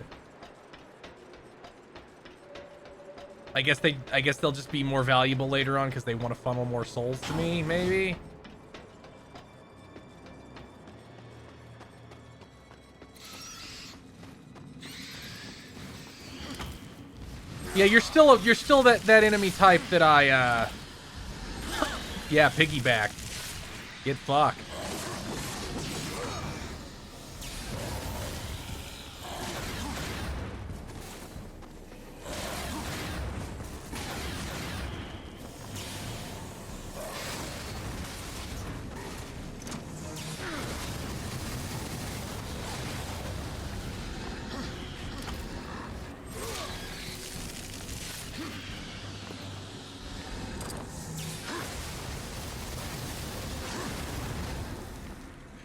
I guess they'll just be more valuable later on because they want to funnel more souls to me, maybe? Yeah, you're still that enemy type that I yeah, piggyback. Get fucked.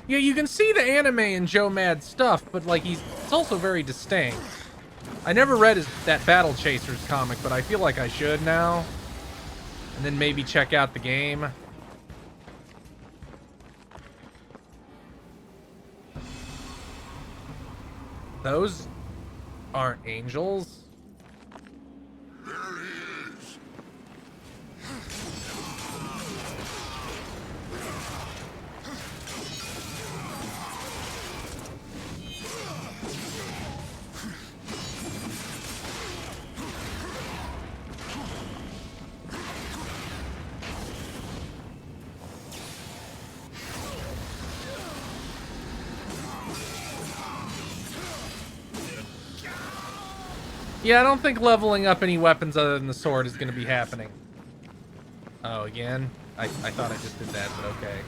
Yeah, you can see the anime in Joe Mad stuff, but like it's also very distinct. I never read that Battle Chasers comic, but I feel like I should now. And then maybe check out the game. Those aren't angels. Yeah, I don't think leveling up any weapons other than the sword is going to be happening. Oh, again? I thought I just did that, but okay.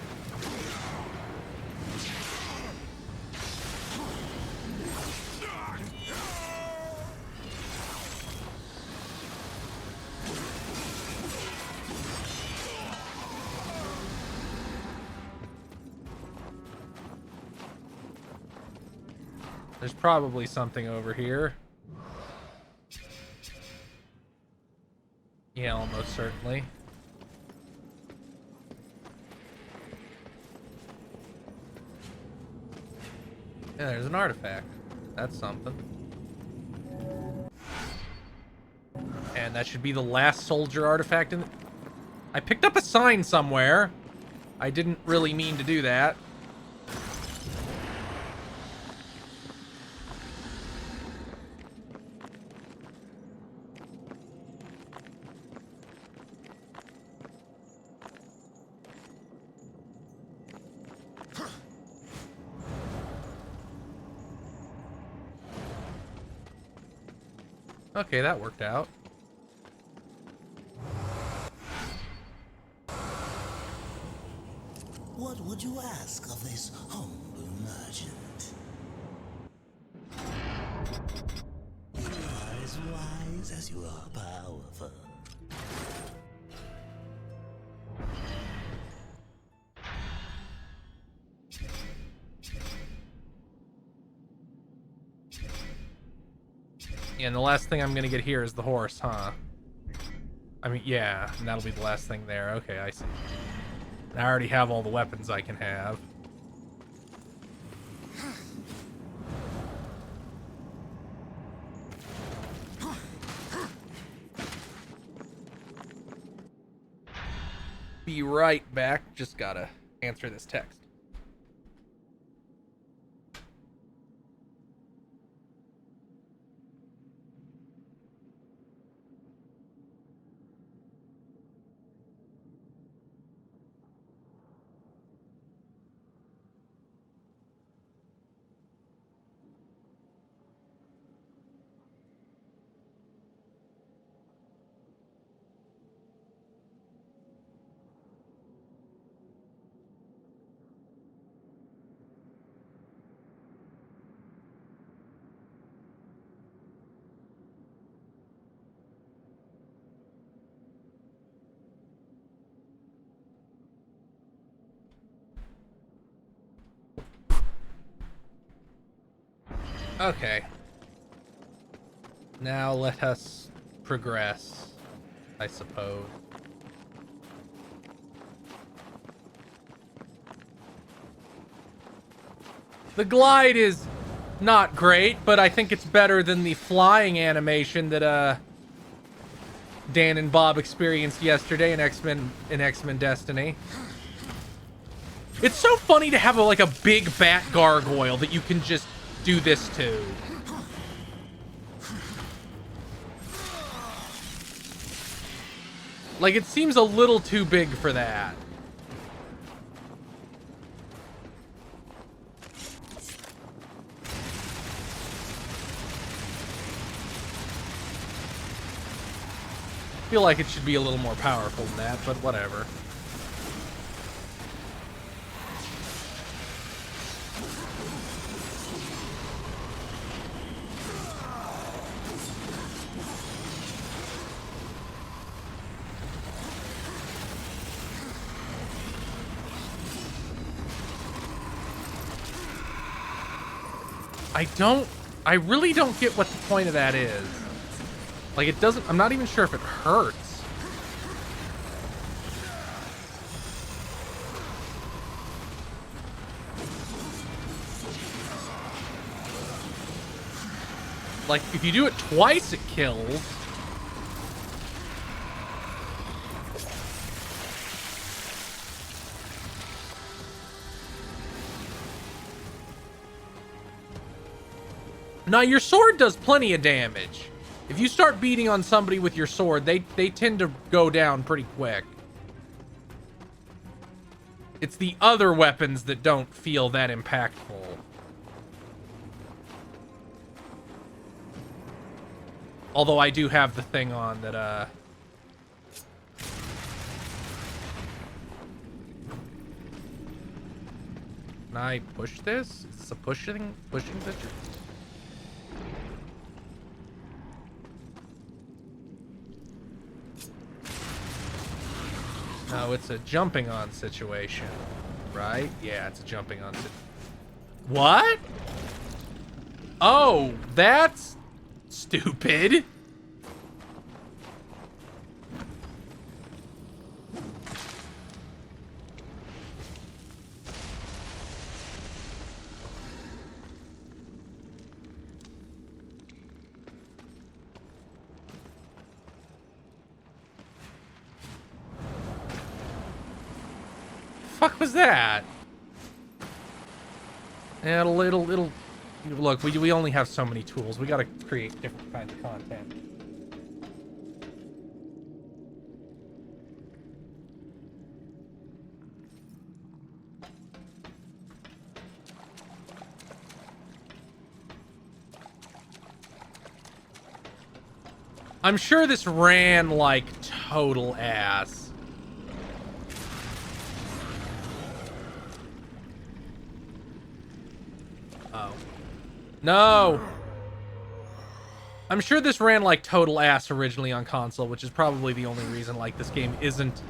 There's probably something over here. Yeah, almost certainly. Yeah, there's an artifact. That's something. And that should be the last soldier artifact in the... I picked up a sign somewhere. I didn't really mean to do that. Okay, that worked out. What would you ask of this humble merchant? You are as wise as you are powerful. Yeah, and the last thing I'm gonna get here is the horse, huh? I mean, yeah, and that'll be the last thing there. Okay, I see. I already have all the weapons I can have. Be right back. Just gotta answer this text. Okay. Now let us progress, I suppose. The glide is not great, but I think it's better than the flying animation that Dan and Bob experienced yesterday in X-Men Destiny. It's so funny to have like a big bat gargoyle that you can just do this to. Like, it seems a little too big for that. I feel like it should be a little more powerful than that, but whatever. I really don't get what the point of that is. Like, it doesn't, I'm not even sure if it hurts. Like, if you do it twice, it kills. Now, your sword does plenty of damage. If you start beating on somebody with your sword, they tend to go down pretty quick. It's the other weapons that don't feel that impactful. Although I do have the thing on that, Can I push this? Is this a pushing picture? No, it's a jumping on situation, right? Yeah, it's a jumping on situation. What? Oh, that's stupid. Fuck was that? Yeah, it'll look, we only have so many tools. We gotta create different kinds of content. I'm sure this ran like total ass. Oh. No! I'm sure this ran like total ass originally on console, which is probably the only reason like this game isn't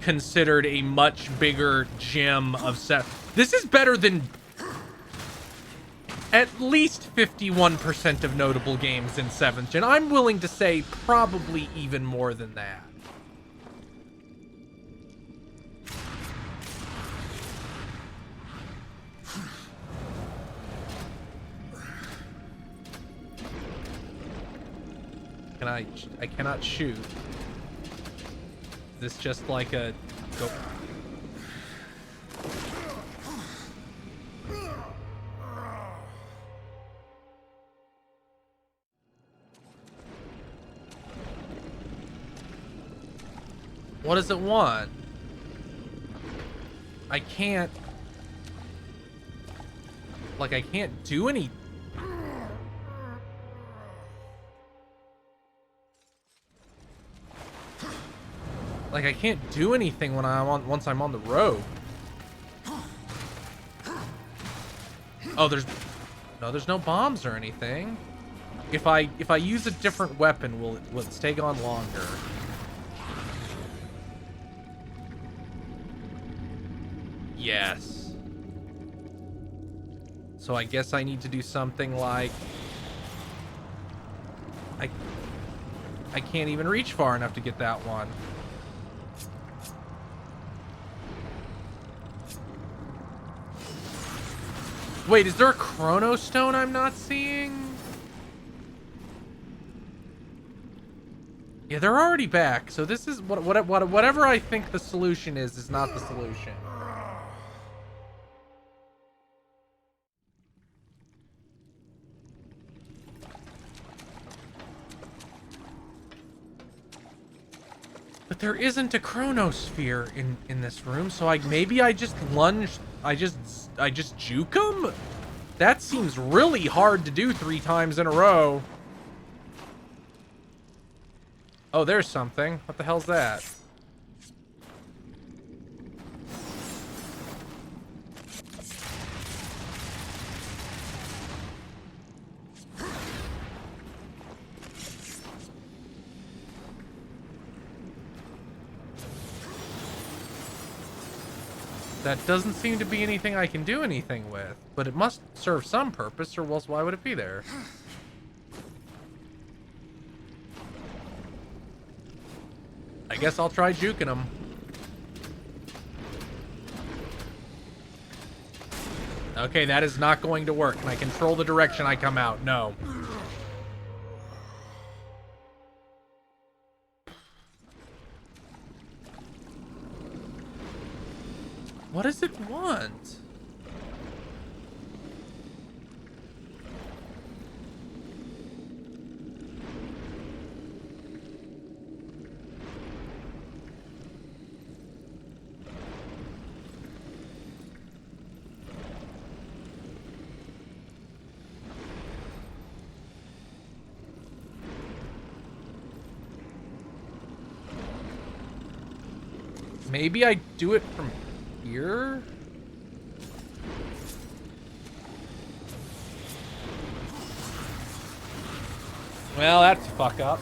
considered a much bigger gem of set. This is better than at least 51% of notable games in 7th gen. I'm willing to say probably even more than that. I cannot shoot. Is this just like a go? What does it want? I can't. Like, I can't do any. Like, I can't do anything when once I'm on the road. Oh, there's no bombs or anything. If I use a different weapon, will it stay on longer? Yes. So I guess I need to do something like I can't even reach far enough to get that one. Wait, is there a Chrono Stone I'm not seeing? Yeah, they're already back. So this is whatever I think the solution is not the solution. But there isn't a chronosphere in this room, so maybe I just lunge. I just juke him? That seems really hard to do 3 times in a row. Oh, there's something. What the hell's that? That doesn't seem to be anything I can do anything with, but it must serve some purpose, or else why would it be there? I guess I'll try juking him. Okay, that is not going to work. Can I control the direction I come out? No. What does it want? Maybe I do it from here? Well, that's a fuck up.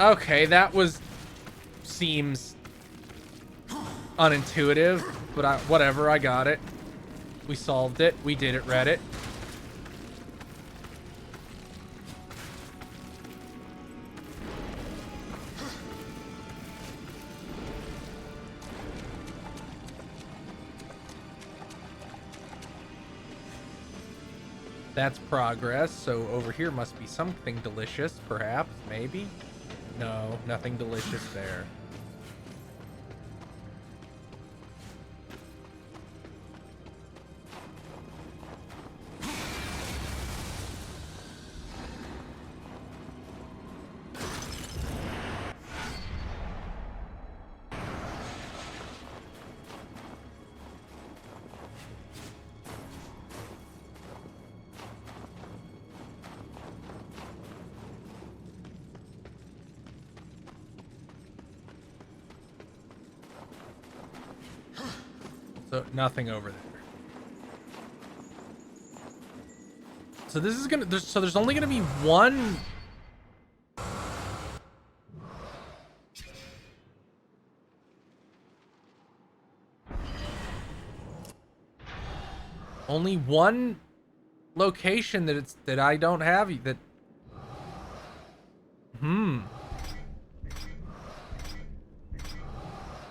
Okay, that seems unintuitive, but whatever, I got it. We solved it. We did it, Reddit. That's progress, so over here must be something delicious, perhaps, maybe? No, nothing delicious there. So nothing over there. So this is gonna. There's only gonna be one. Only one location that I don't have that.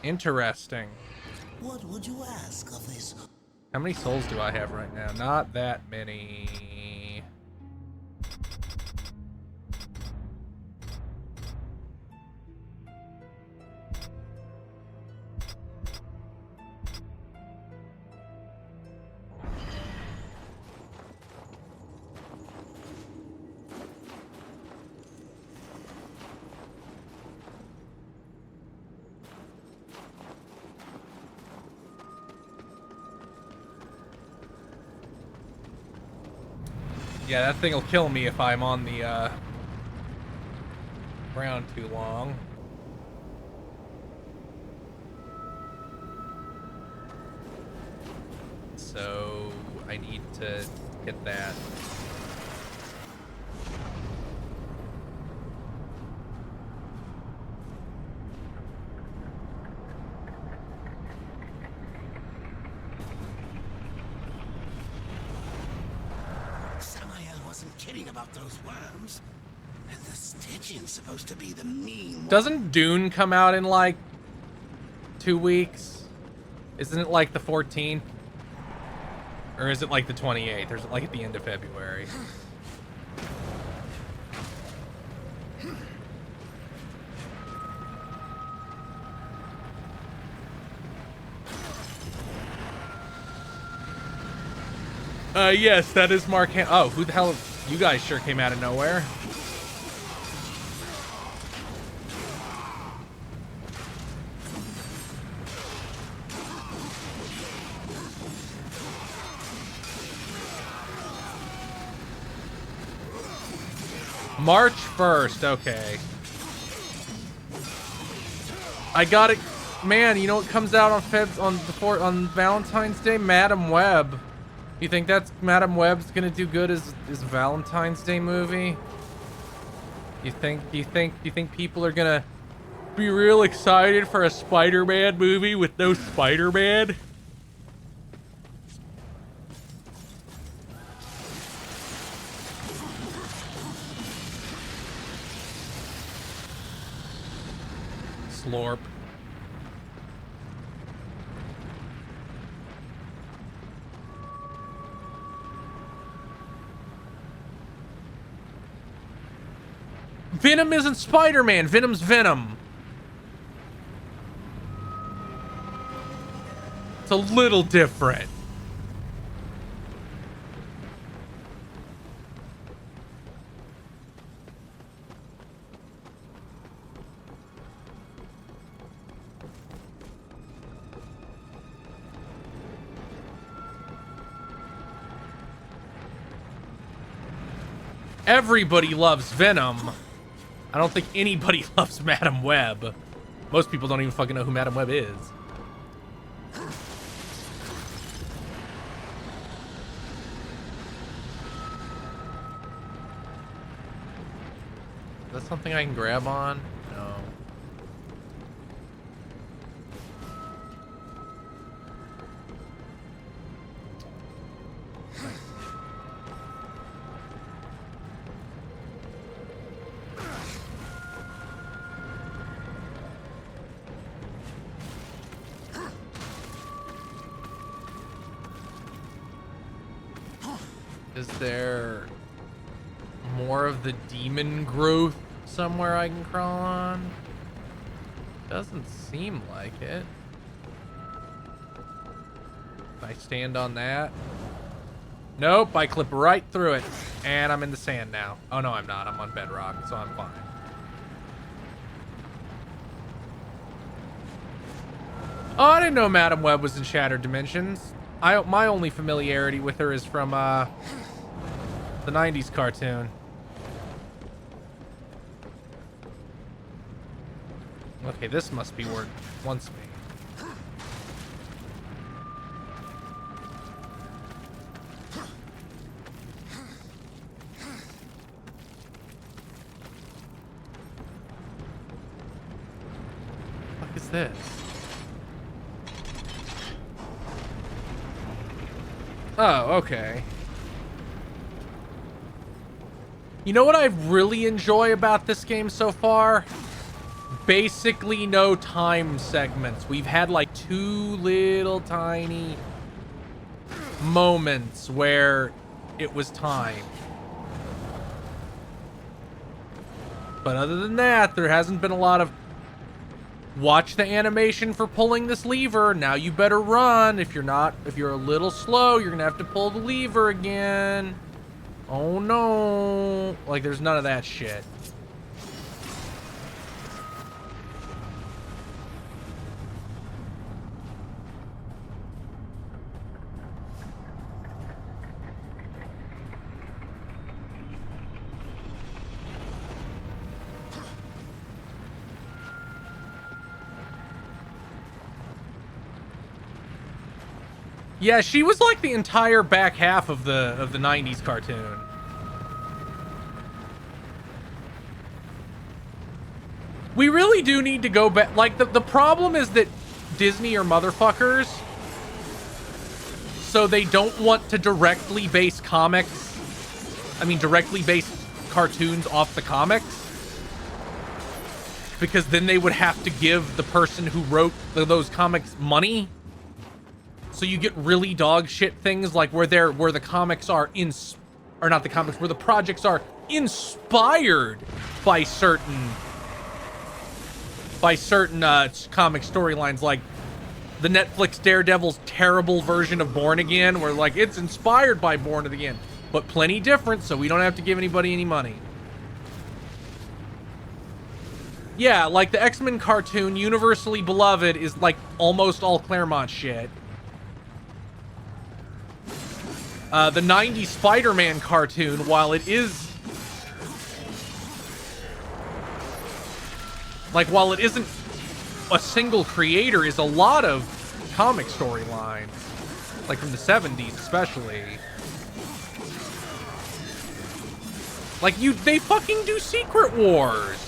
Interesting. What would you ask of this? How many souls do I have right now? Not that many. Yeah, that thing will kill me if I'm on the ground too long. So I need to get that. Kidding about those worms. And the Stygian's supposed to be the mean one. Doesn't Dune come out in like 2 weeks? Isn't it like the 14th? Or is it like the 28th? Or is it like at the end of February? Yes, that is Mark Oh, who the hell? You guys sure came out of nowhere. March 1st, okay. I got it. Man, you know what comes out on Valentine's Day? Madam Web. You think that's Madam Web's gonna do good as a Valentine's Day movie? You think people are gonna be real excited for a Spider-Man movie with no Spider-Man? Slorp. Venom isn't Spider-Man. Venom's Venom. It's a little different. Everybody loves Venom. I don't think anybody loves Madam Web. Most people don't even fucking know who Madam Web is. Is that something I can grab on? Is there more of the demon growth somewhere I can crawl on? Doesn't seem like it. If I stand on that. Nope, I clip right through it. And I'm in the sand now. Oh no, I'm not. I'm on bedrock, so I'm fine. Oh, I didn't know Madam Web was in Shattered Dimensions. My only familiarity with her is from the 90s cartoon. Okay, this must be where it wants me. What is this? Oh, okay. You know what I really enjoy about this game so far? Basically no time segments. We've had like 2 little tiny moments where it was time. But other than that, there hasn't been a lot of watch the animation for pulling this lever. Now you better run. If you're a little slow, you're gonna have to pull the lever again. Oh no. Like, there's none of that shit. Yeah, she was like the entire back half of the 90s cartoon. We really do need to go back. Like, the problem is that Disney are motherfuckers. So they don't want to directly base directly base cartoons off the comics. Because then they would have to give the person who wrote those comics money. So you get really dog shit things like where the comics are where the projects are inspired by certain comic storylines, like the Netflix Daredevil's terrible version of Born Again, where like it's inspired by Born Again, but plenty different, so we don't have to give anybody any money. Yeah, like the X-Men cartoon, Universally Beloved, is like almost all Claremont shit. The 90s Spider-Man cartoon, while it isn't a single creator, is a lot of comic storylines, like from the 70s especially. Like they fucking do Secret Wars.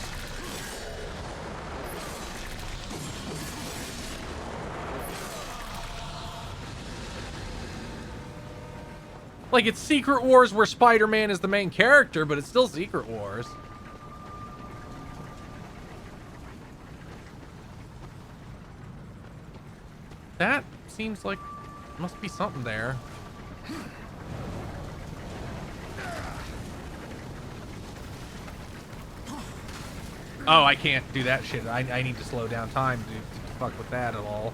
Like, it's Secret Wars where Spider-Man is the main character, but it's still Secret Wars. That seems like must be something there. Oh, I can't do that shit. I need to slow down time to fuck with that at all.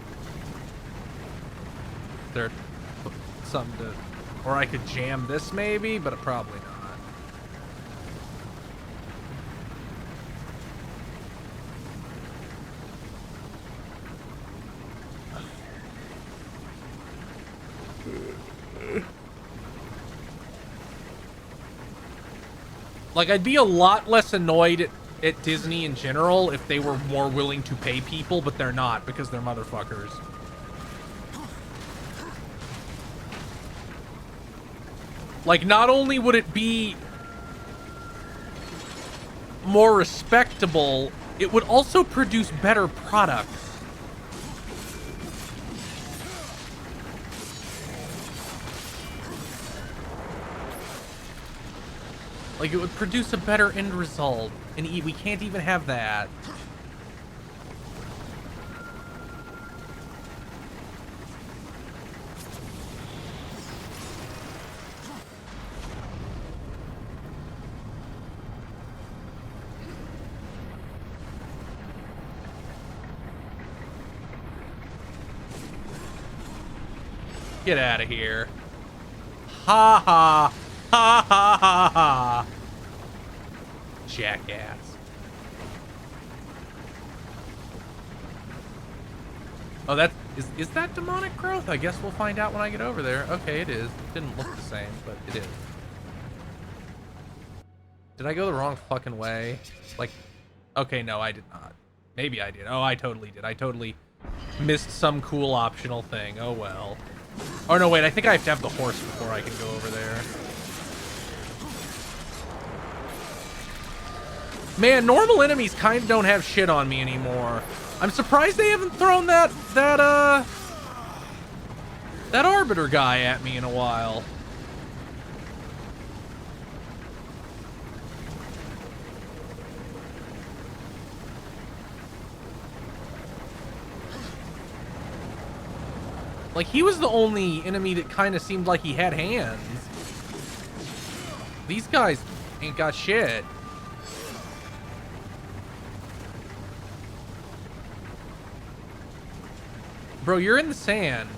There's something to... Or I could jam this maybe, but probably not. Like, I'd be a lot less annoyed at Disney in general if they were more willing to pay people, but they're not because they're motherfuckers. Like, not only would it be more respectable, it would also produce better products. Like, it would produce a better end result, and we can't even have that. Get out of here. Ha ha. Ha ha ha ha. Jackass. Oh, that is that demonic growth? I guess we'll find out when I get over there. Okay, it is. It didn't look the same, but it is. Did I go the wrong fucking way? Like, okay, no, I did not. Maybe I did. Oh, I totally did. I totally missed some cool optional thing. Oh, well. Oh, no, wait. I think I have to have the horse before I can go over there. Man, normal enemies kind of don't have shit on me anymore. I'm surprised they haven't thrown that Arbiter guy at me in a while. Like, he was the only enemy that kind of seemed like he had hands. These guys ain't got shit. Bro, you're in the sand.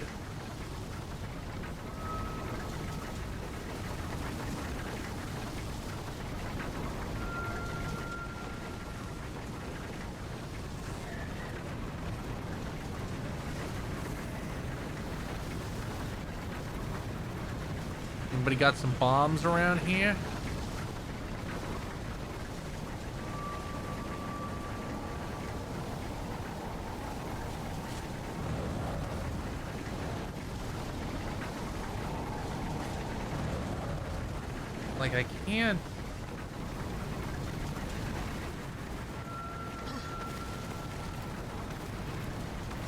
Anybody got some bombs around here? Like, I can't...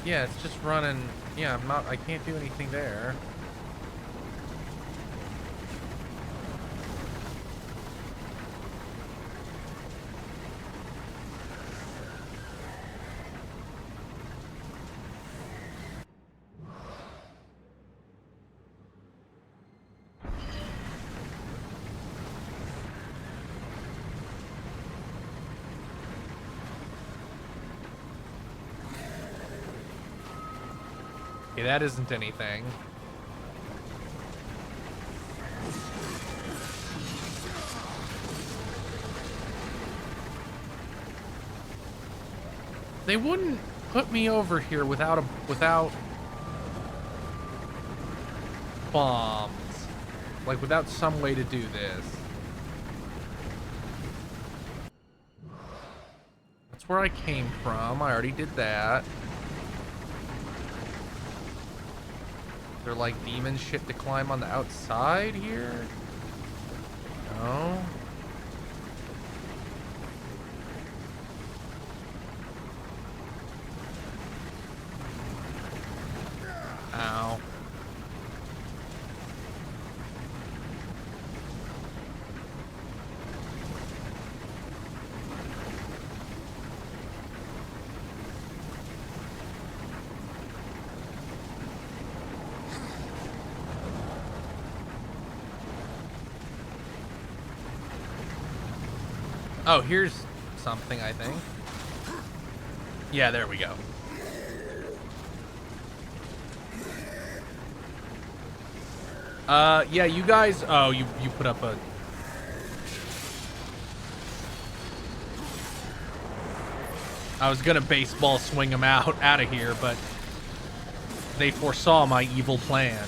Yeah, it's just running... Yeah, I can't do anything there. Okay, that isn't anything. They wouldn't put me over here without bombs. Like, without some way to do this. That's where I came from. I already did that. Is there like demon shit to climb on the outside here? No. Ow. Oh, here's something, I think. Yeah, there we go. Yeah, you guys... Oh, you put up a... I was gonna baseball swing them out of here, but they foresaw my evil plan.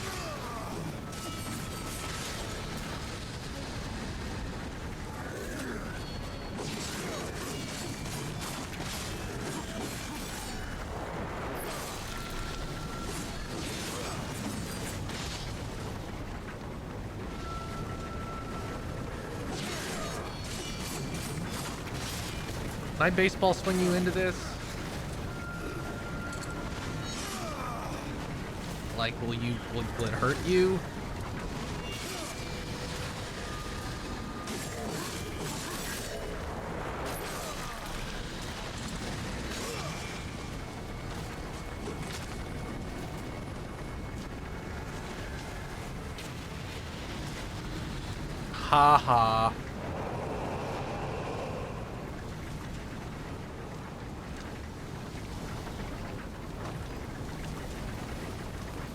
Can I baseball swing you into this? Like, will it hurt you? Ha ha.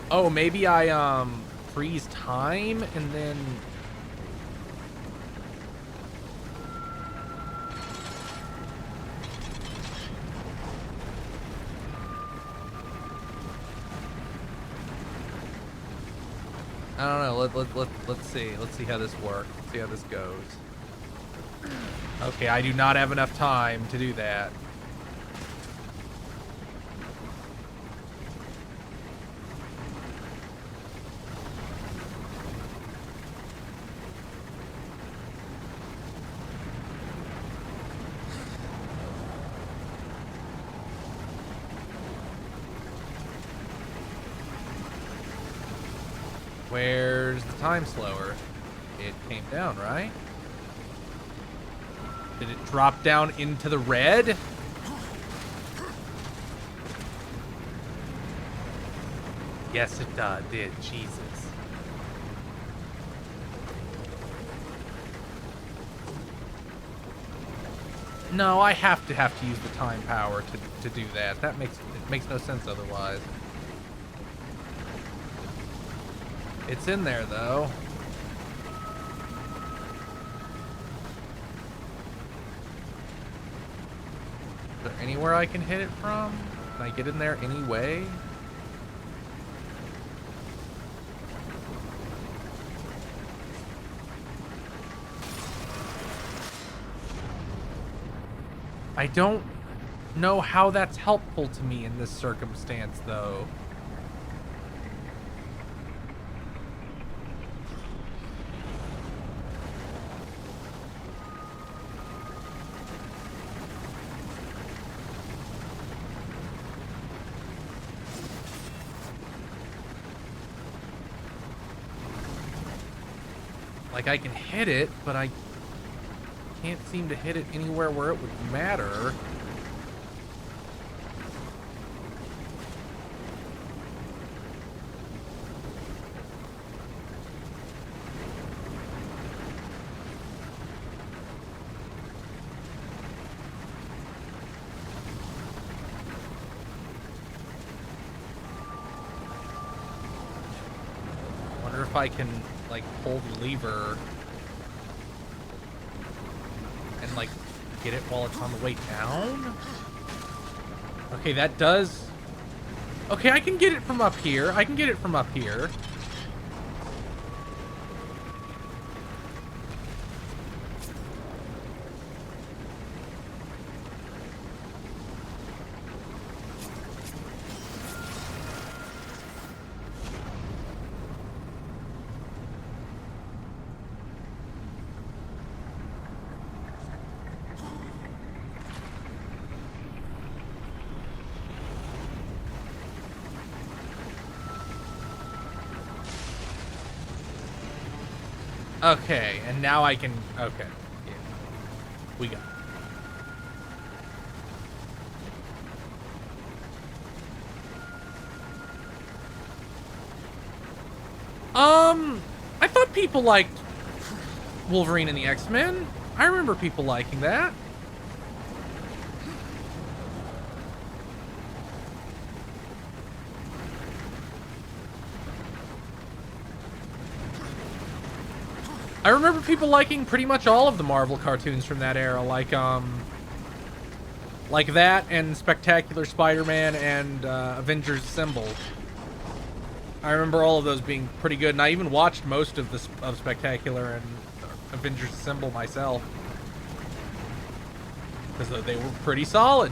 Oh, maybe I, freeze time and then... I don't know. Let's see. Let's see how this works. Let's see how this goes. Okay, I do not have enough time to do that. Where's the time slower? It came down, right? Did it drop down into the red? Yes, it did. Jesus. No, I have to use the time power to do that. It makes no sense otherwise. It's in there, though. Is there anywhere I can hit it from? Can I get in there anyway? I don't know how that's helpful to me in this circumstance, though. Like, I can hit it, but I can't seem to hit it anywhere where it would matter. I wonder if I can, like, pull the lever and, like, get it while it's on the way down? Okay, that does... Okay, I can get it from up here. I can get it from up here. Okay, and now I can... Okay. Yeah. We got it. I thought people liked Wolverine and the X-Men. I remember people liking that. I remember people liking pretty much all of the Marvel cartoons from that era, like that and Spectacular Spider-Man and Avengers Assemble. I remember all of those being pretty good, and I even watched most of Spectacular and Avengers Assemble myself, because they were pretty solid.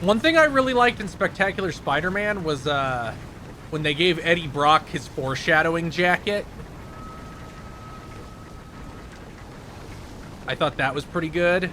One thing I really liked in Spectacular Spider-Man was when they gave Eddie Brock his foreshadowing jacket. I thought that was pretty good.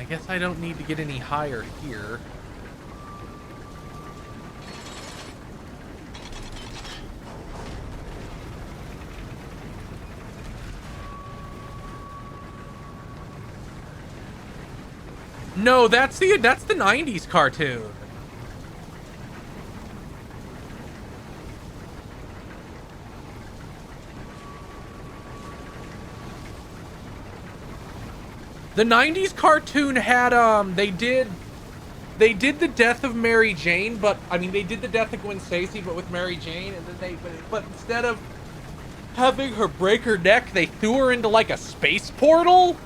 guess I don't need to get any higher here. No, that's the 90s cartoon. The 90s cartoon had they did the death of Mary Jane, but I mean they did the death of Gwen Stacy, but with Mary Jane, and then but instead of having her break her neck, they threw her into like a space portal.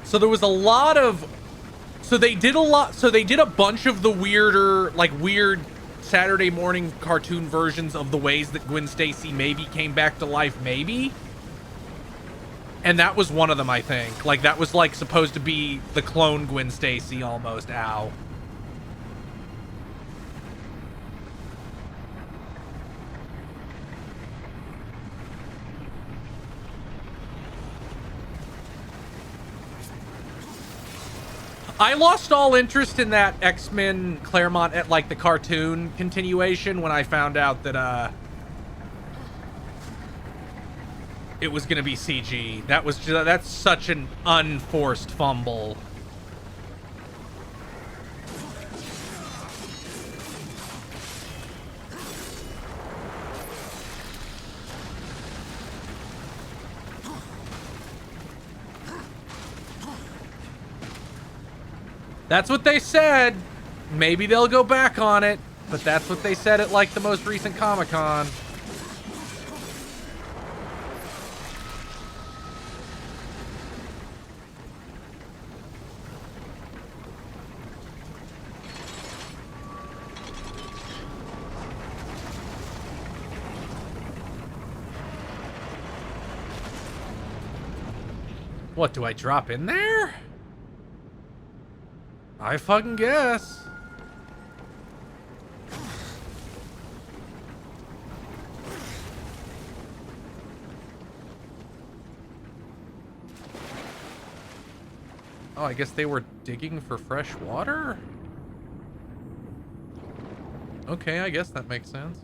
So there was a lot of so they did a bunch of the weird Saturday morning cartoon versions of the ways that Gwen Stacy maybe came back to life, maybe. And that was one of them, I think. Like, that was, like, supposed to be the clone Gwen Stacy, almost. Ow. I lost all interest in that X-Men Claremont, at, like, the cartoon continuation when I found out that, it was gonna be CG. That's such an unforced fumble. That's what they said. Maybe they'll go back on it, but that's what they said at like the most recent Comic-Con. What, do I drop in there? I fucking guess. Oh, I guess they were digging for fresh water? Okay, I guess that makes sense.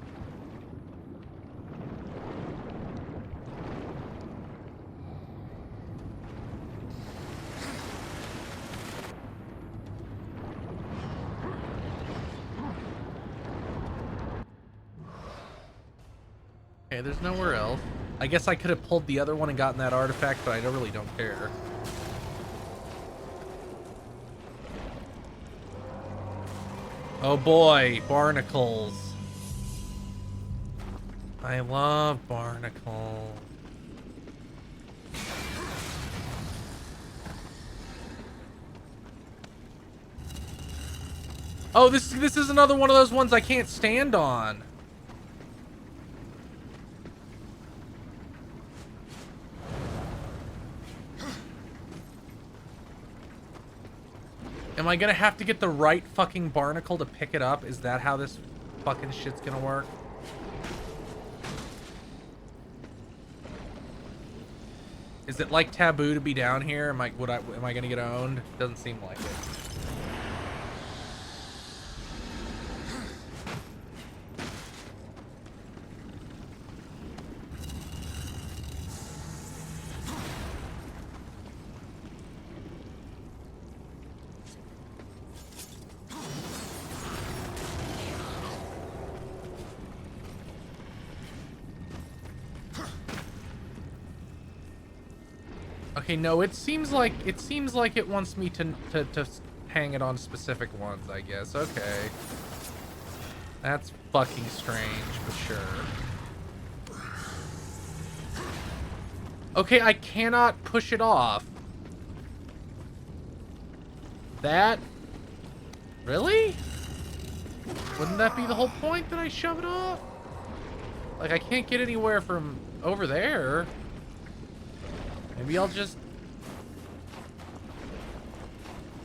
Okay, there's nowhere else. I guess I could have pulled the other one and gotten that artifact, but I really don't care. Oh boy, barnacles. I love barnacles. Oh, this is another one of those ones I can't stand on. Am I gonna have to get the right fucking barnacle to pick it up? Is that how this fucking shit's gonna work? Is it like taboo to be down here? Am I gonna get owned? Doesn't seem like it. Okay, no, it seems like it wants me to hang it on specific ones, I guess. Okay. That's fucking strange, but sure. Okay, I cannot push it off. That? Really? Wouldn't that be the whole point, that I shove it off? Like, I can't get anywhere from over there. Maybe I'll just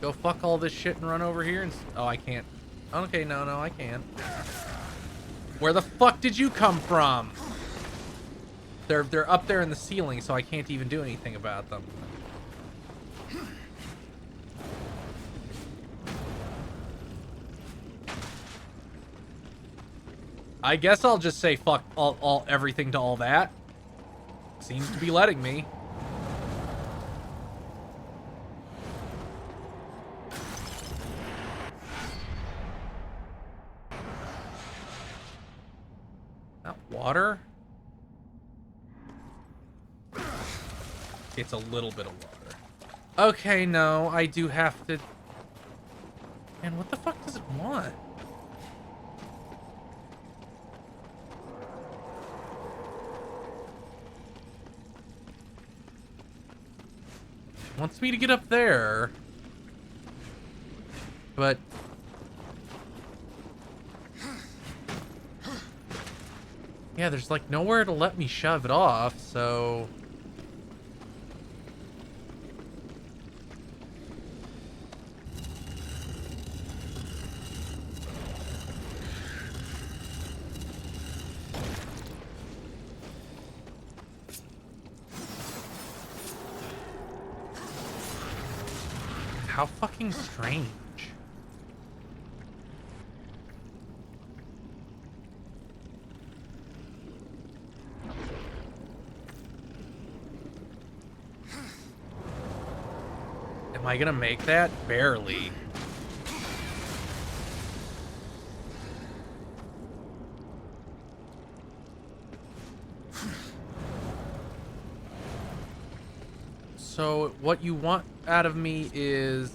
go fuck all this shit and run over here and... Oh, I can't. Okay, no, I can't. Where the fuck did you come from? They're up there in the ceiling, so I can't even do anything about them. I guess I'll just say fuck everything to all that. Seems to be letting me. Not water. It's a little bit of water. Okay, no, I do have to... Man, what the fuck does it want? It wants me to get up there. But... yeah, there's like nowhere to let me shove it off, so... How fucking strange. Am I gonna make that? Barely. So what you want out of me is...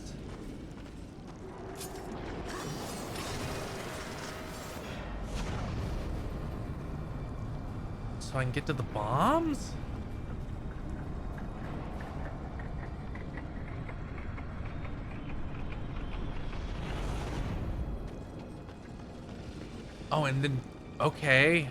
so I can get to the bombs? Oh, and then... okay.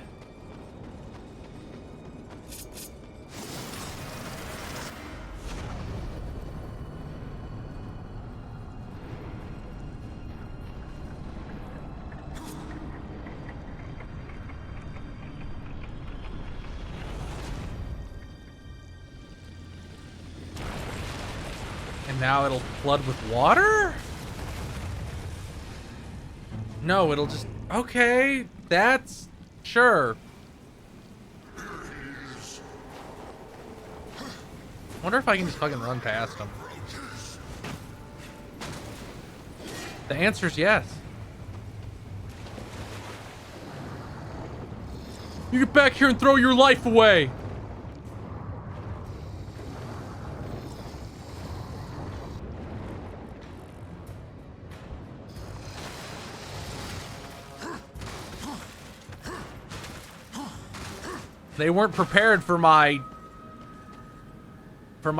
And now it'll flood with water? No, it'll just... okay, that's... sure. Wonder if I can just fucking run past them. The answer's yes. You get back here and throw your life away! They weren't prepared for my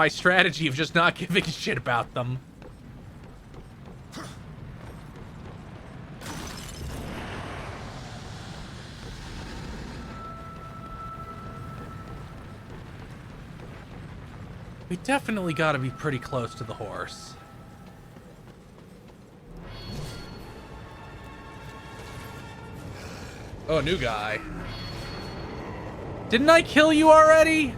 strategy of just not giving a shit about them. We definitely got to be pretty close to the horse. Oh, new guy. Didn't I kill you already?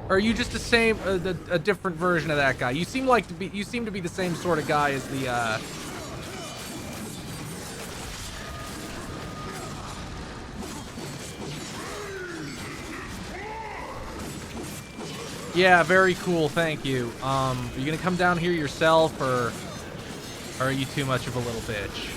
Or are you just the same, a different version of that guy? You seem to be the same sort of guy as the, Yeah, very cool, thank you. Are you gonna come down here yourself, or are you too much of a little bitch?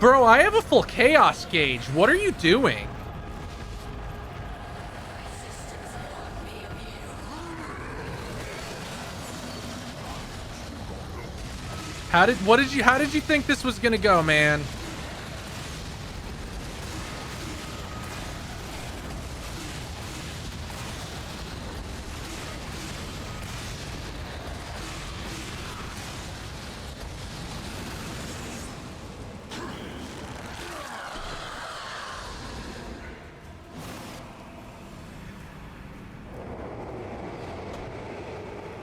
Bro, I have a full chaos gauge. What are you doing? How did you think this was gonna go, man?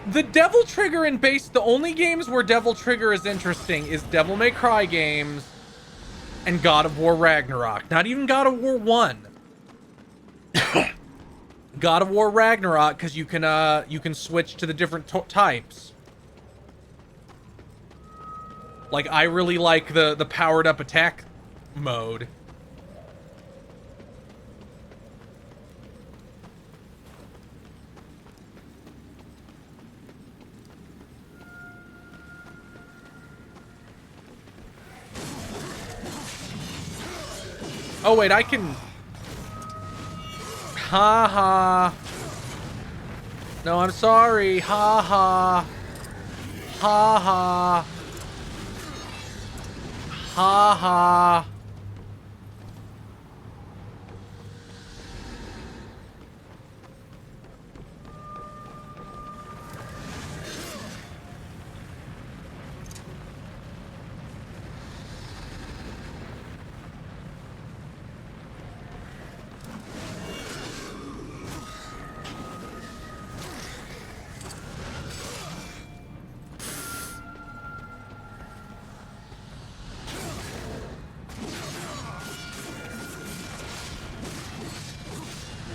The Devil Trigger in base, the only games where Devil Trigger is interesting is Devil May Cry games and God of War Ragnarok. Not even God of War 1. God of War Ragnarok, because you can switch to the different types. Like, I really like the powered up attack mode. Oh wait, I can... Ha ha. No, I'm sorry. Ha ha. Ha ha. Ha ha.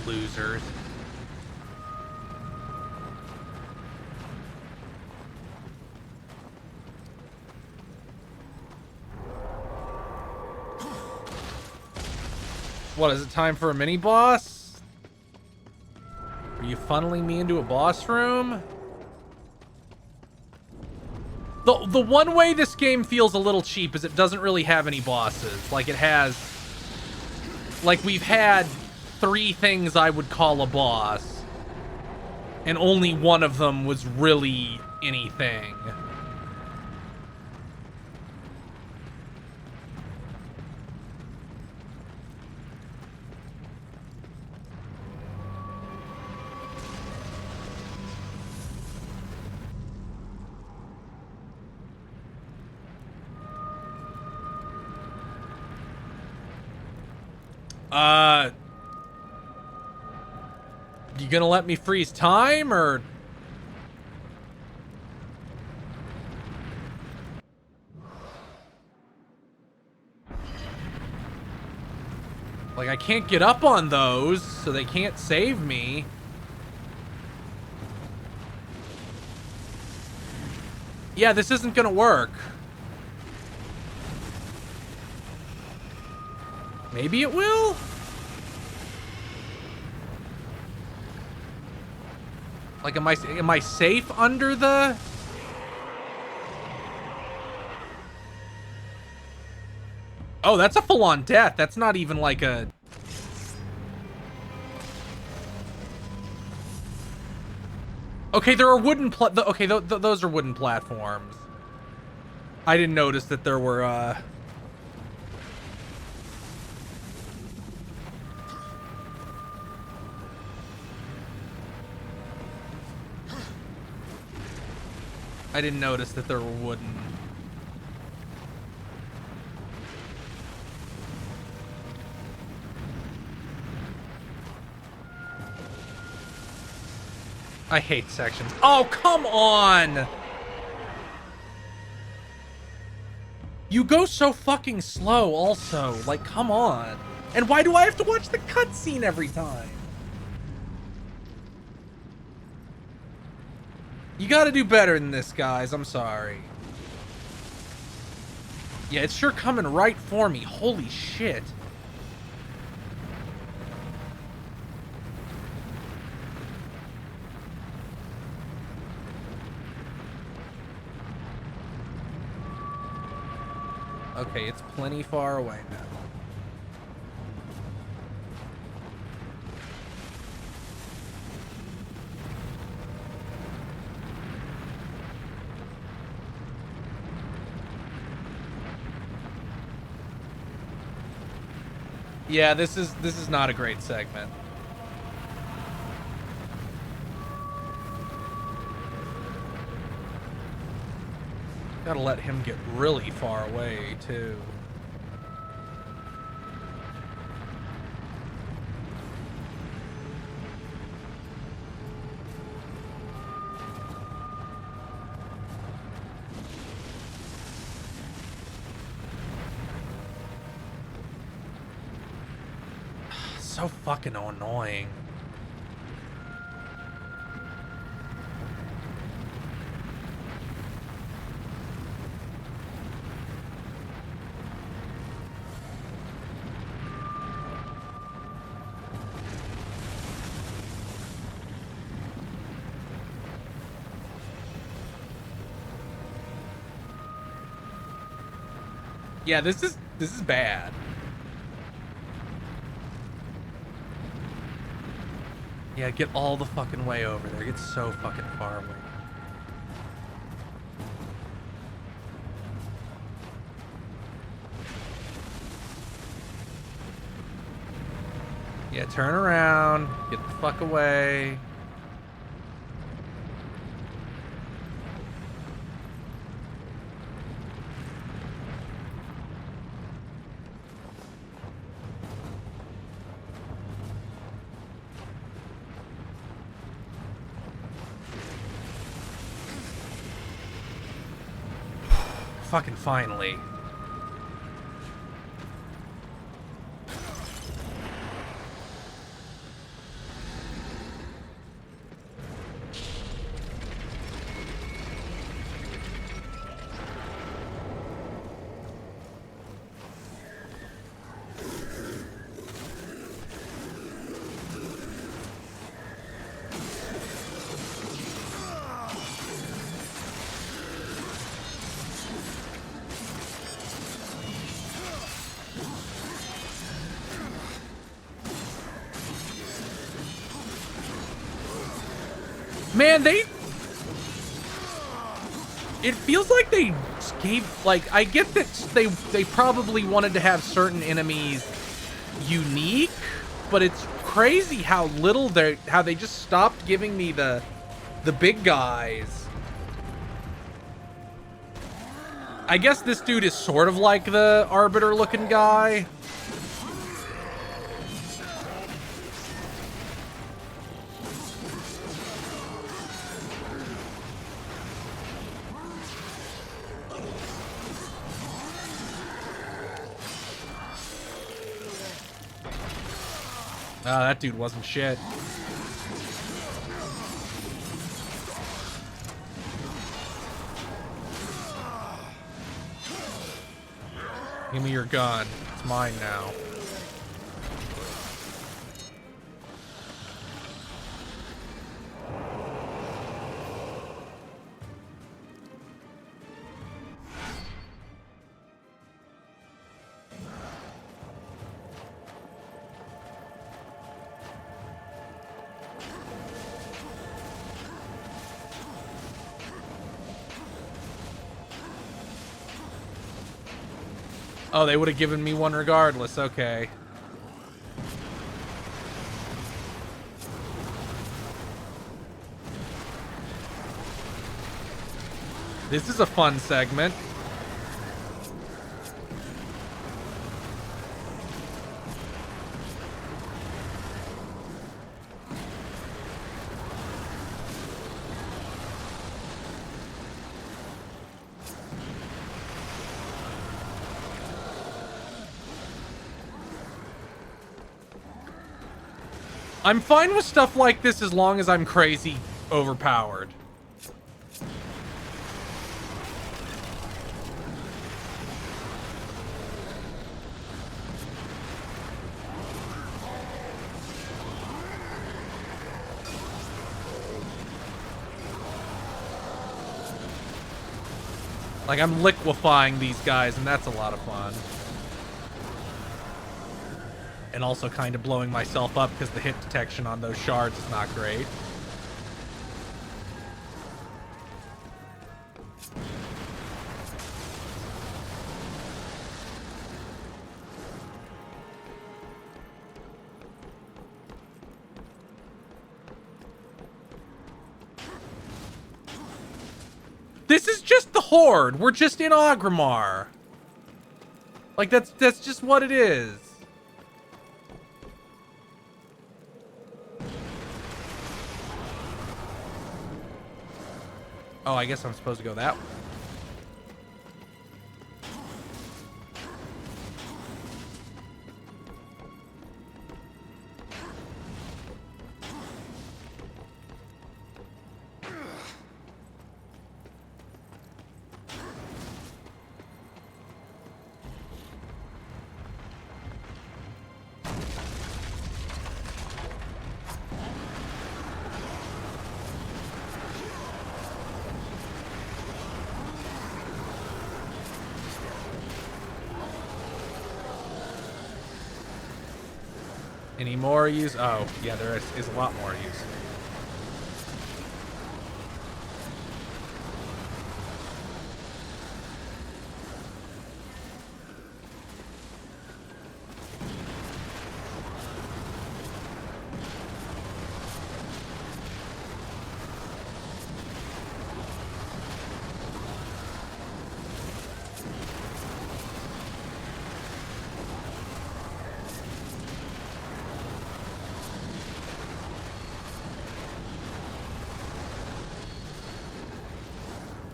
Losers. What, is it time for a mini boss? Are you funneling me into a boss room? The one way this game feels a little cheap is it doesn't really have any bosses. Like, it has... Like, we've had 3 things I would call a boss, and only one of them was really anything. You gonna let me freeze time, or... Like, I can't get up on those, so they can't save me. Yeah, this isn't gonna work. Maybe it will? Like, am I safe under the... Oh, that's a full-on death. That's not even like a... Okay, there are wooden okay, those are wooden platforms. I didn't notice that there were, I didn't notice that there were wooden. I hate sections. Oh, come on! You go so fucking slow also. Like, come on. And why do I have to watch the cutscene every time? You gotta do better than this, guys. I'm sorry. Yeah, it's sure coming right for me. Holy shit. Okay, it's plenty far away now. Yeah, this is not a great segment. Gotta let him get really far away, too. so fucking annoying. Yeah, this is bad. Yeah, get all the fucking way over there. Get so fucking far away. Yeah, turn around. Get the fuck away. Fucking finally. Man, it feels like they gave, like, I get that they probably wanted to have certain enemies unique, but it's crazy how little how they just stopped giving me the big guys. I guess this dude is sort of like the Arbiter looking guy. Oh, that dude wasn't shit. Give me your gun. It's mine now. Oh, they would have given me one regardless. Okay. This is a fun segment. I'm fine with stuff like this as long as I'm crazy overpowered. Like, I'm liquefying these guys, and that's a lot of fun. And also kind of blowing myself up because the hit detection on those shards is not great. This is just the Horde. We're just in Orgrimmar. Like, that's just what it is. Oh, I guess I'm supposed to go that way. Any more use? Oh, yeah, there is a lot more use.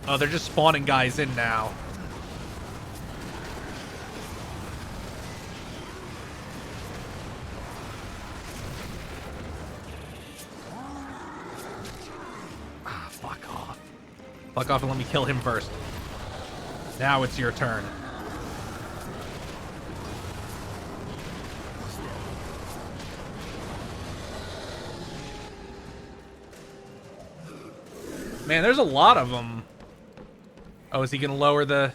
Oh, they're just spawning guys in now. Ah, fuck off. Fuck off and let me kill him first. Now it's your turn. Man, there's a lot of them. Oh, is he gonna lower the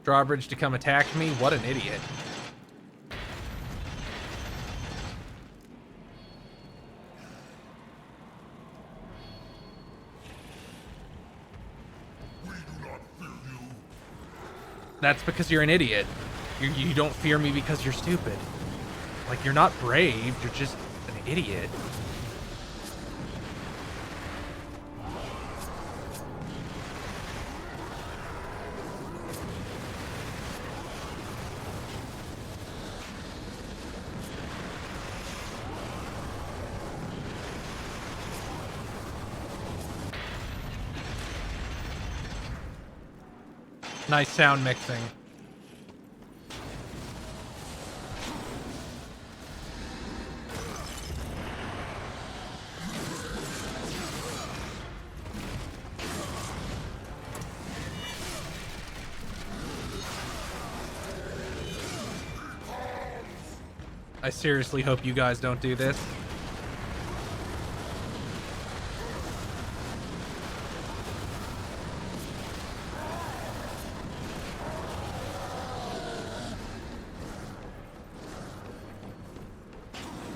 drawbridge to come attack me? What an idiot. That's because you're an idiot. You don't fear me because you're stupid. Like, you're not brave, you're just an idiot. Nice sound mixing. I seriously hope you guys don't do this.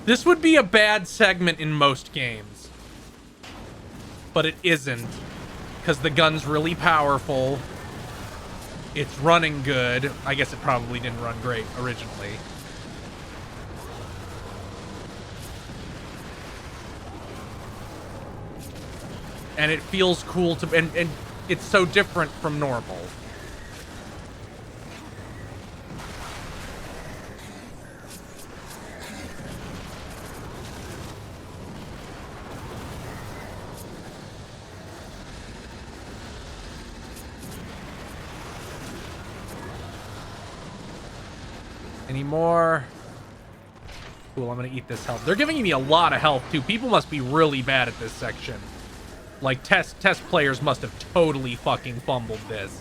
This would be a bad segment in most games. But it isn't. Because the gun's really powerful. It's running good. I guess it probably didn't run great originally. And it feels cool to... And it's so different from normal. Any more? Cool, I'm gonna eat this health. They're giving me a lot of health, too. People must be really bad at this section. Like, test players must have totally fucking fumbled this.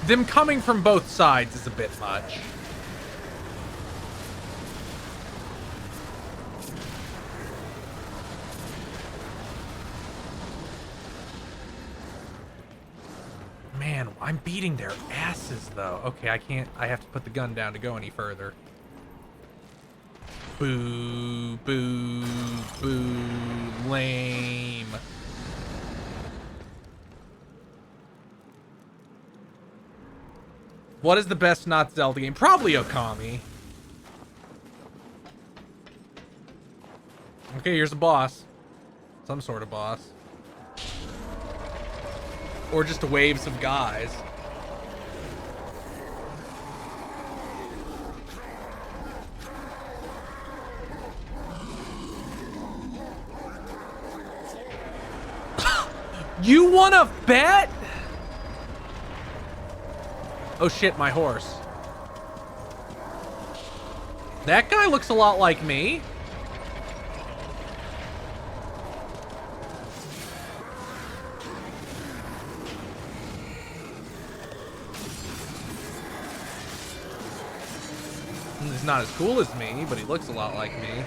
Them coming from both sides is a bit much. Man, I'm beating their asses, though. Okay, I have to put the gun down to go any further. Boo, boo, boo, lame. What is the best not Zelda game? Probably Okami. Okay, here's a boss. Some sort of boss. Or just waves of guys. You wanna bet? Oh shit, my horse. That guy looks a lot like me. He's not as cool as me, but he looks a lot like me.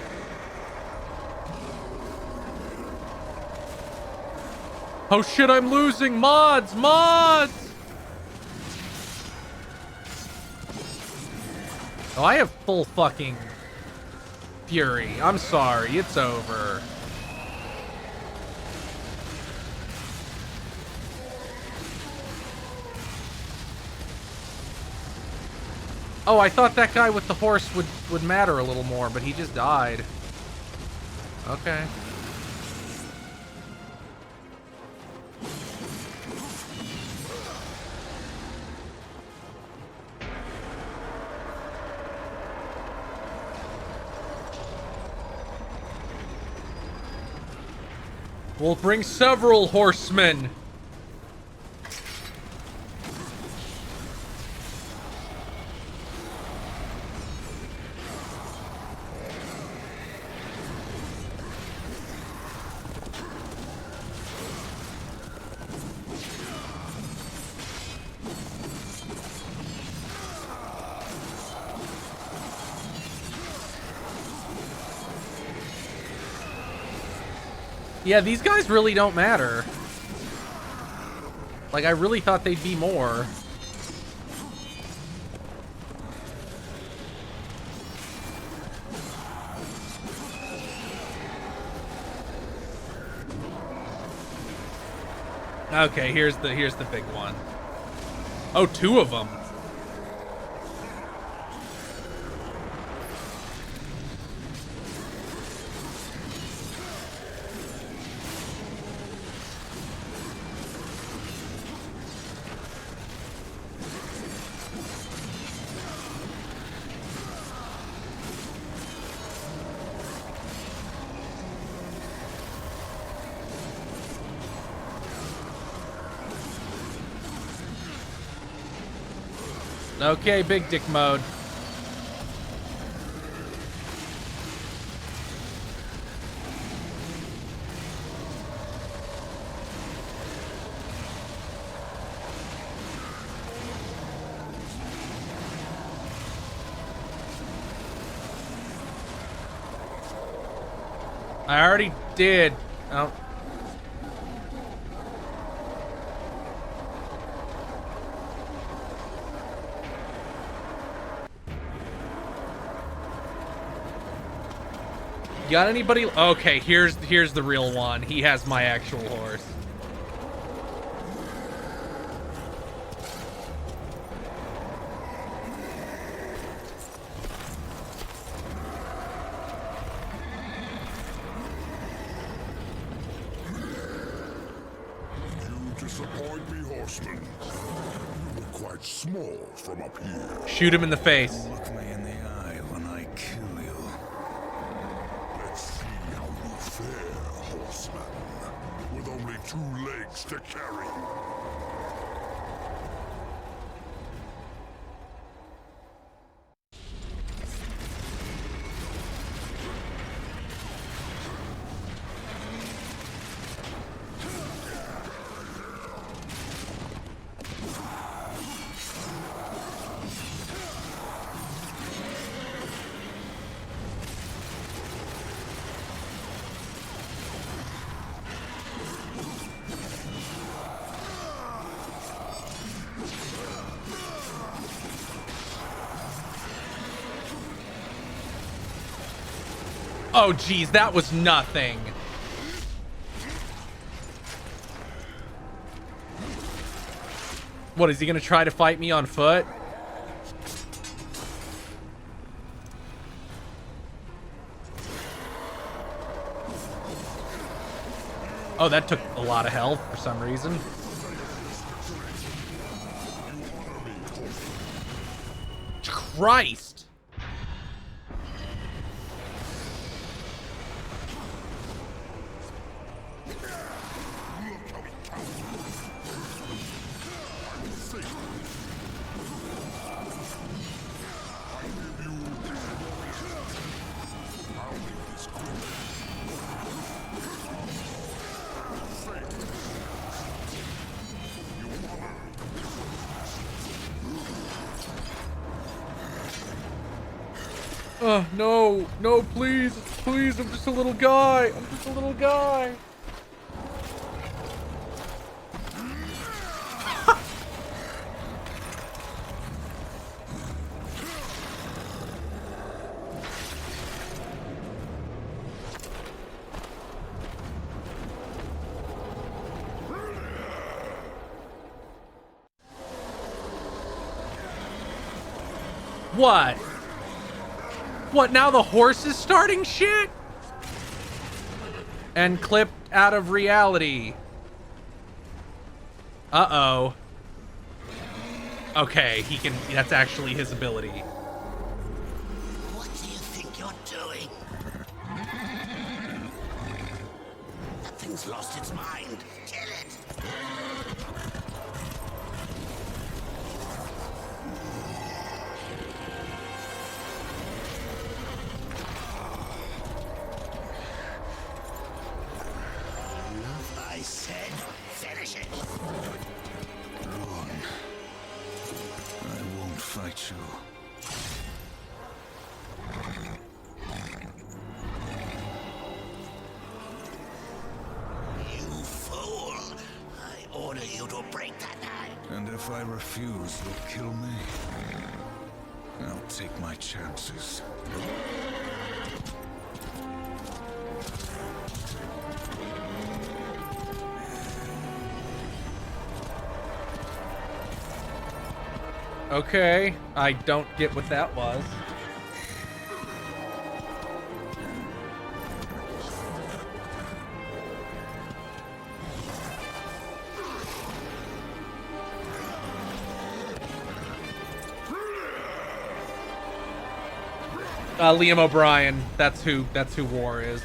Oh shit, I'm losing! Mods! Mods! Oh, I have full fucking fury. I'm sorry, it's over. Oh, I thought that guy with the horse would matter a little more, but he just died. Okay. We'll bring several horsemen. Yeah, these guys really don't matter. Like, I really thought they'd be more. Okay, here's the big one. Oh, two of them. Okay, big dick mode. I already did. Oh. Got anybody? Okay, here's the real one. He has my actual horse. You disappoint me, horseman. You were quite small from up here. Shoot him in the face. Look me in the eye when I kill you. Let's see how you fare, horseman. With only 2 legs to carry. Oh, geez, that was nothing. What, is he gonna try to fight me on foot? Oh, that took a lot of health for some reason. Christ! No, no, please, please, I'm just a little guy. I'm just a little guy. What? What, now the horse is starting shit? And clipped out of reality. Uh-oh. Okay, he can, that's actually his ability. What do you think you're doing? That thing's lost its mind. Kill it! Enough, I said. Finish it! Wrong. I won't fight you. You fool! I order you to break that knife. And if I refuse, you'll kill me. I'll take my chances. Okay, I don't get what that was. Liam O'Brien, that's who War is.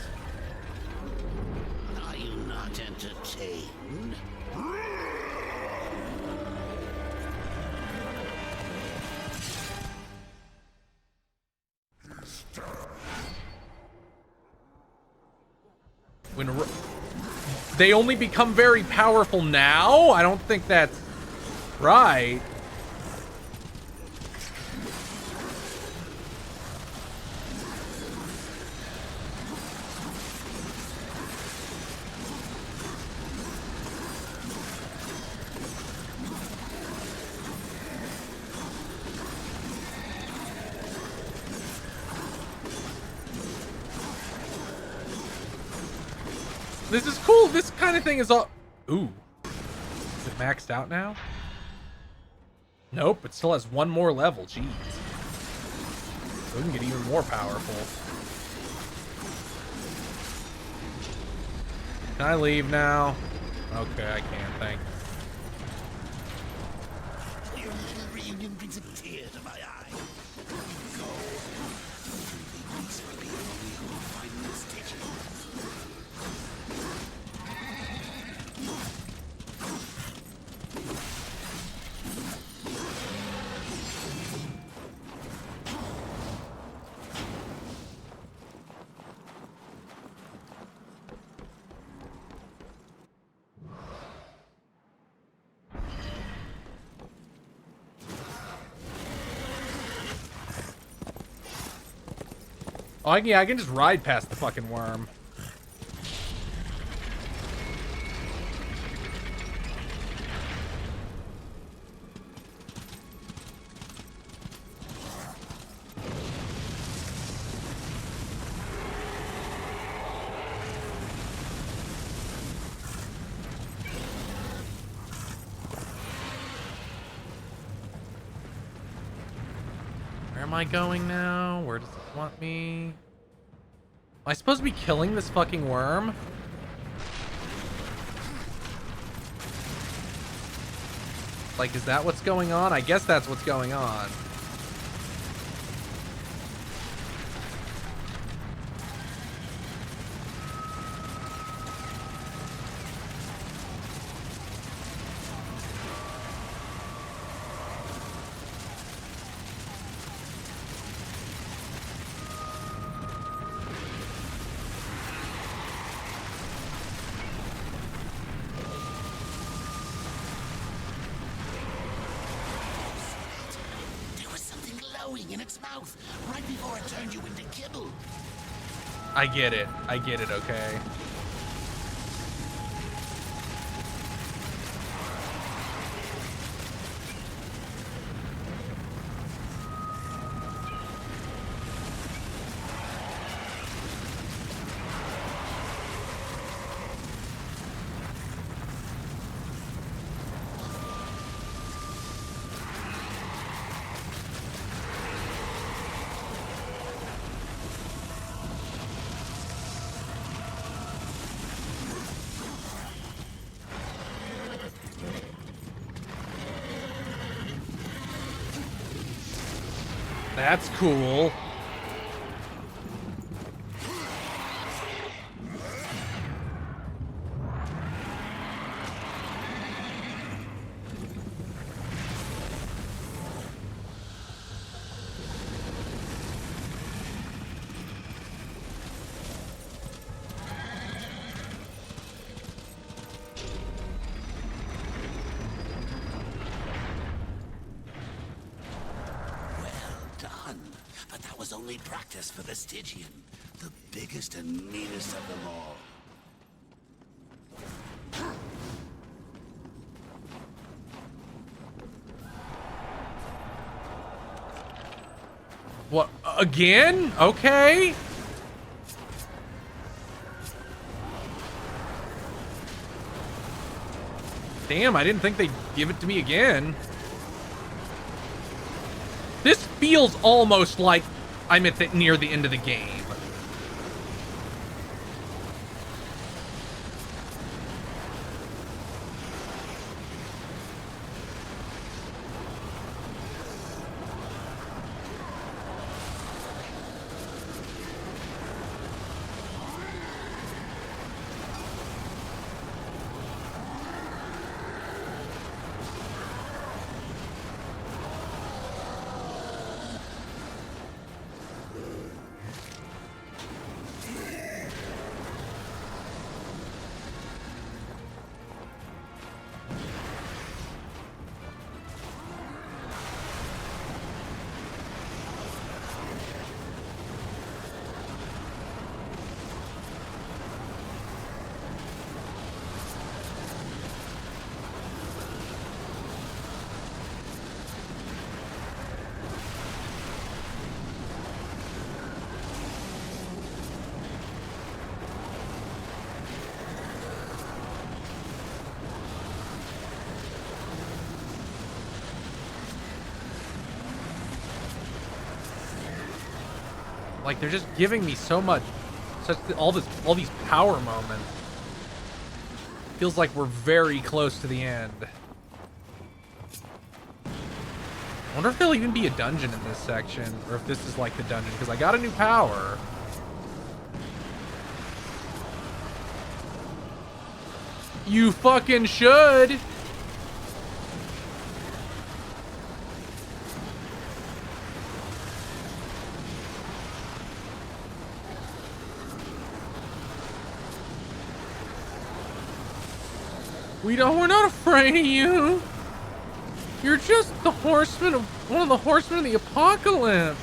Are you not entertained? They only become very powerful now? I don't think that's right. This is cool. This kind of thing is all... Ooh. Is it maxed out now? Nope, it still has one more level. Jeez. So we can get even more powerful. Can I leave now? Okay, I can. Thank you. Your little reunion brings a tear to my eye. Go. These will be the only who will find this station. Oh, yeah, I can just ride past the fucking worm. Where am I going now? Where does it want me? Am I supposed to be killing this fucking worm? Like, is that what's going on? I guess that's what's going on. being in its mouth, right before it turned you into kibble. I get it. I get it, okay. That's cool. Only practice for the Stygian, the biggest and meanest of them all. What, again? Okay. Damn, I didn't think they'd give it to me again. This feels almost like I'm at near the end of the game. Like, they're just giving me so much, all these power moments. Feels like we're very close to the end. I wonder if there'll even be a dungeon in this section, or if this is like the dungeon, because I got a new power. You fucking should! We're not afraid of you. You're just the horseman of one of the horsemen of the apocalypse.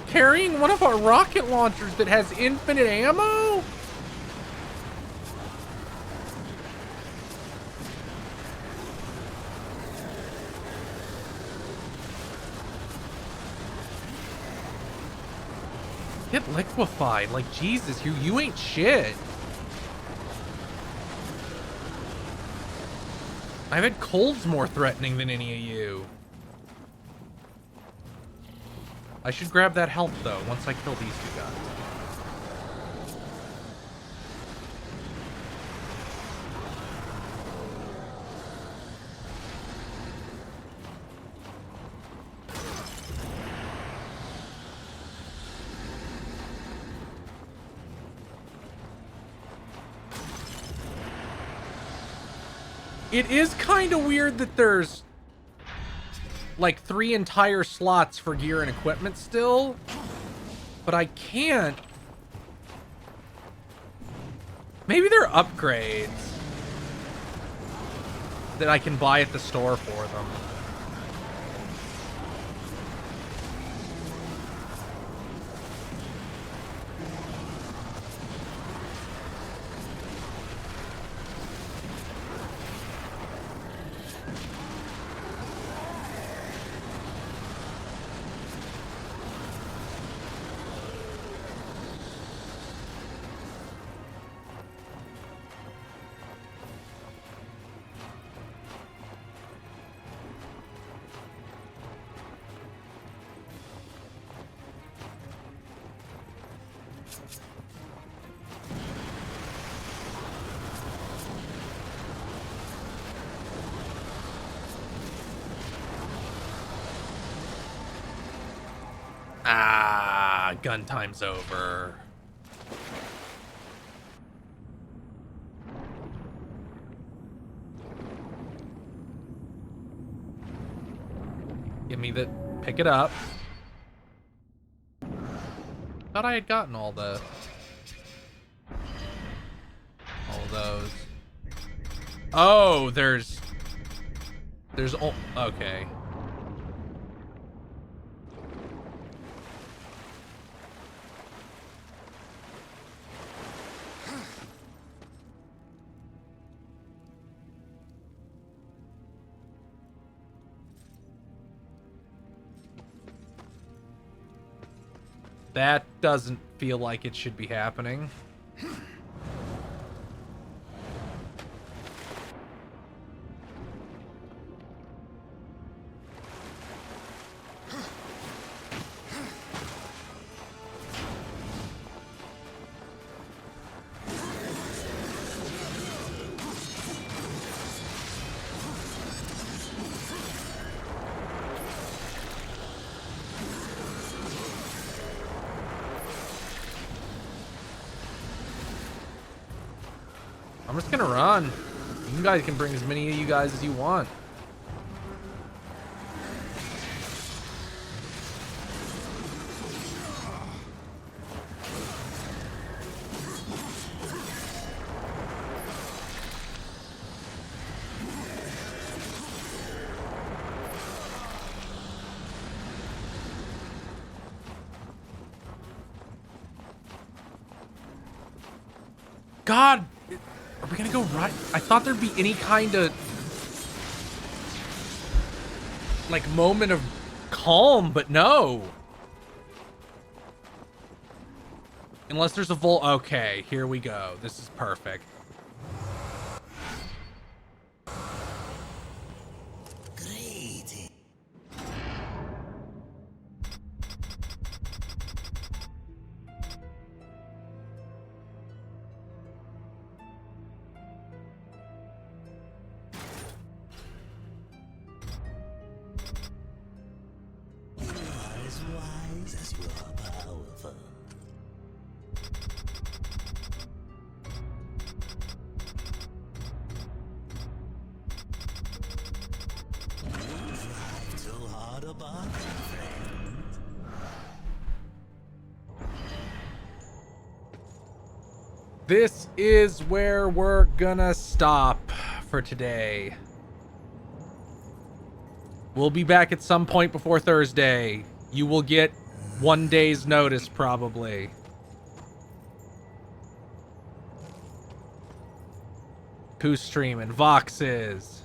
Carrying one of our rocket launchers that has infinite ammo? Get liquefied. Like, Jesus, you ain't shit. I bet cold's more threatening than any of you. I should grab that health, though, once I kill these two guys. It is kind of weird that there's like 3 entire slots for gear and equipment still, but I can't. Maybe they're upgrades that I can buy at the store for them. Ah, gun time's over. Give me the... Pick it up. Thought I had gotten all those. Oh, there's... Okay. That doesn't feel like it should be happening. I'm just gonna run. You guys can bring as many of you guys as you want. God! Are we gonna go right? I thought there'd be any kind of like moment of calm, but no. Unless there's a okay, here we go. This is perfect. Great. Wise as you are powerful. Drive too hard a bargain, friend. This is where we're gonna stop for today. We'll be back at some point before Thursday. You will get 1 day's notice, probably. Who's streaming? Vox is.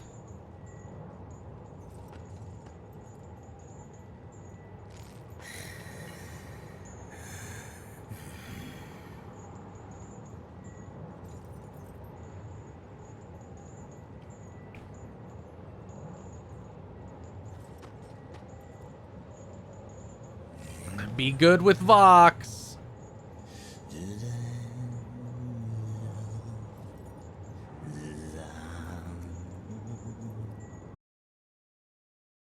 Be good with Vox. Do